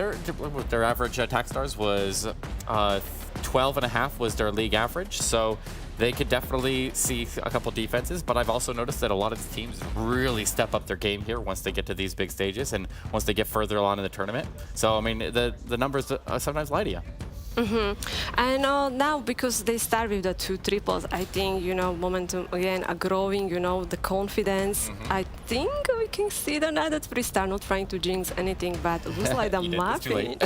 their average attack stars was 12.5 was their league average. So they could definitely see a couple defenses, but I've also noticed that a lot of the teams really step up their game here once they get to these big stages and once they get further along in the tournament. So, I mean, the numbers sometimes lie to you. And now, because they start with the 2 triples, I think, you know, momentum again are growing, you know, the confidence. I think we can see the night that Freestar, not trying to jinx anything, but it looks like the muffin.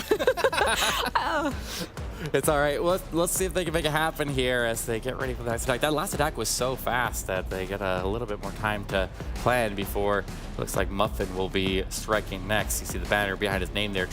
It's all right. Let's see if they can make it happen here as they get ready for the next attack. That last attack was so fast that they get a little bit more time to plan before. Looks like Muffin will be striking next. You see the banner behind his name there,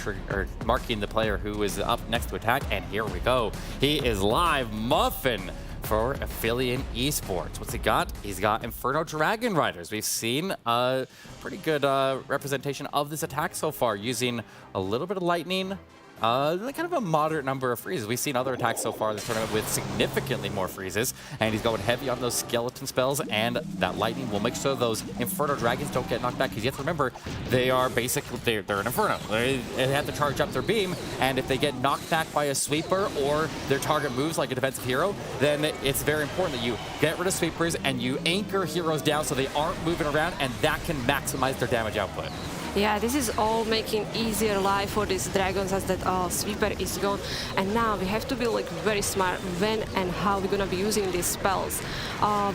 marking the player who is up next to attack. And here we go. He is live. Muffin for Aphelion Esports. What's he got? He's got Inferno Dragon Riders. We've seen a pretty good representation of this attack so far, using a little bit of lightning, kind of a moderate number of freezes. We've seen other attacks so far in this tournament with significantly more freezes, and he's going heavy on those skeleton spells, and that lightning will make sure those Inferno Dragons don't get knocked back, because you have to remember, they are basically, they're an Inferno. They have to charge up their beam, and if they get knocked back by a sweeper or their target moves like a defensive hero, then it's very important that you get rid of sweepers and you anchor heroes down so they aren't moving around, and that can maximize their damage output. Yeah, this is all making easier life for these dragons as that sweeper is gone. And now we have to be like very smart when and how we're gonna be using these spells.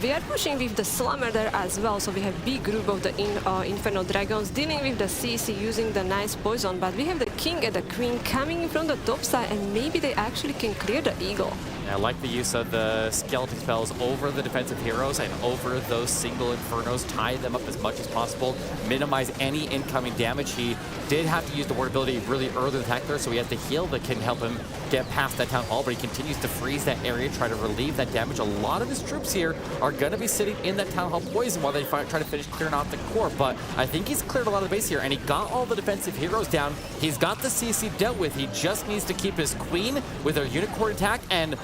We are pushing with the Slammer there as well, so we have big group of the Inferno Dragons dealing with the CC using the nice poison, but we have the King and the Queen coming from the top side, and maybe they actually can clear the Eagle. I like the use of the skeleton spells over the defensive heroes and over those single infernos. Tie them up as much as possible. Minimize any incoming damage. He did have to use the ward ability really early in the attack there, so he has the heal that can help him get past that Town Hall, but he continues to freeze that area, try to relieve that damage. A lot of his troops here are going to be sitting in that Town Hall poison while they try to finish clearing out the core, but I think he's cleared a lot of the base here, and he got all the defensive heroes down. He's got the CC dealt with. He just needs to keep his queen with a unicorn attack and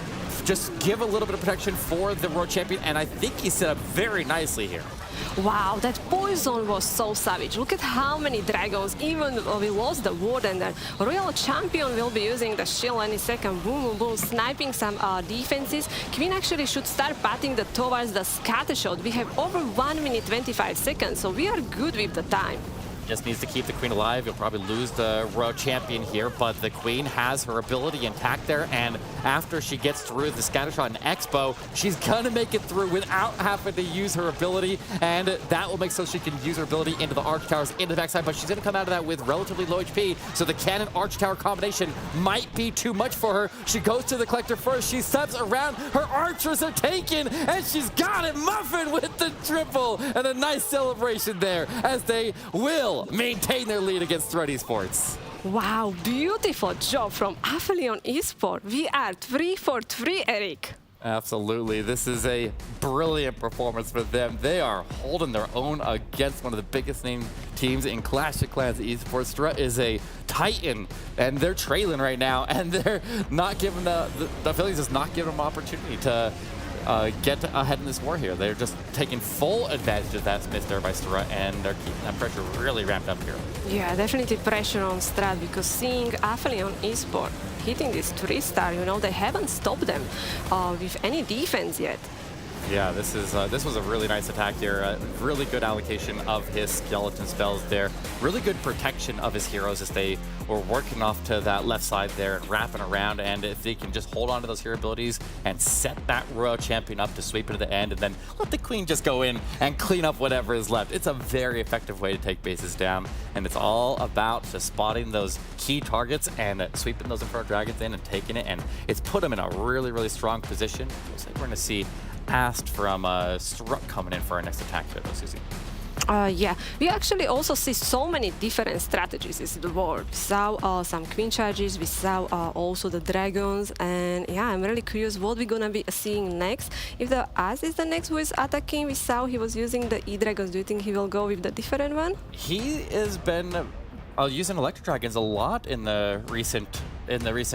just give a little bit of protection for the World Champion, and I think he set up very nicely here. Wow, that poison was so savage. Look at how many dragons, even we lost the ward, and the Royal Champion will be using the shield any second. Boom, boom, boom, sniping some defenses. Queen actually should start patting towards the scattershot. We have over 1 minute 25 seconds, so we are good with the time. Just needs to keep the Queen alive. He'll probably lose the Royal Champion here, but the Queen has her ability intact there, and after she gets through the Scattershot and Expo, she's gonna make it through without having to use her ability, and that will make so she can use her ability into the Arch Towers, into the backside, but she's gonna come out of that with relatively low HP, so the Cannon Arch Tower combination might be too much for her. She goes to the Collector first, she steps around, her archers are taken, and she's got it, Muffin with the triple, and a nice celebration there, as they will maintain their lead against STRUT Esports. Wow, beautiful job from Aphelion Esports. We are 3 for 3, Eric. Absolutely. This is a brilliant performance for them. They are holding their own against one of the biggest name teams in Clash of Clans Esports. STRUT is a titan, and they're trailing right now, and they're not giving the Aphelion is not giving them opportunity to get ahead in this war here. They're just taking full advantage of that miss there by STRUT, and they're keeping that pressure really ramped up here. Yeah, definitely pressure on STRUT, because seeing Aphelion Esports hitting this 3-star, you know, they haven't stopped them with any defense yet. Yeah, this was a really nice attack here. Really good allocation of his skeleton spells there. Really good protection of his heroes as they were working off to that left side there and wrapping around. And if they can just hold on to those hero abilities and set that Royal Champion up to sweep it to the end, and then let the Queen just go in and clean up whatever is left. It's a very effective way to take bases down. And it's all about just spotting those key targets and sweeping those Inferno Dragons in and taking it. And it's put them in a really, really strong position. Looks like we're going to see asked from STRUT coming in for our next attack here, though, Susie. Yeah, we actually also see so many different strategies in the war. We saw some Queen charges, we saw also the dragons, and yeah, I'm really curious what we're gonna be seeing next. If the Az is the next who is attacking, we saw he was using the E-Dragons. Do you think he will go with the different one? He has been using Electro Dragons a lot in the recent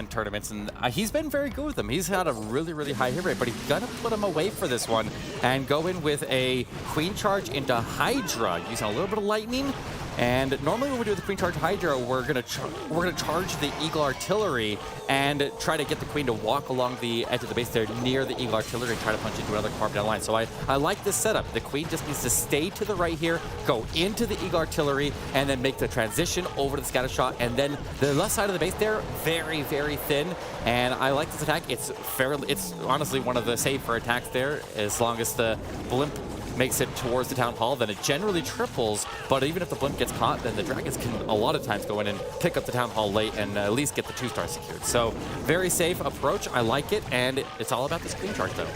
tournaments, and he's been very good with them. He's had a really, really high hit rate, but he's gonna put him away for this one and go in with a Queen Charge into Hydra, using a little bit of lightning. And normally when we do the Queen Charge Hydra, we're gonna charge the Eagle Artillery and try to get the Queen to walk along the edge of the base there near the Eagle Artillery and try to punch into another carbon down line. So I like this setup. The Queen just needs to stay to the right here, go into the Eagle Artillery, and then make the transition over to the Scatter Shot. And then the left side of the base there, very, very thin. And I like this attack. It's honestly one of the safer attacks there, as long as the blimp makes it towards the Town Hall, then it generally triples, but even if the blimp gets caught, then the dragons can a lot of times go in and pick up the Town Hall late and at least get the 2-star secured. So very safe approach, I like it, and it's all about this Queen Charge though.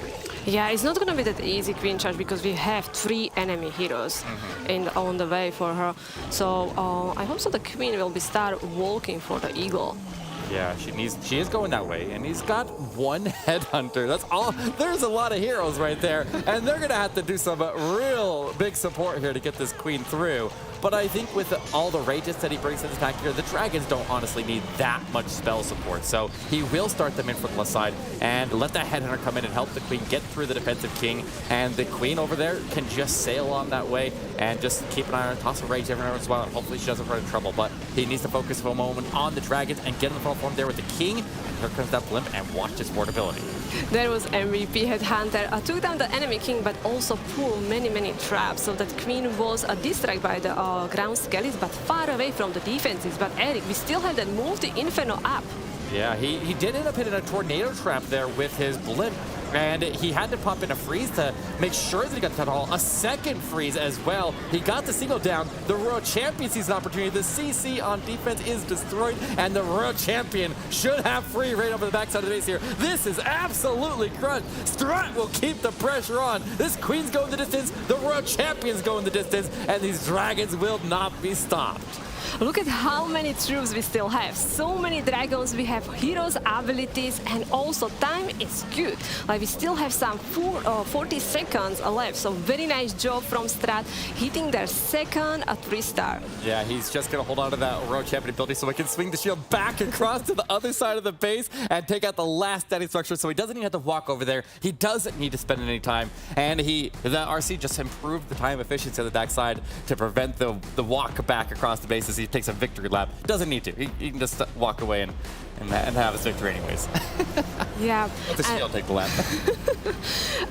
Yeah, it's not gonna be that easy Queen Charge because we have 3 enemy heroes on the way for her. So I hope so the Queen will start walking for the Eagle. Yeah, she is going that way, and he's got 1 headhunter. That's all. There's a lot of heroes right there, and they're gonna have to do some real big support here to get this Queen through. But I think with all the rages that he brings to this attack here, the dragons don't honestly need that much spell support. So he will start them in from the left side and let that headhunter come in and help the Queen get through the defensive king. And the Queen over there can just sail on that way and just keep an eye on her, toss a rage every once in a while, and hopefully she doesn't run into trouble. But he needs to focus for a moment on the dragons and get in the front form there with the king. And here comes that blimp, and watch his ward ability. There was MVP Headhunter. Took down the enemy king, but also pulled many traps. So that Queen was distracted by the ground skellies, but far away from the defenses. But Eric, we still have that move the Inferno up. Yeah, he did end up hitting a tornado trap there with his blimp. and he had to pop in a freeze to make sure that he got the Town Hall. A second freeze as well. He got the single down. The Royal Champion sees an opportunity. The CC on defense is destroyed, and the Royal Champion should have free reign over the backside of the base here. This is absolutely crushed. STRUT will keep the pressure on. This Queen's going the distance. The Royal Champion's going the distance, and these Dragons will not be stopped. Look at how many troops we still have. So many dragons, we have heroes, abilities, and also time is good. Like we still have some 40 seconds left. So very nice job from STRUT, hitting their second 3-star. Yeah, he's just going to hold on to that Royal Champion ability so he can swing the shield back across to the other side of the base and take out the last standing structure. So he doesn't even have to walk over there. He doesn't need to spend any time. And the RC just improved the time efficiency on the backside to prevent the walk back across the base as he takes a victory lap. Doesn't need to. He can just walk away and have his victory anyways. Yeah. Let the shield take the lap.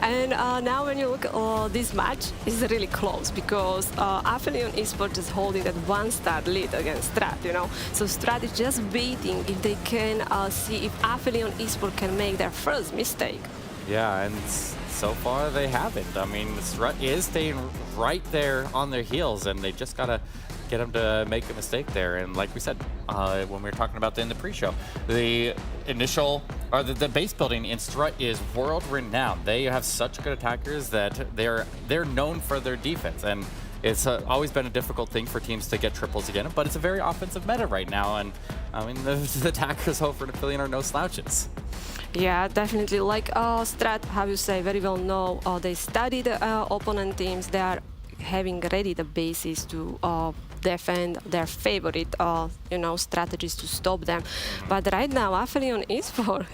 And now when you look at this match, it's really close because Aphelion Esports is holding that 1-star lead against STRUT, you know. So STRUT is just waiting if they can see if Aphelion Esports can make their first mistake. Yeah, and so far they haven't. I mean, STRUT is staying right there on their heels, and they just gotta get them to make a mistake there. And like we said when we were talking about in the pre-show, the base building in STRUT is world renowned. They have such good attackers that they're known for their defense, and it's always been a difficult thing for teams to get triples again, but it's a very offensive meta right now, and I mean the attackers over at Aphelion are no slouches. Yeah, definitely. Like STRUT, how you say, very well know, they study the opponent teams. They are having ready the bases to defend their favorite, strategies to stop them. But right now, Aphelion Esports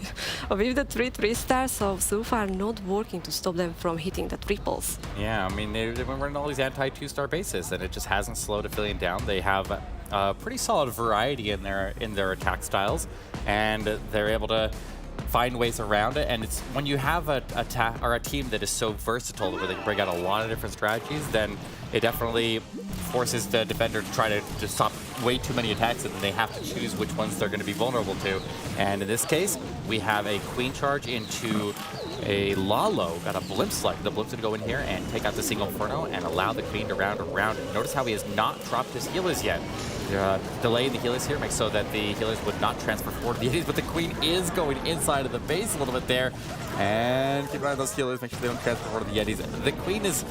with the 3 stars, so far not working to stop them from hitting the triples. Yeah, I mean, they've been running all these anti-2-star bases, and it just hasn't slowed Aphelion down. They have a pretty solid variety in their attack styles, and they're able to find ways around it. And it's when you have a team that is so versatile where they can bring out a lot of different strategies, then it definitely forces the defender to try to stop way too many attacks, and then they have to choose which ones they're going to be vulnerable to. And in this case, we have a Queen charge into a Lalo. Got a Blimp select. The Blimp's going to go in here and take out the single Inferno and allow the Queen to round around. Notice how he has not dropped his healers yet. Delaying the healers here makes so that the healers would not transfer forward to the Yetis, but the Queen is going inside of the base a little bit there. And keep an eye on those healers, make sure they don't transfer forward to the Yetis. The Queen is,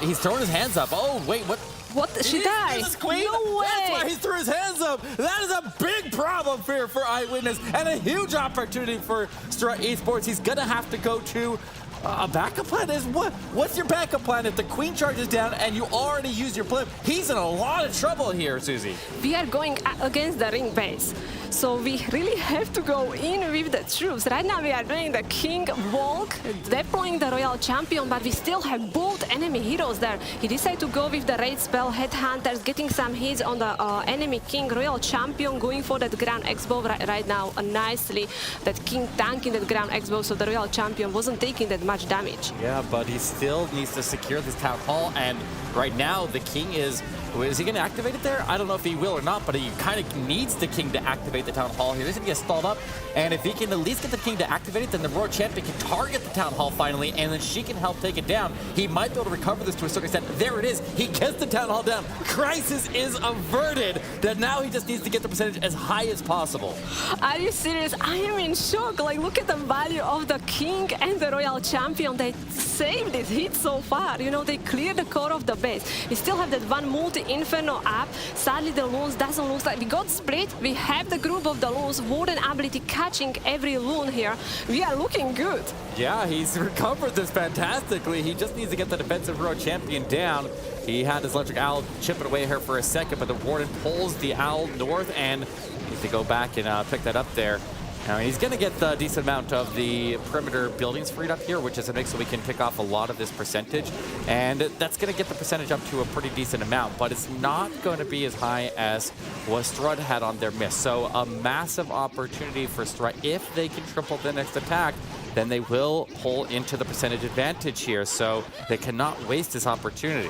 he's throwing his hands up. Oh, wait, what? What? She died? Queen? No way! That's why he threw his hands up. That is a big problem here for Eyewitness, and a huge opportunity for STRUT Esports. He's gonna have to go to a backup plan. What's your backup plan if the Queen charges down and you already use your blimp? He's in a lot of trouble here, Susie. We are going against the ring base, so we really have to go in with the troops. Right now we are doing the King Walk, deploying the Royal Champion, but we still have both enemy heroes there. He decided to go with the raid spell, Headhunters, getting some hits on the enemy King. Royal Champion going for that ground X-bow right now nicely. That King tanking that ground X-bow, so the Royal Champion wasn't taking that much damage. Yeah, but he still needs to secure this Town Hall, and right now the King is he going to activate it there? I don't know if he will or not, but he kind of needs the King to activate the Town Hall here. He's going to get stalled up, and if he can at least get the King to activate it, then the Royal Champion can target the Town Hall finally, and then she can help take it down. He might be able to recover this to a certain extent. There it is. He gets the Town Hall down. Crisis is averted. That now he just needs to get the percentage as high as possible. Are you serious? I am in shock. Like, look at the value of the King and the Royal Champion. They saved this hit so far. You know, they cleared the core of the base. We still have that one multi-inferno up. Sadly, the Loons doesn't look like we got split. We have the group of the Loons. Warden ability catching every Loon here. We are looking good. Yeah, he's recovered this fantastically. He just needs to get the defensive Royal Champion down. He had his Electric Owl chipping away here for a second, but the Warden pulls the Owl north and needs to go back and pick that up there. Now, he's going to get the decent amount of the perimeter buildings freed up here, which is a mix so we can pick off a lot of this percentage. And that's going to get the percentage up to a pretty decent amount, but it's not going to be as high as what STRUT had on their miss. So a massive opportunity for STRUT. If they can triple the next attack, then they will pull into the percentage advantage here. So they cannot waste this opportunity.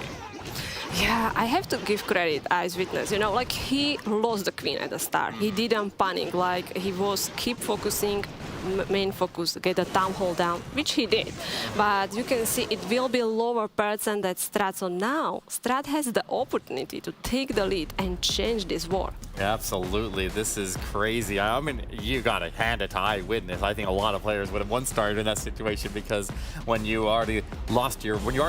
Yeah, I have to give credit as Witness. You know, like, he lost the Queen at the start. He didn't panic. Like, he was keep focusing main focus, get the Town Hall down, which he did. But you can see it will be lower percent than Strat. So now Strat has the opportunity to take the lead and change this war. Absolutely, this is crazy. I mean, you gotta hand it to Eyewitness. I think a lot of players would have started in that situation, because when you already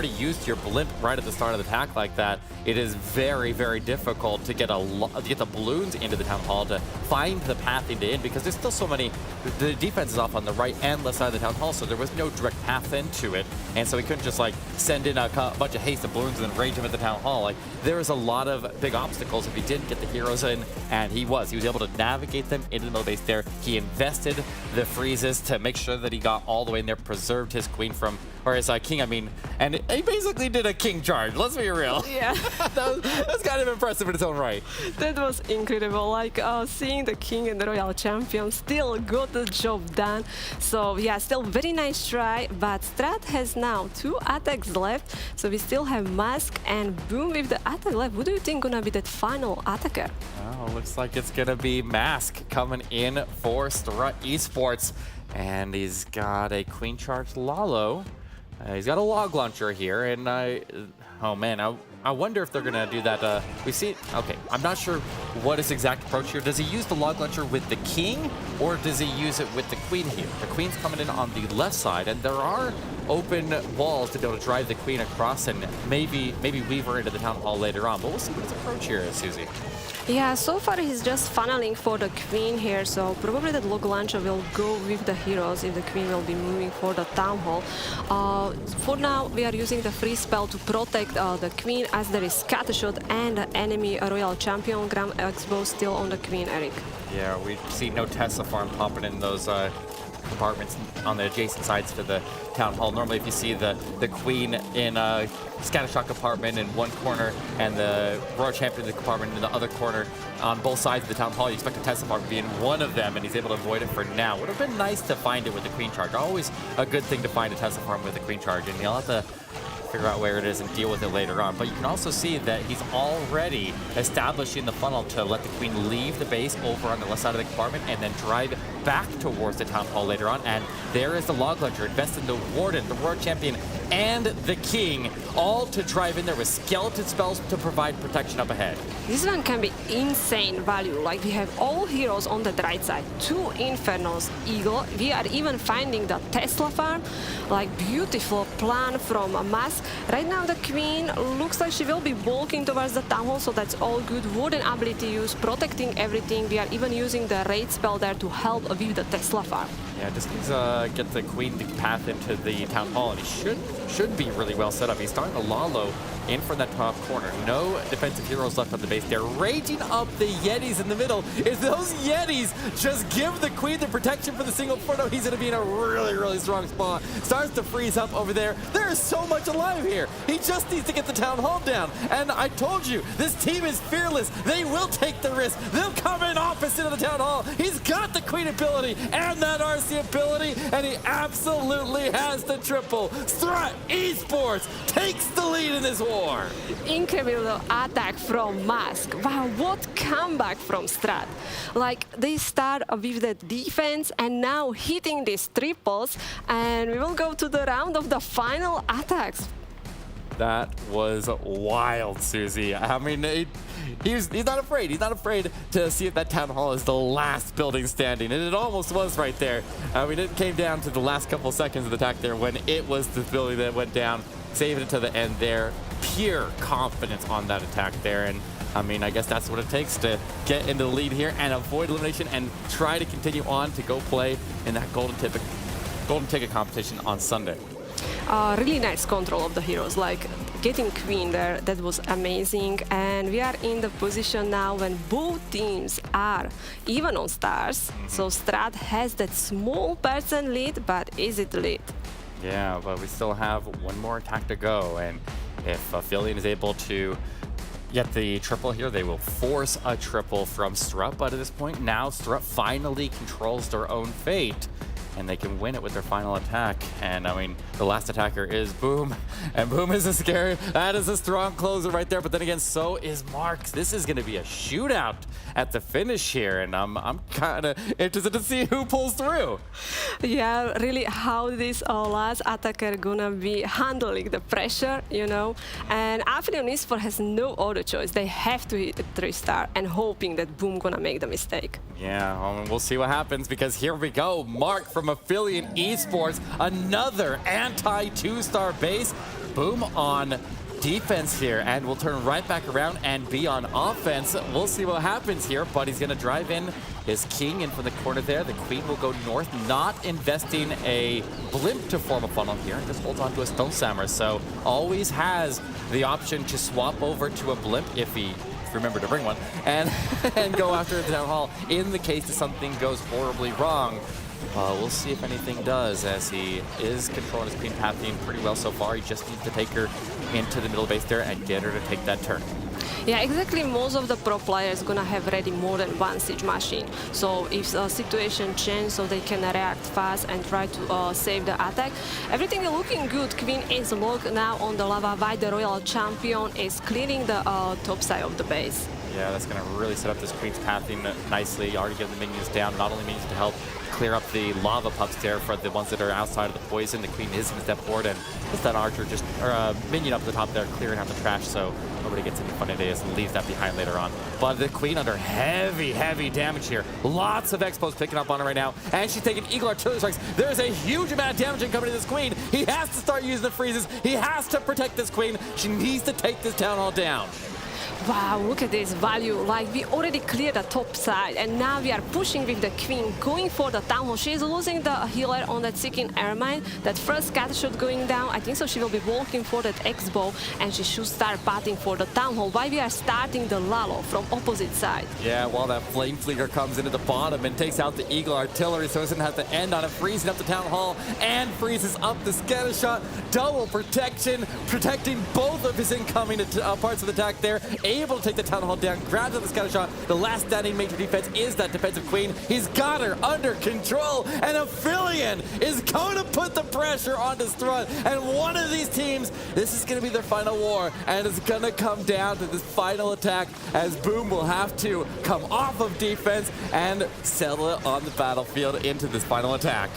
used your blimp right at the start of the attack like that, it is very, very difficult to get the balloons into the Town Hall, to find the path into in, because there's still so many. The defense is off on the right and left side of the Town Hall, so there was no direct path into it, and so he couldn't just like send in a bunch of haste of balloons and then range them at the Town Hall. Like, there was a lot of big obstacles if he didn't get the heroes in. And he was able to navigate them into the middle base there. He invested the freezes to make sure that he got all the way in there, preserved his queen from, or his king, I mean, and he basically did a king charge, let's be real. Yeah. That's kind of impressive in its own right. That was incredible, like seeing the king and the royal champion still got the job done. So yeah, still very nice try, but Strat has now 2 attacks left, so we still have Mask and Boom with the attack left. Who do you think gonna be that final attacker? Oh, looks like it's gonna be Mask coming in for STRUT Esports, and he's got a queen charge Lalo. He's got a log launcher here, and oh man, I wonder if they're gonna do that. We see, okay, I'm not sure what his exact approach here. Does he use the log launcher with the king, or does he use it with the queen here? The queen's coming in on the left side, and there are open walls to be able to drive the queen across and maybe weave her into the Town Hall later on. But we'll see what his approach here is, Susie. Yeah, so far he's just funneling for the queen here, so probably that log launcher will go with the heroes if the queen will be moving for the Town Hall. For now, we are using the free spell to protect the queen, as there is Scattershot and the enemy royal champion Gram Expo still on the queen, Eric. Yeah, we see no Tesla farm popping in those compartments on the adjacent sides to the Town Hall. Normally, if you see the queen in a Scattershot compartment in one corner and the royal champion in the compartment in the other corner on both sides of the Town Hall, you expect a Tesla farm to be in one of them, and he's able to avoid it for now. Would have been nice to find it with the queen charge. Always a good thing to find a Tesla farm with a queen charge, and he'll have to figure out where it is and deal with it later on. But you can also see that he's already establishing the funnel to let the queen leave the base over on the left side of the compartment and then drive back towards the Town Hall later on. And there is the log launcher. Invest in the warden, the royal champion, and the king, all to drive in there with skeleton spells to provide protection up ahead. This one can be insane value. Like, we have all heroes on the right side, 2 Infernos, Eagle. We are even finding the Tesla farm. Like, beautiful plan from Mask. Right now the queen looks like she will be walking towards the Town Hall, so that's all good. Warden ability use, protecting everything. We are even using the raid spell there to help with the Tesla farm. Yeah, just needs to get the queen to path into the Town Hall, and he should be really well set up. He's starting to Lalo in from that top corner. No defensive heroes left on the base. They're raging up the Yetis in the middle. If those Yetis just give the queen the protection for the single photo, he's going to be in a really, really strong spot. Starts to freeze up over there. There is so much alive here. He just needs to get the Town Hall down. And I told you, this team is fearless. They will take the risk. They'll come in opposite of the Town Hall. He's got the queen ability and that RC ability, and he absolutely has the triple. STRUT Esports takes the lead in this war. Incredible attack from Mask. Wow, what comeback from Strat. Like, they start with the defense and now hitting these triples, and we will go to the round of the final attacks. That was wild, Susie. I mean, he's not afraid. He's not afraid to see if that Town Hall is the last building standing, and it almost was right there. I mean, it came down to the last couple seconds of the attack there when it was the building that went down. Saved it to the end there. Pure confidence on that attack there, and I mean, I guess that's what it takes to get into the lead here and avoid elimination and try to continue on to go play in that Golden Ticket competition on Sunday. Really nice control of the heroes, like getting queen there, that was amazing. And we are in the position now when both teams are even on stars. So Strat has that small percent lead, but is it lead? Yeah, but we still have one more attack to go, and if Aphelion is able to get the triple here, they will force a triple from STRUT. But at this point now, STRUT finally controls their own fate. and they can win it with their final attack. And I mean, the last attacker is Boom, and Boom is a scary, that is a strong closer right there, but then again, so is Marks. This is gonna be a shootout at the finish here, and I'm kind of interested to see who pulls through. Yeah, really how this last attacker gonna be handling the pressure, you know. And Aphelion Esports has no other choice. They have to hit a 3-star and hoping that Boom gonna make the mistake. Yeah, we'll see what happens, because here we go. Mark from Aphelion Esports, another anti-2-star base. Boom on defense here, and we'll turn right back around and be on offense. We'll see what happens here, but he's going to drive in his king in from the corner there. The queen will go north, not investing a blimp to form a funnel here, and just holds on to a stone hammer. So always has the option to swap over to a blimp if he remember to bring one, and go after the town hall in the case that something goes horribly wrong. We'll see if anything does, as he is controlling his queen pathing pretty well so far. He just needs to take her into the middle base there and get her to take that turn. Yeah, exactly. Most of the pro players gonna have ready more than one siege machine. So if the situation changes, so they can react fast and try to save the attack. Everything is looking good. Queen is locked now on the lava, while the Royal Champion is clearing the top side of the base. Yeah, that's going to really set up this queen's pathing nicely. Already getting the minions down, not only minions to help clear up the lava pups there for the ones that are outside of the poison. The queen is going to step forward, and just that archer just, or minion up the top there, clearing out the trash, so nobody gets any fun ideas and leaves that behind later on. But the queen under heavy, heavy damage here. Lots of expos picking up on her right now, and she's taking eagle artillery strikes. There's a huge amount of damage incoming to this queen. He has to start using the freezes. He has to protect this queen. She needs to take this town hall down. Wow, look at this value. Like, we already cleared the top side, and now we are pushing with the queen, going for the town hall. She's losing the healer on that seeking airmine. That first scatter shot going down. I think so she will be walking for that X-bow, and she should start patting for the town hall. Why we are starting the Lalo from opposite side. Yeah, while that flame fleeger comes into the bottom and takes out the eagle artillery, so it doesn't have to end on it, freezing up the town hall and freezes up the scatter shot. Double protection, protecting both of his incoming parts of the attack there. Able to take the town hall down, grabs at the scatter shot. The last standing major defense is that defensive queen. He's got her under control, and Aphelion is going to put the pressure onto Strut. And one of these teams, this is going to be their final war, and it's going to come down to this final attack, as Boom will have to come off of defense and settle it on the battlefield into this final attack.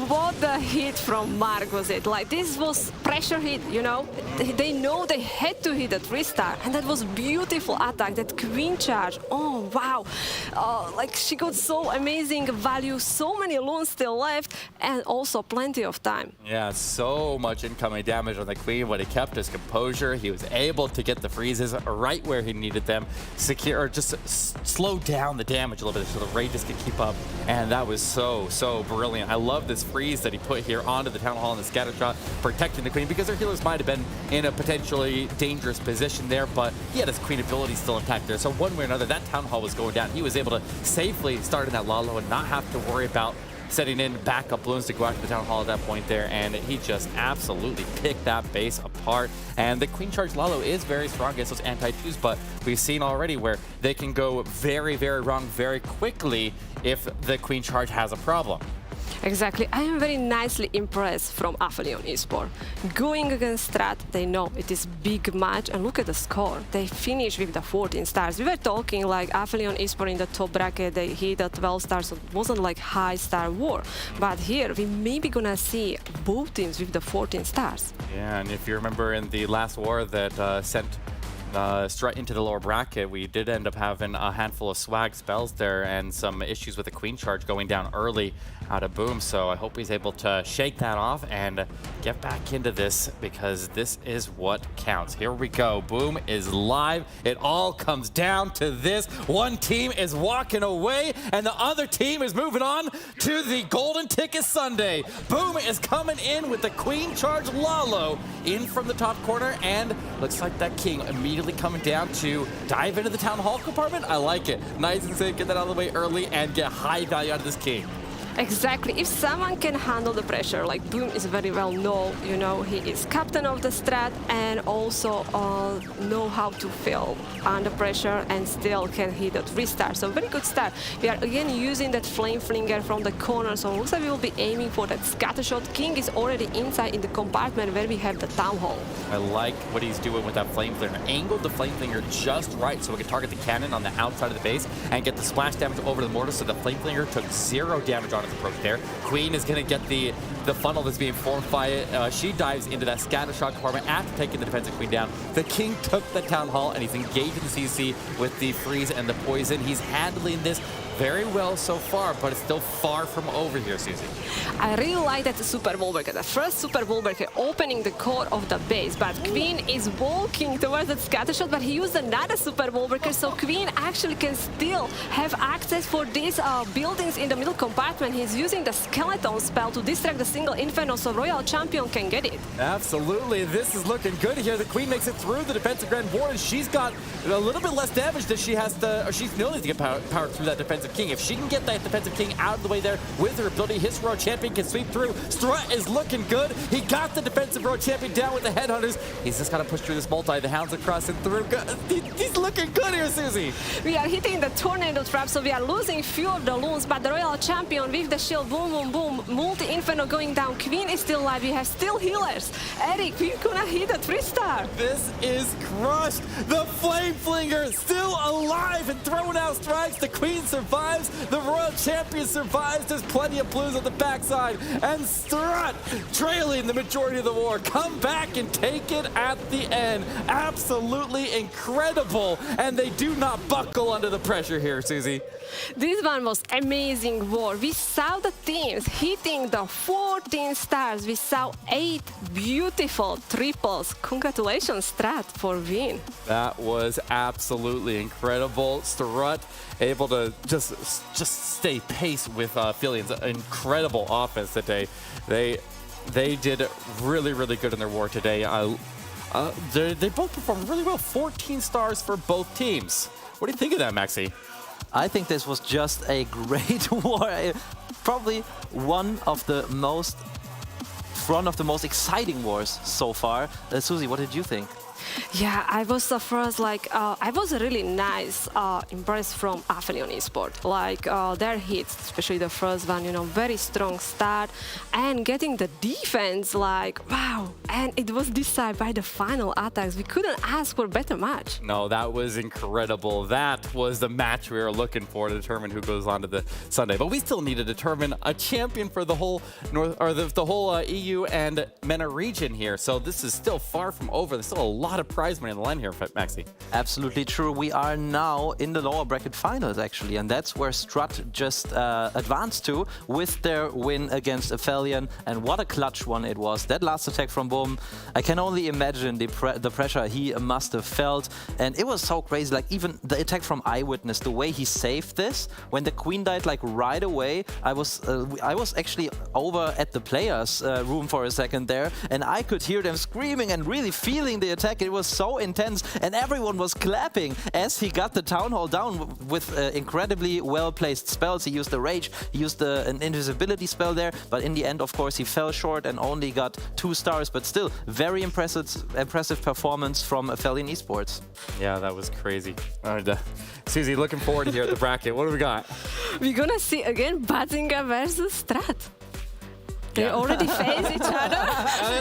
What the hit from Mark was it? Like, this was pressure hit, you know? They know they had to hit a 3-star, and that was beautiful attack, that queen charge. Oh, wow. Like, she got so amazing value, so many loons still left, and also plenty of time. Yeah, so much incoming damage on the queen, but he kept his composure. He was able to get the freezes right where he needed them, secure, or just slow down the damage a little bit so the rages could keep up, and that was so brilliant. I love this freeze that he put here onto the town hall and the scatter shot, protecting the queen, because their healers might have been in a potentially dangerous position there, but he had his queen ability still intact there. So one way or another, that town hall was going down. He was able to safely start in that Lalo and not have to worry about setting in backup balloons to go after the town hall at that point there, and he just absolutely picked that base apart. And the queen charge Lalo is very strong against those anti-2s, but we've seen already where they can go very wrong very quickly if the queen charge has a problem. Exactly. I am very nicely impressed from Aphelion Esports. Going against Strat, they know it is big match, and look at the score. They finish with the 14 stars. We were talking like Aphelion Esports in the top bracket, they hit the 12 stars, so it wasn't like high star war. But here, we may be gonna see both teams with the 14 stars. Yeah, and if you remember in the last war that sent Strut into the lower bracket, we did end up having a handful of swag spells there and some issues with the queen charge going down early out of Boom. So I hope he's able to shake that off and get back into this, because this is what counts. Here we go. Boom is live. It all comes down to this. One team is walking away and the other team is moving on to the Golden Ticket Sunday. Boom is coming in with the queen charge Lalo in from the top corner, and looks like that king immediately coming down to dive into the town hall compartment. I like it. Nice and safe, get that out of the way early and get high value out of this king. Exactly. If someone can handle the pressure, like Boom is very well known, you know, he is captain of the strat and also know how to feel under pressure and still can hit a 3-star. So very good start. We are again using that flame flinger from the corner, so it looks like we will be aiming for that scatter shot. King is already inside in the compartment where we have the town hall. I like what he's doing with that flame flinger. Angled the flame flinger just right so we can target the cannon on the outside of the base and get the splash damage over the mortar, so the flame flinger took 0 damage on its approach there. Queen is going to get the funnel that's being formed by it. She dives into that scatter shot compartment after taking the defensive Queen down. The King took the town hall and he's engaged in the CC with the freeze and the poison. He's handling this very well so far, but it's still far from over here, Susie. I really like that super wall breaker. The first super wall breaker opening the core of the base, but Queen is walking towards that scatter shot, but he used another super wall breaker, so Queen actually can still have access for these buildings in the middle compartment. He's using the skeleton spell to distract the single Inferno, so Royal Champion can get it. Absolutely. This is looking good here. The Queen makes it through the defensive Grand Warden. She's got a little bit less damage than she has to, or she's needing to get power through that defensive King. If she can get that defensive King out of the way there with her ability, his Royal Champion can sweep through. Strut is looking good. He got the defensive Royal Champion down with the Headhunters. He's just got to push through this multi. The Hounds across and through. He's looking good here, Susie. We are hitting the Tornado Trap, so we are losing few of the loons, but the Royal Champion with the shield, boom, boom, boom, multi-Inferno going down. Queen is still alive. We have still healers. Eric, we're gonna hit a 3-star. This is crushed. The Flame Flinger still alive and throwing out strikes. The Queen survives. The Royal Champion survives. There's plenty of blues on the backside. And Strut, trailing the majority of the war, come back and take it at the end. Absolutely incredible. And they do not buckle under the pressure here, Susie. This one was amazing war. We saw the teams hitting the 14 stars. We saw 8 beautiful triples. Congratulations, Strat, for win. That was absolutely incredible. Strut able to just stay pace with Aphelion's incredible offense today. They did really, really good in their war today. They both performed really well. 14 stars for both teams. What do you think of that, Maxi? I think this was just a great war. Probably one of the most exciting wars so far. Susie, what did you think? Yeah, I was the first, I was really nice impressed from Aphelion Esports. Their hits, especially the first one, you know, very strong start and getting the defense, wow. And it was decided by the final attacks. We couldn't ask for a better match. No, that was incredible. That was the match we were looking for to determine who goes on to the Sunday. But we still need to determine a champion for the whole the whole EU and MENA region here. So this is still far from over. There's still a lot of prize money on the line here, Maxi. Absolutely true. We are now in the lower bracket finals, actually, and that's where Strut just advanced to with their win against Aphelion. And what a clutch one it was. That last attack from Boom, I can only imagine the pressure he must have felt. And it was so crazy. Even the attack from Eyewitness, the way he saved this, when the Queen died right away, I was actually over at the players' room for a second there, and I could hear them screaming and really feeling the attack. It was so intense, and everyone was clapping as he got the Town Hall down with incredibly well-placed spells. He used the Rage, he used an invisibility spell there, but in the end, of course, he fell short and only got 2 stars, but still, very impressive performance from Aphelion Esports. Yeah, that was crazy. Susie, looking forward to here at the bracket. What do we got? We're gonna see again BADZINGER versus STRUT. They already face each other.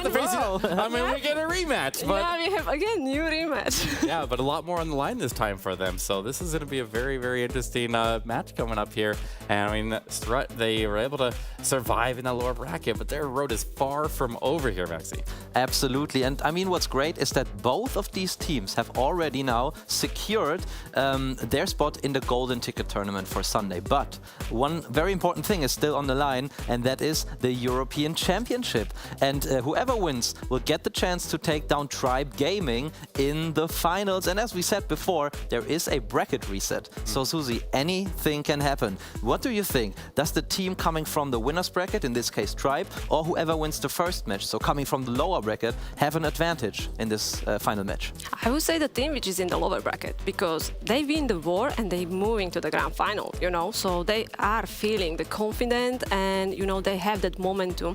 We get a rematch. But yeah, we have again new rematch. Yeah, but a lot more on the line this time for them. So this is going to be a very, very interesting match coming up here. And I mean, Strut, they were able to survive in that lower bracket, but their road is far from over here, Maxi. Absolutely. And I mean, what's great is that both of these teams have already now secured their spot in the Golden Ticket tournament for Sunday. But one very important thing is still on the line, and that is the EUR European Championship. And whoever wins will get the chance to take down Tribe Gaming in the finals. And as we said before, there is a bracket reset. So Susie, anything can happen. What do you think? Does the team coming from the winner's bracket, in this case Tribe, or whoever wins the first match, so coming from the lower bracket, have an advantage in this final match? I would say the team which is in the lower bracket, because they win the war and they moving to the grand final, you know, so they are feeling the confidence and, you know, they have that momentum.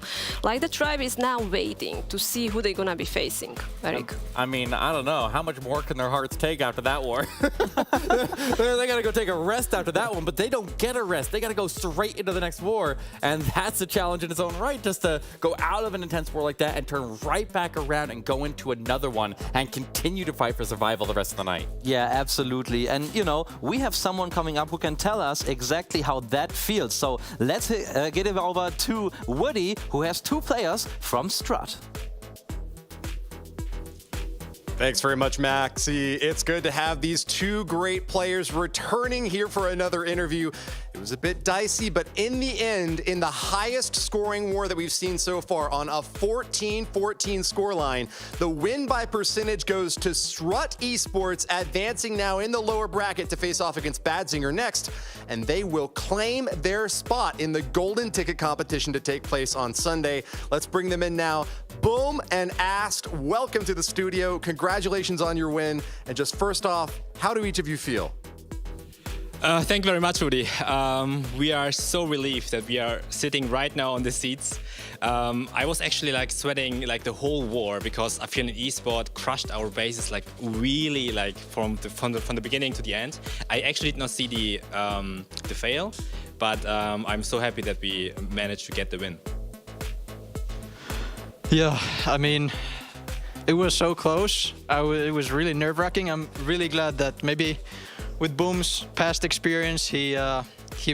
Like the Tribe is now waiting to see who they're gonna be facing, Eric. I mean, I don't know. How much more can their hearts take after that war? They gotta go take a rest after that one, but they don't get a rest. They gotta go straight into the next war, and that's a challenge in its own right, just to go out of an intense war like that and turn right back around and go into another one and continue to fight for survival the rest of the night. Yeah, absolutely. And, you know, we have someone coming up who can tell us exactly how that feels. So let's get it over to Woody, who has two players from STRUT. Thanks very much, Maxi. It's good to have these two great players returning here for another interview. It was a bit dicey, but in the end, in the highest scoring war that we've seen so far on a 14-14 scoreline, the win by percentage goes to STRUT Esports, advancing now in the lower bracket to face off against BADZINGER next, and they will claim their spot in the Golden Ticket competition to take place on Sunday. Let's bring them in now. Boom and Ast, welcome to the studio. Congratulations on your win. And just first off, how do each of you feel? Thank you very much, Rudy. We are so relieved that we are sitting right now on the seats. I was actually like sweating like the whole war because Aphelion Esports crushed our bases like really like from the beginning to the end. I actually did not see the fail, but I'm so happy that we managed to get the win. Yeah, I mean, it was so close. It was really nerve-wracking. I'm really glad that maybe with Boom's past experience, he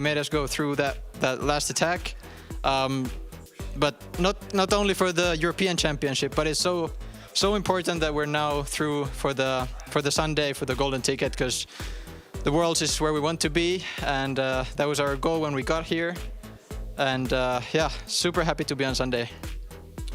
made us go through that last attack. But not only for the European Championship, but it's so important that we're now through for the Sunday for the Golden Ticket, because the Worlds is where we want to be, and that was our goal when we got here. And yeah, super happy to be on Sunday.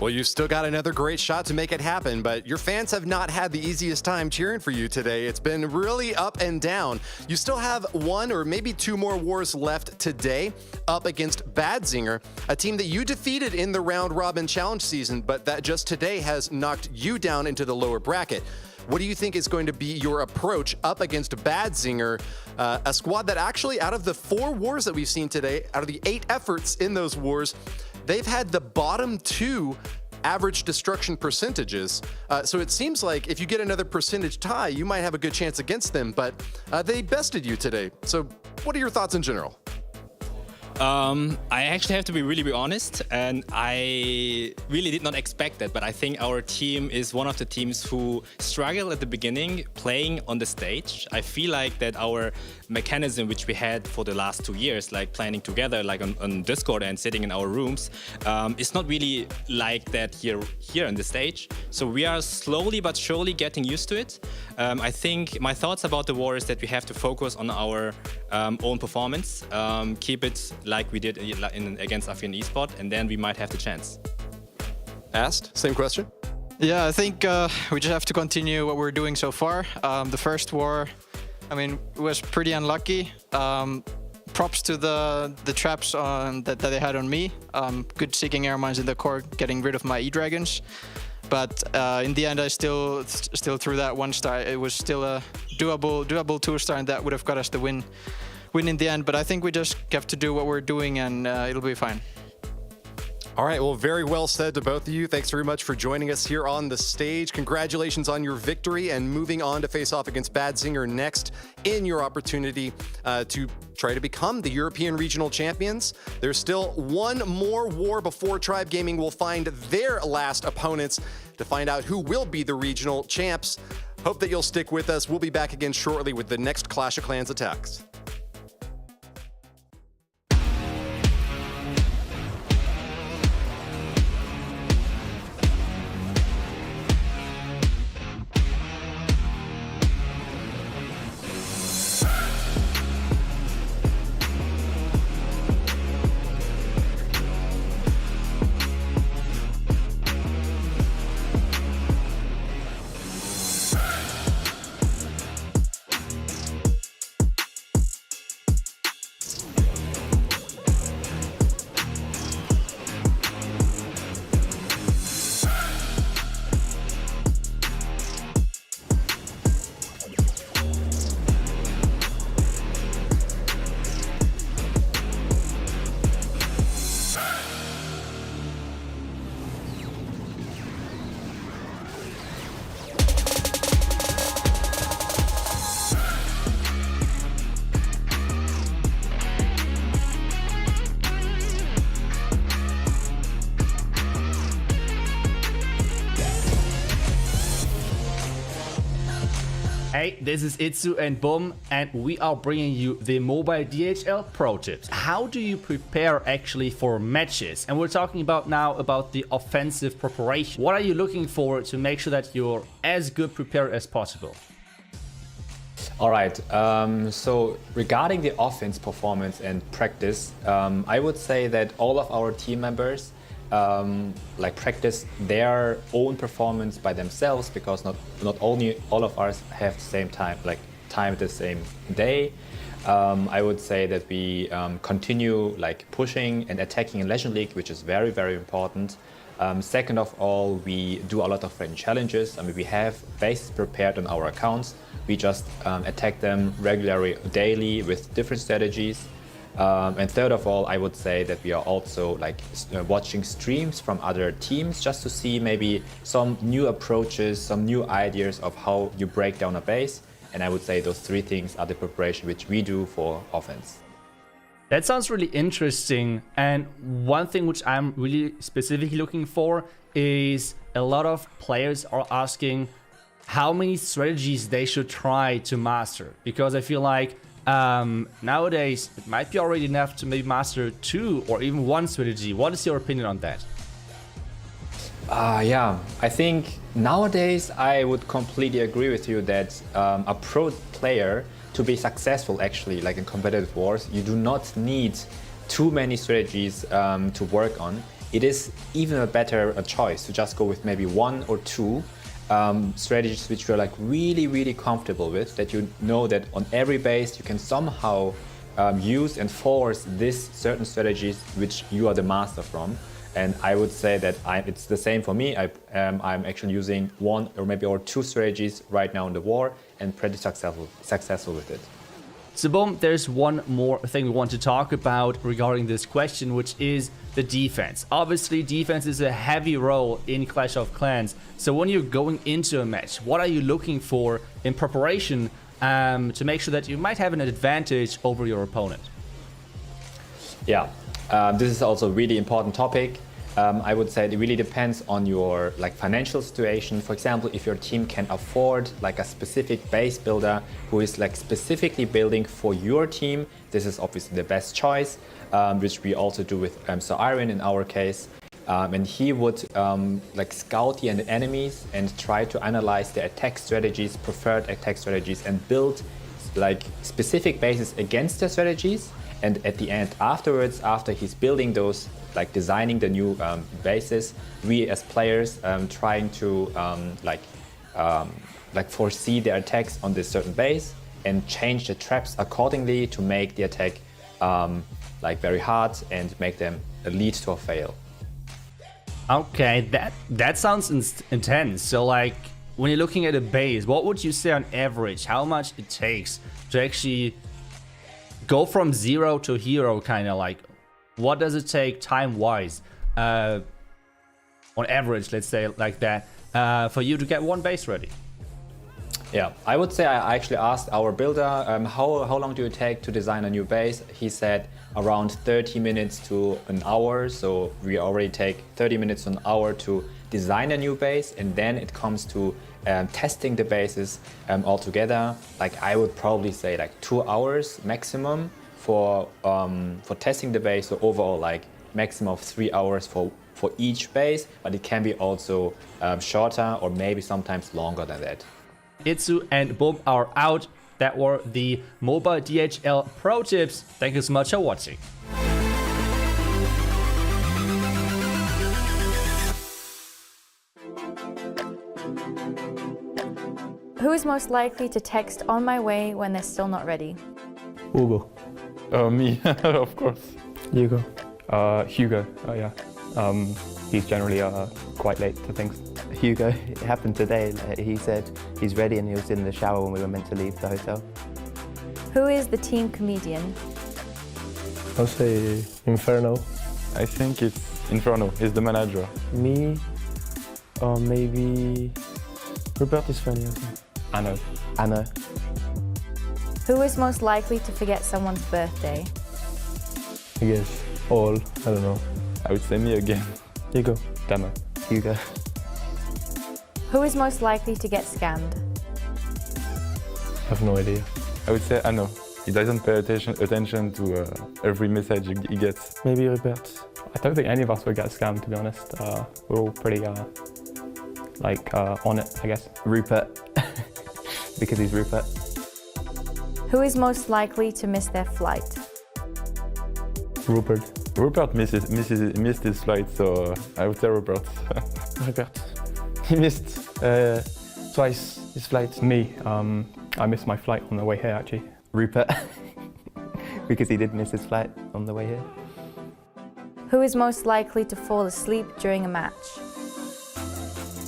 Well, you've still got another great shot to make it happen, but your fans have not had the easiest time cheering for you today. It's been really up and down. You still have one or maybe two more wars left today up against BADZINGER, a team that you defeated in the round-robin challenge season, but that just today has knocked you down into the lower bracket. What do you think is going to be your approach up against BADZINGER, a squad that actually, out of the 4 wars that we've seen today, out of the 8 efforts in those wars, they've had the bottom 2 average destruction percentages. So it seems like if you get another percentage tie, you might have a good chance against them, but they bested you today. So what are your thoughts in general? I actually have to be really honest, and I really did not expect that, but I think our team is one of the teams who struggled at the beginning playing on the stage. I feel like that our mechanism which we had for the last 2 years, like planning together like on Discord and sitting in our rooms, is not really like that here on the stage. So we are slowly but surely getting used to it. I think my thoughts about the war is that we have to focus on our own performance, keep it like we did against Aphelion Esports, and then we might have the chance. Asked, same question? Yeah, I think we just have to continue what we're doing so far. The first war, I mean, was pretty unlucky. Props to the traps that they had on me. Good seeking air mines in the core, getting rid of my E-Dragons. But in the end, I still threw that 1-star. It was still a doable 2-star, and that would have got us the win in the end. But I think we just have to do what we're doing, and it'll be fine. All right, well, very well said to both of you. Thanks very much for joining us here on the stage. Congratulations on your victory and moving on to face off against BADZINGER next in your opportunity to try to become the European Regional Champions. There's still one more war before Tribe Gaming will find their last opponents to find out who will be the regional champs. Hope that you'll stick with us. We'll be back again shortly with the next Clash of Clans attacks. Hey, this is Itsu and Boom, and we are bringing you the mobile DHL pro tips. How do you prepare actually for matches? And we're talking about now about the offensive preparation. What are you looking for to make sure that you're as good prepared as possible? All right, so regarding the offense performance and practice, I would say that all of our team members practice their own performance by themselves, because not only all of us have the same time, the same day. I would say that we continue pushing and attacking in Legend League, which is very, very important. Second of all, we do a lot of friendly challenges. I mean, we have bases prepared on our accounts. We just attack them regularly, daily, with different strategies. And third of all, I would say that we are also watching streams from other teams, just to see maybe some new approaches, some new ideas of how you break down a base. And I would say those three things are the preparation which we do for offense. That sounds really interesting. And one thing which I'm really specifically looking for is a lot of players are asking how many strategies they should try to master. Because I feel like nowadays it might be already enough to maybe master 2 or even 1 strategy. What is your opinion on that? Yeah, I think nowadays I would completely agree with you that a pro player, to be successful actually, like in competitive wars, you do not need too many strategies to work on. It is even a better choice to just go with maybe 1 or 2 strategies which you're really, really comfortable with, that you know that on every base you can somehow use and force these certain strategies which you are the master from. And I would say that it's the same for me. I'm actually using 1 or 2 strategies right now in the war and pretty successful with it. So Boom, there's one more thing we want to talk about regarding this question, which is the defense. Obviously, defense is a heavy role in Clash of Clans. So when you're going into a match, what are you looking for in preparation to make sure that you might have an advantage over your opponent? Yeah, this is also a really important topic. I would say it really depends on your financial situation. For example, if your team can afford a specific base builder who is specifically building for your team, this is obviously the best choice, which we also do with Sir Iron in our case. And he would scout the enemies and try to analyze their attack strategies, preferred attack strategies, and build specific bases against their strategies. And at the end, afterwards, after he's building those, designing the new bases, we as players trying to foresee their attacks on this certain base and change the traps accordingly to make the attack very hard and make them lead to a fail. Okay, that sounds intense. So when you're looking at a base, what would you say on average how much it takes to actually go from 0 to hero, what does it take time-wise, on average, let's say like that, for you to get one base ready? Yeah, I would say I actually asked our builder, how long do you take to design a new base? He said around 30 minutes to an hour, so we already take 30 minutes to an hour to design a new base, and then it comes to testing the bases altogether. I would probably say 2 hours maximum for testing the base. So overall, maximum of 3 hours for each base, but it can be also shorter or maybe sometimes longer than that. Itsu and Boom are out. That were the mobile DHL pro tips. Thank you so much for watching. Who is most likely to text on my way when they're still not ready? Hugo. Me, of course. Hugo. Hugo, yeah. He's generally quite late to things. Hugo, it happened today. He said he's ready and he was in the shower when we were meant to leave the hotel. Who is the team comedian? I'll say Inferno. I think it's Inferno, he's the manager. Me, or maybe Robert is funny, I think. Anna. Who is most likely to forget someone's birthday? I guess all, I don't know. I would say me again. Hugo. Dama. Hugo. Who is most likely to get scammed? have no idea. I would say Anno. He doesn't pay attention to every message he gets. Maybe Rupert. I don't think any of us would get scammed, to be honest. We're all pretty, on it, I guess. Rupert. Because he's Rupert. Who is most likely to miss their flight? Rupert. Rupert missed his flight, so I would say Rupert. Rupert. He missed twice his flight. Me, I missed my flight on the way here, actually. Rupert. Because he did miss his flight on the way here. Who is most likely to fall asleep during a match?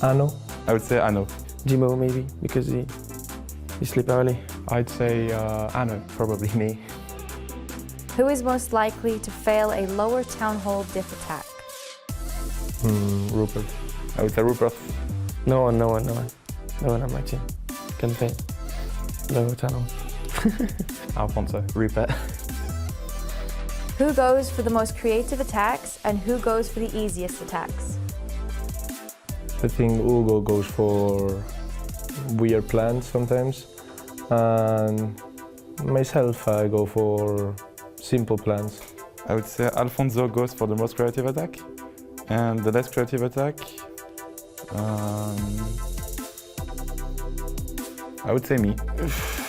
Anno. I would say Anno. Jimo maybe, because he sleep early. I'd say Anno. Probably me. Who is most likely to fail a lower town hall diff attack? Rupert. I would say Rupert. No one on my team can fail lower tunnel. Alfonso. Rupert. Who goes for the most creative attacks and who goes for the easiest attacks? I think Hugo goes for weird plans sometimes, and myself I go for simple plans. I would say Alfonso goes for the most creative attack, and the less creative attack, I would say me.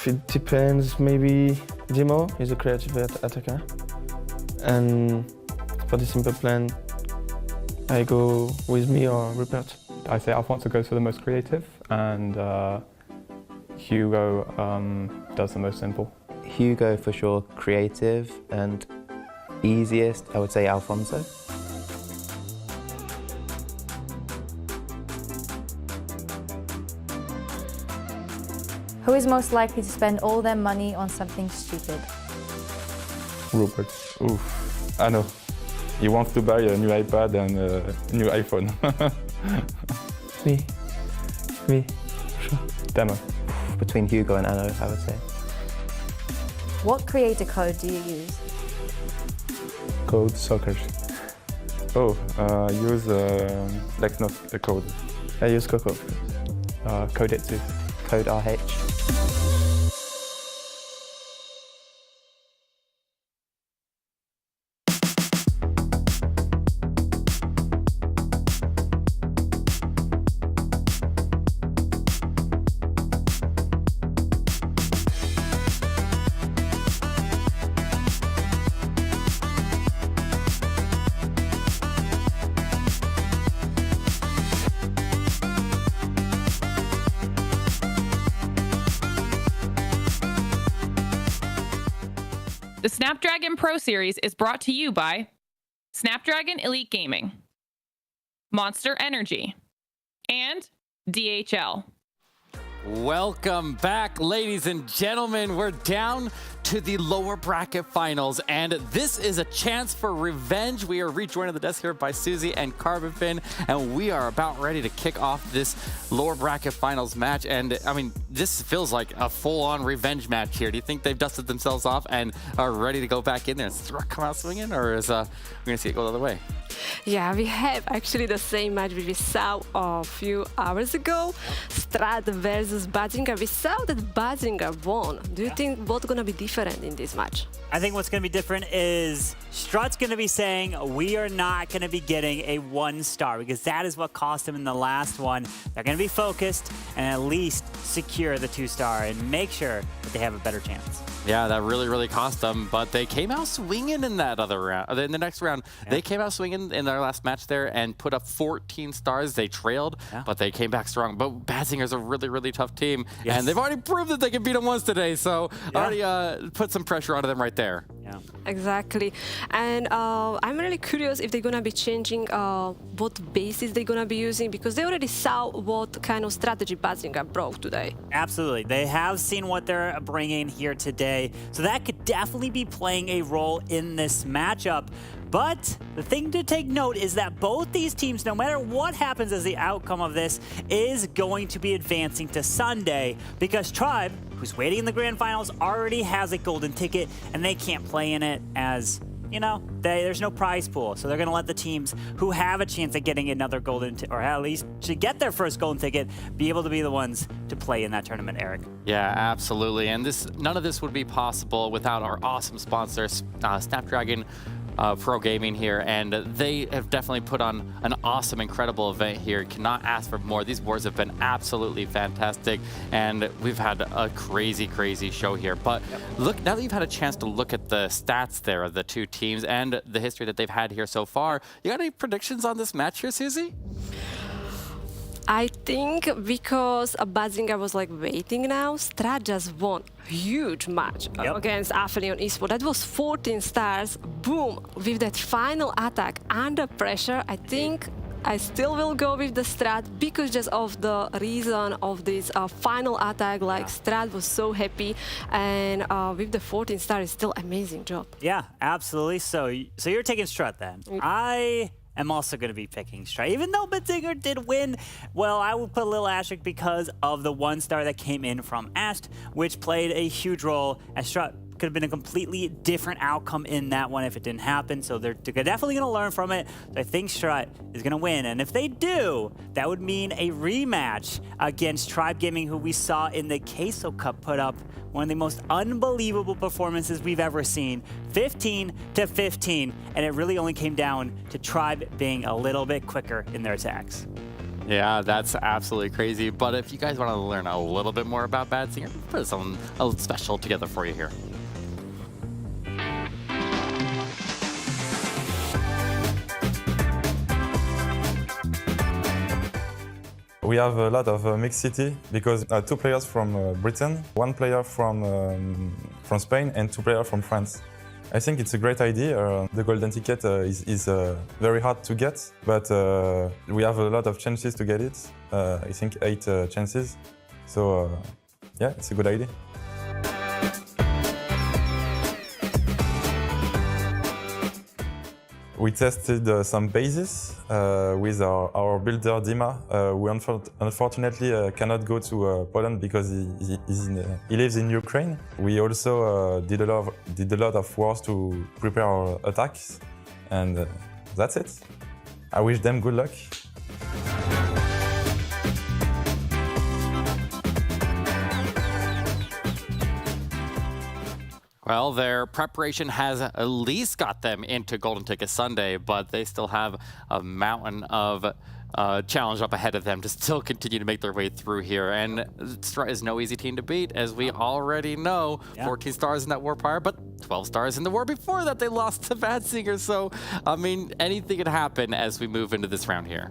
It depends, maybe Jimo is a creative attacker, and for the simple plan I go with me or Rupert. I say Alfonso goes for the most creative, and Hugo does the most simple. Hugo for sure creative, and easiest I would say Alfonso. Who is most likely to spend all their money on something stupid? Rupert. Oof. Anno. He wants to buy a new iPad and a new iPhone. Me. Sure. Demo. Between Hugo and Anno, I would say. What creator code do you use? Code soccer. Oh, use Lexnos code. I use Coco. Coditsu. Code RH. The Snapdragon Pro Series is brought to you by Snapdragon Elite Gaming, Monster Energy, and DHL. Welcome back, ladies and gentlemen. We're down to the lower bracket finals, and this is a chance for revenge. We are rejoined at the desk here by Susie and Carbonfin, and we are about ready to kick off this lower bracket finals match. And I mean, this feels like a full-on revenge match here. Do you think they've dusted themselves off and are ready to go back in there? Is STRUT come out swinging, or is we're gonna see it go the other way? Yeah, we have actually the same match we saw a few hours ago. STRUT versus BADZINGER. We saw that BADZINGER won. Do you think what's gonna be different in this match? I think what's going to be different is STRUT's going to be saying we are not going to be getting a 1-star because that is what cost them in the last one. They're going to be focused and at least secure the 2-star and make sure that they have a better chance. Yeah, that really cost them, but they came out swinging in that other round. In the next round, they came out swinging in their last match there and put up 14 stars. They trailed, but they came back strong. But BADZINGER's a really tough team, and they've already proved that they can beat them once today, so already put some pressure onto them right there. Yeah. Exactly. And I'm really curious if they're going to be changing what bases they're going to be using, because they already saw what kind of strategy BADZINGER brought today. Absolutely. They have seen what they're bringing here today, so that could definitely be playing a role in this matchup. But the thing to take note is that both these teams, no matter what happens as the outcome of this, is going to be advancing to Sunday, because Tribe, who's waiting in the grand finals, already has a golden ticket, and they can't play in it as you know, there's no prize pool. So they're going to let the teams who have a chance at getting another golden, or at least to get their first golden ticket, be able to be the ones to play in that tournament, Eric. Yeah, absolutely. And none of this would be possible without our awesome sponsors, Snapdragon Pro Gaming here, and they have definitely put on an awesome, incredible event here. Cannot ask for more. These wars have been absolutely fantastic, and we've had a crazy, crazy show here. But look, now that you've had a chance to look at the stats there of the two teams and the history that they've had here so far, you got any predictions on this match here, Susie? I think because BADZINGER was like waiting now, STRUT just won huge match against Aphelion Esports. That was 14 stars, boom, with that final attack under pressure. I think I still will go with the STRUT because just of the reason of this final attack, like STRUT was so happy, and with the 14 stars, it's still amazing job. Yeah, absolutely. So you're taking STRUT then. I'm also going to be picking STRUT. Even though BADZINGER did win, well, I would put a little asterisk because of the 1 star that came in from Ast, which played a huge role, as STRUT could have been a completely different outcome in that one if it didn't happen. So they're definitely going to learn from it. So I think STRUT is going to win. And if they do, that would mean a rematch against Tribe Gaming, who we saw in the Queso Cup put up one of the most unbelievable performances we've ever seen, 15-15, and it really only came down to Tribe being a little bit quicker in their attacks. Yeah, that's absolutely crazy. But if you guys want to learn a little bit more about BADZINGER, put something a little special together for you here. We have a lot of mixed city because 2 players from Britain, 1 player from Spain, and 2 players from France. I think it's a great idea. The golden ticket is very hard to get, but we have a lot of chances to get it. I think 8 chances. So yeah, it's a good idea. We tested some bases with our builder Dima, who unfortunately cannot go to Poland because he lives in Ukraine. We also did a lot of wars to prepare our attacks, and that's it. I wish them good luck. Well, their preparation has at least got them into Golden Ticket Sunday, but they still have a mountain of challenge up ahead of them to still continue to make their way through here. And STRUT is no easy team to beat, as we already know. 14 stars in that war prior, but 12 stars in the war before that they lost to BADZINGER. So, I mean, anything could happen as we move into this round here.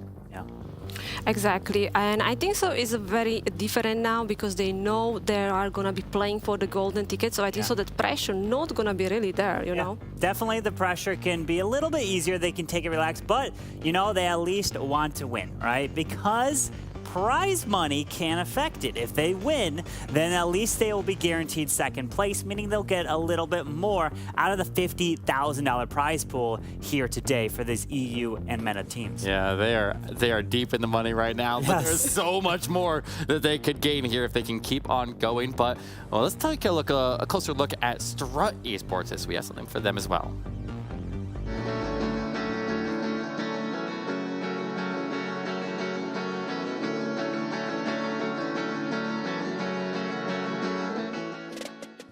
Exactly, and I think so is very different now because they know they are gonna be playing for the golden ticket. So I think so that pressure not gonna be really there, you know. Definitely, the pressure can be a little bit easier. They can take it relaxed, but you know they at least want to win, right? Because prize money can affect it. If they win, then at least they will be guaranteed second place, meaning they'll get a little bit more out of the $50,000 prize pool here today for these EU and MENA teams. Yeah, they are deep in the money right now, but there's so much more that they could gain here if they can keep on going. But well, let's take a closer look at STRUT Esports as we have something for them as well.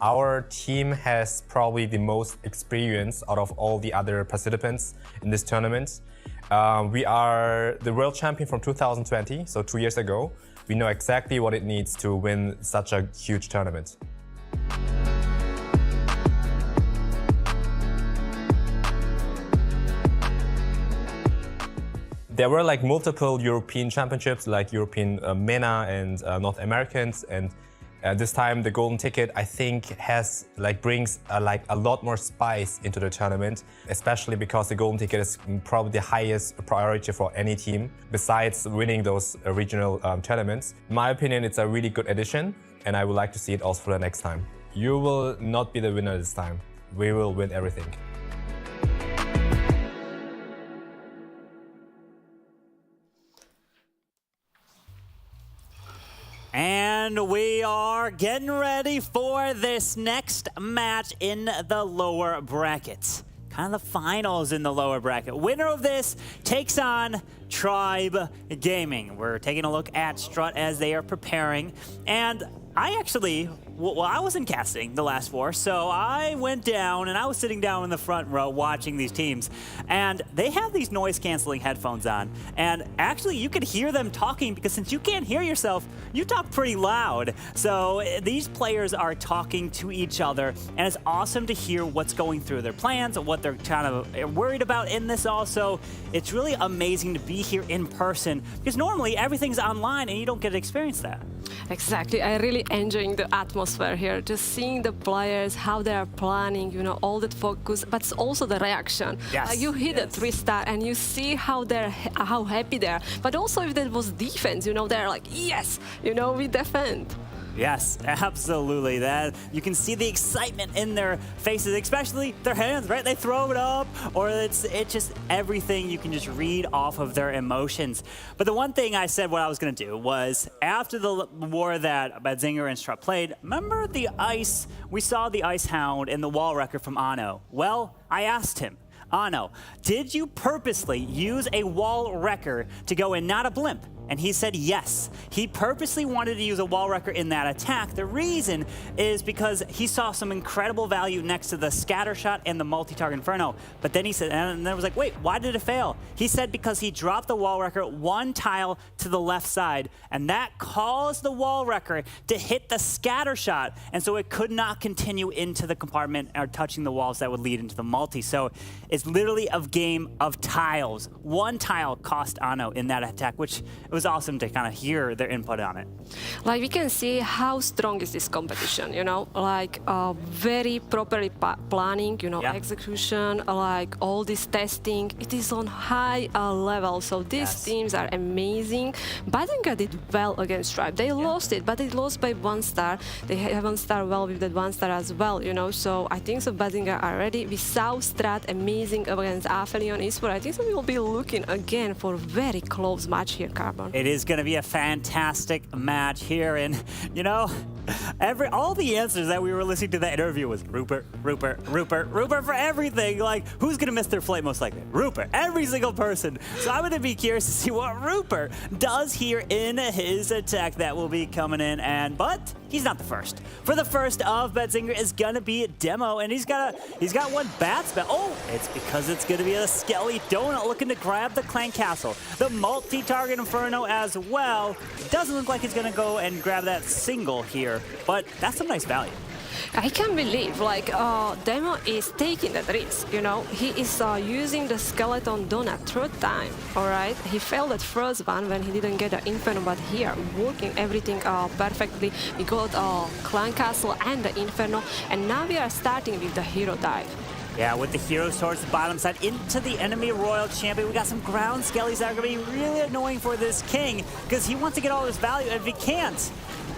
Our team has probably the most experience out of all the other participants in this tournament. We are the world champion from 2020, so 2 years ago. We know exactly what it needs to win such a huge tournament. There were like multiple European championships, like European MENA and North Americans, and this time the golden ticket I think brings a lot more spice into the tournament, especially because the golden ticket is probably the highest priority for any team besides winning those regional tournaments. In my opinion, it's a really good addition, and I would like to see it also for the next time. You will not be the winner this time. We will win everything. And we are getting ready for this next match in the lower brackets. kind of the finals in the lower bracket. Winner of this takes on Tribe Gaming. We're taking a look at STRUT as they are preparing, and I actually, well, I wasn't casting the last four, so I went down and I was sitting down in the front row watching these teams, and they have these noise-canceling headphones on, and actually you could hear them talking because since you can't hear yourself, you talk pretty loud. So these players are talking to each other, and it's awesome to hear what's going through their plans and what they're kind of worried about in this also. It's really amazing to be here in person because normally everything's online and you don't get to experience that. Exactly. I really enjoying the atmosphere here, just seeing the players, how they are planning, you know, all that focus, but also the reaction. Yes. You hit a 3-star and you see how happy they are. But also if there was defense, you know, they're like, yes, you know, we defend. Yes, absolutely. That you can see the excitement in their faces, especially their hands, right? They throw it up, or it's just everything you can just read off of their emotions. But the one thing I said what I was going to do was after the war that BADZINGER and STRUT played, remember the ice? We saw the Ice Hound in the wall record from Ano. Well, I asked him, Ano, did you purposely use a wall wrecker to go in, not a blimp? And he said yes. He purposely wanted to use a wall wrecker in that attack. The reason is because he saw some incredible value next to the scatter shot and the multi-target inferno. But then he said, and then I was like, wait, why did it fail? He said because he dropped the wall wrecker one tile to the left side, and that caused the wall wrecker to hit the scatter shot, and so it could not continue into the compartment or touching the walls that would lead into the multi. So it's literally a game of tiles. One tile cost Ano in that attack, which it was awesome to kind of hear their input on it. Like we can see how strong is this competition, you know, like very properly planning, you know, execution, like all this testing, it is on high level. So these teams are amazing. BADZINGER did well against Tribe. They lost it, but they lost by 1 star. They haven't started well with that 1 star as well, you know. So I think so BADZINGER are ready. We saw STRUT amazing against Aphelion Esports. I think so we will be looking again for a very close match here, Carbon. It is going to be a fantastic match here, and you know, all the answers that we were listening to that interview was Rupert, Rupert, Rupert, Rupert for everything. Like, who's going to miss their flight most likely? Rupert, every single person. So I'm going to be curious to see what Rupert does here in his attack that will be coming in, but he's not the first. For the first of BADZINGER is going to be Demo, and he's got one bat spell. Oh, it's because it's going to be a Skelly Donut looking to grab the Clan Castle. The multi-target Inferno as well. Doesn't look like he's going to go and grab that single here, but that's some nice value. I can't believe, like, Demo is taking that risk, you know. He is using the Skeleton Donut 3rd time, all right? He failed at first one when he didn't get the Inferno, but here, working everything perfectly. We got Clan Castle and the Inferno, and now we are starting with the Hero Dive. Yeah, with the heroes towards the bottom side into the enemy Royal Champion. We got some ground skellies that are going to be really annoying for this king because he wants to get all his value, and if he can't,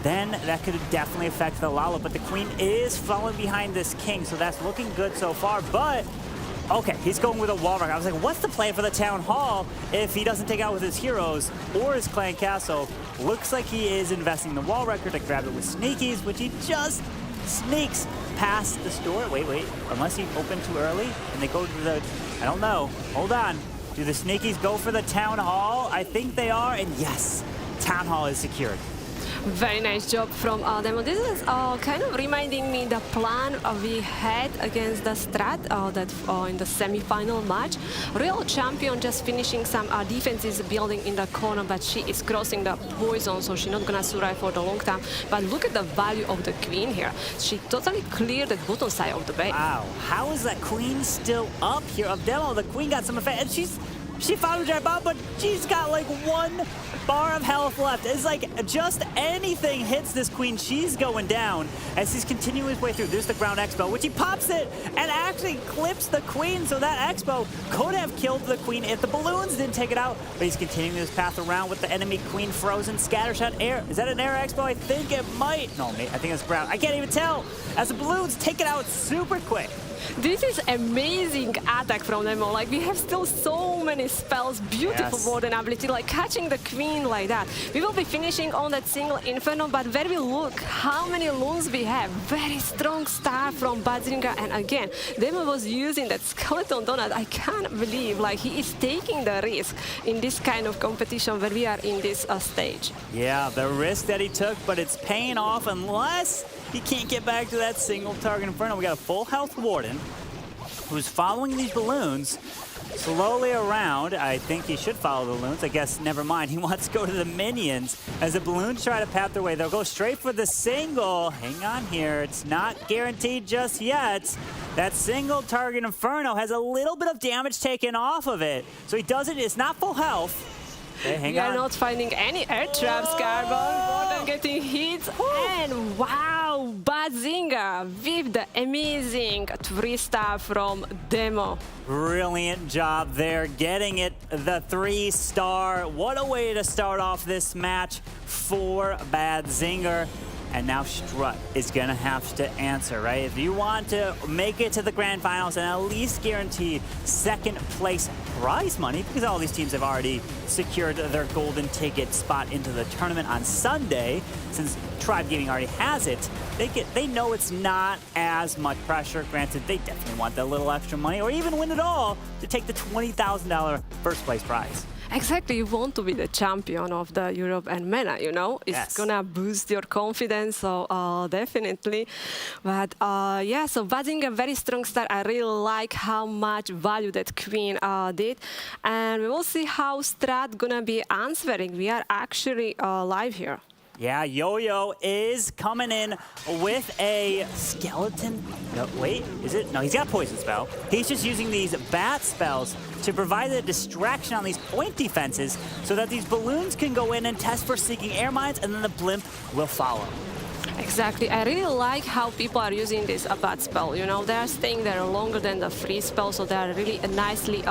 then that could definitely affect the Lalo. But the queen is falling behind this king, so that's looking good so far. But, okay, he's going with a wall wrecker. I was like, what's the plan for the Town Hall if he doesn't take out with his heroes or his Clan Castle? Looks like he is investing the wall wrecker to grab it with sneakies, which he just sneaks past the store. Wait, unless he opened too early and they go to the, I don't know. Hold on. Do the sneakies go for the Town Hall? I think they are, and yes, Town Hall is secured. Very nice job from Demo. This is kind of reminding me the plan we had against the STRUT in the semi-final match. Royal Champion just finishing some defenses building in the corner, but she is crossing the poison, so she's not gonna survive for the long time. But look at the value of the queen here. She totally cleared the bottom side of the base. Wow, how is that queen still up here of Demo? The queen got some effect, and she found a giant bomb, but she's got like 1 bar of health left. It's like just anything hits this queen, she's going down as he's continuing his way through. There's the ground expo, which he pops it and actually clips the queen, so that expo could have killed the queen if the balloons didn't take it out, but he's continuing his path around with the enemy queen frozen. Scattershot air. Is that an air expo? I think it might. No, I think it's ground. I can't even tell as the balloons take it out super quick. This is amazing attack from Nemo. Like, we have still so many spells, beautiful warden ability, like catching the queen like that. We will be finishing on that single Inferno, but where we look how many loons we have. Very strong start from BADZINGER, and again, Nemo was using that skeleton donut. I can't believe, like, he is taking the risk in this kind of competition where we are in this stage. Yeah, the risk that he took, but it's paying off unless he can't get back to that single target Inferno. We got a full health warden who's following these balloons slowly around. I think he should follow the balloons. I guess, never mind. He wants to go to the minions. As the balloons try to path their way, they'll go straight for the single. Hang on here. It's not guaranteed just yet. That single target Inferno has a little bit of damage taken off of it. So he doesn't, it's not full health. Okay, we are not finding any air traps, Carbon. More than getting hit. And wow, BADZINGER with the amazing 3-star from Demo. Brilliant job there, getting it the 3-star. What a way to start off this match for BADZINGER. And now STRUT is going to have to answer, right? If you want to make it to the grand finals and at least guarantee second place prize money, because all these teams have already secured their golden ticket spot into the tournament on Sunday, since Tribe Gaming already has it, they know it's not as much pressure. Granted, they definitely want that little extra money, or even win it all to take the $20,000 first place prize. Exactly, you want to be the champion of the Europe and MENA, you know? It's gonna boost your confidence, so definitely. But yeah, so BADZINGER, very strong start. I really like how much value that queen did. And we will see how STRUT gonna be answering. We are actually live here. Yeah, Yo-Yo is coming in with a skeleton. No, wait, is it? No, he's got a poison spell. He's just using these bat spells to provide a distraction on these point defenses so that these balloons can go in and test for seeking air mines, and then the blimp will follow. Exactly. I really like how people are using this bat spell. You know, they are staying there longer than the free spell, so they are really nicely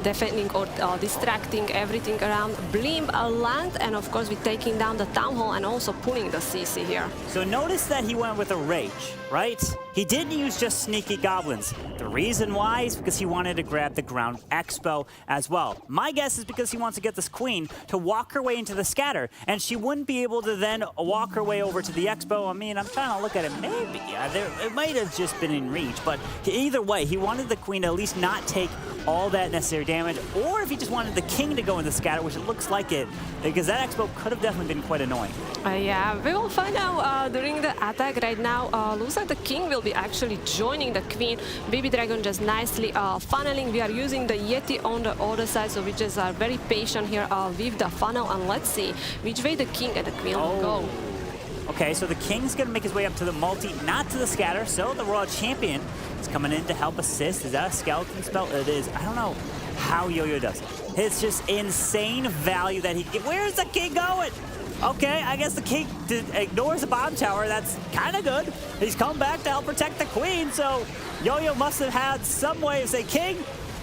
defending or distracting everything around. Blimp land, and of course we're taking down the Town Hall and also pulling the CC here. So notice that he went with a Rage, right? He didn't use just sneaky goblins. The reason why is because he wanted to grab the ground expo as well. My guess is because he wants to get this queen to walk her way into the scatter, and she wouldn't be able to then walk her way over to the expo. I mean, I'm trying to look at it. Maybe it might have just been in reach, but either way, he wanted the queen to at least not take all that necessary damage, or if he just wanted the king to go in the scatter, which it looks like it, because that expo could have definitely been quite annoying. Yeah, we will find out during the attack right now. Looks like the king will be actually joining the queen. Baby Dragon just nicely funneling. We are using the Yeti on the other side, so we just are very patient here with the funnel, and let's see which way the king and the queen will go. Okay, so the king's gonna make his way up to the multi, not to the scatter, so the World Champion is coming in to help assist. Is that a skeleton spell? It is. I don't know how Yo-Yo does it. It's just insane value that he gets. Where's the king going? Okay, I guess the king ignores the bomb tower. That's kind of good. He's come back to help protect the queen, so Yo-Yo must have had some way to say, King,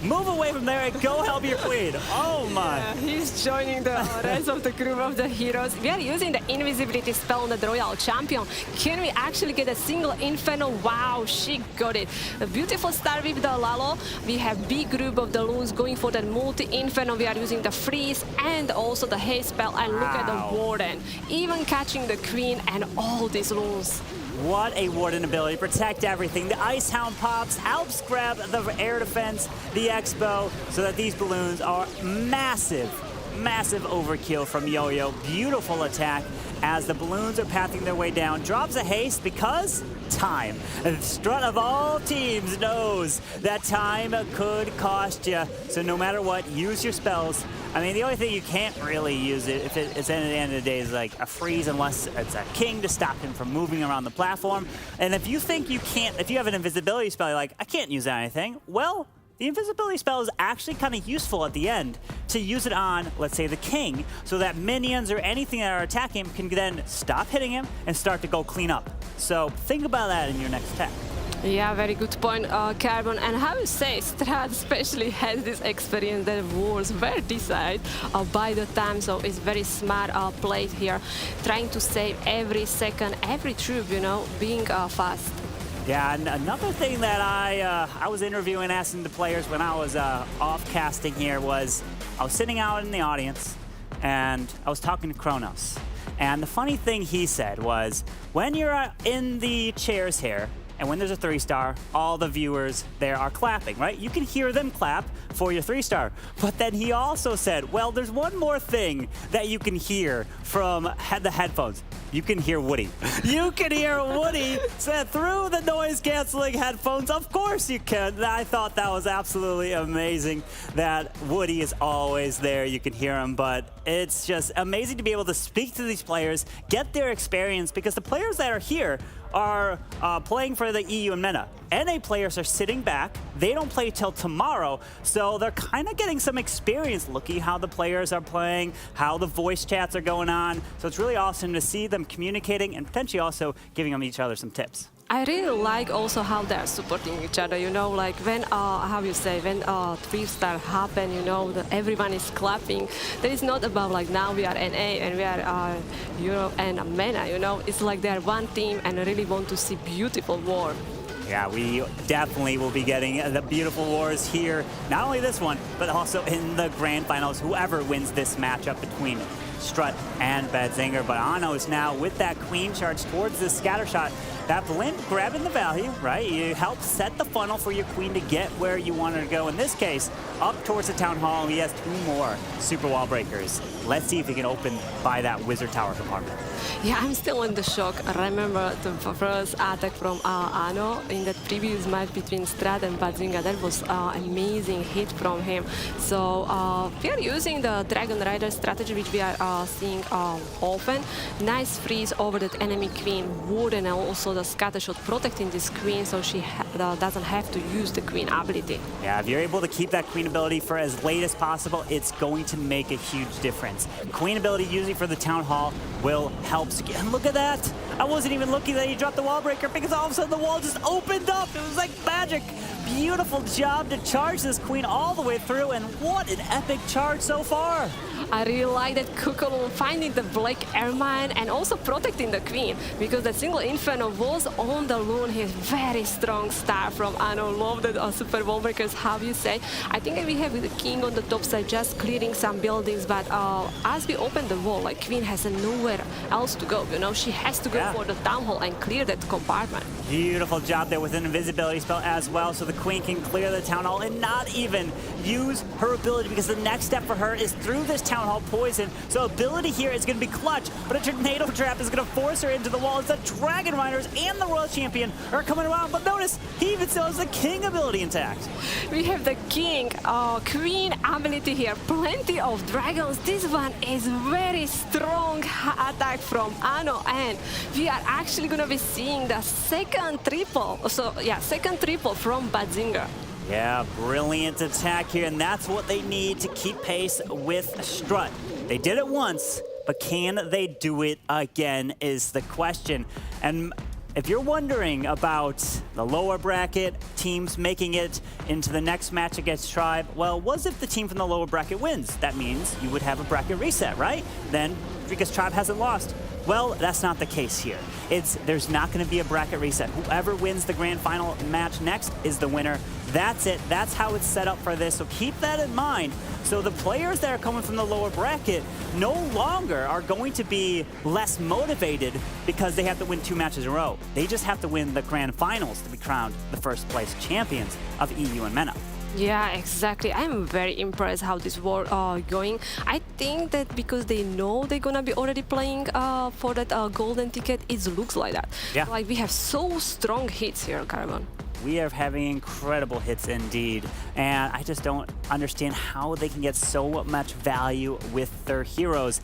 move away from there and go help your queen. Oh my. Yeah, he's joining the rest of the group of the heroes. We are using the invisibility spell on the Royal Champion. Can we actually get a single Inferno? Wow, she got it. A beautiful start with the Lalo. We have big group of the loons going for the multi-Inferno. We are using the freeze and also the haste spell. And look at the Warden. Even catching the queen and all these loons. What a Warden ability. Protect everything. The Ice Hound pops, helps grab the air defense, the Expo, so that these balloons are massive, massive overkill from Yo-Yo. Beautiful attack as the balloons are pathing their way down. Drops a haste because time. STRUT of all teams knows that time could cost you. So no matter what, use your spells. I mean, the only thing you can't really use it, if it's at the end of the day, is like a freeze unless it's a king to stop him from moving around the platform. And if you think you can't, if you have an invisibility spell, you're like, I can't use that anything. Well, the invisibility spell is actually kind of useful at the end to use it on, let's say, the king, so that minions or anything that are attacking him can then stop hitting him and start to go clean up. So think about that in your next attack. Yeah, very good point, Carbon. And how you say, STRUT especially has this experience that wars were decided by the time, so it's very smart play here, trying to save every second, every troop, you know, being fast. Yeah, and another thing that I was interviewing, asking the players when I was off casting here was, I was sitting out in the audience and I was talking to Kronos. And the funny thing he said was, when you're in the chairs here, and when there's a 3-star, all the viewers there are clapping, right? You can hear them clap for your 3-star. But then he also said, well, there's one more thing that you can hear from the headphones. You can hear Woody. You can hear Woody through the noise-canceling headphones. Of course you can. I thought that was absolutely amazing that Woody is always there. You can hear him, but it's just amazing to be able to speak to these players, get their experience, because the players that are here are playing for the EU and MENA. NA players are sitting back. They don't play till tomorrow, so they're kind of getting some experience looking how the players are playing, how the voice chats are going on. So it's really awesome to see them communicating and potentially also giving them each other some tips. I really like also how they're supporting each other, you know, like when, how you say, when 3-star happen, you know, everyone is clapping. That is not about like now we are NA and we are Europe and MENA, you know. It's like they're one team and I really want to see beautiful war. Yeah, we definitely will be getting the beautiful wars here. Not only this one, but also in the grand finals, whoever wins this matchup between STRUT and BADZINGER. But Ano is now with that queen charge towards the scatter shot. That blend grabbing the value, right? You help set the funnel for your queen to get where you want her to go. In this case, up towards the town hall, he has 2 more super wall breakers. Let's see if he can open by that wizard tower compartment. Yeah, I'm still in the shock. I remember the first attack from Ano in that previous match between STRUT and BADZINGER. That was an amazing hit from him. So we are using the Dragon Rider strategy, which we are seeing often. Nice freeze over that enemy queen wood, and also the scatter shot protecting this queen, so she doesn't have to use the queen ability. Yeah, if you're able to keep that queen ability for as late as possible, it's going to make a huge difference. Queen ability usually for the town hall will help. And look at that! I wasn't even looking that he dropped the wall breaker because all of a sudden the wall just opened up. It was like magic. Beautiful job to charge this queen all the way through, and what an epic charge so far. I really like that Kukul finding the black airmine and also protecting the queen, because that single inferno was on the loon. He's very strong star from Ano. Love that super wall breakers, how you say. I think we have the king on the top side just clearing some buildings, but as we open the wall, like queen has nowhere else to go, you know. She has to go for the town hall and clear that compartment. Beautiful job there with an invisibility spell as well, so the queen can clear the town hall and not even use her ability, because the next step for her is through this town hall poison. So ability here is going to be clutch, but a tornado trap is going to force her into the wall. It's the Dragon Riders and the Royal Champion are coming around, but notice he even still has the king ability intact. We have the king, queen ability here, plenty of dragons. This one is very strong attack from Ano, and we are actually going to be seeing the second triple. So yeah, second triple from BADZINGER. Yeah, brilliant attack here, and that's what they need to keep pace with STRUT. They did it once, but can they do it again is the question. And if you're wondering about the lower bracket teams making it into the next match against Tribe, well, what if the team from the lower bracket wins? That means you would have a bracket reset, right? Then, because Tribe hasn't lost. Well, that's not the case here. There's not going to be a bracket reset. Whoever wins the grand final match next is the winner. That's it. That's how it's set up for this. So keep that in mind. So the players that are coming from the lower bracket no longer are going to be less motivated because they have to win 2 matches in a row. They just have to win the grand finals to be crowned the first place champions of EU and MENA. Yeah, exactly. I'm very impressed how this war going. I think that because they know they're gonna be already playing for that golden ticket, it looks like that. Yeah. Like we have so strong hits here, Caravan. We are having incredible hits indeed, and I just don't understand how they can get so much value with their heroes.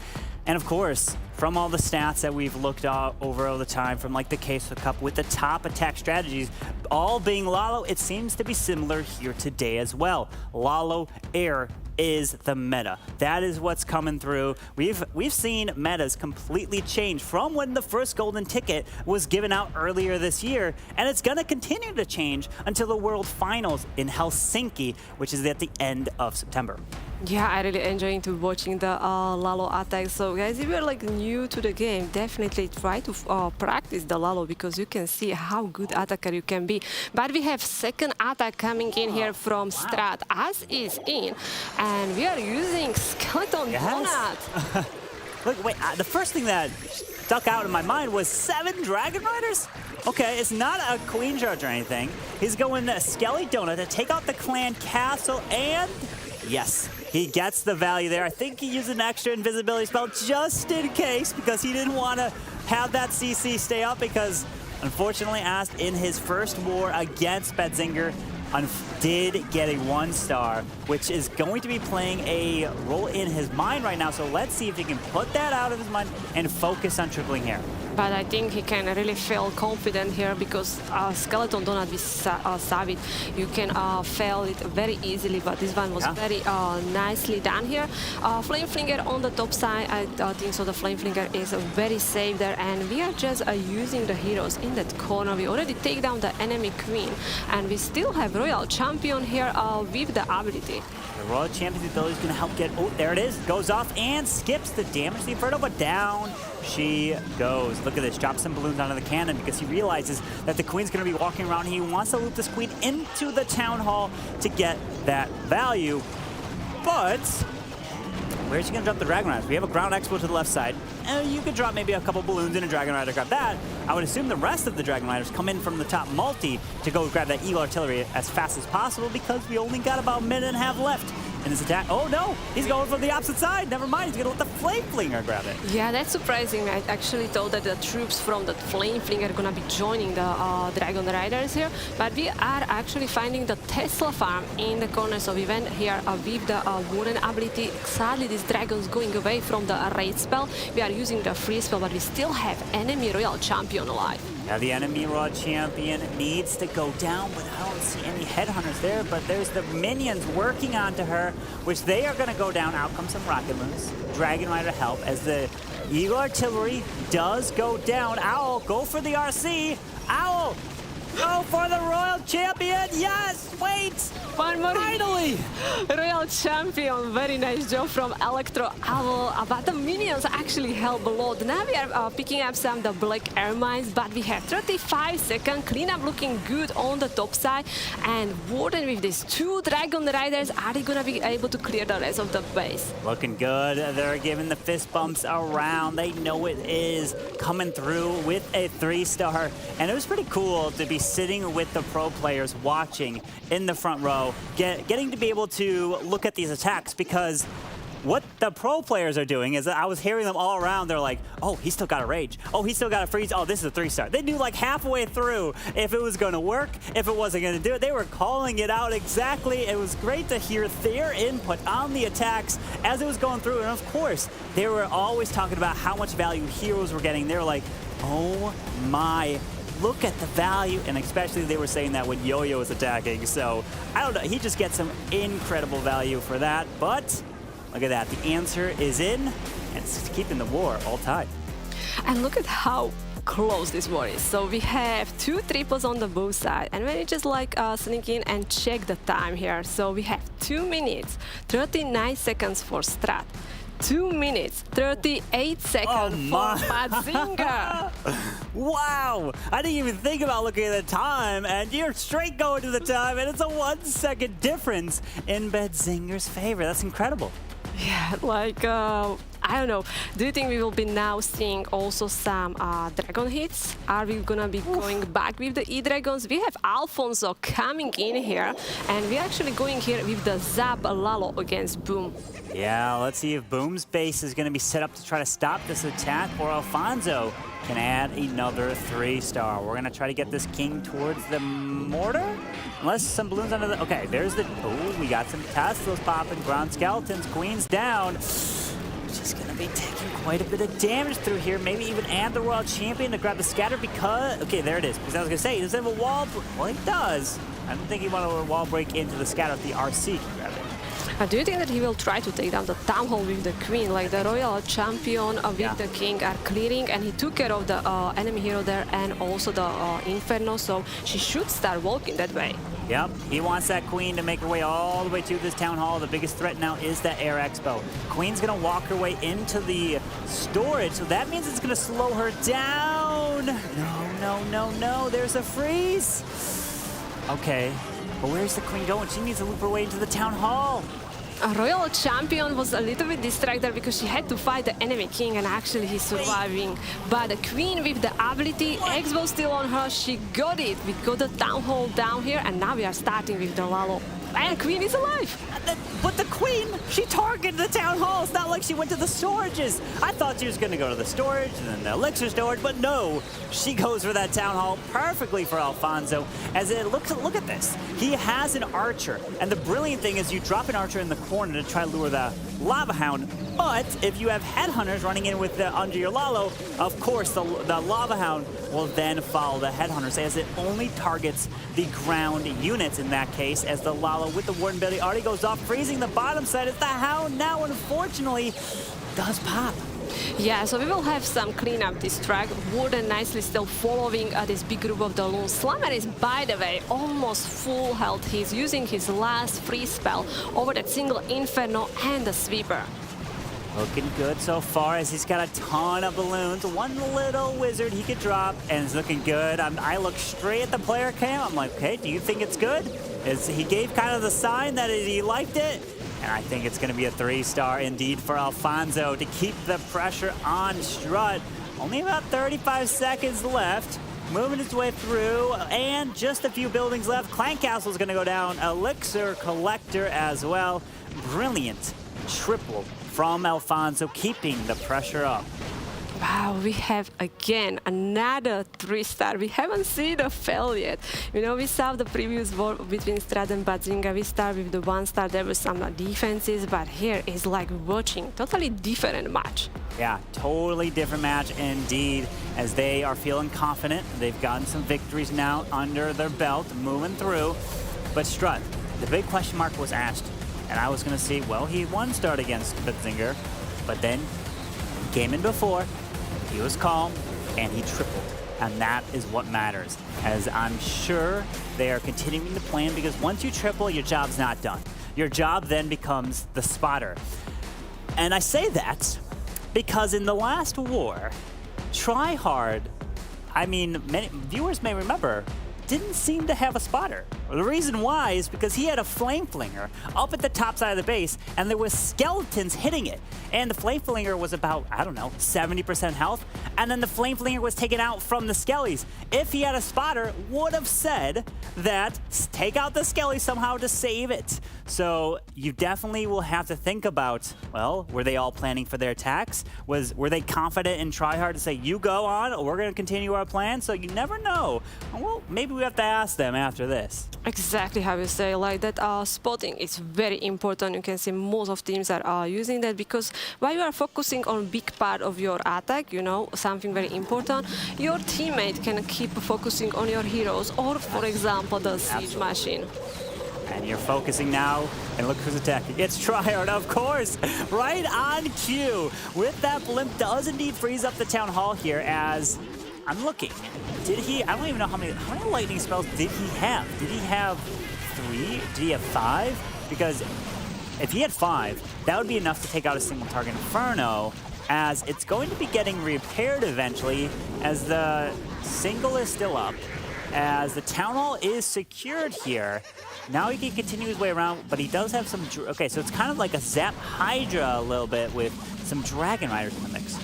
And of course, from all the stats that we've looked over all the time, from like the Queso Cup with the top attack strategies, all being Lalo, it seems to be similar here today as well. Lalo Air is the meta. That is what's coming through. We've seen metas completely change from when the first golden ticket was given out earlier this year, and it's going to continue to change until the World Finals in Helsinki, which is at the end of September. Yeah, I really enjoying to watching the Lalo attack. So guys, if you're like new to the game, definitely try to practice the Lalo because you can see how good attacker you can be. But we have second attack coming in here from STRUT, as is in, and we are using Skeleton Donut. Look, wait, the first thing that stuck out in my mind was 7 Dragon Riders? Okay, it's not a Queen Charge or anything. He's going Skelly Donut to take out the clan castle, and yes, he gets the value there. I think he used an extra invisibility spell just in case because he didn't want to have that CC stay up because unfortunately Ast in his first war against BADZINGER did get a 1-star, which is going to be playing a role in his mind right now. So let's see if he can put that out of his mind and focus on tripling here. But I think he can really feel confident here because Skeleton Donut with Savit, you can fail it very easily, but this one was very nicely done here. Flame Flinger on the top side, I think so the Flame Flinger is very safe there, and we are just using the heroes in that corner. We already take down the enemy queen, and we still have Royal Champion here with the ability. The Royal Champion's ability is going to help get... Oh, there it is. Goes off and skips the damage to the Inferno, but down she goes. Look at this. Drops some balloons onto the cannon because he realizes that the queen's going to be walking around. He wants to loop this queen into the town hall to get that value. But where's he going to drop the Dragon Riders? We have a ground expo to the left side. You could drop maybe a couple balloons in a Dragon Rider, grab that. I would assume the rest of the Dragon Riders come in from the top multi to go grab that Eagle Artillery as fast as possible because we only got about a minute and a half left in this attack. Oh no, he's going from the opposite side. Never mind, he's going to let the Flame Flinger grab it. Yeah, that's surprising. I actually thought that the troops from the Flame Flinger are going to be joining the Dragon Riders here, but we are actually finding the Tesla farm in the corner, so we went here with the wooden ability. Sadly, this dragon's going away from the raid spell. We are using the free spell, but we still have enemy Royal Champion alive. Now the enemy Royal Champion needs to go down, but I don't see any headhunters there, but there's the minions working onto her, which they are going to go down. Out comes some Rocket Moons. Dragon Rider help as the Eagle Artillery does go down. Owl, go for the RC. Owl, go for the Royal Champion. Yes, wait. One more. Finally. Royal Champion. Very nice job from Electro Owl. But the minions actually help a lot. Now we are picking up some the Black Airmines, but we have 35 seconds. Cleanup looking good on the top side. And Warden with these 2 Dragon Riders, are they going to be able to clear the rest of the base? Looking good. They're giving the fist bumps around. They know it is coming through with a 3-star. And it was pretty cool to be sitting with the pro players watching in the front row, getting to be able to look at these attacks, because what the pro players are doing is I was hearing them all around. They're like, oh, he still got a rage. Oh, he still got a freeze. Oh, this is a 3-star. They knew like halfway through if it was going to work, if it wasn't going to do it. They were calling it out exactly. It was great to hear their input on the attacks as it was going through. And of course, they were always talking about how much value heroes were getting. They were like, oh my, look at the value, and especially they were saying that when Yo-Yo is attacking. So I don't know, he just gets some incredible value for that. But look at that, the answer is in, and it's keeping the war all tied. And look at how close this war is. So we have 2 triples on the both sides, and when you just like sneak in and check the time here, so we have 2 minutes 39 seconds for STRUT, 2 minutes 38 seconds for BADZINGER. Wow, I didn't even think about looking at the time, and you're straight going to the time, and it's a 1-second difference in BADZINGER's favor. That's incredible. Yeah, like, I don't know. Do you think we will be now seeing also some dragon hits? Are we gonna be going back with the E-Dragons? We have Alfonso coming in here, and we're actually going here with the Zap Lalo against Boom. Yeah, let's see if Boom's base is gonna be set up to try to stop this attack, or Alfonso can add another 3-star. We're gonna try to get this king towards the mortar. Unless some balloons under the... Okay, there's the... Oh, we got some Teslas popping. Ground skeletons. Queen's down. She's going to be taking quite a bit of damage through here. Maybe even add the Royal Champion to grab the scatter because... Okay, there it is. Because I was going to say, does it have a wall... Well, it does. I don't think he wanted a wall break into the scatter if the RC can grab it. Do you think that he will try to take down the Town Hall with the Queen? Like the Royal Champion with the King are clearing, and he took care of the enemy hero there and also the Inferno, so she should start walking that way. Yep, he wants that Queen to make her way all the way to this Town Hall. The biggest threat now is that Air Expo. Queen's gonna walk her way into the storage, so that means it's gonna slow her down. No, there's a freeze. Okay, but where's the Queen going? She needs to loop her way into the Town Hall. A Royal Champion was a little bit distracted because she had to fight the enemy king, and actually he's surviving. But the Queen with the ability, Expo still on her, she got it. We got the Town Hall down here, and now we are starting with the Lalo. And Queen is alive! But the Queen, she targeted the Town Hall. It's not like she went to the storages. I thought she was going to go to the storage and then the elixir storage, but no. She goes for that Town Hall perfectly for Alfonso. As it looks, look at this. He has an archer. And the brilliant thing is you drop an archer in the corner to try to lure the Lava Hound. But if you have headhunters running in with under your Lalo, of course the Lava Hound will then follow the headhunters, as it only targets the ground units in that case, as the Lalo with the Warden Belly already goes off, freezing the bottom side as the Hound now unfortunately does pop. Yeah, so we will have some cleanup this track. Warden nicely still following this big group of the Loon. Slammer is, by the way, almost full health. He's using his last free spell over that single Inferno and the Sweeper. Looking good so far, as he's got a ton of balloons. One little wizard he could drop, and it's looking good. I look straight at the player cam. I'm like, okay, do you think it's good? He gave kind of the sign that he liked it. And I think it's going to be a 3-star indeed for Alfonso to keep the pressure on Strut. Only about 35 seconds left. Moving its way through, and just a few buildings left. Clan Castle is going to go down. Elixir Collector as well. Brilliant triple from Alfonso, keeping the pressure up. Wow, we have again another 3-star. We haven't seen a fail yet. You know, we saw the previous war between STRUT and BADZINGER. We started with the 1-star. There were some defenses, but here is like watching totally different match. Yeah, totally different match indeed, as they are feeling confident. They've gotten some victories now under their belt, moving through. But STRUT, the big question mark was asked, and I was going to see, well, he 1-starred against BADZINGER, but then he came in before. He was calm, and he tripled. And that is what matters, as I'm sure they are continuing to plan, because once you triple, your job's not done. Your job then becomes the spotter. And I say that because in the last war, Tryhard, I mean, many viewers may remember, didn't seem to have a spotter. The reason why is because he had a Flame Flinger up at the top side of the base, and there was skeletons hitting it. And the Flame Flinger was about, I don't know, 70% health, and then the Flame Flinger was taken out from the Skellies. If he had a spotter, would have said that take out the Skelly somehow to save it. So you definitely will have to think about, well, were they all planning for their attacks? Were they confident in Tryhard to say, you go on, or we're going to continue our plan? So you never know. Well, maybe we have to ask them after this. Exactly how you say, like that spotting is very important. You can see most of teams are using that, because while you are focusing on big part of your attack, you know, something very important, your teammate can keep focusing on your heroes, or for example, the siege machine. And you're focusing now, and look who's attacking. It's Tryhard, of course, right on cue. With that blimp, does indeed freeze up the Town Hall here, as I'm looking. Did he, I don't even know how many lightning spells did he have? Did he have 3? Did he have 5? Because if he had 5, that would be enough to take out a single target Inferno, as it's going to be getting repaired eventually, as the single is still up, as the Town Hall is secured here. Now he can continue his way around, but he does have some... Okay, so it's kind of like a Zap Hydra a little bit, with some Dragon Riders in the mix.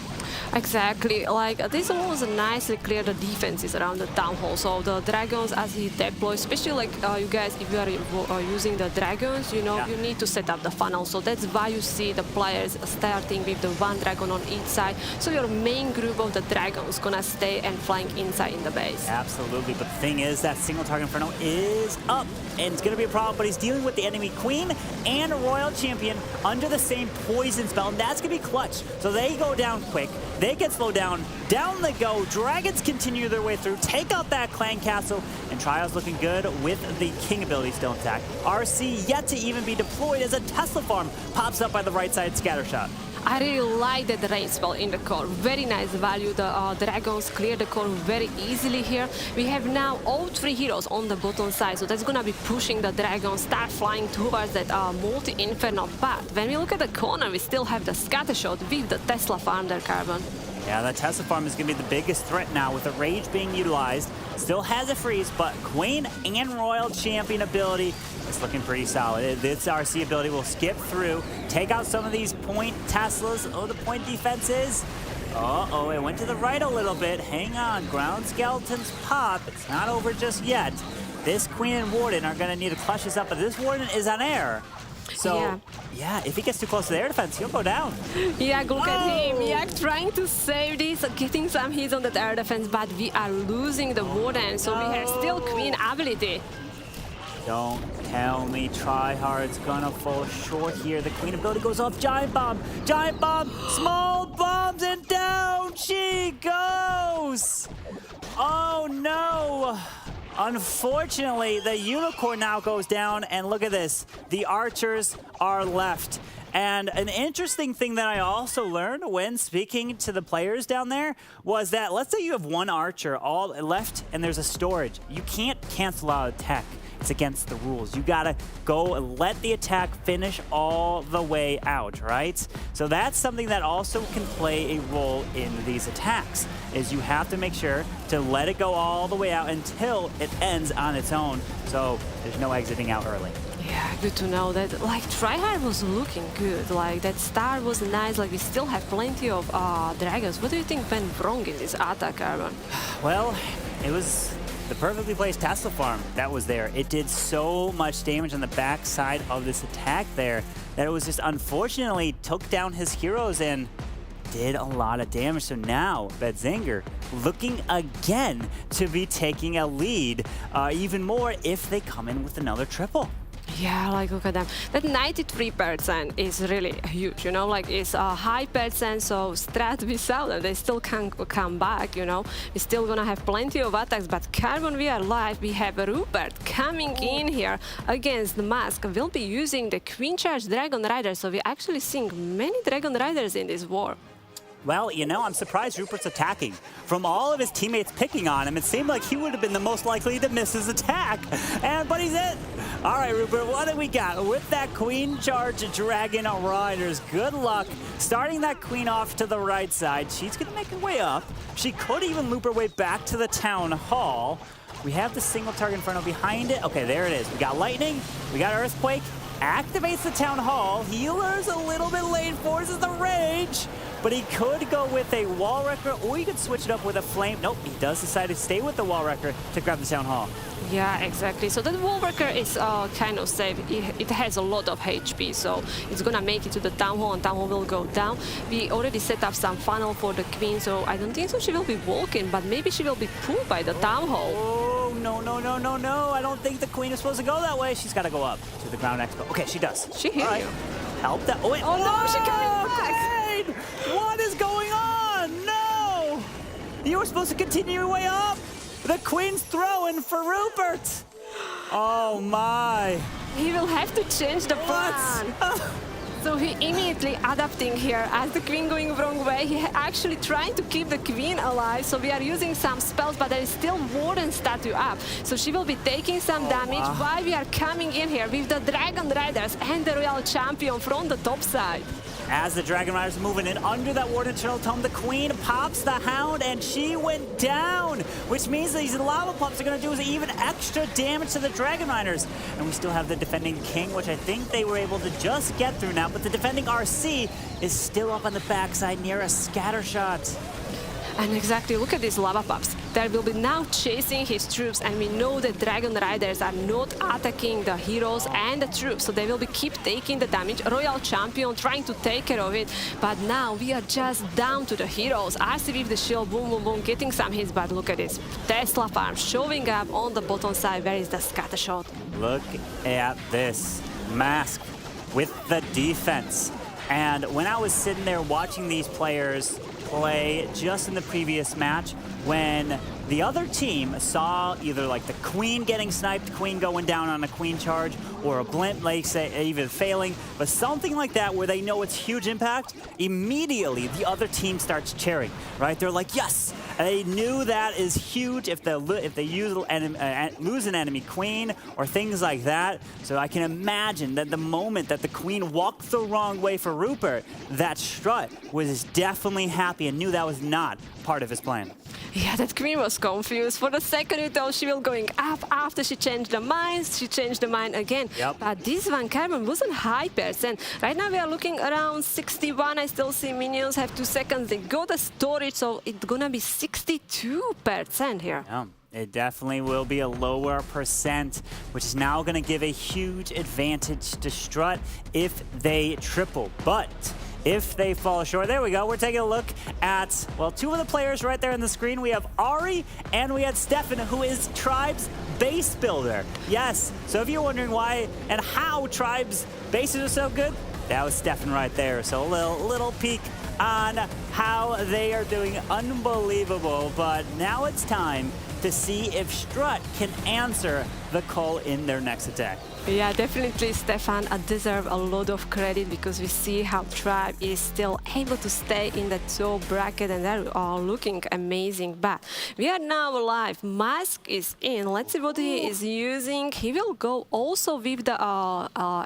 Exactly, like this was nicely clear the defenses around the Town Hall. So the dragons, as he deploys, especially like you guys, if you are using the dragons, you know, you need to set up the funnel. So that's why you see the players starting with the 1 dragon on each side. So your main group of the dragons gonna stay and flying inside in the base. Absolutely, but the thing is that single target Inferno is up, and it's gonna be a problem, but he's dealing with the enemy Queen and a Royal Champion under the same poison spell, and that's going to be clutch. So they go down quick. They get slowed down. Down they go. Dragons continue their way through, take out that clan castle, and Trials looking good with the King ability still intact. RC yet to even be deployed as a Tesla farm pops up by the right side Scattershot. I really like that rain spell in the core. Very nice value. The dragons clear the core very easily here. We have now all 3 heroes on the bottom side, so that's gonna be pushing the dragons, start flying towards that multi-inferno. But when we look at the corner, we still have the Scattershot with the Tesla farm there, Carbon. Yeah, that Tesla farm is going to be the biggest threat now with the Rage being utilized. Still has a freeze, but Queen and Royal Champion ability is looking pretty solid. This RC ability will skip through, take out some of these point Teslas. Oh, the point defenses. Uh-oh, it went to the right a little bit. Hang on, ground skeletons pop. It's not over just yet. This Queen and Warden are going to need to clutch this up, but this Warden is on air. So, yeah, if he gets too close to the air defense, he'll go down. Yeah, look at him. Yeah, trying to save this, getting some hits on that air defense, but we are losing the Warden, so we have still Queen ability. Don't tell me Tryhard's gonna fall short here. The Queen ability goes off. Giant bomb, small bombs, and down she goes. Oh no. Unfortunately, the Unicorn now goes down, and look at this. The archers are left. And an interesting thing that I also learned when speaking to the players down there was that, let's say you have one archer all left and there's a storage. You can't cancel out attack. It's against the rules. You gotta go and let the attack finish all the way out, right? So that's something that also can play a role in these attacks, is you have to make sure to let it go all the way out until it ends on its own. So there's no exiting out early. Yeah, good to know that. Like, Tryhard was looking good. Like, that star was nice. Like, we still have plenty of dragons. What do you think went wrong in this attack, Aaron? Well, it was the perfectly placed Tesla farm that was there. It did so much damage on the back side of this attack there that it was just unfortunately took down his heroes and did a lot of damage. So now BADZINGER looking again to be taking a lead even more if they come in with another triple. Yeah, like, look at them. That 93% is really huge, you know, like, it's a high percent, so STRUT, we saw them, they still can come back, you know. We're still gonna have plenty of attacks, but Carbon, we are live. We have Rupert coming in here against the Mask. We'll be using the Queen Charge Dragon Rider, so we're actually seeing many Dragon Riders in this war. Well, you know, I'm surprised Rupert's attacking. From all of his teammates picking on him, it seemed like he would have been the most likely to miss his attack. But he's in. All right, Rupert, what do we got? With that Queen Charge Dragon Riders, good luck. Starting that Queen off to the right side. She's going to make her way up. She could even loop her way back to the Town Hall. We have the single target Inferno behind it. Okay, there it is. We got Lightning. We got Earthquake. Activates the Town Hall. Healer's a little bit late, forces the Rage. But he could go with a Wall Wrecker, or he could switch it up with a Flame. Nope, he does decide to stay with the Wall Wrecker to grab the Town Hall. Yeah, exactly. So that Wall Wrecker is kind of safe. It has a lot of HP, so it's gonna make it to the Town Hall, and Town Hall will go down. We already set up some funnel for the Queen, so I don't think so she will be walking, but maybe she will be pulled by the Town Hall. Oh, no, no, no, no, no. I don't think the Queen is supposed to go that way. She's got to go up to the Ground Expo. Okay, she does. She hit you. Help that. Oh, wait. Oh, no, she coming back. What is going on? No! You were supposed to continue your way up. The Queen's throwing for Rupert. Oh, my. He will have to change the plan. So he immediately adapting here as the Queen going wrong way. He actually trying to keep the Queen alive. So we are using some spells, but there is still Warden statue up. So she will be taking some damage while we are coming in here with the Dragon Riders and the Royal Champion from the top side. As the Dragon Riders are moving in under that Warden Eternal Tome, the Queen pops the Hound, and she went down, which means these lava pumps are going to do even extra damage to the Dragon Riders. And we still have the defending King, which I think they were able to just get through now, but the defending RC is still up on the backside near a scatter shot. And exactly, look at these lava pups. They will be now chasing his troops, and we know that Dragon Riders are not attacking the heroes and the troops, so they will be keep taking the damage. Royal Champion trying to take care of it, but now we are just down to the heroes. RC with the shield, boom, boom, boom, getting some hits, but look at this. Tesla farm showing up on the bottom side. Where is the scatter shot? Look at this. Mask with the defense. And when I was sitting there watching these players play just in the previous match, when the other team saw either like the queen getting sniped, queen going down on a queen charge, or a blimp, like say, even failing, but something like that where they know it's huge impact, immediately the other team starts cheering, right? They're like, yes! They knew that is huge if they lose an enemy queen or things like that. So I can imagine that the moment that the queen walked the wrong way for Rupert, that Strut was definitely happy and knew that was not part of his plan. Yeah, that queen was confused. For the second you thought she was going up. After she changed the minds, she changed the mind again. Yep. But this one, Carbon, wasn't high percent. Right now we are looking around 61. I still see minions have 2 seconds. They got the storage, so it's gonna be 62% here. Yeah. It definitely will be a lower percent, which is now going to give a huge advantage to Strut if they triple. But if they fall short, there we go. We're taking a look at, well, 2 of the players right there on the screen. We have Ari and we had Stefan, who is Tribe's base builder. Yes, so if you're wondering why and how Tribe's bases are so good, that was Stefan right there. So a little peek on how they are doing. Unbelievable. But now it's time to see if Strut can answer the call in their next attack. Yeah, definitely Stefan deserves a lot of credit because we see how Tribe is still able to stay in the top bracket and they're all looking amazing. But we are now live. Mask is in. Let's see what he is using. He will go also with the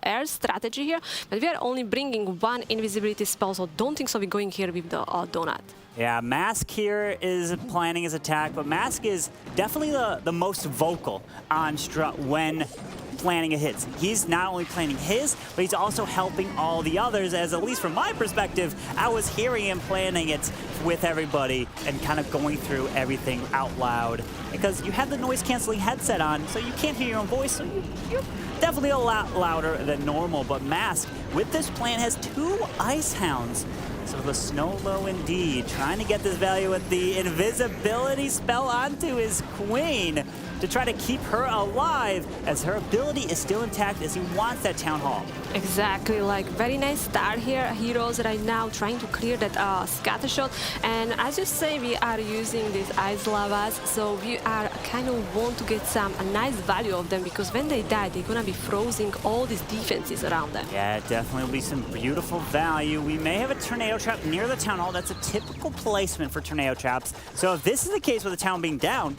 air strategy here, but we are only bringing 1 invisibility spell, so don't think so we're going here with the donut. Yeah, Mask here is planning his attack, but Mask is definitely the most vocal on Strut when planning a hit. He's not only planning his, but he's also helping all the others, as at least from my perspective, I was hearing him planning it with everybody and kind of going through everything out loud. Because you have the noise-canceling headset on, so you can't hear your own voice, so you're definitely a lot louder than normal. But Mask, with this plan, has 2 Ice Hounds. So the Snow Low indeed, trying to get this value with the invisibility spell onto his queen to try to keep her alive, as her ability is still intact as he wants that Town Hall. Exactly, like very nice start here. Heroes right now trying to clear that scatter shot. And as you say, we are using these ice lavas, so we are kind of want to get some nice value of them, because when they die, they're gonna be freezing all these defenses around them. Yeah, it definitely will be some beautiful value. We may have a tornado trap near the Town Hall. That's a typical placement for tornado traps. So if this is the case with the town being down,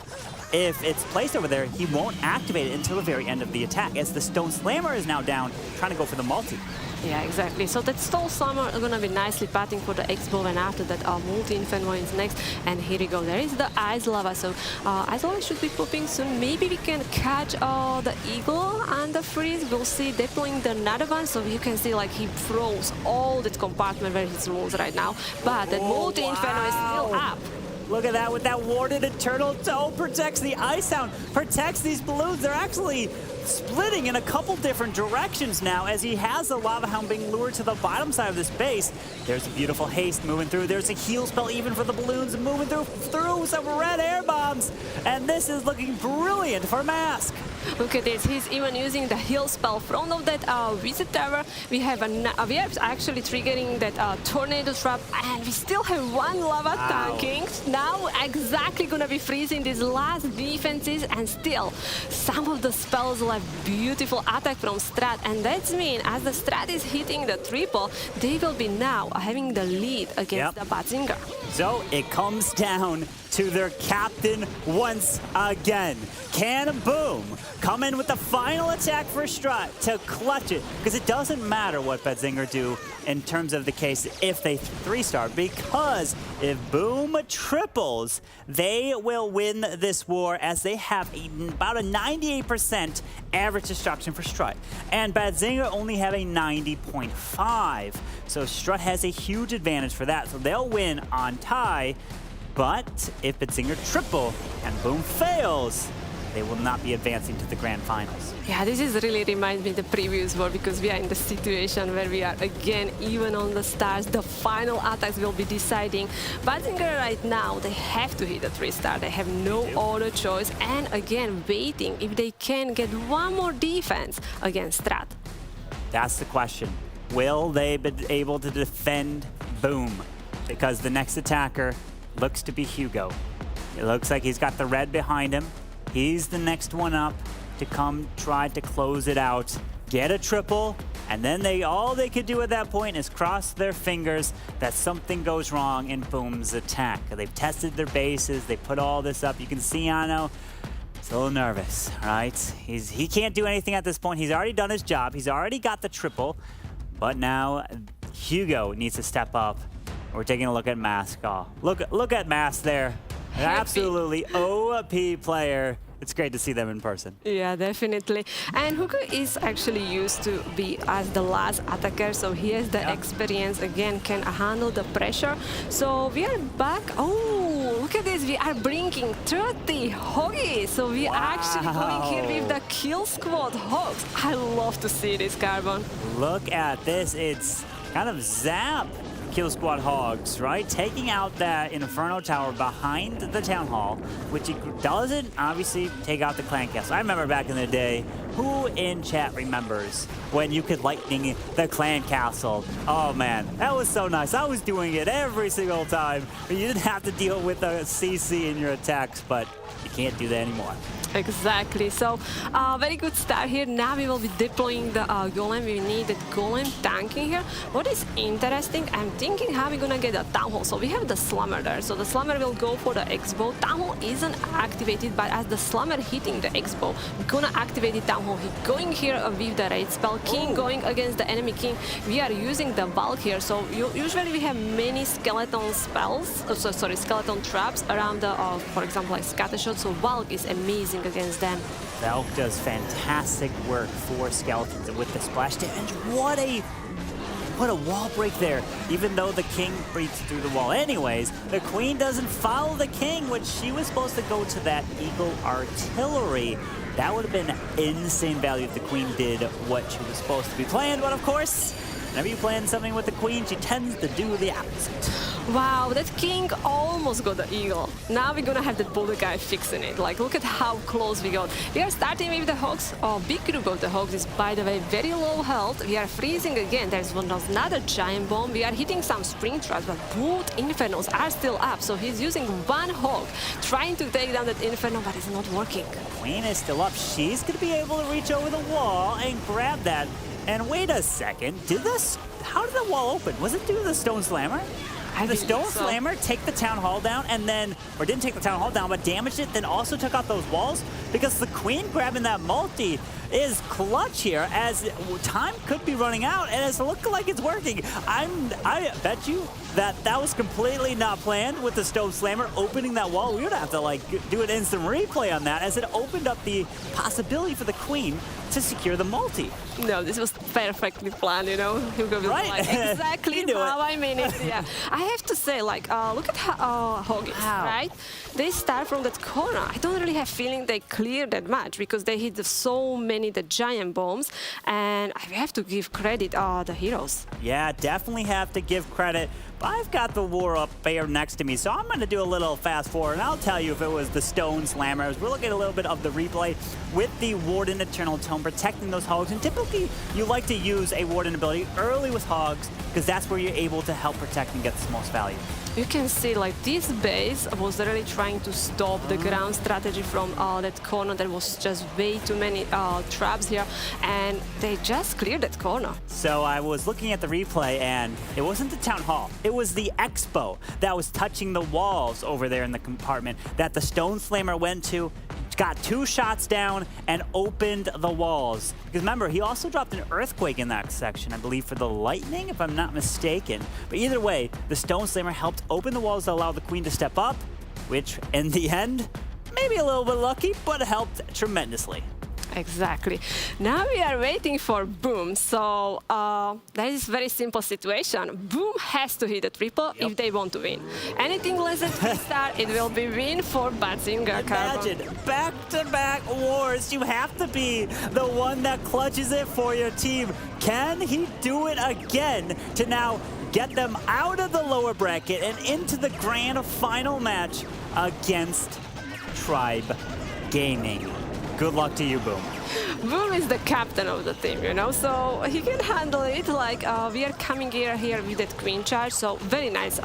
if it's placed over there, he won't activate it until the very end of the attack, as the Stone Slammer is now down, trying to go for the multi. Yeah, exactly. So that Stone Slammer is going to be nicely patting for the X-Bow, and after that multi-Inferno is next. And here we go. There is the Ice Lava. So Ice Lava should be popping soon. Maybe we can catch the Eagle and the Freeze. We'll see deploying the another one. So you can see like he froze all that compartment where he moves right now. But that multi-Inferno is still up. Look at that, with that warded Eternal Toe, protects the Ice Hound, protects these balloons. They're actually splitting in a couple different directions now, as he has the Lava Hound being lured to the bottom side of this base. There's a beautiful haste moving through. There's a heal spell even for the balloons moving through some red air bombs. And this is looking brilliant for Mask. Look at this, he's even using the heal spell front of that Wizard Tower. We have actually triggering that tornado trap, and we still have 1 lava tanking. Now exactly gonna be freezing these last defenses, and still some of the spells left. Beautiful attack from Strat, and that's mean as the Strat is hitting the triple, they will be now having the lead against the BADZINGER. So it comes down to their captain once again. Can Boom come in with the final attack for Strut to clutch it? Because it doesn't matter what BADZINGER do in terms of the case if they 3-star, because if Boom triples, they will win this war, as they have about a 98% average destruction for Strut. And BADZINGER only have a 90.5. So Strut has a huge advantage for that. So they'll win on tie. But if BADZINGER triple and Boom fails, they will not be advancing to the grand finals. Yeah, this is really reminds me of the previous war, because we are in the situation where we are again even on the stars. The final attacks will be deciding. BADZINGER right now, they have to hit a 3-star. They have no other choice. And again, waiting if they can get 1 more defense against Strat. That's the question. Will they be able to defend Boom? Because the next attacker looks to be Hugo. It looks like he's got the red behind him. He's the next one up to come try to close it out, get a triple, and then all they could do at that point is cross their fingers that something goes wrong in Boom's attack. They've tested their bases, they put all this up. You can see Ano, he's a little nervous, right? He can't do anything at this point. He's already done his job. He's already got the triple, but now Hugo needs to step up. We're taking a look at Mask. Oh, look at Mask there. An absolutely OP player. It's great to see them in person. Yeah, definitely. And Hugo is actually used to be as the last attacker, so he has the experience, again, can handle the pressure. So we are back. Oh, look at this. We are bringing 30 Hoggies. So we are actually going here with the Kill Squad Hogs. I love to see this, Carbon. Look at this. It's kind of Zap Kill Squad Hogs, right? Taking out that Inferno Tower behind the Town Hall, which it doesn't obviously take out the Clan Castle. I remember back in the day, who in chat remembers when you could lightning the Clan Castle? Oh man, that was so nice. I was doing it every single time. You didn't have to deal with the CC in your attacks, but you can't do that anymore. Exactly. So, very good start here. Now we will be deploying the Golem. We need the Golem tanking here. What is interesting, I'm thinking how we're gonna get a Town Hall. So we have the Slammer there. So the Slammer will go for the X-Bow. Town Hall isn't activated, but as the Slammer hitting the X-Bow, we're gonna activate the Town Hall. He's going here with the Raid Spell. King going against the enemy King. We are using the Valk here. So usually we have many skeleton spells, skeleton traps around the, for example, like Scattershot. So Valk is amazing against them. Valk does fantastic work for skeletons, and with the splash damage, what a wall break there. Even though the king breaks through the wall anyways, the queen doesn't follow the king, which she was supposed to go to that Eagle Artillery. That would have been insane value if the queen did what she was supposed to be playing, but of course, whenever you plan something with the queen, she tends to do the opposite. Wow, that king almost got the eagle. Now we're gonna have that boulder guy fixing it. Like, look at how close we got. We are starting with the Hogs. Oh, big group of the Hogs is, by the way, very low health. We are freezing again. There's another giant bomb. We are hitting some spring traps, but both Infernos are still up. So he's using one Hog, trying to take down that Inferno, but it's not working. Queen is still up. She's gonna be able to reach over the wall and grab that. And wait a second, how did the wall open? Was it due to the Stone Slammer? Did the Stone Slammer take the Town Hall down and then, or didn't take the Town Hall down, but damaged it, then also took out those walls? Because the Queen grabbing that multi is clutch here, as time could be running out, and it's looking like it's working. I bet you that was completely not planned with the Stone Slammer opening that wall. We would have to like do an instant replay on that, as it opened up the possibility for the Queen to secure the multi. No, this was perfectly planned, you know. Hugo was like, exactly how I mean it. Yeah, I have to say, like, look at how Hoggies, right? They start from that corner. I don't really have feeling they clear that much because they hit so many the giant bombs, and I have to give credit the heroes. Yeah, definitely have to give credit. I've got the war up there next to me, so I'm going to do a little fast forward, and I'll tell you if it was the Stone Slammers. We're looking at a little bit of the replay with the Warden Eternal Tome protecting those Hogs, and typically you like to use a Warden ability early with Hogs because that's where you're able to help protect and get the most value. You can see like this base was really trying to stop the ground strategy from that corner. There was just way too many traps here, and they just cleared that corner. So I was looking at the replay, and it wasn't the Town Hall. It was the Expo that was touching the walls over there in the compartment that the Stone Slammer went to, got 2 shots down, and opened the walls. Because remember, he also dropped an Earthquake in that section, I believe, for the Lightning, if I'm not mistaken. But either way, the Stone Slammer helped open the walls to allow the Queen to step up, which, in the end, maybe a little bit lucky, but helped tremendously. Exactly. Now we are waiting for Boom. So that is a very simple situation. Boom has to hit a triple if they want to win. Anything less than 3-star, it will be win for BADZINGER. Imagine back-to-back wars. You have to be the one that clutches it for your team. Can he do it again to now get them out of the lower bracket and into the grand final match against Tribe Gaming? Good luck to you, Boom. Boom is the captain of the team, you know, so he can handle it. Like we are coming here with that queen charge, so very nice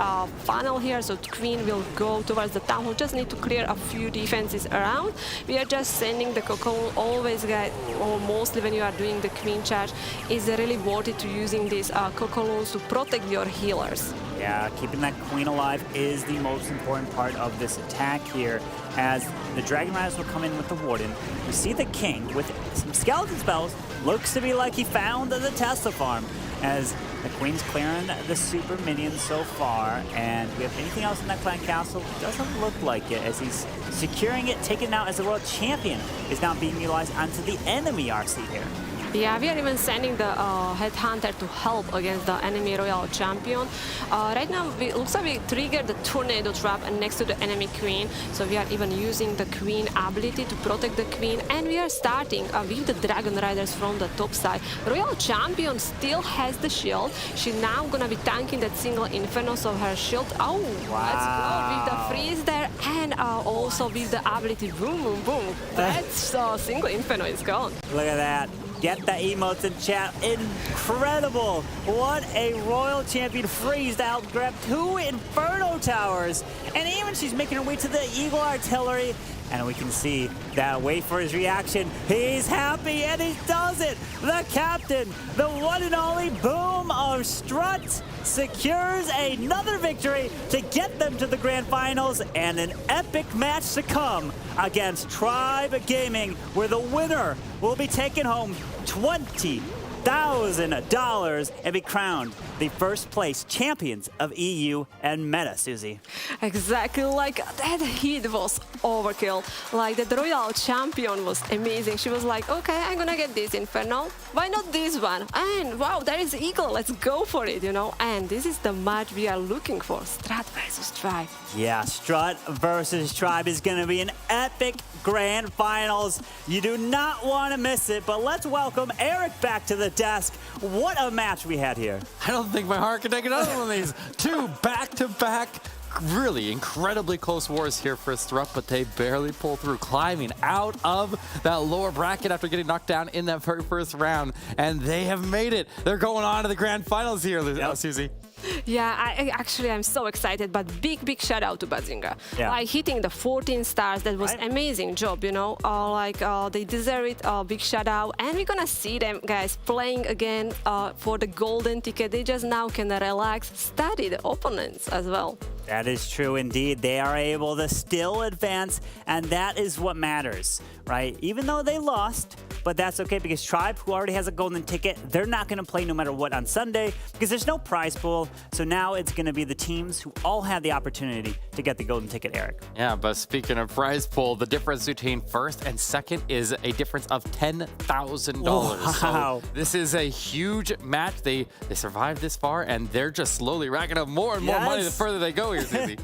funnel here. So queen will go towards the town hall. Just need to clear a few defenses around. We are just sending the cocoon. Always, guys, or mostly when you are doing the queen charge, is really worth it to using these cocoons to protect your healers. Yeah, keeping that queen alive is the most important part of this attack here. As the Dragon Riders will come in with the Warden, we see the King with some skeleton spells. Looks to be like he found the Tesla farm, as the Queen's clearing the super minions so far. And do we have anything else in that clan castle? Doesn't look like it, as he's securing it, taken out as the World Champion is now being utilized onto the enemy RC here. Yeah, we are even sending the Headhunter to help against the enemy Royal Champion. Right now, looks like we triggered the Tornado Trap next to the enemy Queen. So we are even using the Queen ability to protect the Queen. And we are starting with the Dragon Riders from the top side. Royal Champion still has the shield. She's now going to be tanking that single Inferno, so her shield. Oh, wow. Let's go with the freeze there. And also with the ability. Boom, boom, boom. That's single Inferno is gone. Look at that. Get the emotes in chat. Incredible. What a Royal Champion freeze to help grab 2 Inferno Towers. And even she's making her way to the Eagle Artillery. And we can see that. Wait for his reaction. He's happy, and he does it. The captain, the one and only Boom of STRUT, secures another victory to get them to the grand finals, and an epic match to come against Tribe Gaming, where the winner will be taking home $20,000 and be crowned the first place champions of EU and MENA, Susie. Exactly, like that hit was overkill. Like the Royal Champion was amazing. She was like, okay, I'm gonna get this Inferno. Why not this one? And wow, there is Eagle, let's go for it, you know? And this is the match we are looking for, STRUT versus Tribe. Yeah, STRUT versus Tribe is gonna be an epic grand finals. You do not want to miss it, but let's welcome Eric back to the desk. What a match we had here. I don't think my heart can take another one of these. 2 back-to-back, really incredibly close wars here for STRUT, but they barely pull through, climbing out of that lower bracket after getting knocked down in that very first round, and they have made it. They're going on to the grand finals here, Susie. Yeah, I'm so excited, but big shout out to BADZINGER. Yeah. Like hitting the 14 stars, that was amazing job, you know. They deserve it, big shout out. And we're gonna see them, guys, playing again for the golden ticket. They just now can relax, study the opponents as well. That is true indeed. They are able to still advance, and that is what matters, right? Even though they lost, but that's okay, because Tribe, who already has a golden ticket, they're not going to play no matter what on Sunday, because there's no prize pool. So now it's going to be the teams who all have the opportunity to get the golden ticket, Eric. Yeah, but speaking of prize pool, the difference between first and second is a difference of $10,000. Wow. So this is a huge match. They survived this far, and they're just slowly racking up more and more money the further they go here, Susie.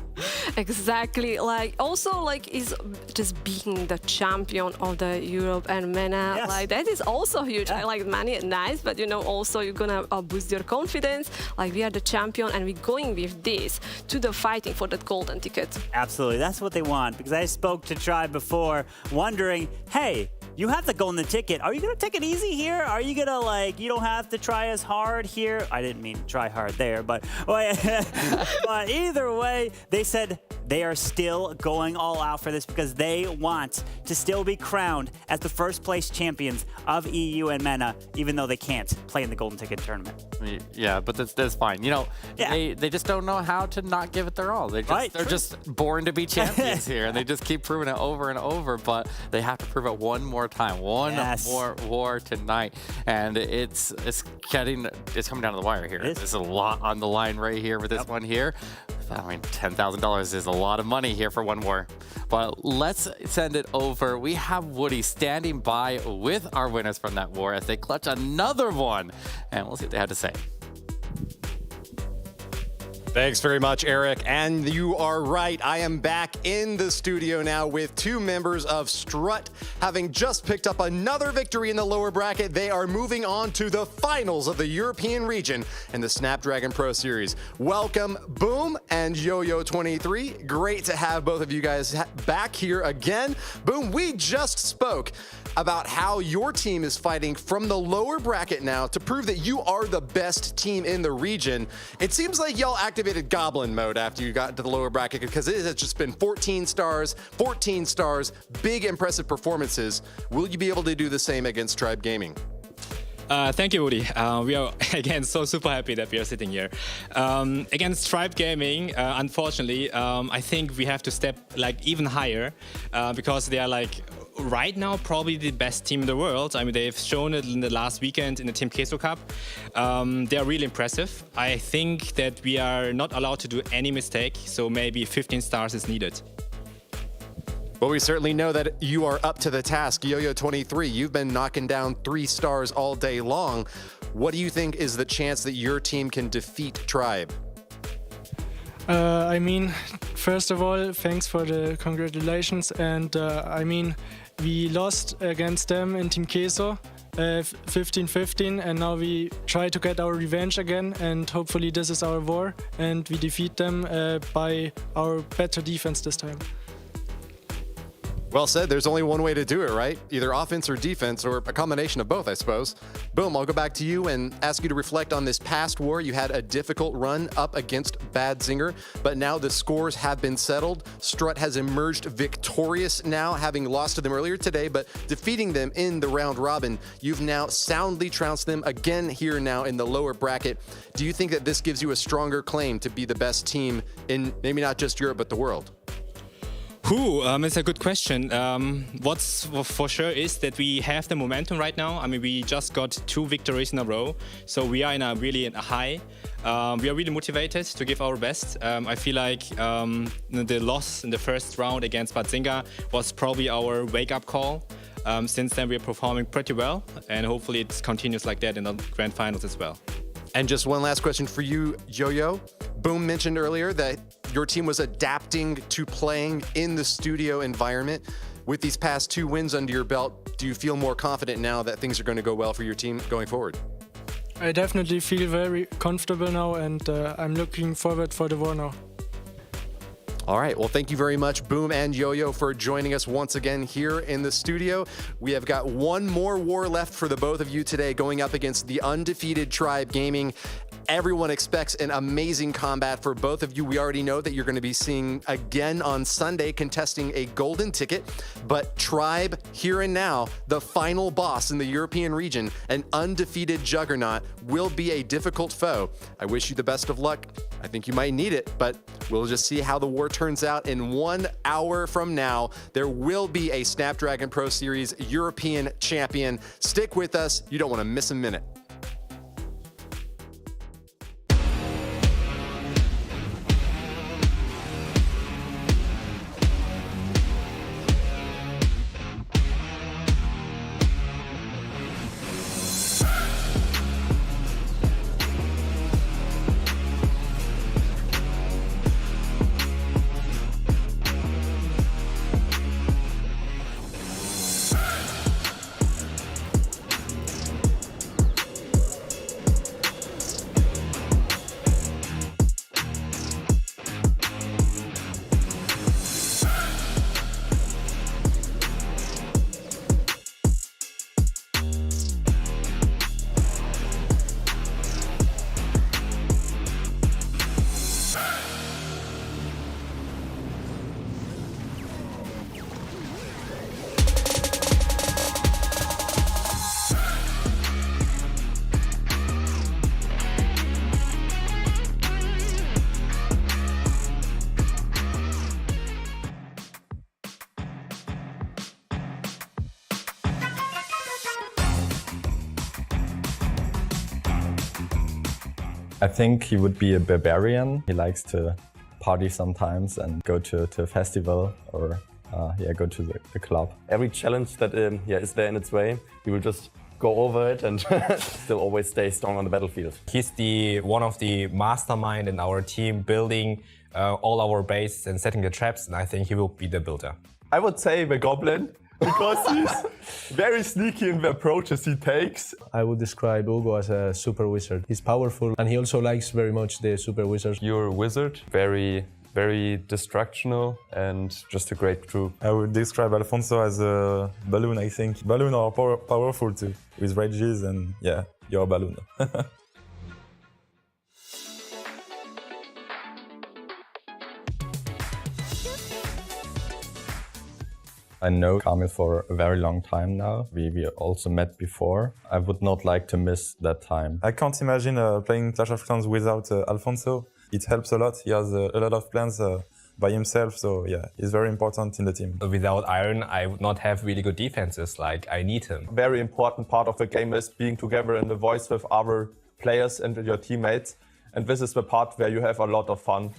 Exactly. Like also like is just being the champion of the Europe and MENA. Yes. Like that is also huge. I like money, nice, but you know also you're gonna boost your confidence. Like we are the champion, and we're going with this to the fighting for that golden ticket. Absolutely, that's what they want. Because I spoke to Tribe before, wondering, hey, you have the golden ticket. Are you gonna take it easy here? Are you gonna like, you don't have to try as hard here? I didn't mean try hard there, but but either way, they said they are still going all out for this because they want to still be crowned as the first place champions of EU and MENA, even though they can't play in the golden ticket tournament. Yeah, but that's fine. You know, they just don't know how to not give it their all. They're just born to be champions here, and they just keep proving it over and over, but they have to prove it one more time, one more war tonight, and it's coming down to the wire here. There's a lot on the line right here with this one here. I mean, $10,000 is a lot of money here for one war. But let's send it over. We have Woody standing by with our winners from that war as they clutch another one, and we'll see what they had to say. Thanks very much, Eric. And you are right. I am back in the studio now with two members of STRUT. Having just picked up another victory in the lower bracket, they are moving on to the finals of the European region in the Snapdragon Pro Series. Welcome, Boom and Yo-Yo23. Great to have both of you guys back here again. Boom, we just spoke about how your team is fighting from the lower bracket now to prove that you are the best team in the region. It seems like y'all activated Goblin mode after you got to the lower bracket because it has just been 14 stars, big impressive performances. Will you be able to do the same against Tribe Gaming? Thank you, Woody. We are, again, so super happy that we are sitting here. Against Tribe Gaming, unfortunately, I think we have to step even higher because they are right now probably the best team in the world. I mean, they've shown it in the last weekend in the Team Queso Cup. They are really impressive. I think that we are not allowed to do any mistake, so maybe 15 stars is needed. Well, we certainly know that you are up to the task. Yo-Yo23, you've been knocking down 3 stars all day long. What do you think is the chance that your team can defeat Tribe? I mean, first of all, thanks for the congratulations. And I mean, we lost against them in Team Queso 15-15, and now we try to get our revenge again, and hopefully this is our war and we defeat them by our better defense this time. Well said. There's only one way to do it, right? Either offense or defense, or a combination of both, I suppose. Boom, I'll go back to you and ask you to reflect on this past war. You had a difficult run up against BADZINGER, but now the scores have been settled. STRUT has emerged victorious now, having lost to them earlier today, but defeating them in the round robin. You've now soundly trounced them again here now in the lower bracket. Do you think that this gives you a stronger claim to be the best team in maybe not just Europe, but the world? It's a good question. What's for sure is that we have the momentum right now. I mean, we just got 2 victories in a row, so we are really in a high. We are really motivated to give our best. I feel like the loss in the first round against BADZINGER was probably our wake-up call. Since then, we are performing pretty well, and hopefully it continues like that in the grand finals as well. And just one last question for you, Yo-Yo. Boom mentioned earlier that your team was adapting to playing in the studio environment. With these past 2 wins under your belt, do you feel more confident now that things are going to go well for your team going forward? I definitely feel very comfortable now, and I'm looking forward for the war now. All right, well, thank you very much, Boom and Yo-Yo, for joining us once again here in the studio. We have got one more war left for the both of you today, going up against the undefeated Tribe Gaming. Everyone expects an amazing combat for both of you. We already know that you're going to be seeing again on Sunday contesting a golden ticket, but Tribe, here and now, the final boss in the European region, an undefeated juggernaut, will be a difficult foe. I wish you the best of luck. I think you might need it, but we'll just see how the war turns out. In 1 hour from now, there will be a Snapdragon Pro Series European champion. Stick with us. You don't want to miss a minute. I think he would be a barbarian. He likes to party sometimes and go to a festival or go to the club. Every challenge that is there in its way, he will just go over it and still always stay strong on the battlefield. He's one of the mastermind in our team, building all our base and setting the traps, and I think he will be the builder. I would say the Goblin, because he's very sneaky in the approaches he takes. I would describe Hugo as a super wizard. He's powerful and he also likes very much the super wizards. You're a wizard, very destructional and just a great crew. I would describe Alfonso as a balloon, I think. Balloons are powerful too, with rages, and yeah, you're a balloon. I know Kamil for a very long time now. We also met before. I would not like to miss that time. I can't imagine playing Clash of Clans without Alfonso. It helps a lot. He has a lot of plans by himself, so yeah, he's very important in the team. Without Iron, I would not have really good defenses. Like, I need him. Very important part of the game is being together in the voice with other players and with your teammates. And this is the part where you have a lot of fun.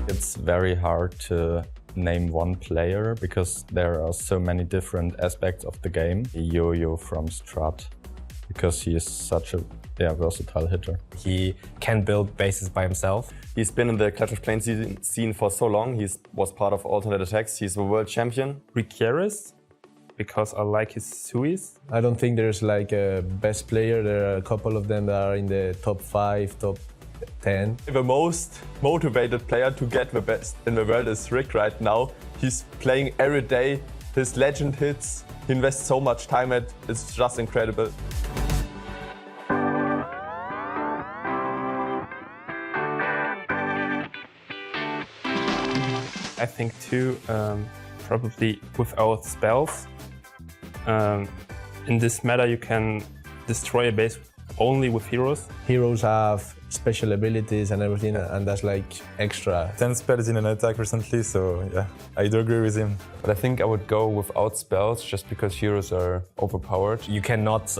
It's very hard to name one player because there are so many different aspects of the game. Yo-Yo from STRUT, because he is such a versatile hitter. He can build bases by himself. He's been in the Clash of Clans scene for so long. He was part of alternate attacks. He's the world champion. Precarious, because I like his Suis. I don't think there's like a best player. There are a couple of them that are in the top 5, top 10. The most motivated player to get the best in the world is Rick right now. He's playing every day. His legend hits. He invests so much time in it. It's just incredible. I think too, probably without spells. In this meta you can destroy a base only with heroes. Heroes have special abilities and everything, and that's like extra. 10 spells in an attack recently, so yeah, I do agree with him. But I think I would go without spells just because heroes are overpowered. You cannot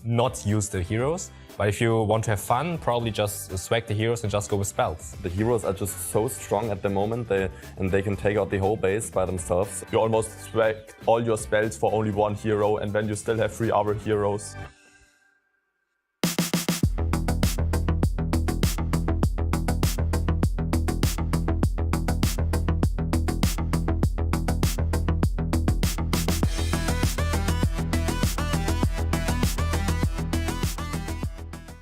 not use the heroes, but if you want to have fun, probably just swag the heroes and just go with spells. The heroes are just so strong at the moment, and they can take out the whole base by themselves. You almost swag all your spells for only one hero, and then you still have 3 other heroes.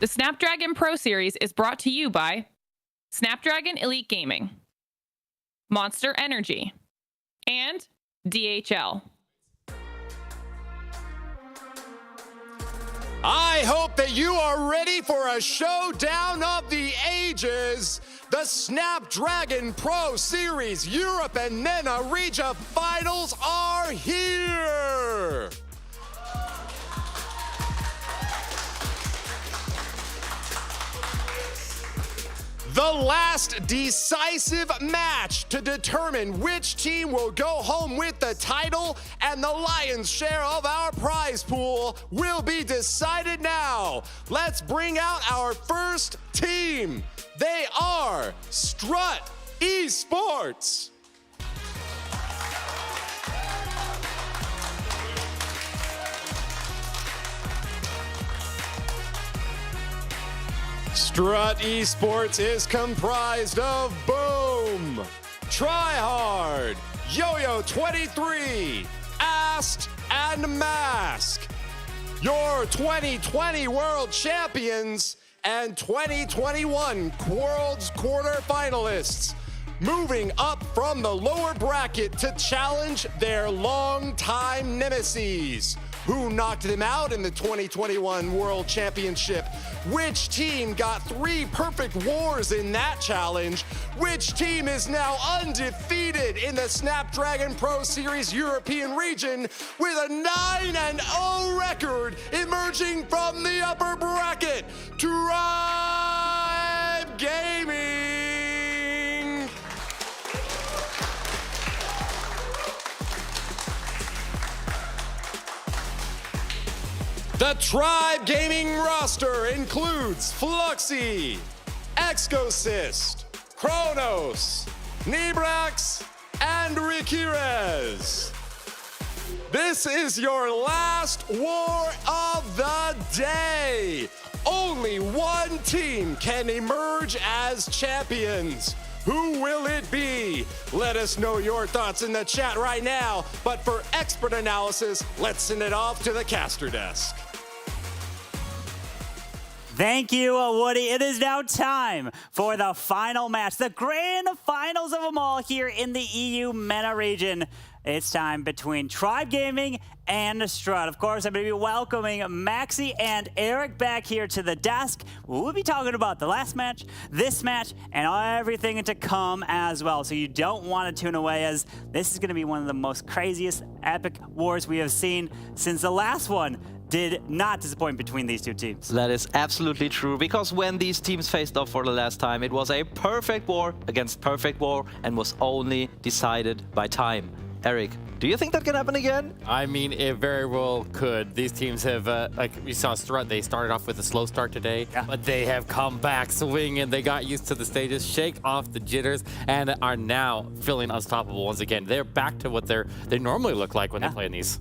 The Snapdragon Pro Series is brought to you by Snapdragon Elite Gaming, Monster Energy, and DHL. I hope that you are ready for a showdown of the ages. The Snapdragon Pro Series Europe and MENA region finals are here. The last decisive match to determine which team will go home with the title and the lion's share of our prize pool will be decided now. Let's bring out our first team. They are STRUT Esports. STRUT Esports is comprised of Boom, Tryhard, Yo-Yo 23, Ast, and Mask. Your 2020 World Champions and 2021 World's Quarter Finalists, moving up from the lower bracket to challenge their longtime nemesis, who knocked them out in the 2021 World Championship. Which team got 3 perfect wars in that challenge? Which team is now undefeated in the Snapdragon Pro Series European region with a 9-0 record emerging from the upper bracket? Tribe Gaming! The Tribe Gaming roster includes Fluxy, Excocyst, Kronos, Nibrax, and Rikirez. This is your last war of the day. Only one team can emerge as champions. Who will it be? Let us know your thoughts in the chat right now. But for expert analysis, let's send it off to the caster desk. Thank you, Woody. It is now time for the final match, the grand finals of them all here in the EU MENA region. It's time between Tribe Gaming and STRUT. Of course, I'm going to be welcoming Maxi and Eric back here to the desk. We'll be talking about the last match, this match, and everything to come as well. So you don't want to tune away, as this is going to be one of the most craziest epic wars we have seen since the last one did not disappoint between these two teams. That is absolutely true, because when these teams faced off for the last time, it was a perfect war against perfect war and was only decided by time. Eric, do you think that can happen again? I mean, it very well could. These teams have, like we saw STRUT, they started off with a slow start today, but they have come back swinging. They got used to the stages, shake off the jitters, and are now feeling unstoppable once again. They're back to what they normally look like when they play in these.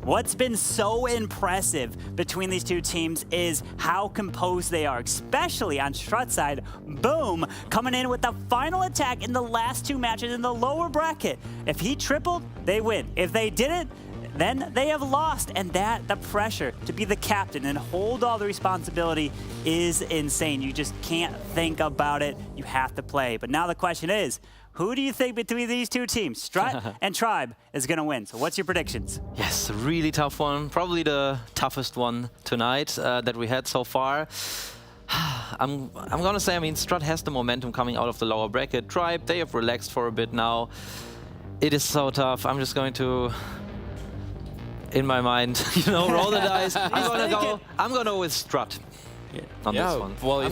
What's been so impressive between these two teams is how composed they are, especially on STRUT's side. Boom, coming in with the final attack in the last two matches in the lower bracket. If he tripled, they win. If they didn't, then they have lost. And the pressure to be the captain and hold all the responsibility is insane. You just can't think about it. You have to play. But now the question is, who do you think between these two teams, STRUT and Tribe, is going to win? So what's your predictions? Yes, a really tough one. Probably the toughest one tonight that we had so far. I'm going to say, I mean, STRUT has the momentum coming out of the lower bracket. Tribe, they have relaxed for a bit now. It is so tough. I'm just going to, in my mind, roll the dice. I'm going to go with STRUT. On this one. Well, you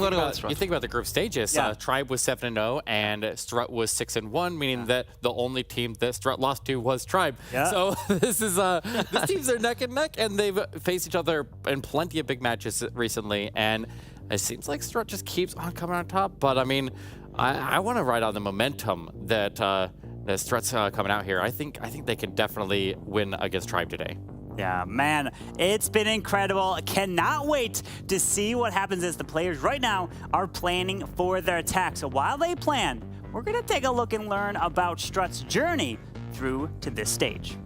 think about the group stages. Tribe was 7-0 and STRUT was 6-1, meaning that the only team that STRUT lost to was Tribe. So this is these teams are neck and neck, and they've faced each other in plenty of big matches recently. And it seems like STRUT just keeps on coming on top. But I mean, I want to ride on the momentum that STRUT's coming out here. I think they can definitely win against Tribe today. Yeah, man, it's been incredible. Cannot wait to see what happens as the players right now are planning for their attack. So while they plan, we're going to take a look and learn about STRUT's journey through to this stage.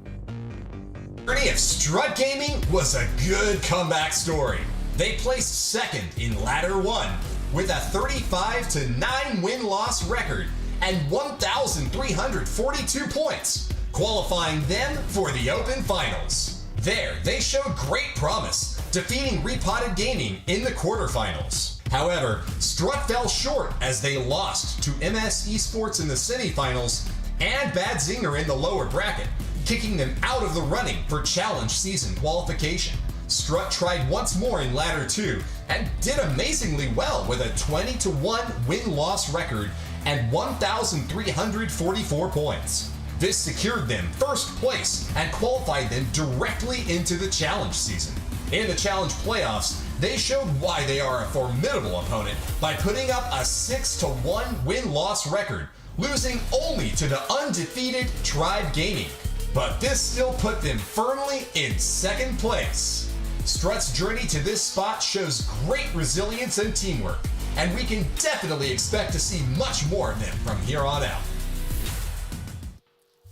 The journey of STRUT Gaming was a good comeback story. They placed second in Ladder 1 with a 35-9 win-loss record and 1,342 points, qualifying them for the Open Finals. There, they showed great promise, defeating Repotted Gaming in the quarterfinals. However, STRUT fell short as they lost to MS Esports in the semifinals and BADZINGER in the lower bracket, kicking them out of the running for Challenge Season qualification. STRUT tried once more in Ladder 2 and did amazingly well with a 20-1 win-loss record and 1,344 points. This secured them first place and qualified them directly into the Challenge Season. In the Challenge playoffs, they showed why they are a formidable opponent by putting up a 6-1 win-loss record, losing only to the undefeated Tribe Gaming. But this still put them firmly in second place. STRUT's journey to this spot shows great resilience and teamwork, and we can definitely expect to see much more of them from here on out.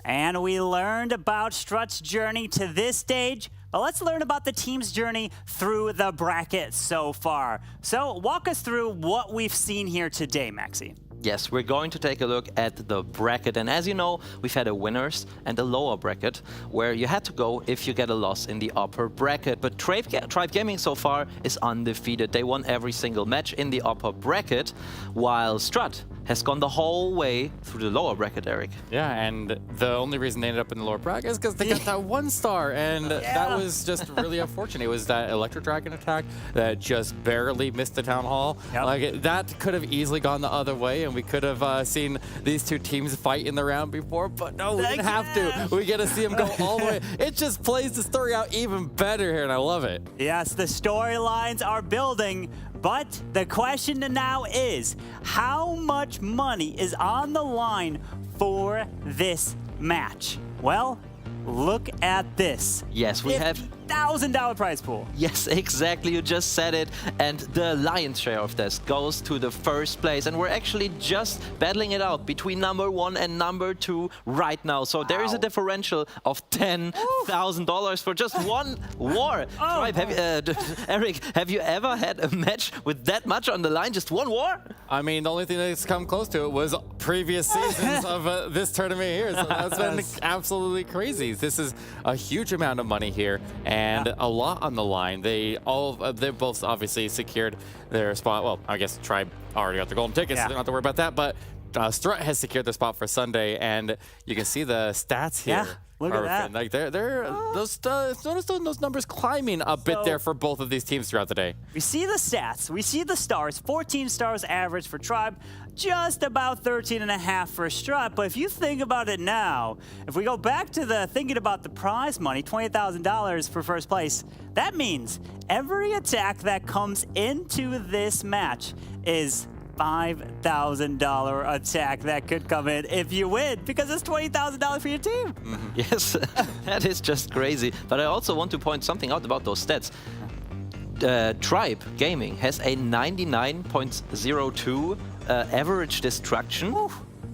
And we learned about STRUT's journey to this stage, but let's learn about the team's journey through the bracket so far. So walk us through what we've seen here today, Maxi. Yes, we're going to take a look at the bracket. And as you know, we've had a winners and a lower bracket where you had to go if you get a loss in the upper bracket. But Tribe Gaming so far is undefeated. They won every single match in the upper bracket, while STRUT has gone the whole way through the lower bracket, Eric. Yeah, and the only reason they ended up in the lower bracket is because they got that 1 star, and that was just really unfortunate. It was that Electro Dragon attack that just barely missed the Town Hall. Like that could have easily gone the other way, and and we could have seen these two teams fight in the round before, but no, we didn't have to. We get to see them go all the way. It just plays the story out even better here, and I love it. Yes, the storylines are building, but the question now is, how much money is on the line for this match? Well, look at this. Yes, we have $50,000 prize pool. Yes, exactly. You just said it. And the lion's share of this goes to the first place. And we're actually just battling it out between number 1 and number 2 right now. So there is a differential of $10,000 for just one war. Eric, have you ever had a match with that much on the line? Just one war? I mean, the only thing that's come close to it was previous seasons of this tournament here. So that's been absolutely crazy. This is a huge amount of money here. And a lot on the line. They both obviously secured their spot. Well, I guess Tribe already got the golden tickets, so they don't have to worry about that. But STRUT has secured their spot for Sunday, and you can see the stats here. Yeah, look at that. Like notice those numbers climbing a bit there for both of these teams throughout the day. We see the stats. We see the stars. 14 stars average for Tribe. Just about 13.5 for STRUT. But if you think about it now, if we go back to thinking about the prize money, $20,000 for first place, that means every attack that comes into this match is $5,000 attack that could come in if you win, because it's $20,000 for your team. Yes, that is just crazy. But I also want to point something out about those stats. Tribe Gaming has a 99.02 average destruction.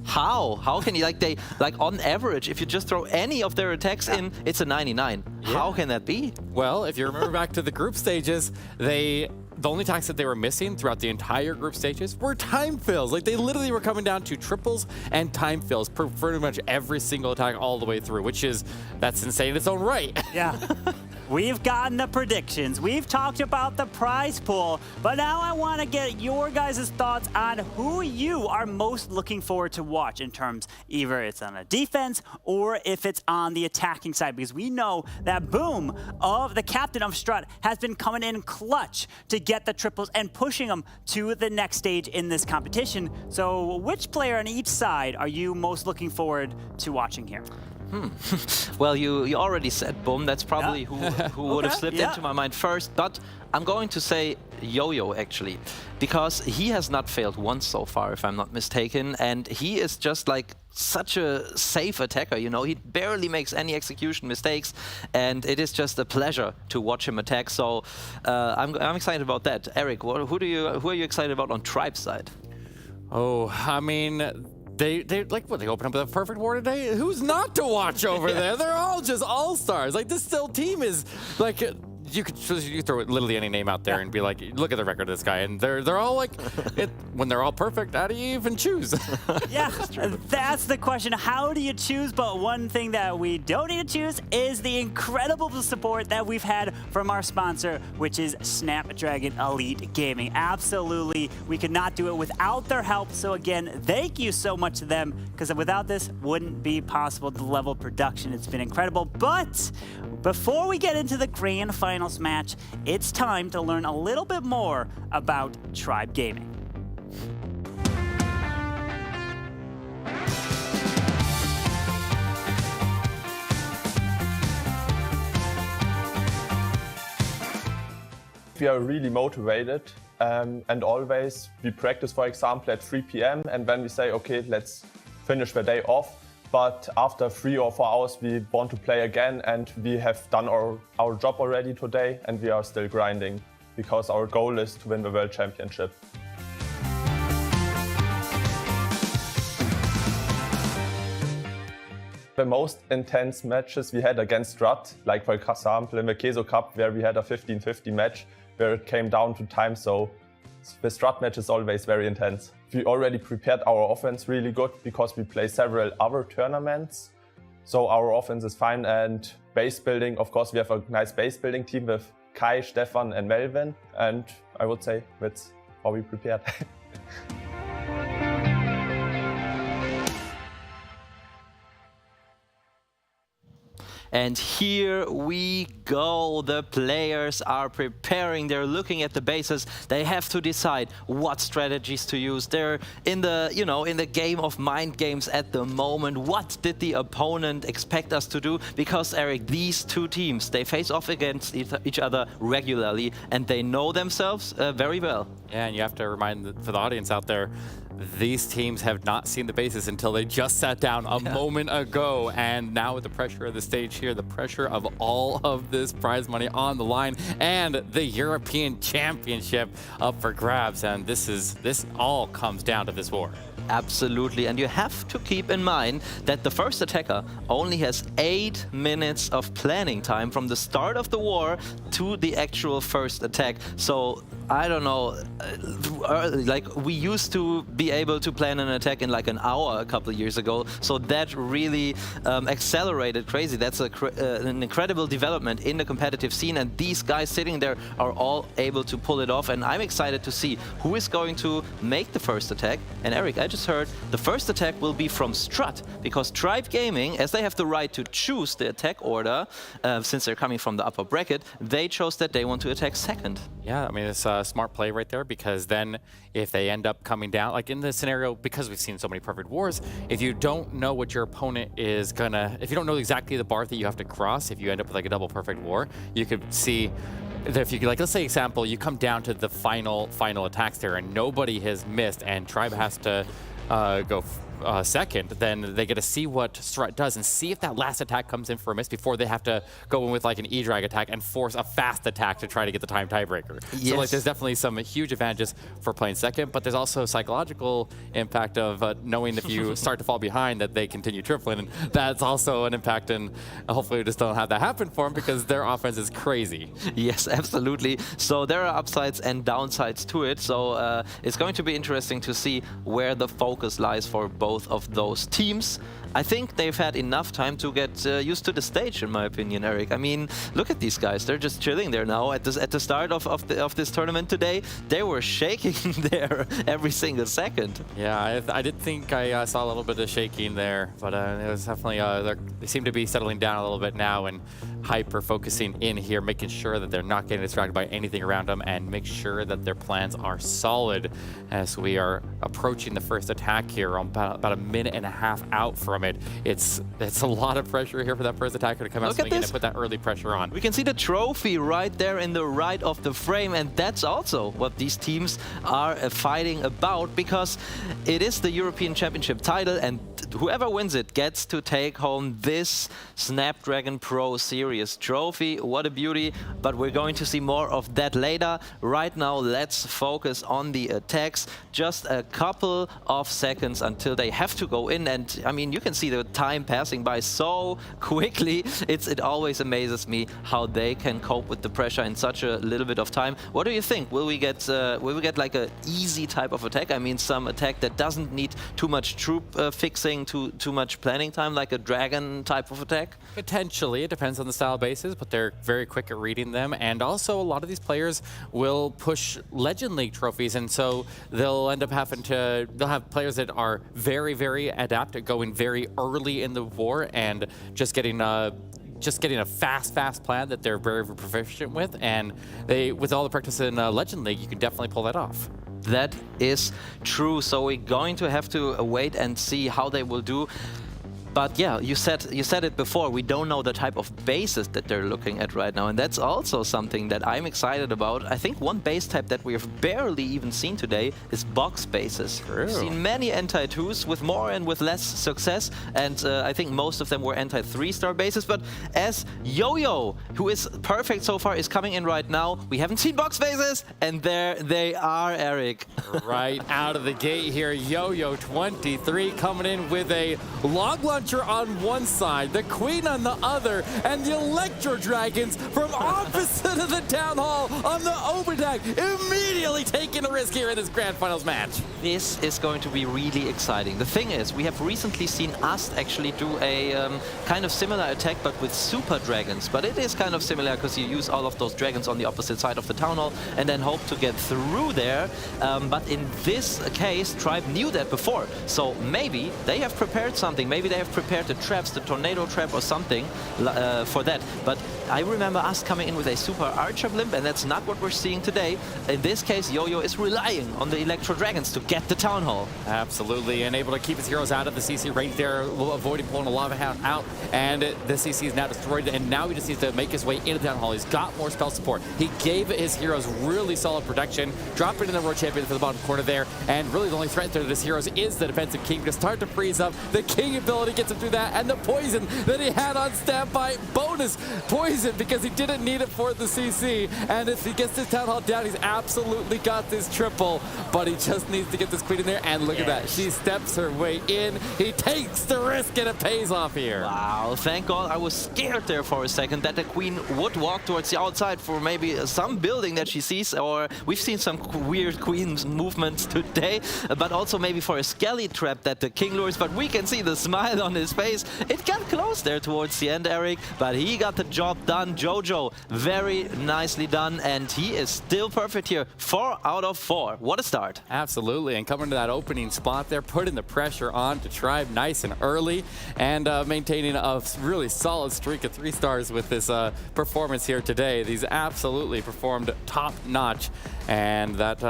How can you, on average, if you just throw any of their attacks in, it's a 99. How can that be? Well, if you remember back to the group stages, the only attacks that they were missing throughout the entire group stages were time fills. Like, they literally were coming down to triples and time fills for pretty much every single attack all the way through, that's insane in its own right. Yeah. We've gotten the predictions. We've talked about the prize pool. But now I want to get your guys' thoughts on who you are most looking forward to watch in terms, either it's on a defense or if it's on the attacking side, because we know that Boom, the captain of STRUT, has been coming in clutch to get the triples and pushing them to the next stage in this competition. So which player on each side are you most looking forward to watching here? Well, you already said Boom. That's probably who would have slipped into my mind first. But I'm going to say Yo-Yo, actually, because he has not failed once so far, if I'm not mistaken. And he is just like such a safe attacker, you know. He barely makes any execution mistakes. And it is just a pleasure to watch him attack. So I'm excited about that. Eric, who are you excited about on Tribe's side? Oh, I mean, They open up with a perfect war today. Who's not to watch over there? They're all just all-stars. Like, this still team is like, you could throw literally any name out there and be like, look at the record of this guy, and they're all like, when they're all perfect, how do you even choose? Yeah, that's the question. How do you choose? But one thing that we don't need to choose is the incredible support that we've had from our sponsor, which is Snapdragon Elite Gaming. Absolutely, we could not do it without their help. So again, thank you so much to them, because without this, wouldn't be possible. The level of production, it's been incredible. But before we get into the grand finals match, it's time to learn a little bit more about Tribe Gaming. We are really motivated and always we practice, for example, at 3 p.m. and then we say, okay, let's finish the day off. But after 3 or 4 hours, we want to play again, and we have done our job already today, and we are still grinding because our goal is to win the World Championship. The most intense matches we had against STRUT, like for example in the Queso Cup, where we had a 15-50 match, where it came down to time, so the STRUT match is always very intense. We already prepared our offense really good because we play several other tournaments. So our offense is fine, and base building, of course, we have a nice base building team with Kai, Stefan and Melvin. And I would say that's how we prepared. And here we go. The players are preparing. They're looking at the bases. They have to decide what strategies to use. They're in the, you know, in the game of mind games at the moment. What did the opponent expect us to do? Because, Eric, these two teams, they face off against each other regularly, and they know themselves very well. Yeah, and you have to remind for the audience out there, these teams have not seen the bases until they just sat down a moment ago. And now with the pressure of the stage here, the pressure of all of this prize money on the line and the European Championship up for grabs. And this all comes down to this war. Absolutely, and you have to keep in mind that the first attacker only has 8 minutes of planning time from the start of the war to the actual first attack. So I don't know, like we used to be able to plan an attack in like an hour a couple of years ago, so that really accelerated crazy. That's an incredible development in the competitive scene, and these guys sitting there are all able to pull it off, and I'm excited to see who is going to make the first attack. And Eric, I just heard the first attack will be from STRUT, because Tribe Gaming, as they have the right to choose the attack order, since they're coming from the upper bracket, they chose that they want to attack second. Yeah, I mean, it's a smart play right there, because then if they end up coming down, like in this scenario, because we've seen so many perfect wars, if you don't know what your opponent is gonna, if you don't know exactly the bar that you have to cross, if you end up with like a double perfect war, you could see that if you, like, let's say example, you come down to the final attacks there and nobody has missed and Tribe has to go second, then they get to see what STRUT does and see if that last attack comes in for a miss before they have to go in with like an E-drag attack and force a fast attack to try to get the time tiebreaker. Yes. So like there's definitely some huge advantages for playing second, but there's also psychological impact of knowing if you start to fall behind that they continue tripling, and that's also an impact, and hopefully we just don't have that happen for them because their offense is crazy. Yes, absolutely. So there are upsides and downsides to it, so it's going to be interesting to see where the focus lies for both of those teams. I think they've had enough time to get used to the stage, in my opinion, Eric. I mean, look at these guys. They're just chilling there now. At the start of this tournament today, they were shaking there every single second. Yeah, I did think I saw a little bit of shaking there, but it was definitely, they seem to be settling down a little bit now and hyper-focusing in here, making sure that they're not getting distracted by anything around them and make sure that their plans are solid as we are approaching the first attack here. About a minute and a half out from it. It's a lot of pressure here for that first attacker to come out swinging and put that early pressure on. We can see the trophy right there in the right of the frame, and that's also what these teams are fighting about, because it is the European Championship title, and whoever wins it gets to take home this Snapdragon Pro Series trophy. What a beauty, but we're going to see more of that later. Right now, let's focus on the attacks. Just a couple of seconds until they have to go in, and I mean, you can see the time passing by so quickly. It always amazes me how they can cope with the pressure in such a little bit of time. What do you think? Will we get like a easy type of attack? I mean, some attack that doesn't need too much troop fixing, too much planning time, like a dragon type of attack? Potentially, it depends on the style bases, but they're very quick at reading them, and also a lot of these players will push Legend League trophies, and so they'll end up having to, they'll have players that are very, very adept at going very early in the war and just getting a fast plan that they're very, very proficient with, and with all the practice in Legend League, you can definitely pull that off. That is true, so we're going to have to wait and see how they will do. But yeah, you said it before, we don't know the type of bases that they're looking at right now, and that's also something that I'm excited about. I think one base type that we have barely even seen today is box bases. We've seen many anti-2s with more and with less success, and I think most of them were anti-3-star bases, but as Yo-Yo, who is perfect so far, is coming in right now, we haven't seen box bases, and there they are, Eric. Right out of the gate here, Yo-Yo 23 coming in with a log launcher on one side, the Queen on the other, and the Electro Dragons from opposite of the Town Hall on the overdeck, immediately taking a risk here in this Grand Finals match. This is going to be really exciting. The thing is, we have recently seen us actually do a kind of similar attack, but with Super Dragons. But it is kind of similar because you use all of those dragons on the opposite side of the Town Hall and then hope to get through there. But in this case, Tribe knew that before. So maybe they have prepared something. Maybe they have prepared the traps, the tornado trap or something for that. But I remember us coming in with a super Archer blimp, and that's not what we're seeing today. In this case, Yo-Yo is relying on the Electro Dragons to get the Town Hall. Absolutely, and able to keep his heroes out of the CC right there, avoiding pulling a Lava Hound out, and the CC is now destroyed, and now he just needs to make his way into Town Hall. He's got more spell support. He gave his heroes really solid protection, dropping in the World Champion for the bottom corner there, and really the only threat to his heroes is the defensive King to start to freeze up. The King ability gets him through that, and the poison that he had on standby, bonus poison because he didn't need it for the CC, and if he gets this Town Hall down, he's absolutely got this triple, but he just needs to get this Queen in there, and look at that. She steps her way in. He takes the risk, and it pays off here. Wow, thank God. I was scared there for a second that the Queen would walk towards the outside for maybe some building that she sees, or we've seen some weird Queen's movements today, but also maybe for a Skelly trap that the King lures, but we can see the smile on his face. It got close there towards the end, Eric, but he got the job done. Jojo, very nicely done, and he is still perfect here. 4 out of 4. What a start. Absolutely, and coming to that opening spot there, putting the pressure on to Tribe nice and early, and maintaining a really solid streak of 3 stars with this performance here today. These absolutely performed top-notch, and that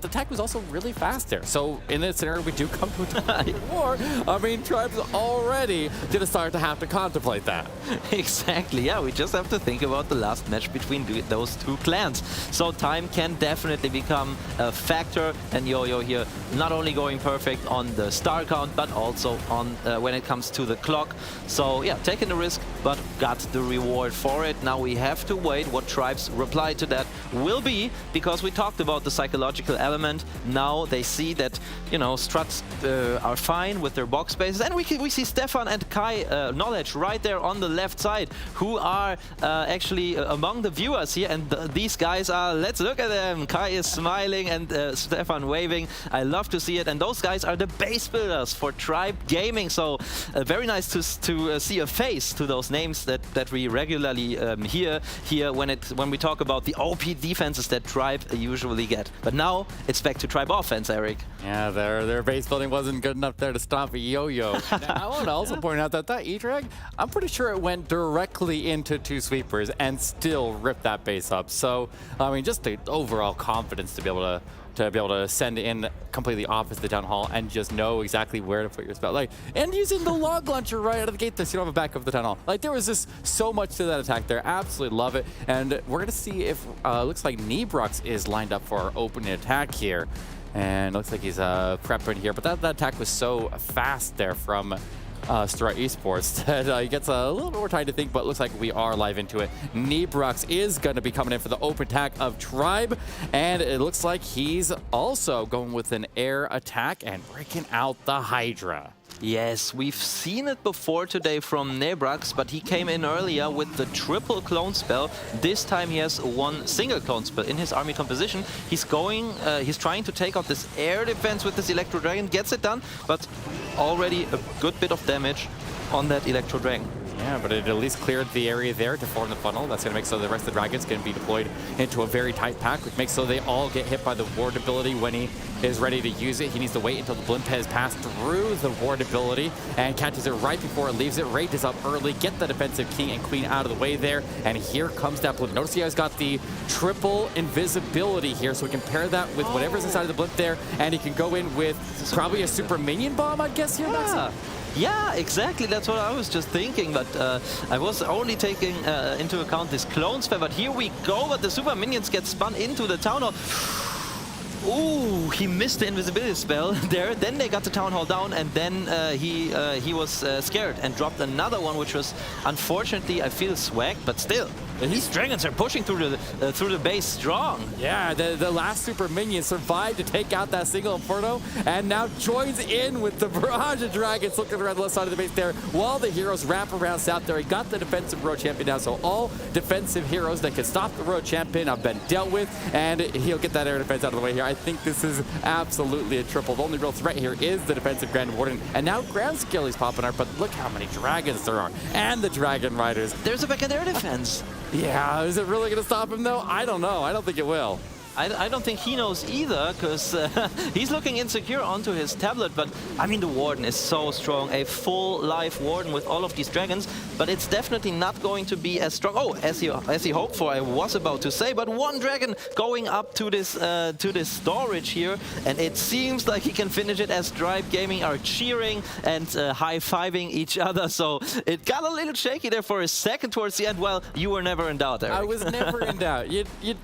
attack was also really fast there. So in this scenario, we do come to a war. I mean, Tribe's already gonna start to have to contemplate that. Exactly, yeah, we just have to think about the last match between those two clans. So time can definitely become a factor, and Yo-Yo here not only going perfect on the star count, but also on when it comes to the clock. So yeah, taking the risk, but got the reward for it. Now we have to wait what Tribe's reply to that will be, because we talked about the psychological element. Now they see that, you know, Struts are fine with their box spaces, and we see Stefan and Kai Knowledge right there on the left side, who are actually among the viewers here, and these guys are, let's look at them. Kai is smiling and Stefan waving. I love to see it, and those guys are the base builders for Tribe Gaming, so very nice to see a face to those names that we regularly hear here when we talk about the OP defenses that Tribe usually get. But now it's back to Tribe offense, Eric. Yeah, their base building wasn't good enough there to stop a Yo-Yo. I want to also point out that E-Drag, I'm pretty sure it went directly into 2 sweepers and still ripped that base up. So, I mean, just the overall confidence to be able to send in completely opposite the Town Hall and just know exactly where to put your spell. Like, and using the log launcher right out of the gate, so you don't have a back of the Town Hall. Like, there was just so much to that attack there. Absolutely love it. And we're going to see if, looks like Nebrox is lined up for our opening attack here. And looks like he's prepping here. But that attack was so fast there from STRUT Esports that he gets a little bit more time to think, but looks like we are live into it. Nebrox is going to be coming in for the open attack of Tribe, and it looks like he's also going with an air attack and breaking out the Hydra. Yes, we've seen it before today from Nebrox, but he came in earlier with the triple clone spell. This time he has 1 single clone spell in his army composition. He's trying to take out this air defense with this Electro Dragon, gets it done, but already a good bit of damage on that Electro Dragon. Yeah, but it at least cleared the area there to form the funnel. That's going to make so the rest of the dragons can be deployed into a very tight pack, which makes so they all get hit by the ward ability when he is ready to use it. He needs to wait until the blimp has passed through the ward ability and catches it right before it leaves it. Rage is up early, get the defensive King and Queen out of the way there, and here comes that blimp. Notice he has got the triple invisibility here, so we can pair that with whatever's inside of the blimp there, and he can go in with probably a super minion bomb, I guess, here next. Yeah, exactly. That's what I was just thinking, but I was only taking into account this clone spell. But here we go, but the super minions get spun into the Town Hall. Ooh, he missed the invisibility spell there. Then they got the Town Hall down, and then he was scared and dropped another one, which was unfortunately, I feel, swag, but still. These dragons are pushing through the base strong. Yeah, the last super minion survived to take out that single Inferno, and now joins in with the barrage of dragons looking around the left side of the base there, while the heroes wrap around south there. He got the defensive road champion now, so all defensive heroes that can stop the road champion have been dealt with, and he'll get that air defense out of the way here. I think this is absolutely a triple. The only real threat here is the defensive Grand Warden, and now Ground Skelly's popping up, but look how many dragons there are, and the Dragon Riders. There's a back and air defense. Yeah, is it really going to stop him though? I don't know. I don't think it will. I don't think he knows either, because he's looking insecure onto his tablet. But I mean, the Warden is so strong, a full life Warden with all of these dragons. But it's definitely not going to be as strong. Oh, as he hoped for, I was about to say. But one dragon going up to this storage here, and it seems like he can finish it as Stripe Gaming are cheering and high-fiving each other. So it got a little shaky there for a second towards the end. Well, you were never in doubt, Eric. I was never in doubt.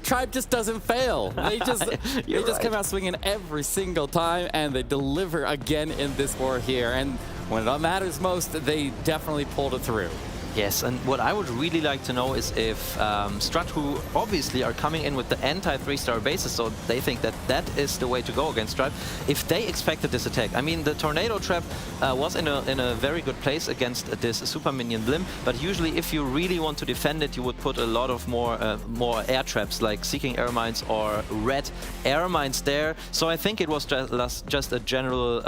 Tribe just doesn't fail. They just come out swinging every single time, and they deliver again in this war here. And when it matters most, they definitely pulled it through. Yes, and what I would really like to know is if STRUT, who obviously are coming in with the anti-3-star bases, so they think that that is the way to go against Stripe, if they expected this attack. I mean, the Tornado Trap was in a very good place against this Super Minion Blim, but usually if you really want to defend it, you would put a lot of more air traps, like Seeking Air Mines or Red Air Mines there. So I think it was just a general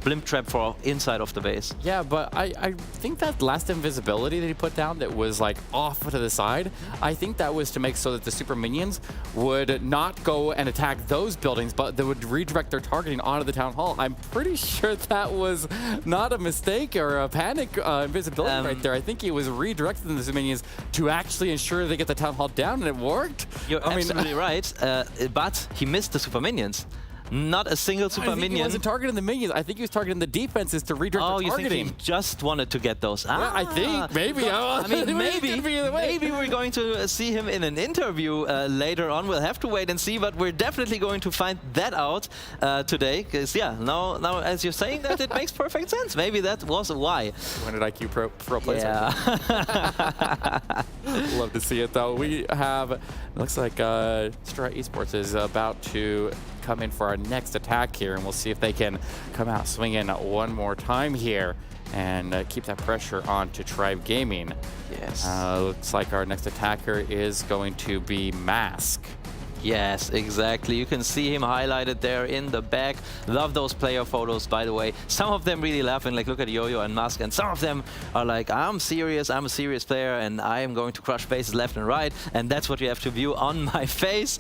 Blimp trap for inside of the base. Yeah, but I think that last invisibility that he put down that was like off to the side, I think that was to make so that the super minions would not go and attack those buildings, but they would redirect their targeting onto the town hall. I'm pretty sure that was not a mistake or a panic invisibility right there. I think he was redirecting the minions to actually ensure they get the town hall down, and it worked. You're absolutely right, but he missed the super minions. Not a single super minion. He wasn't targeting the minions. I think he was targeting the defenses to redirect the targeting. Oh, you think he just wanted to get those? Yeah, I think. Maybe. I mean, maybe we're going to see him in an interview later on. We'll have to wait and see, but we're definitely going to find that out today. Because, yeah, now as you're saying that, it makes perfect sense. Maybe that was why. 200 IQ pro players. Yeah. Love to see it, though. We have, looks like STRUT Esports is about to come in for our next attack here, and we'll see if they can come out swinging one more time here and keep that pressure on to Tribe Gaming. Yes. Looks like our next attacker is going to be Mask. Yes, exactly. You can see him highlighted there in the back. Love those player photos, by the way. Some of them really laughing, like look at Yo-Yo and Musk, and some of them are like, I'm serious, I'm a serious player, and I am going to crush bases left and right, and that's what you have to view on my face.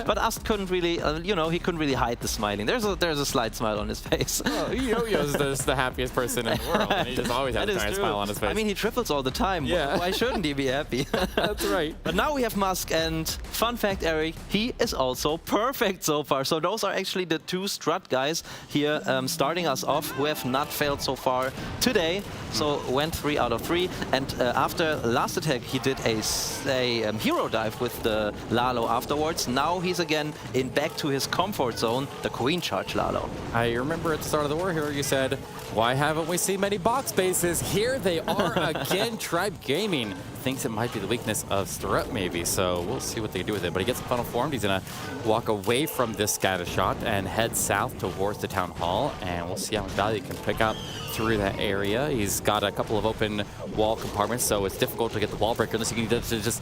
But Ast couldn't really, he couldn't really hide the smiling. There's a slight smile on his face. Oh, Yo-Yo's the happiest person in the world, and he just always has a giant smile on his face. I mean, he triples all the time. Yeah. Why shouldn't he be happy? That's right. But now we have Musk, and fun fact, Eric, he is also perfect so far. So those are actually the two STRUT guys here starting us off, who have not failed so far today. So went 3 out of 3. And after last attack, he did a hero dive with the Lalo afterwards. Now he's again back to his comfort zone, the Queen Charge Lalo. I remember at the start of the war here, you said, why haven't we seen many box bases? Here they are again. Tribe Gaming thinks it might be the weakness of STRUT maybe, so we'll see what they do with it. But he gets funnel formed. He's going to walk away from this scatter shot and head south towards the town hall, and we'll see how much value he can pick up through that area. He's got a couple of open wall compartments, so it's difficult to get the wall breaker unless you can just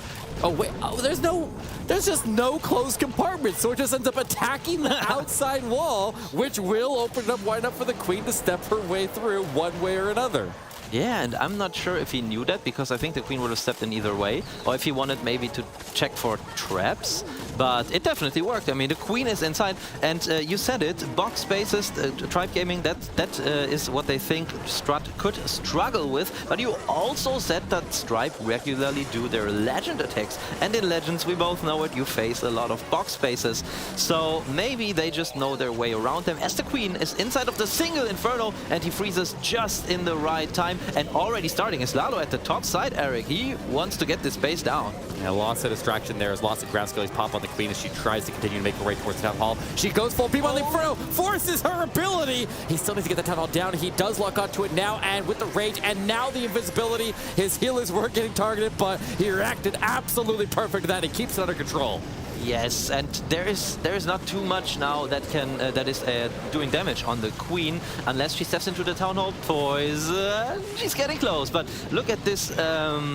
there's just no closed compartment, so it just ends up attacking the outside wall, which will open up wide enough for the Queen to step her way through one way or another. Yeah, and I'm not sure if he knew that, because I think the Queen would have stepped in either way, or if he wanted maybe to check for traps. But it definitely worked. I mean, the Queen is inside, and you said it, box spaces, Tribe Gaming, that is what they think STRUT could struggle with. But you also said that Stripe regularly do their Legend attacks, and in Legends, we both know it, you face a lot of box spaces. So maybe they just know their way around them, as the Queen is inside of the single Inferno, and he freezes just in the right time. And already starting his Lalo at the top side, Eric. He wants to get this base down. Yeah, lots of distraction there. There's lots of ground skills pop on the Queen as she tries to continue to make her way towards the town hall. She goes full beam on the Inferno, forces her ability. He still needs to get the town hall down. He does lock onto it now, and with the rage, and now the invisibility. His healers were getting targeted, but he reacted absolutely perfect to that. He keeps it under control. Yes, and there is not too much now that is doing damage on the Queen, unless she steps into the Town Hall Poison. She's getting close, but look at this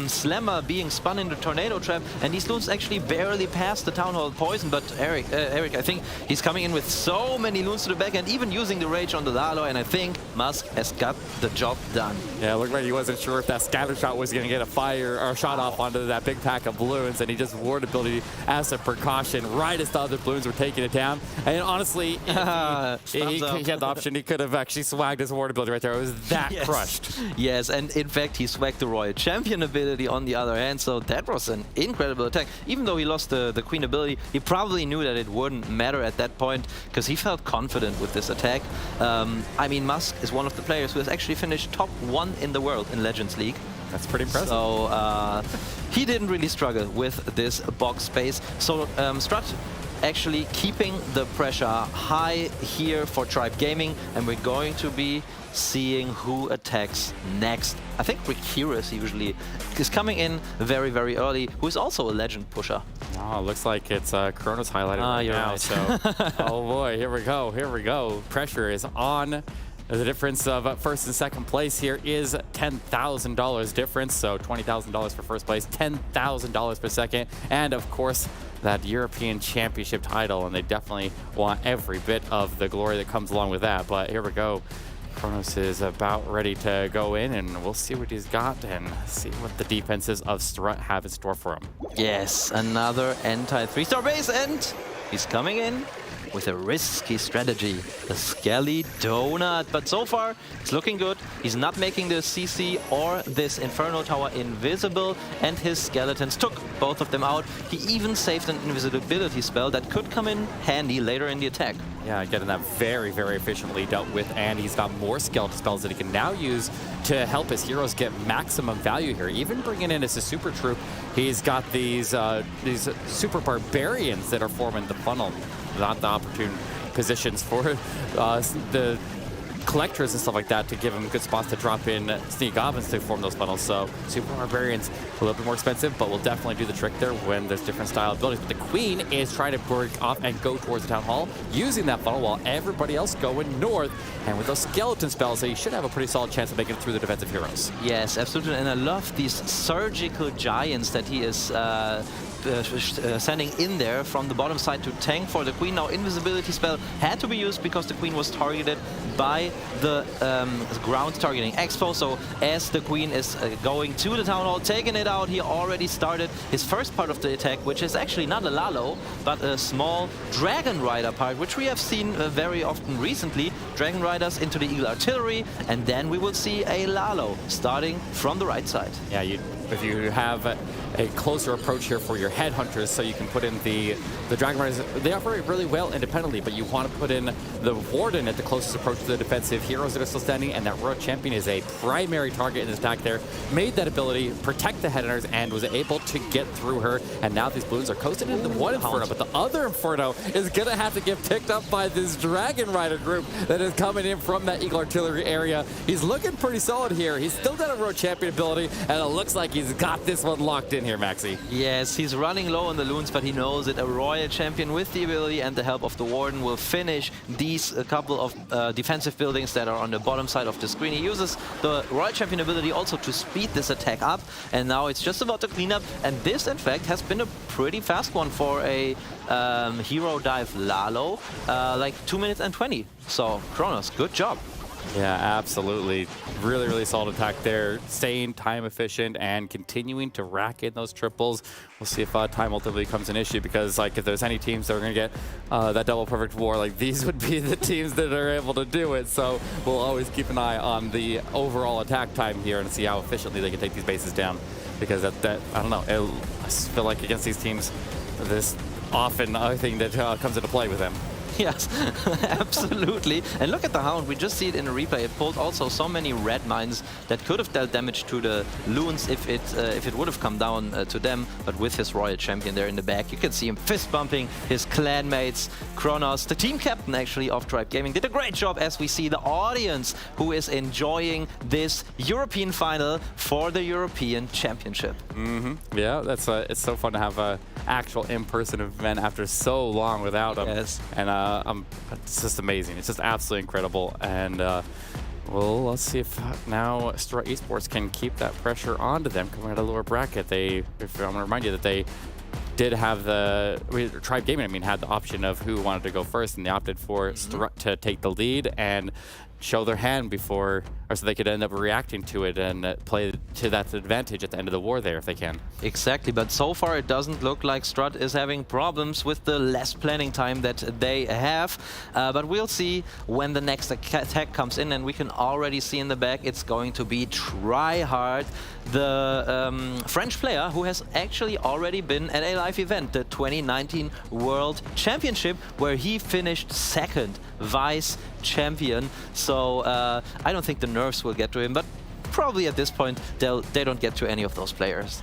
Slammer being spun in the Tornado Trap, and these loons actually barely pass the Town Hall Poison. But Eric, I think he's coming in with so many loons to the back, and even using the rage on the Lalo, and I think Musk has got the job done. Yeah, it looked like he wasn't sure if that scatter shot was going to get a fire or shot off onto that big pack of balloons, and he just ward ability as a precaution. caution right as the other balloons were taking it down. And honestly, if he had the option, he could have actually swagged his ward ability right there. It was that crushed. Yes, and in fact, he swagged the Royal Champion ability on the other hand, so that was an incredible attack. Even though he lost the Queen ability, he probably knew that it wouldn't matter at that point, because he felt confident with this attack. I mean, Musk is one of the players who has actually finished top 1 in the world in Legends League. That's pretty impressive. So he didn't really struggle with this box space. So STRUT actually keeping the pressure high here for Tribe Gaming, and we're going to be seeing who attacks next. I think Rikirus usually is coming in very, very early, who is also a legend pusher. Oh, looks like it's Kronos highlighted right now. Right. So, oh boy, here we go, here we go. Pressure is on. The difference of first and second place here is $10,000 difference. So $20,000 for first place, $10,000 per second. And of course, that European Championship title. And they definitely want every bit of the glory that comes along with that. But here we go. Kronos is about ready to go in, and we'll see what he's got and see what the defenses of STRUT have in store for him. Yes, another anti-3-star base, and he's coming in with a risky strategy, the Skelly Donut. But so far, it's looking good. He's not making the CC or this Inferno Tower invisible, and his skeletons took both of them out. He even saved an invisibility spell that could come in handy later in the attack. Yeah, getting that very, very efficiently dealt with, and he's got more skeleton spells that he can now use to help his heroes get maximum value here. Even bringing in as a super troop, he's got these super barbarians that are forming the funnel. Not the opportune positions for the collectors and stuff like that to give him good spots to drop in sneak goblins to form those funnels. So super barbarians a little bit more expensive, but will definitely do the trick there when there's different style abilities. But the Queen is trying to break off and go towards the Town Hall using that funnel while everybody else going north. And with those skeleton spells, he should have a pretty solid chance of making it through the defensive heroes. Yes, absolutely. And I love these surgical giants that he is sending in there from the bottom side to tank for the Queen. Now, invisibility spell had to be used because the Queen was targeted by the ground targeting expo. So as the Queen is going to the Town Hall, taking it out, he already started his first part of the attack, which is actually not a Lalo, but a small Dragon Rider part, which we have seen very often recently. Dragon Riders into the Eagle Artillery, and then we will see a Lalo starting from the right side. Yeah, if you have a closer approach here for your headhunters, so you can put in the Dragon Riders. They operate really well independently, but you want to put in the Warden at the closest approach to the defensive heroes that are still standing, and that Royal Champion is a primary target in this attack there. Made that ability, protect the headhunters, and was able to get through her, and now these balloons are coasting into one Inferno, but the other Inferno is going to have to get picked up by this Dragon Rider group that is coming in from that Eagle Artillery area. He's looking pretty solid here. He's still got a Royal Champion ability, and it looks like he's got this one locked in here, Maxi. Yes, he's running low on the loons, but he knows that a Royal Champion with the ability and the help of the Warden will finish these couple of defensive buildings that are on the bottom side of the screen. He uses the Royal Champion ability also to speed this attack up, and now it's just about to clean up. And this, in fact, has been a pretty fast one for a hero dive Lalo, like 2 minutes and 20. So, Kronos, good job. Yeah, absolutely. Really, really solid attack there. Staying time efficient and continuing to rack in those triples. We'll see if time ultimately becomes an issue, because like if there's any teams that are going to get that double perfect war, like these would be the teams that are able to do it. So we'll always keep an eye on the overall attack time here and see how efficiently they can take these bases down. Because that I don't know, I feel like against these teams, this often a thing that comes into play with them. Yes, absolutely. And look at the Hound. We just see it in a replay. It pulled also so many red mines that could have dealt damage to the loons if it would have come down to them. But with his Royal Champion there in the back, you can see him fist bumping his clan mates. Kronos, the team captain actually of Tribe Gaming, did a great job, as we see the audience who is enjoying this European final for the European Championship. Yeah, that's it's so fun to have a actual in-person event after so long without them. Yes. And it's just amazing. It's just absolutely incredible. And well, let's see if now STRUT Esports can keep that pressure onto them coming out of lower bracket. I'm going to remind you that they did have Tribe Gaming, had the option of who wanted to go first, and they opted for STRUT to take the lead. And show their hand before, or so they could end up reacting to it and play to that advantage at the end of the war there if they can. Exactly, but so far it doesn't look like STRUT is having problems with the less planning time that they have. But we'll see when the next attack comes in, and we can already see in the back it's going to be Tryhard, the French player who has actually already been at a live event, the 2019 World Championship, where he finished second, vice champion. So I don't think the nerves will get to him, but probably at this point they don't get to any of those players.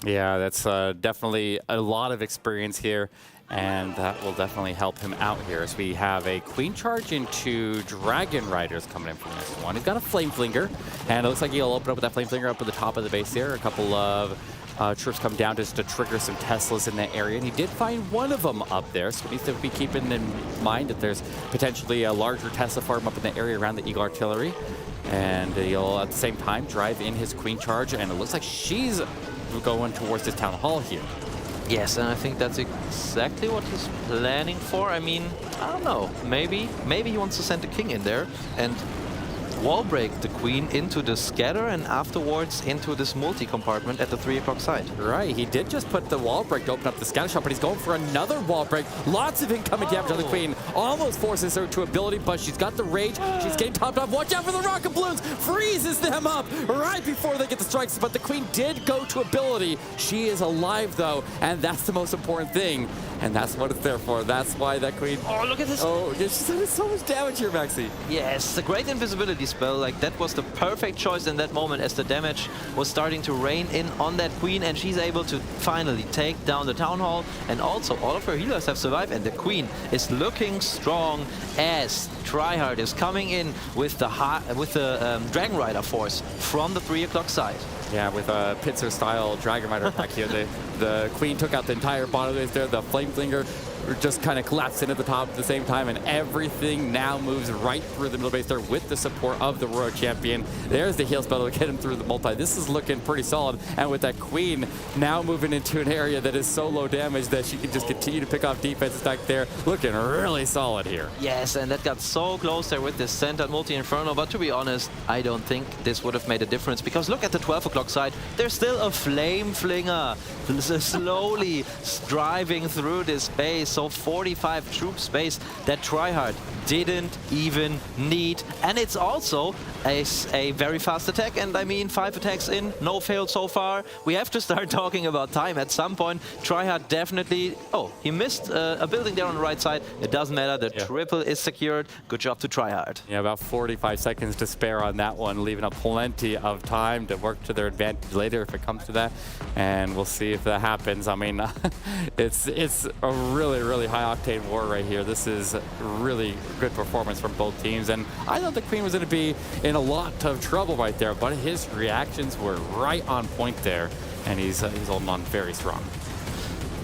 Yeah, that's definitely a lot of experience here, and that will definitely help him out here as we have a Queen Charge into Dragon Riders coming in from this one. He's got a Flame Flinger, and it looks like he'll open up with that Flame Flinger up at the top of the base here. A couple of troops come down just to trigger some Teslas in that area, and he did find one of them up there, so we need to be keeping in mind that there's potentially a larger Tesla farm up in the area around the Eagle Artillery, and he'll at the same time drive in his Queen Charge, and it looks like she's going towards this Town Hall here. Yes, and I think that's exactly what he's planning for. I mean, I don't know, maybe he wants to send the king in there and wall break the queen into the scatter and afterwards into this multi-compartment at the 3 o'clock side. Right, he did just put the wall break to open up the scatter shot, but he's going for another wall break. Lots of incoming damage on the queen. Almost forces her to ability, but she's got the rage. She's getting topped off. Watch out for the rocket balloons. Freezes them up right before they get the strikes, but the queen did go to ability. She is alive though, and that's the most important thing. And that's what it's there for. That's why that queen... Oh, look at this. Oh, there's so much damage here, Maxi. Yes, a great invisibility spell. Like, that was the perfect choice in that moment as the damage was starting to rain in on that queen, and she's able to finally take down the Town Hall. And also, all of her healers have survived, and the queen is looking strong as Tryhard is coming in with the Dragon Rider force from the 3 o'clock side. Yeah, with a Pitzer-style Dragon Rider attack here. The Queen took out the entire bottom base there. The Flame Flinger just kind of collapsed in at the top at the same time, and everything now moves right through the middle base there with the support of the Royal Champion. There's the heal spell to get him through the multi. This is looking pretty solid, and with that Queen now moving into an area that is so low damage that she can just continue to pick off defenses back there, looking really solid here. Yes, and that got so close there with this centered multi-inferno, but to be honest, I don't think this would have made a difference, because look at the 12 o'clock side, there's still a Flame Flinger slowly driving through this base. So 45 troop space that Tryhard didn't even need. And it's also a very fast attack. And I mean, 5 attacks in, no fail so far. We have to start talking about time at some point. Tryhard definitely... Oh, he missed a building there on the right side. It doesn't matter. The triple is secured. Good job to Tryhard. Yeah, about 45 seconds to spare on that one, leaving up plenty of time to work to their advantage later if it comes to that. And we'll see if that happens. I mean, it's a really high-octane war right here. This is really good performance from both teams, and I thought the Queen was going to be in a lot of trouble right there, but his reactions were right on point there, and he's holding on very strong.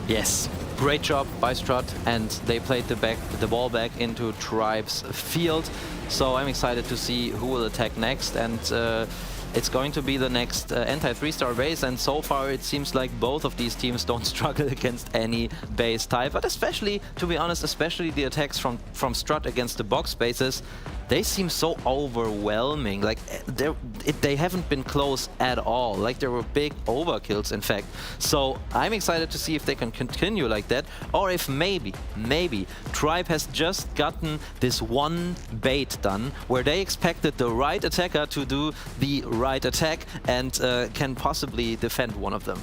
Yes, great job by STRUT, and they played the ball back into Tribe's field. So I'm excited to see who will attack next, and it's going to be the next anti-3-star base, and so far it seems like both of these teams don't struggle against any base type, but especially, to be honest, especially the attacks from STRUT against the box bases, they seem so overwhelming. Like, they haven't been close at all. Like, there were big overkills, in fact. So I'm excited to see if they can continue like that, or if maybe Tribe has just gotten this one bait done, where they expected the right attacker to do the right attack and can possibly defend one of them.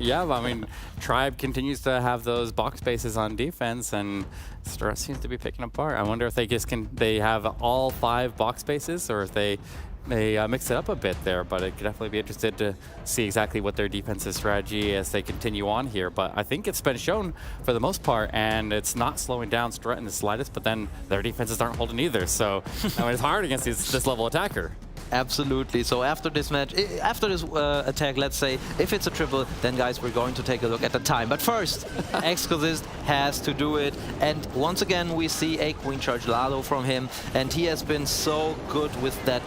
Yeah, I mean, Tribe continues to have those box bases on defense, and STRUT seems to be picking apart. I wonder if they have all 5 box bases, or if they mix it up a bit there, but I'd definitely be interested to see exactly what their defensive strategy as they continue on here. But I think it's been shown for the most part, and it's not slowing down STRUT in the slightest, but then their defenses aren't holding either. So I mean, it's hard against this level attacker. Absolutely. So after this match, after this attack, let's say, if it's a triple, then guys, we're going to take a look at the time. But first, Exquisite has to do it. And once again, we see a Queen Charge Lalo from him. And he has been so good with that,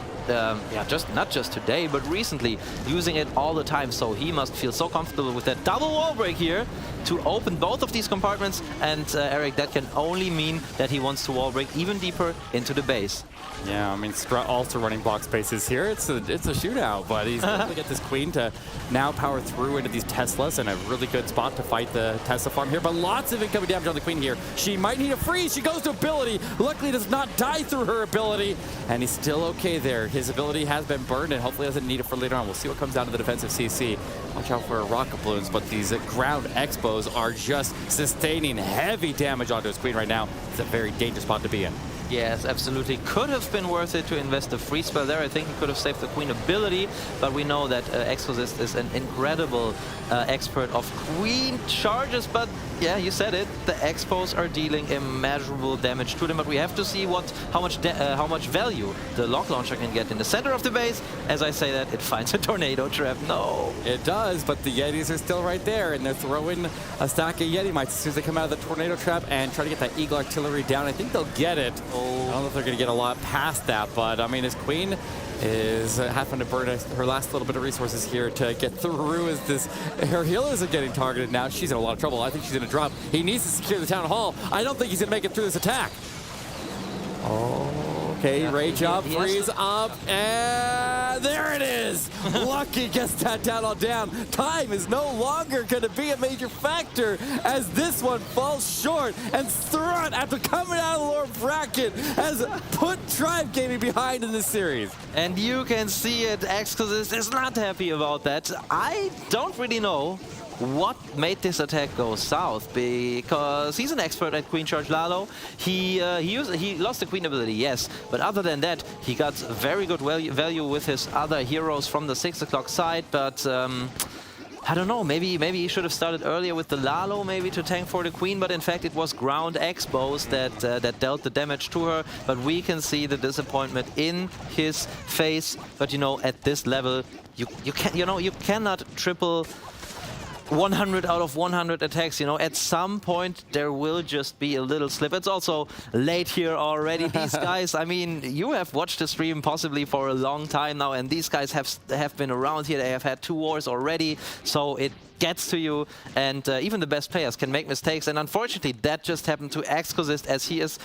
not just today, but recently, using it all the time. So he must feel so comfortable with that double wall break here. to open both of these compartments, and Eric, that can only mean that he wants to wall break even deeper into the base. Yeah, I mean, Strut also running block spaces here. It's a shootout, but he's able to get this Queen to now power through into these Teslas, and a really good spot to fight the Tesla farm here. But lots of incoming damage on the Queen here. She might need a freeze. She goes to ability. Luckily does not die through her ability, and he's still okay there. His ability has been burned, and hopefully doesn't need it for later on. We'll see what comes out of the defensive CC. Watch out for rocket balloons, but these ground expos are just sustaining heavy damage onto his Queen right now. It's a very dangerous spot to be in. Yes, absolutely. Could have been worth it to invest a free spell there. I think he could have saved the Queen ability, but we know that Exorcist is an incredible expert of Queen charges. But yeah, you said it. The Expos are dealing immeasurable damage to them, but we have to see how much value the lock launcher can get in the center of the base. As I say that, it finds a tornado trap. No, it does, but the Yetis are still right there, and they're throwing a stack of Yeti mites as soon as they come out of the tornado trap and try to get that Eagle Artillery down. I think they'll get it. I don't know if they're going to get a lot past that, but I mean, his Queen is having to burn her last little bit of resources here to get through as her healers are getting targeted now. She's in a lot of trouble. I think she's going to drop. He needs to secure the town hall. I don't think he's going to make it through this attack. Okay, yeah, rage up, freeze up, and there it is! Lucky gets that down all down. Time is no longer going to be a major factor as this one falls short, and STRUT, after coming out of the lower bracket, has put Tribe Gaming behind in this series. And you can see it, Exorcist is not happy about that. I don't really know what made this attack go south, because he's an expert at Queen Charge Lalo. He lost the Queen ability, yes, but other than that, he got very good value with his other heroes from the 6 o'clock side, but I don't know, maybe he should have started earlier with the Lalo, maybe to tank for the Queen, but in fact it was ground expos that dealt the damage to her. But we can see the disappointment in his face. But you know, at this level, you cannot triple 100 out of 100 attacks, you know. At some point there will just be a little slip. It's also late here already. These guys, I mean, you have watched the stream possibly for a long time now, and these guys have been around here. They have had 2 wars already, so it gets to you, and even the best players can make mistakes, and unfortunately that just happened to Exorcist as he is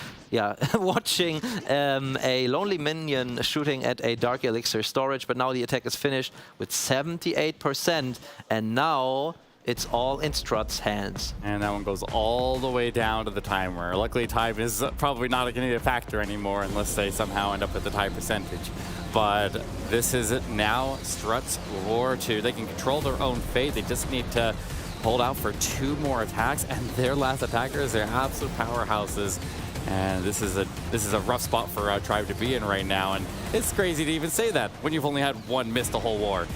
watching a lonely minion shooting at a Dark Elixir storage. But now the attack is finished with 78%, and now it's all in Strut's hands. And that one goes all the way down to the timer. Luckily, time is probably not going to be a factor anymore unless they somehow end up at the tie percentage. But this is it now. Strut's war to, they can control their own fate. They just need to hold out for 2 more attacks, and their last attackers are absolute powerhouses. And this is a rough spot for Tribe to be in right now, and it's crazy to even say that when you've only had 1 miss the whole war.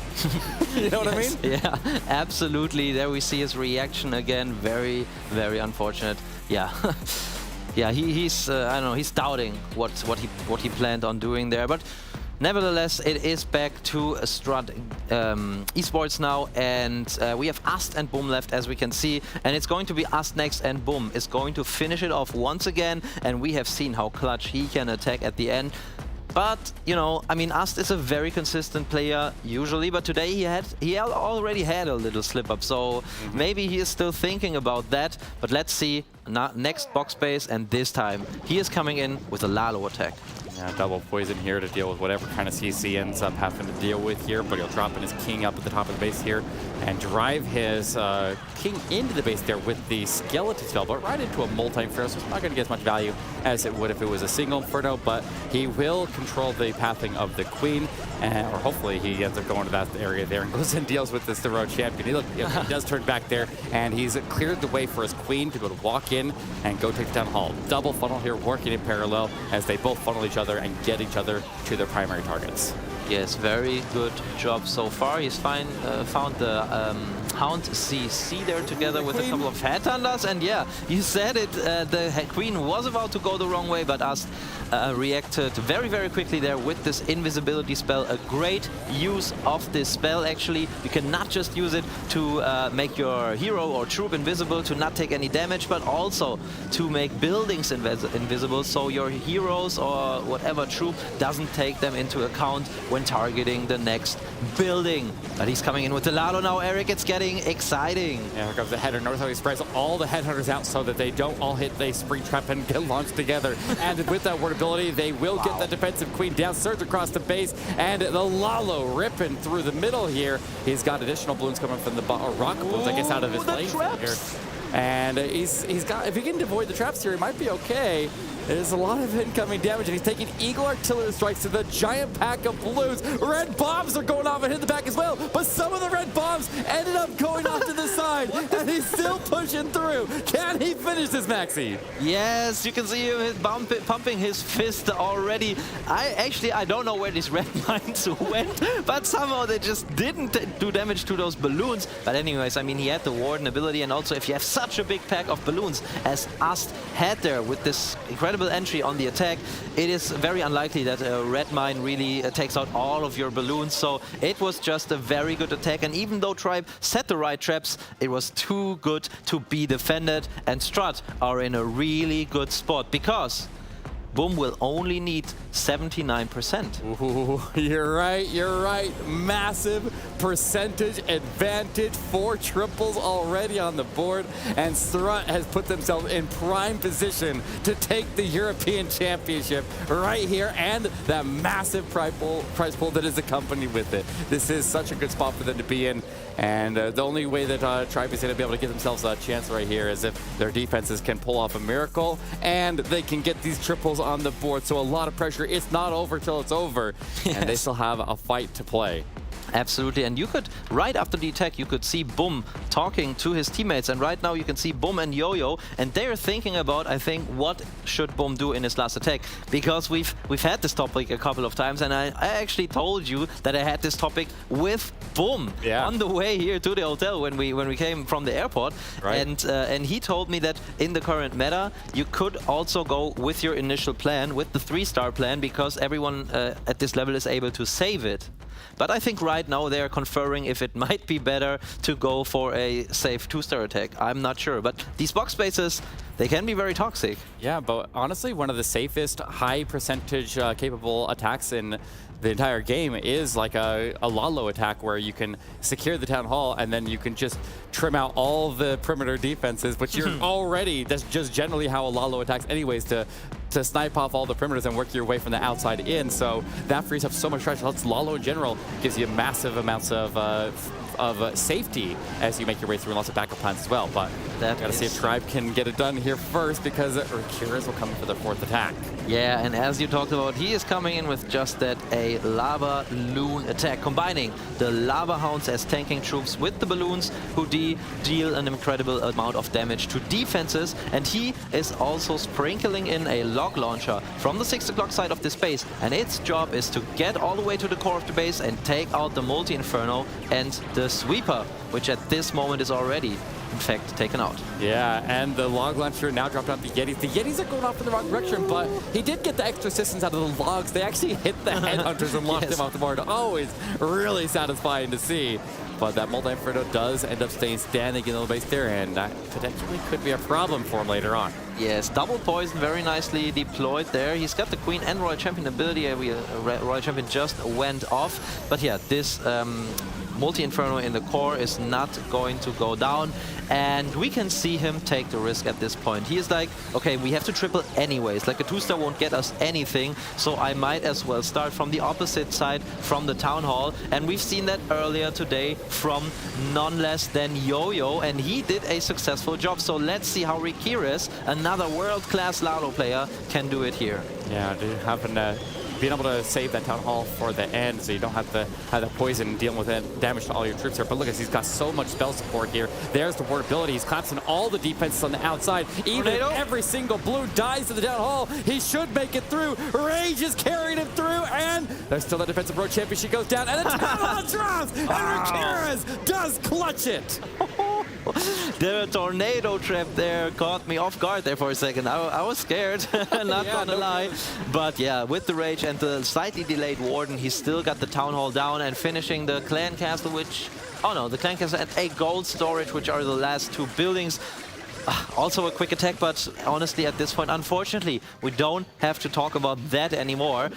You know what I mean? Yeah, absolutely. There we see his reaction again. Very, very unfortunate. Yeah. Yeah, he's I don't know, he's doubting what he planned on doing there, but nevertheless, it is back to STRUT Esports now, and we have Ast and Boom left, as we can see, and it's going to be Ast next, and Boom is going to finish it off once again, and we have seen how clutch he can attack at the end. But, you know, I mean, Ast is a very consistent player usually, but today he already had a little slip-up, so maybe he is still thinking about that. But let's see, next box space, and this time he is coming in with a Lalo attack. Yeah, double poison here to deal with whatever kind of CC ends up having to deal with here, but he'll drop in his king up at the top of the base here and drive his king into the base there with the skeleton spell, but right into a multi-inferno, so it's not going to get as much value as it would if it was a single inferno, but he will control the pathing of the queen, or hopefully he ends up going to that area there and goes and deals with this Thorough champion. He does turn back there, and he's cleared the way for his queen to be able to walk in and go take the town hall. Double funnel here working in parallel as they both funnel each other and get each other to their primary targets. Yes, very good job so far. He's found the Hound CC there together with a couple of headhunters, and yeah, you said it, the queen was about to go the wrong way, but Ast reacted very, very quickly there with this invisibility spell. A great use of this spell, actually. You can not just use it to make your hero or troop invisible, to not take any damage, but also to make buildings invisible, so your heroes or whatever troop doesn't take them into account when targeting the next building. But he's coming in with the Lalo now, Eric. It's getting getting exciting. Yeah, here comes the header. Notice how he spreads all the headhunters out so that they don't all hit the spring trap and get launched together. And with that ward ability, they will get the defensive queen down, surge across the base, and the Lalo ripping through the middle here. He's got additional balloons coming from the rocket balloons, I guess, out of his lane here. And he's got, if he can avoid the traps here, he might be okay. There's a lot of incoming damage, and he's taking Eagle Artillery Strikes to the giant pack of balloons. Red bombs are going off and hit the back as well, but some of the red bombs ended up going off to the side, and he's still pushing through. Can he finish this, Maxi? Yes, you can see him pumping his fist already. I don't know where these red mines went, but somehow they just didn't do damage to those balloons. But anyways, I mean, he had the Warden ability, and also if you have such a big pack of balloons as Ast had there with this incredible entry on the attack, it is very unlikely that a red mine really takes out all of your balloons. So it was just a very good attack, and even though Tribe set the right traps, it was too good to be defended, and STRUT are in a really good spot because Boom will only need 79%. Ooh, you're right. Massive percentage advantage. 4 triples already on the board, and STRUT has put themselves in prime position to take the European Championship right here, and that massive prize pool that is accompanied with it. This is such a good spot for them to be in, and the only way that Tribe is going to be able to give themselves a chance right here is if their defenses can pull off a miracle, and they can get these triples on the board. So a lot of pressure. It's not over till it's over. Yes. And they still have a fight to play. Absolutely, and you could, right after the attack, you could see Boom talking to his teammates, and right now you can see Boom and Yo-Yo, and they're thinking about, I think, what should Boom do in his last attack, because we've had this topic a couple of times, and I actually told you that I had this topic with Boom on the way here to the hotel when we came from the airport, and he told me that in the current meta you could also go with your initial plan, with the 3-star plan, because everyone at this level is able to save it. But I think right now they are conferring if it might be better to go for a safe 2-star attack. I'm not sure, but these box spaces, they can be very toxic. Yeah, but honestly, one of the safest, high percentage capable attacks in the entire game is like a Lalo attack, where you can secure the town hall and then you can just trim out all the perimeter defenses, which you're already, that's just generally how a Lalo attacks anyways, to snipe off all the perimeters and work your way from the outside in. So that frees up so much pressure. That's Lalo in general, gives you massive amounts of safety as you make your way through, and lots of backup plans as well. But gotta see if Tribe can get it done here first, because Rakiras will come for the 4th attack. Yeah, and as you talked about, he is coming in with just that, a Lava Loon attack, combining the Lava Hounds as tanking troops with the balloons, who deal an incredible amount of damage to defenses, and he is also sprinkling in a log launcher from the 6 o'clock side of this base, and its job is to get all the way to the core of the base and take out the multi-inferno and the sweeper, which at this moment is already in fact taken out. Yeah, and the log launcher now dropped out the Yetis. The Yetis are going off in the wrong direction, but he did get the extra assistance out of the logs. They actually hit the headhunters and locked them off the board. Always really satisfying to see. But that multi-inferno does end up staying standing in the base there, and that potentially could be a problem for him later on. Yes, double poison, very nicely deployed there. He's got the Queen and Royal Champion ability. Royal Champion just went off. But yeah, this multi-inferno in the core is not going to go down, and we can see him take the risk at this point. He is like, okay, we have to triple anyways, like a 2-star won't get us anything, so I might as well start from the opposite side, from the town hall. And we've seen that earlier today from none less than Yo-Yo, and he did a successful job. So let's see how Rakiras, another world-class Lalo player, can do it here. Yeah, being able to save that town hall for the end, so you don't have to have the poison dealing with damage to all your troops here. But look, he's got so much spell support here. There's the ward ability. He's collapsing all the defenses on the outside. Even if every single blue dies to the town hall, he should make it through. Rage is carrying him through, and there's still that defensive road champion. She goes down, and the town hall drops, and Rakiras does clutch it. The tornado trap there caught me off guard there for a second. I was scared, not gonna lie. But yeah, with the rage and the slightly delayed warden, he's still got the town hall down and finishing the clan castle, which... Oh no, the clan castle and a gold storage, which are the last 2 buildings. Also a quick attack, but honestly at this point, unfortunately, we don't have to talk about that anymore.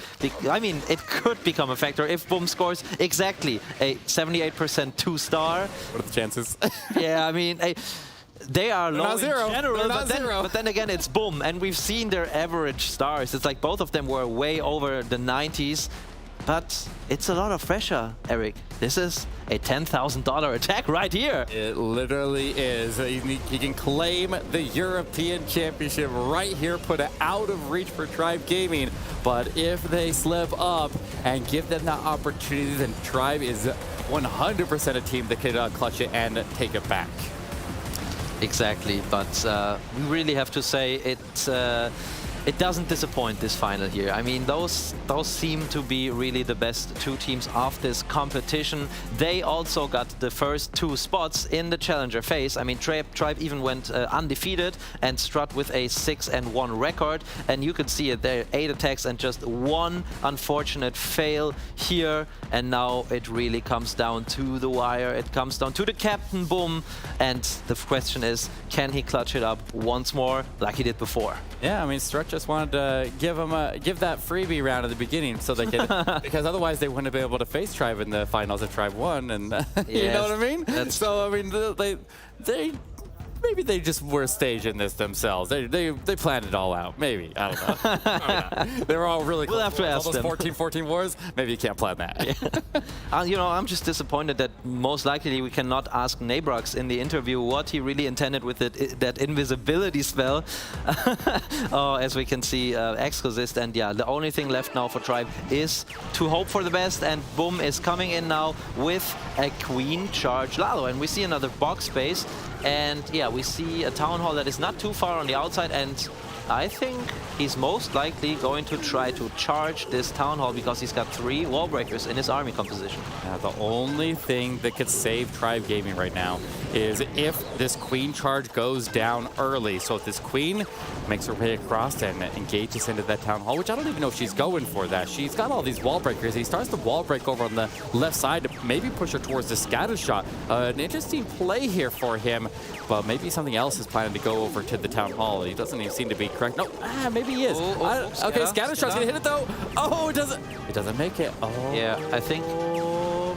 I mean, it could become a factor if Boom scores exactly a 78% 2-star. What are the chances? Yeah, I mean, they are low in general, but then again, it's Boom, and we've seen their average stars. It's like both of them were way over the 90s, but it's a lot of pressure, Eric. This is a $10,000 attack right here. It literally is. He can claim the European Championship right here, put it out of reach for Tribe Gaming. But if they slip up and give them that opportunity, then Tribe is 100% a team that can clutch it and take it back. Exactly, but we really have to say it doesn't disappoint this final here. I mean, those seem to be really the best two teams of this competition. They also got the first 2 spots in the challenger phase. I mean, Tribe even went undefeated, and STRUT with a 6-1 record. And you could see it there, 8 attacks and just 1 unfortunate fail here. And now it really comes down to the wire. It comes down to the captain, Boom. And the question is, can he clutch it up once more like he did before? Yeah, I mean, STRUT just wanted to give that freebie round at the beginning so they could, because otherwise they wouldn't have been able to face Tribe in the finals if Tribe won, and you know what I mean? So I mean, they maybe they just were staging this themselves. They planned it all out. Maybe, I don't know. Oh, yeah. They were all really close. We'll have to ask all those them. 14 wars. Maybe you can't plan that. Yeah. You know, I'm just disappointed that most likely we cannot ask Nabrux in the interview what he really intended with that invisibility spell. As we can see, Exclusist, and yeah, the only thing left now for Tribe is to hope for the best, and Boom is coming in now with a Queen Charge Lalo, and we see another box space, and yeah, we see a Town Hall that is not too far on the outside, and I think he's most likely going to try to charge this Town Hall because he's got 3 wall breakers in his army composition. The only thing that could save Tribe Gaming right now is if this Queen charge goes down early. So if this Queen makes her way across and engages into that Town Hall, which I don't even know if she's going for that. She's got all these wall breakers. He starts the wall break over on the left side to maybe push her towards the scatter shot. An interesting play here for him, but maybe something else is planning to go over to the Town Hall. He doesn't even seem to be correct. No, maybe he is. Okay, scatter shot's gonna hit it though. Oh, it doesn't make it. Oh. Yeah, I think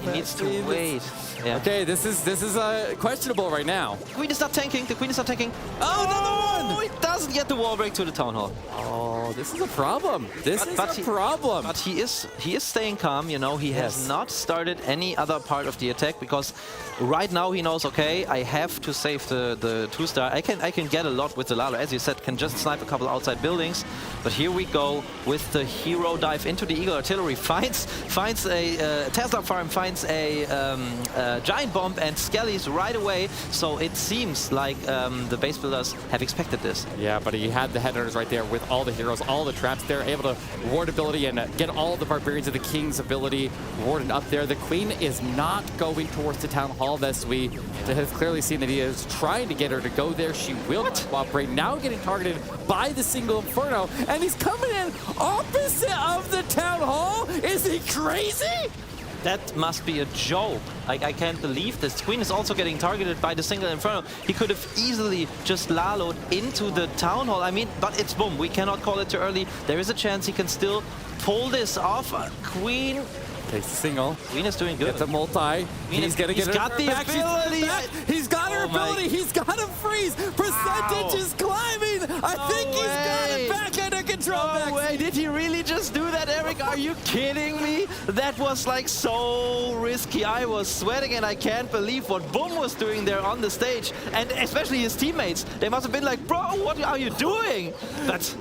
he needs to wait. Yeah. Okay, this is questionable right now. The Queen is not tanking. The Queen is not tanking. Oh, another one! It doesn't get the wall break to the Town Hall. Oh, this is a problem. This is a problem. But he is staying calm. You know, he has not started any other part of the attack because right now he knows, okay, I have to save the 2-star. I can get a lot with the Lalo, as you said, can just snipe a couple outside buildings. But here we go with the hero dive into the Eagle Artillery. Finds a Tesla farm, finds a giant bomb, and Skelly's right away. So it seems like the base builders have expected this. Yeah, but he had the headhunters right there with all the heroes, all the traps there, able to ward ability and get all the barbarians of the King's ability warded up there. The Queen is not going towards the Town Hall. Thus, we have clearly seen that he is trying to get her to go there. She will cooperate. Now getting targeted by the single Inferno, and he's coming in opposite of the Town Hall. Is he crazy? That must be a joke. Like, I can't believe this. Queen is also getting targeted by the single Inferno. He could have easily just Lalo'd into the Town Hall. I mean, but it's Boom. We cannot call it too early. There is a chance he can still pull this off. Queen takes the single. Queen is doing good. Gets a multi. He's gonna get He's got the ability. He's got her ability. He's got a freeze. Percentage is climbing. I think he's got it back under control. No way. Did he really just do that, Eric? Are you kidding me? That was like so risky. I was sweating, and I can't believe what Boom was doing there on the stage. And especially his teammates. They must have been like, bro, what are you doing? But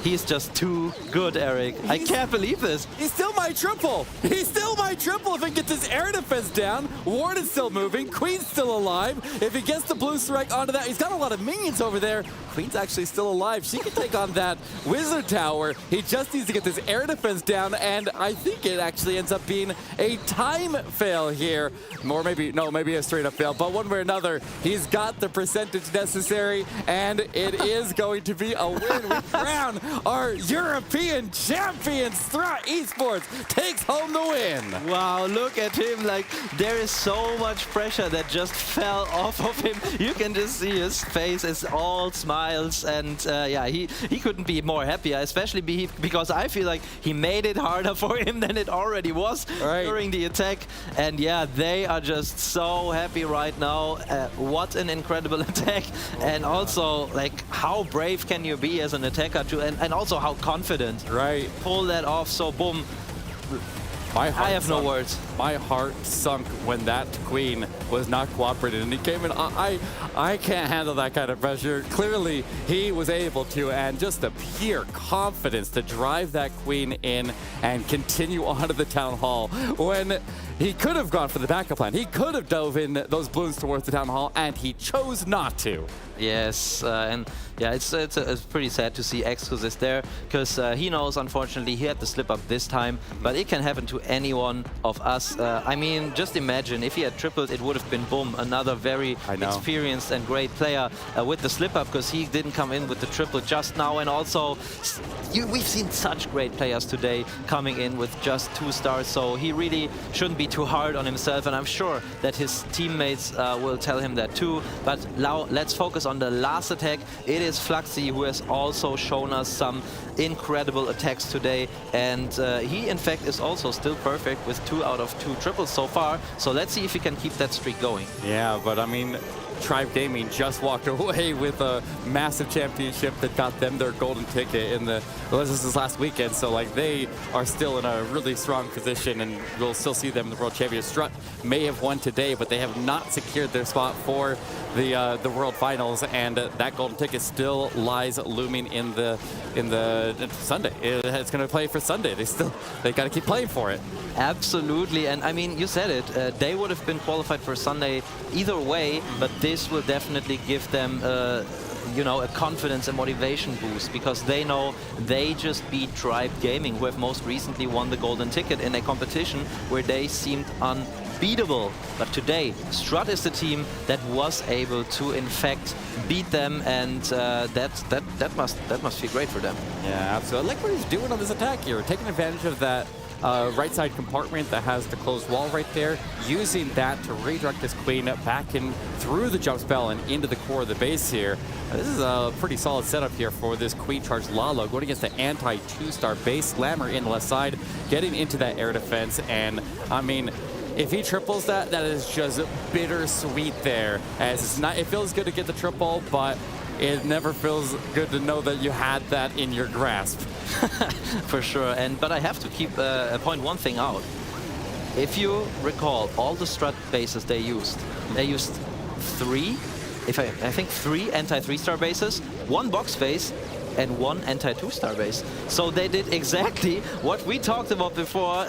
he's just too good, Eric. I can't believe this. He's still my triple. He's still my triple if he gets his air defense down. Ward is still moving. Queen's still alive. If he gets the blue strike onto that, he's got a lot of minions over there. Queen's actually still alive. She can take on that Wizard Tower. He just needs to get this air defense down, and I think it actually ends up being a time fail here. Or maybe, no, maybe a straight up fail, but one way or another, he's got the percentage necessary, and it is going to be a win. We crown our European champion. STRUT Esports takes home the win. Wow, look at him. Like, there is so much pressure that just fell off of him. You can just see his face is all smiles, and yeah, he couldn't be more happier, especially because I feel like he made it harder for him than it already was during the attack. And yeah, they are just so happy right now. What an incredible attack. And also, like, how brave can you be as an attacker too, and also how confident. Right. Pull that off, so boom. I have no words. My heart sunk when that Queen was not cooperating, and he came in. I can't handle that kind of pressure. Clearly, he was able to, and just the pure confidence to drive that Queen in and continue on to the Town Hall when he could have gone for the backup plan. He could have dove in those balloons towards the Town Hall, and he chose not to. Yes, and yeah, it's pretty sad to see Exquisite there, because he knows, unfortunately, he had to slip up this time, but it can happen to any one of us. I mean, just imagine if he had tripled, it would have been boom, another very experienced and great player with the slip up, because he didn't come in with the triple just now. And also, we've seen such great players today coming in with just 2 stars, so he really shouldn't be too hard on himself, and I'm sure that his teammates will tell him that too. But now let's focus on the last attack. It is Fluxy, who has also shown us some incredible attacks today, and he in fact is also still perfect with 2 out of 2 triples so far. So let's see if he can keep that streak going. Yeah, but I mean, Tribe Gaming just walked away with a massive championship that got them their golden ticket in the, well, this is last weekend, so like they are still in a really strong position, and we'll still see them in the World Champions. STRUT may have won today, but they have not secured their spot for the World Finals, and that golden ticket still lies looming in the Sunday. It's going to play for Sunday. They got to keep playing for it. Absolutely, and I mean, you said it. They would have been qualified for Sunday either way, but this will definitely give them, you know, a confidence and motivation boost, because they know they just beat Tribe Gaming, who have most recently won the golden ticket in a competition where they seemed unbeatable. But today, STRUT is the team that was able to, in fact, beat them, and that must feel great for them. Yeah, absolutely. I like what he's doing on this attack here, taking advantage of that right side compartment that has the closed wall right there, using that to redirect this Queen back in through the jump spell and into the core of the base here. This is a pretty solid setup here for this Queen charge Lalo, going against the anti-2-star base Slammer in the left side, getting into that air defense, and I mean, if he triples that, that is just bittersweet there, as it's not, it feels good to get the triple, but it never feels good to know that you had that in your grasp. For sure, but I have to point one thing out. If you recall, all the STRUT bases they used 3, I think 3 anti-3-star bases, 1 box base, and 1 anti-2-star base. So they did exactly what we talked about before,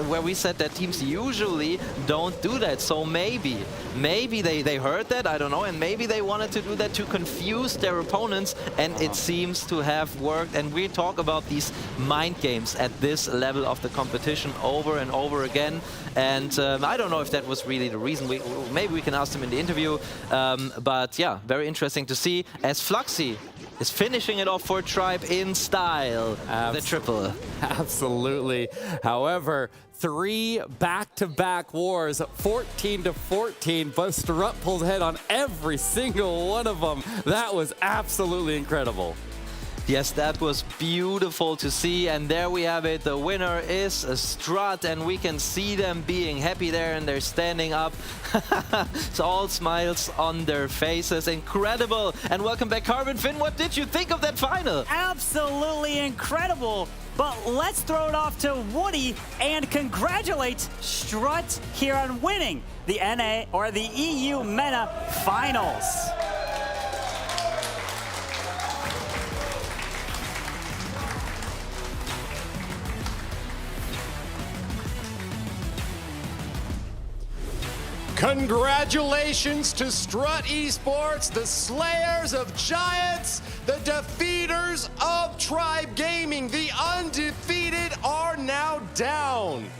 where we said that teams usually don't do that. So maybe they heard that, I don't know, and maybe they wanted to do that to confuse their opponents, and it seems to have worked. And we talk about these mind games at this level of the competition over and over again. And I don't know if that was really the reason. Maybe we can ask them in the interview. But yeah, very interesting to see, as Fluxy is finishing it off for Tribe in style. The triple. Absolutely. However, 3 back-to-back wars, 14-14, but STRUT pulls ahead on every single one of them. That was absolutely incredible. Yes, that was beautiful to see, and there we have it. The winner is STRUT, and we can see them being happy there, and they're standing up. It's all smiles on their faces. Incredible! And welcome back, Carbon Finn. What did you think of that final? Absolutely incredible! But let's throw it off to Woody and congratulate STRUT here on winning the NA or the EU MENA finals. Congratulations to STRUT Esports, the slayers of giants, the defeaters of Tribe Gaming. The undefeated are now down.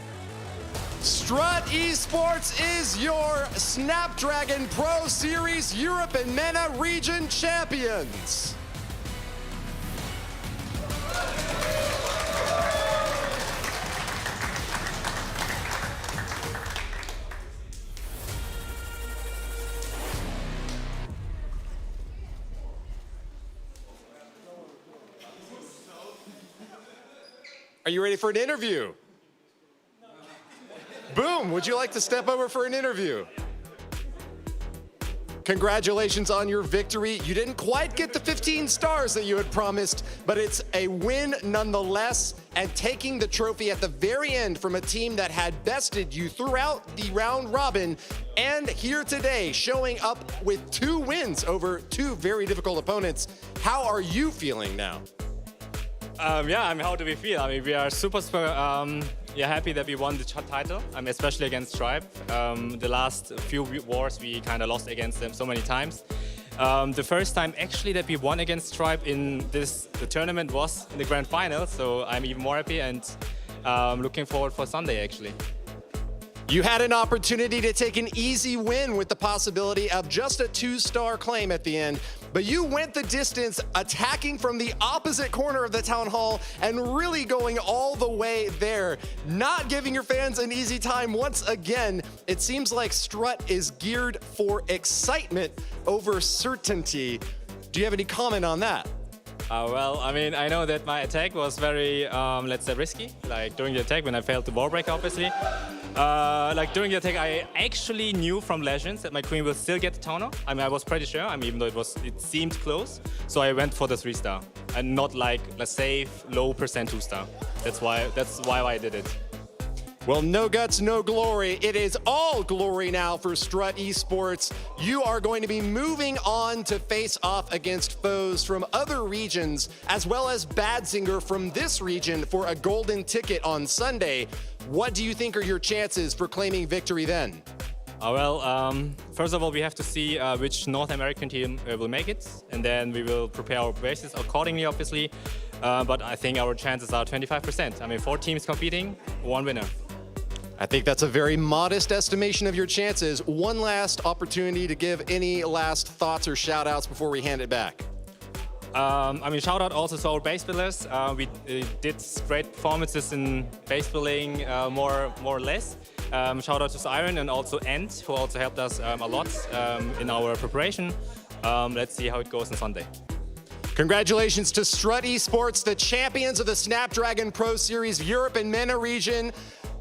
STRUT Esports is your Snapdragon Pro Series Europe and MENA region champions. Are you ready for an interview? Boom, would you like to step over for an interview? Congratulations on your victory. You didn't quite get the 15 stars that you had promised, but it's a win nonetheless, and taking the trophy at the very end from a team that had bested you throughout the round robin, and here today showing up with 2 wins over 2 very difficult opponents. How are you feeling now? How do we feel? I mean, we are super happy that we won the title, especially against Tribe. The last few wars, we kind of lost against them so many times. The first time actually that we won against Tribe in the tournament was in the grand final, so I'm even more happy and looking forward for Sunday actually. You had an opportunity to take an easy win with the possibility of just a 2-star claim at the end, but you went the distance, attacking from the opposite corner of the town hall and really going all the way there, not giving your fans an easy time once again. It seems like STRUT is geared for excitement over certainty. Do you have any comment on that? I know that my attack was very, let's say, risky. Like during the attack when I failed the wall break, obviously. During the attack, I actually knew from Legends that my queen will still get the tower. I was pretty sure. Even though it seemed close, so I went for the 3-star and not like a safe low percent 2-star. That's why I did it. Well, no guts, no glory. It is all glory now for STRUT Esports. You are going to be moving on to face off against foes from other regions, as well as BADZINGER from this region for a golden ticket on Sunday. What do you think are your chances for claiming victory then? First of all, we have to see which North American team will make it, and then we will prepare our bases accordingly, obviously. But I think our chances are 25%. 4 teams competing, 1 winner. I think that's a very modest estimation of your chances. One last opportunity to give any last thoughts or shout outs before we hand it back. Shout out also to our base builders. We did great performances in base building, more or less. Shout out to Iron and also Ent, who also helped us a lot in our preparation. Let's see how it goes on Sunday. Congratulations to STRUT Esports, the champions of the Snapdragon Pro Series Europe and MENA region.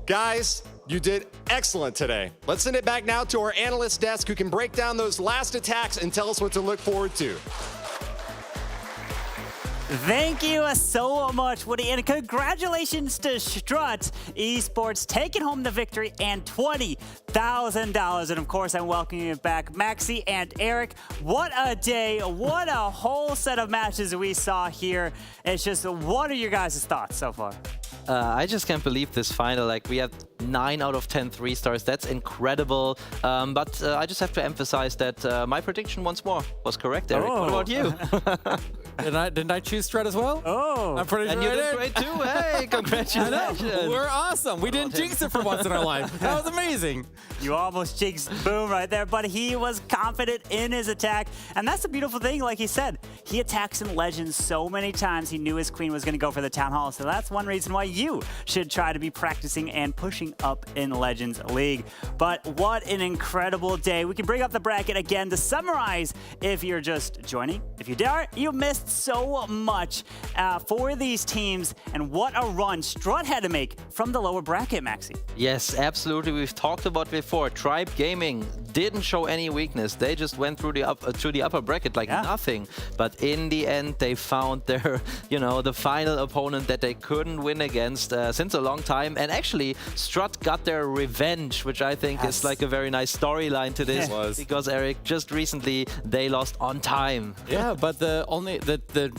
Guys, you did excellent today. Let's send it back now to our analyst desk who can break down those last attacks and tell us what to look forward to. Thank you so much, Woody, and congratulations to STRUT Esports taking home the victory and $20,000. And of course, I'm welcoming back Maxi and Eric. What a day, what a whole set of matches we saw here. It's just, what are your guys' thoughts so far? I just can't believe this final. We had 9 out of 10 3-stars. That's incredible. But I just have to emphasize that my prediction once more was correct, Eric. What about you? Didn't I choose STRUT as well? Oh, I'm pretty sure and you did great too. Hey, congratulations! We're awesome. We didn't jinx it for once in our life. That was amazing. You almost jinxed Boom right there, but he was confident in his attack, and that's the beautiful thing. Like he said, he attacks in Legends so many times. He knew his queen was going to go for the Town Hall, so that's one reason why you should try to be practicing and pushing up in Legends League. But what an incredible day! We can bring up the bracket again to summarize if you're just joining. If you dare, you missed so much for these teams, and what a run STRUT had to make from the lower bracket, Maxi. Yes, absolutely. We've talked about before. Tribe Gaming didn't show any weakness. They just went through the upper bracket like nothing. But in the end, they found their, the final opponent that they couldn't win against since a long time. And actually, STRUT got their revenge, which I think is like a very nice storyline to this. Because Eric, just recently they lost on time. Yeah, but the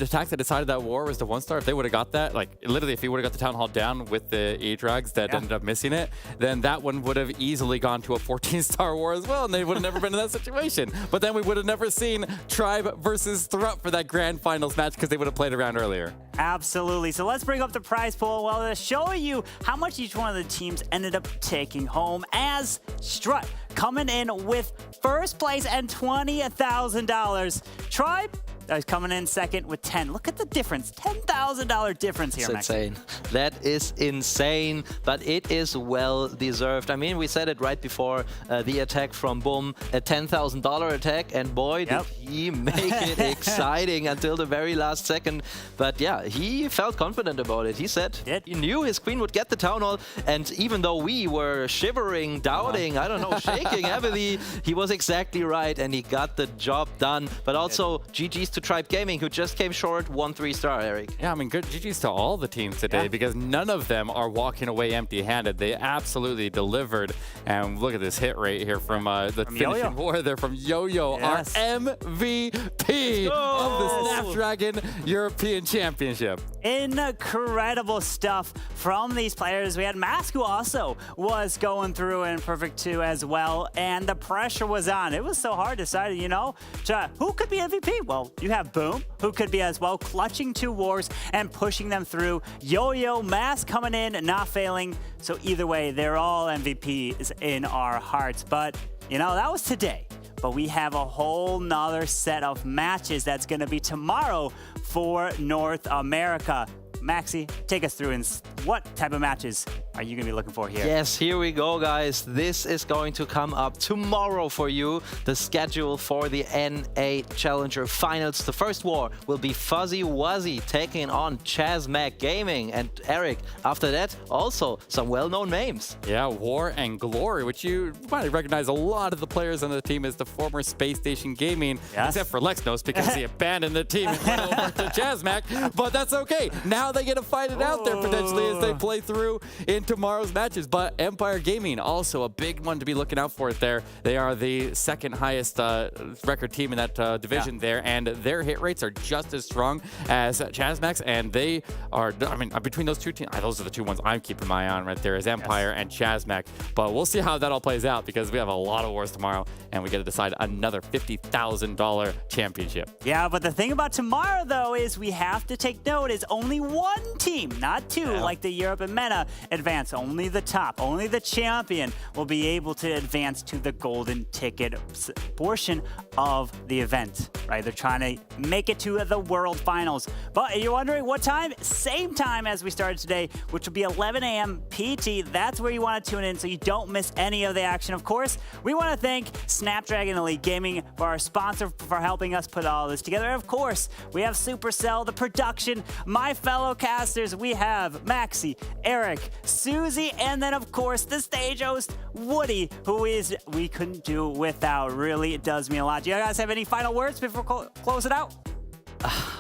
attack that decided that war was the 1-star. If they would have got that, like literally, if he would have got the Town Hall down with the E-Drags that ended up missing it, then that one would have easily gone to a 14-star war as well, and they would have never been in that situation. But then we would have never seen Tribe versus STRUT for that grand finals match because they would have played around earlier. Absolutely. So let's bring up the prize pool. Well, to show you how much each one of the teams ended up taking home, as STRUT coming in with first place and $20,000. Tribe is coming in second with 10. Look at the difference. $10,000 difference here, That's insane. That is insane, but it is well deserved. I mean, we said it right before the attack from Boom, a $10,000 attack, and boy, did he make it exciting until the very last second. But yeah, he felt confident about it. He said he knew his queen would get the Town Hall, and even though we were shivering, doubting, I don't know, shaking heavily, he was exactly right, and he got the job done. But also, GG's to Tribe Gaming, who just came short 1 3-star, Eric. Yeah, I mean, good GG's to all the teams today because none of them are walking away empty-handed. They absolutely delivered. And look at this hit rate here from the finishing war there from Yo-Yo, our MVP of the Snapdragon European Championship. Incredible stuff from these players. We had Mask, who also was going through in Perfect 2 as well, and the pressure was on. It was so hard to decide, who could be MVP? Well, you have Boom, who could be as well, clutching 2 wars and pushing them through. Yo-Yo, Mask coming in, not failing. So either way, they're all MVPs in our hearts. But, that was today. But we have a whole nother set of matches that's going to be tomorrow for North America. Maxi, take us through what type of matches are you going to be looking for here? Yes, here we go, guys. This is going to come up tomorrow for you. The schedule for the NA Challenger Finals. The first war will be Fuzzy Wuzzy taking on Chazmac Gaming. And Eric, after that, also some well-known names. Yeah, War and Glory, which you might recognize a lot of the players on the team as the former Space Station Gaming, except for Lexnos because he abandoned the team and went over to Chazmac. But that's okay. Now they get to fight it out there potentially as they play through in tomorrow's matches. But Empire Gaming, also a big one to be looking out for it there. They are the second highest record team in that division there, and their hit rates are just as strong as Chazmac's, and they are, between those two teams, those are the two ones I'm keeping my eye on right there, is Empire and Chazmac. But we'll see how that all plays out because we have a lot of wars tomorrow, and we get to decide another $50,000 championship. Yeah, but the thing about tomorrow, though, is we have to take note is only one team, not two, like the Europe and MENA advance. Only the top, only the champion will be able to advance to the golden ticket portion of the event, right? They're trying to make it to the World Finals. But you're wondering what time? Same time as we started today, which will be 11 a.m. PT. That's where you want to tune in so you don't miss any of the action. Of course, we want to thank Snapdragon Elite Gaming for our sponsor for helping us put all this together. And of course, we have Supercell, the production, my fellow casters. We have Maxi, Eric, Susie, and then of course the stage host, Woody, who we couldn't do without. Really, it does mean a lot. Do you guys have any final words before close it out?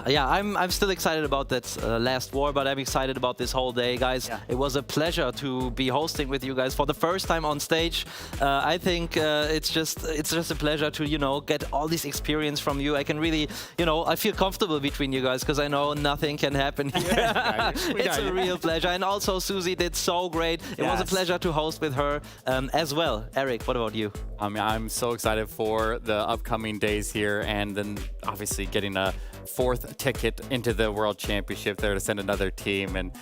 Yeah, I'm still excited about that last war, but I'm excited about this whole day, guys. It was a pleasure to be hosting with you guys for the first time on stage. I think it's just a pleasure to get all this experience from you. I can really I feel comfortable between you guys because I know nothing can happen here. It's a real pleasure, and also Susie did so great. It was a pleasure to host with her as well. Eric, what about you? I'm so excited for the upcoming days here, and then obviously getting a 4th ticket into the World Championship there to send another team. And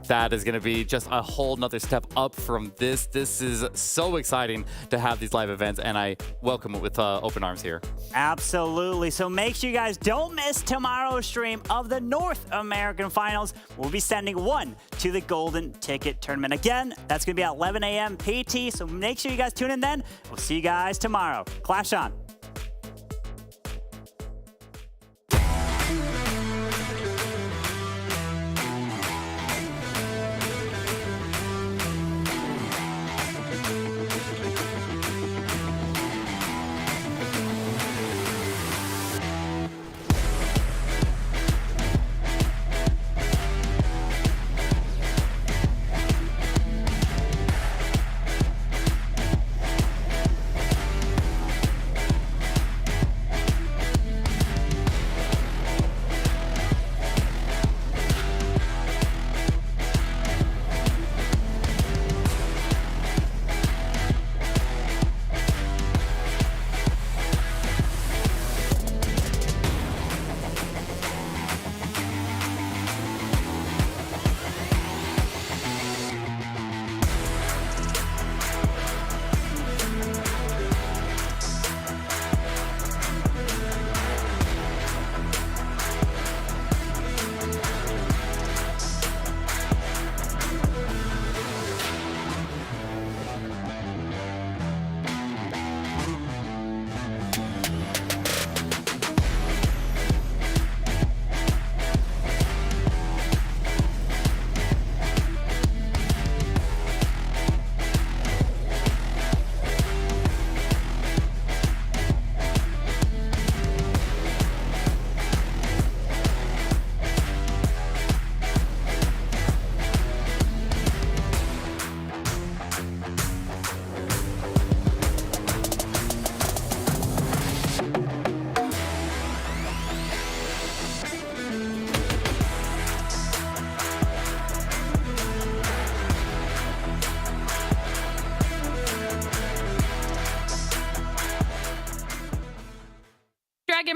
that is going to be just a whole nother step up from this. This is so exciting to have these live events, and I welcome it with open arms here. Absolutely. So make sure you guys don't miss tomorrow's stream of the North American Finals. We'll be sending one to the Golden Ticket Tournament. Again, that's going to be at 11 a.m. PT, so make sure you guys tune in then. We'll see you guys tomorrow. Clash on.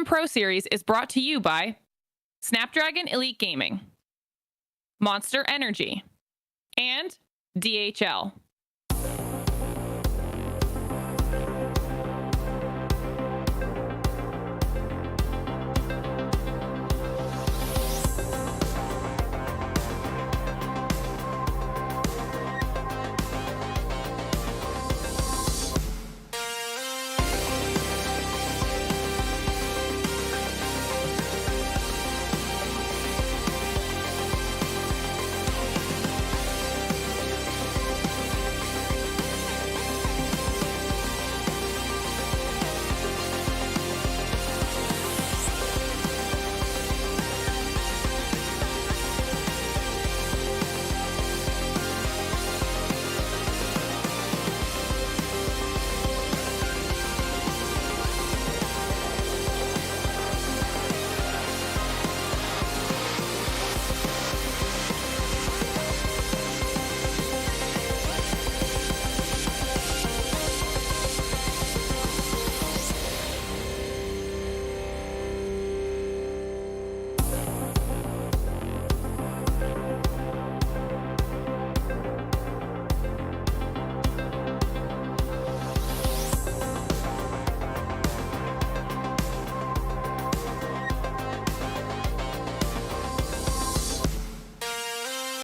Snapdragon Pro Series is brought to you by Snapdragon Elite Gaming, Monster Energy, and DHL.